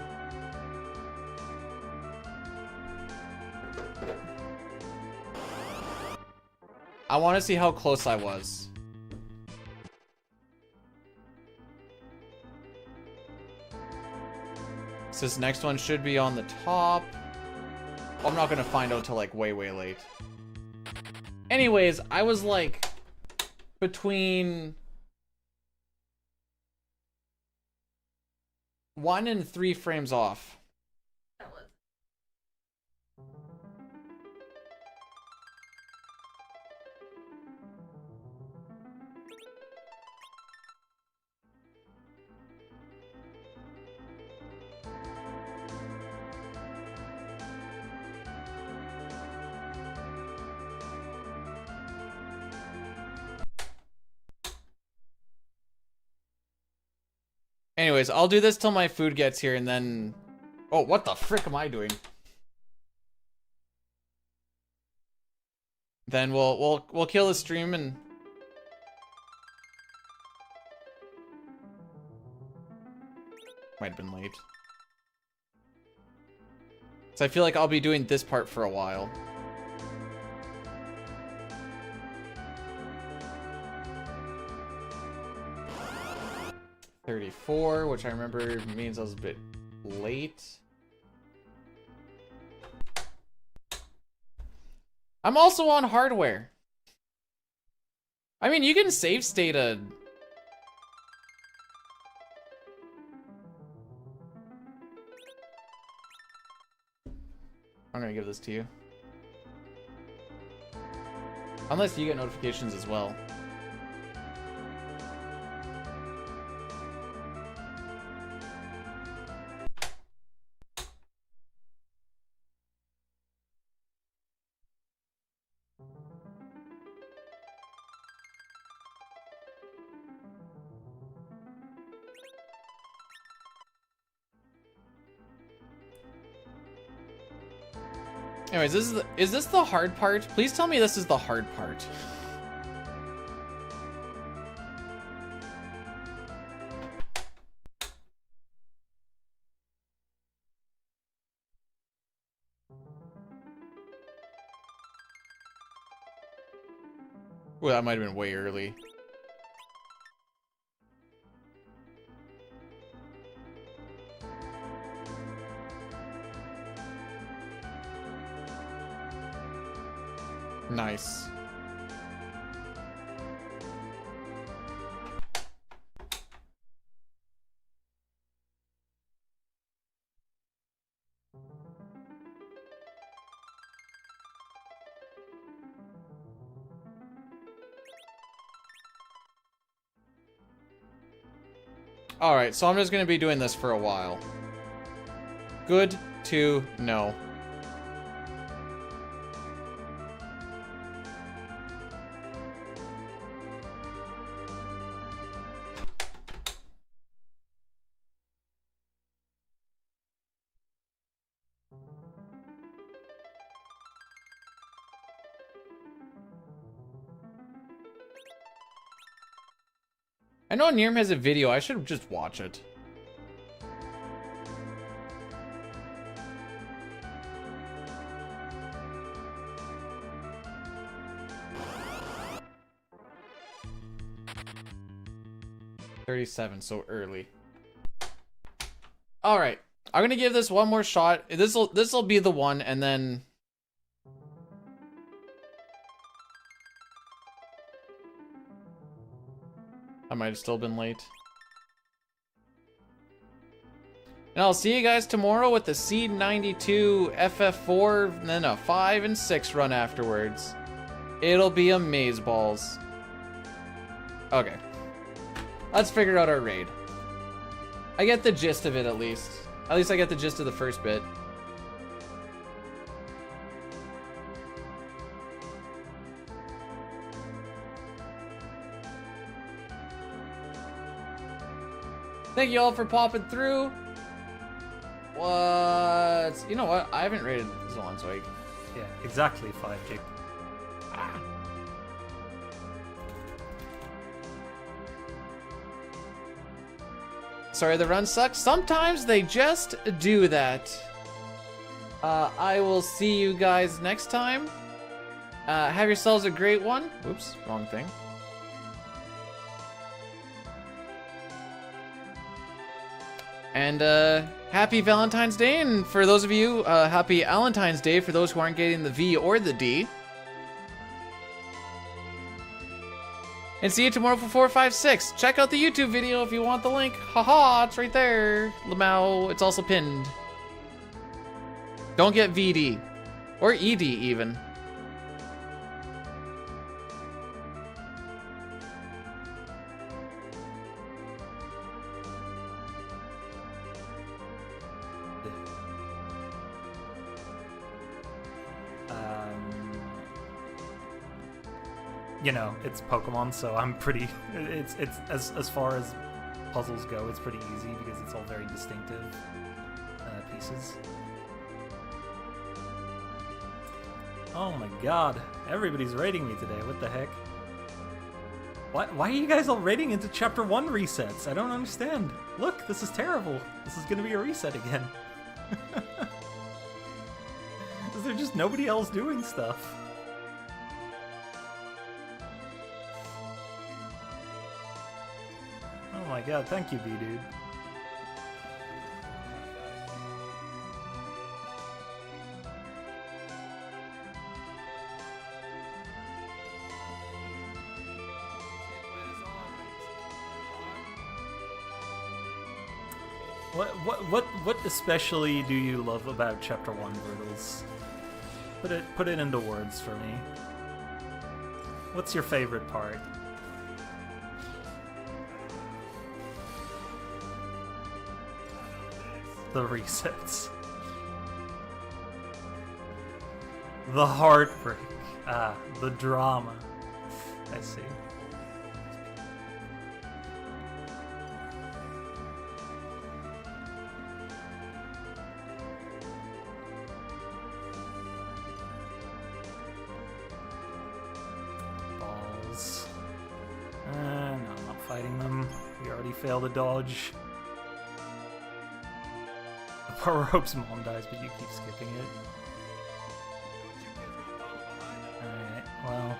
I want to see how close I was. So this next one should be on the top. I'm not gonna find out till like way late. Anyways, I was like between 1 and 3 frames off. Anyways, I'll do this till my food gets here and then... Oh, what the frick am I doing? Then we'll kill the stream and... Might have been late. So I feel like I'll be doing this part for a while. $34, which I remember means I was a bit late. I'm also on hardware. I mean, you can save state a... I'm gonna give this to you. Unless you get notifications as well. Anyways, is this the hard part? Please tell me this is the hard part. Well, that might have been way early. Nice. Alright, so I'm just gonna be doing this for a while. Good to know. I know Nirm has a video. I should just watch it. $37, so early. All right, I'm gonna give this one more shot. This'll be the one, and then. I might have still been late. And I'll see you guys tomorrow with the Seed 92 FF4, and then a 5 and 6 run afterwards. It'll be amazeballs. Okay. Let's figure out our raid. I get the gist of it at least. At least I get the gist of the first bit. Thank you all for popping through. What? You know what? I haven't rated this one, so I... Yeah, exactly 5 gig. Sorry, the run sucks. Sometimes they just do that. I will see you guys next time. Have yourselves a great one. Oops, wrong thing. And happy Valentine's Day, and for those of you, happy Valentine's Day for those who aren't getting the V or the D. And see you tomorrow for 456. Check out the YouTube video if you want the link. Haha, it's right there. Lamau, it's also pinned. Don't get VD. Or ED even. You know, it's Pokemon, so I'm pretty. It's as far as puzzles go, it's pretty easy because it's all very distinctive pieces. Oh my god, everybody's rating me today. What the heck? Why are you guys all rating into Chapter 1 resets? I don't understand. Look, this is terrible. This is gonna be a reset again. Is there just nobody else doing stuff? Oh my god, thank you, B-Dude. What especially do you love about Chapter 1, Brittles? Put it into words for me. What's your favorite part? The resets. The heartbreak. Ah, the drama. I see. fighting them. We already failed a dodge. The power rope's mom dies, but you keep skipping it. Alright, well.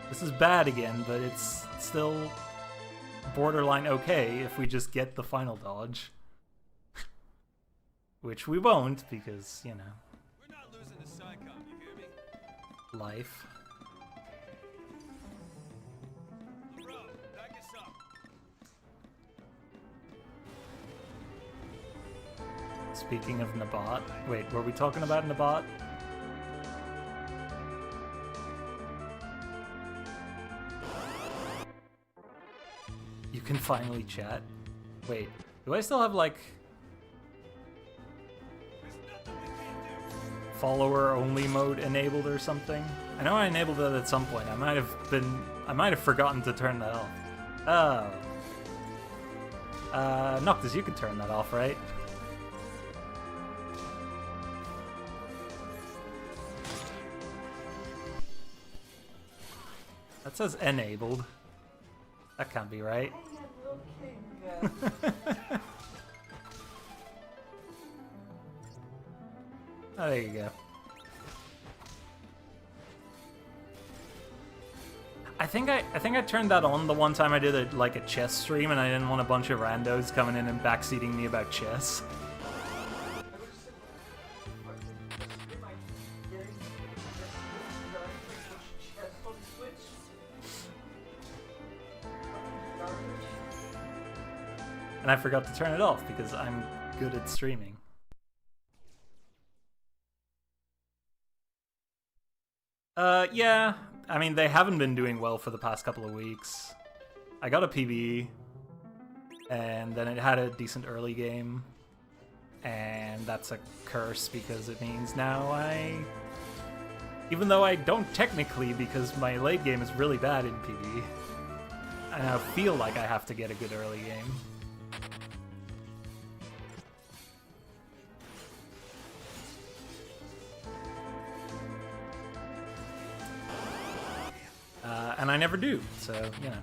This is bad again, but it's still borderline okay if we just get the final dodge. Which we won't, because, you know. We're not losing to Psycom, you hear me? Life. Speaking of Nabat, wait, were we talking about Nabat? You can finally chat. Wait, do I still have like follower only mode enabled or something? I know I enabled that at some point. I might have forgotten to turn that off. Oh. Noctis, you can turn that off, right? That says enabled. That can't be right. Oh, there you go. I think I turned that on the one time I did a chess stream, and I didn't want a bunch of randos coming in and backseating me about chess. And I forgot to turn it off because I'm good at streaming. Yeah. I mean, they haven't been doing well for the past couple of weeks. I got a PvE, and then it had a decent early game, and that's a curse because it means now even though I don't technically, because my late game is really bad in PvE, I now feel like I have to get a good early game. And I never do, so, you know.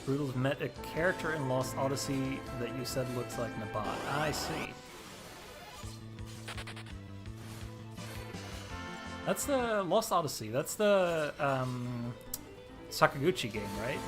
Brutal's met a character in Lost Odyssey that you said looks like Nabat. I see. That's the Lost Odyssey. That's the Sakaguchi game, right?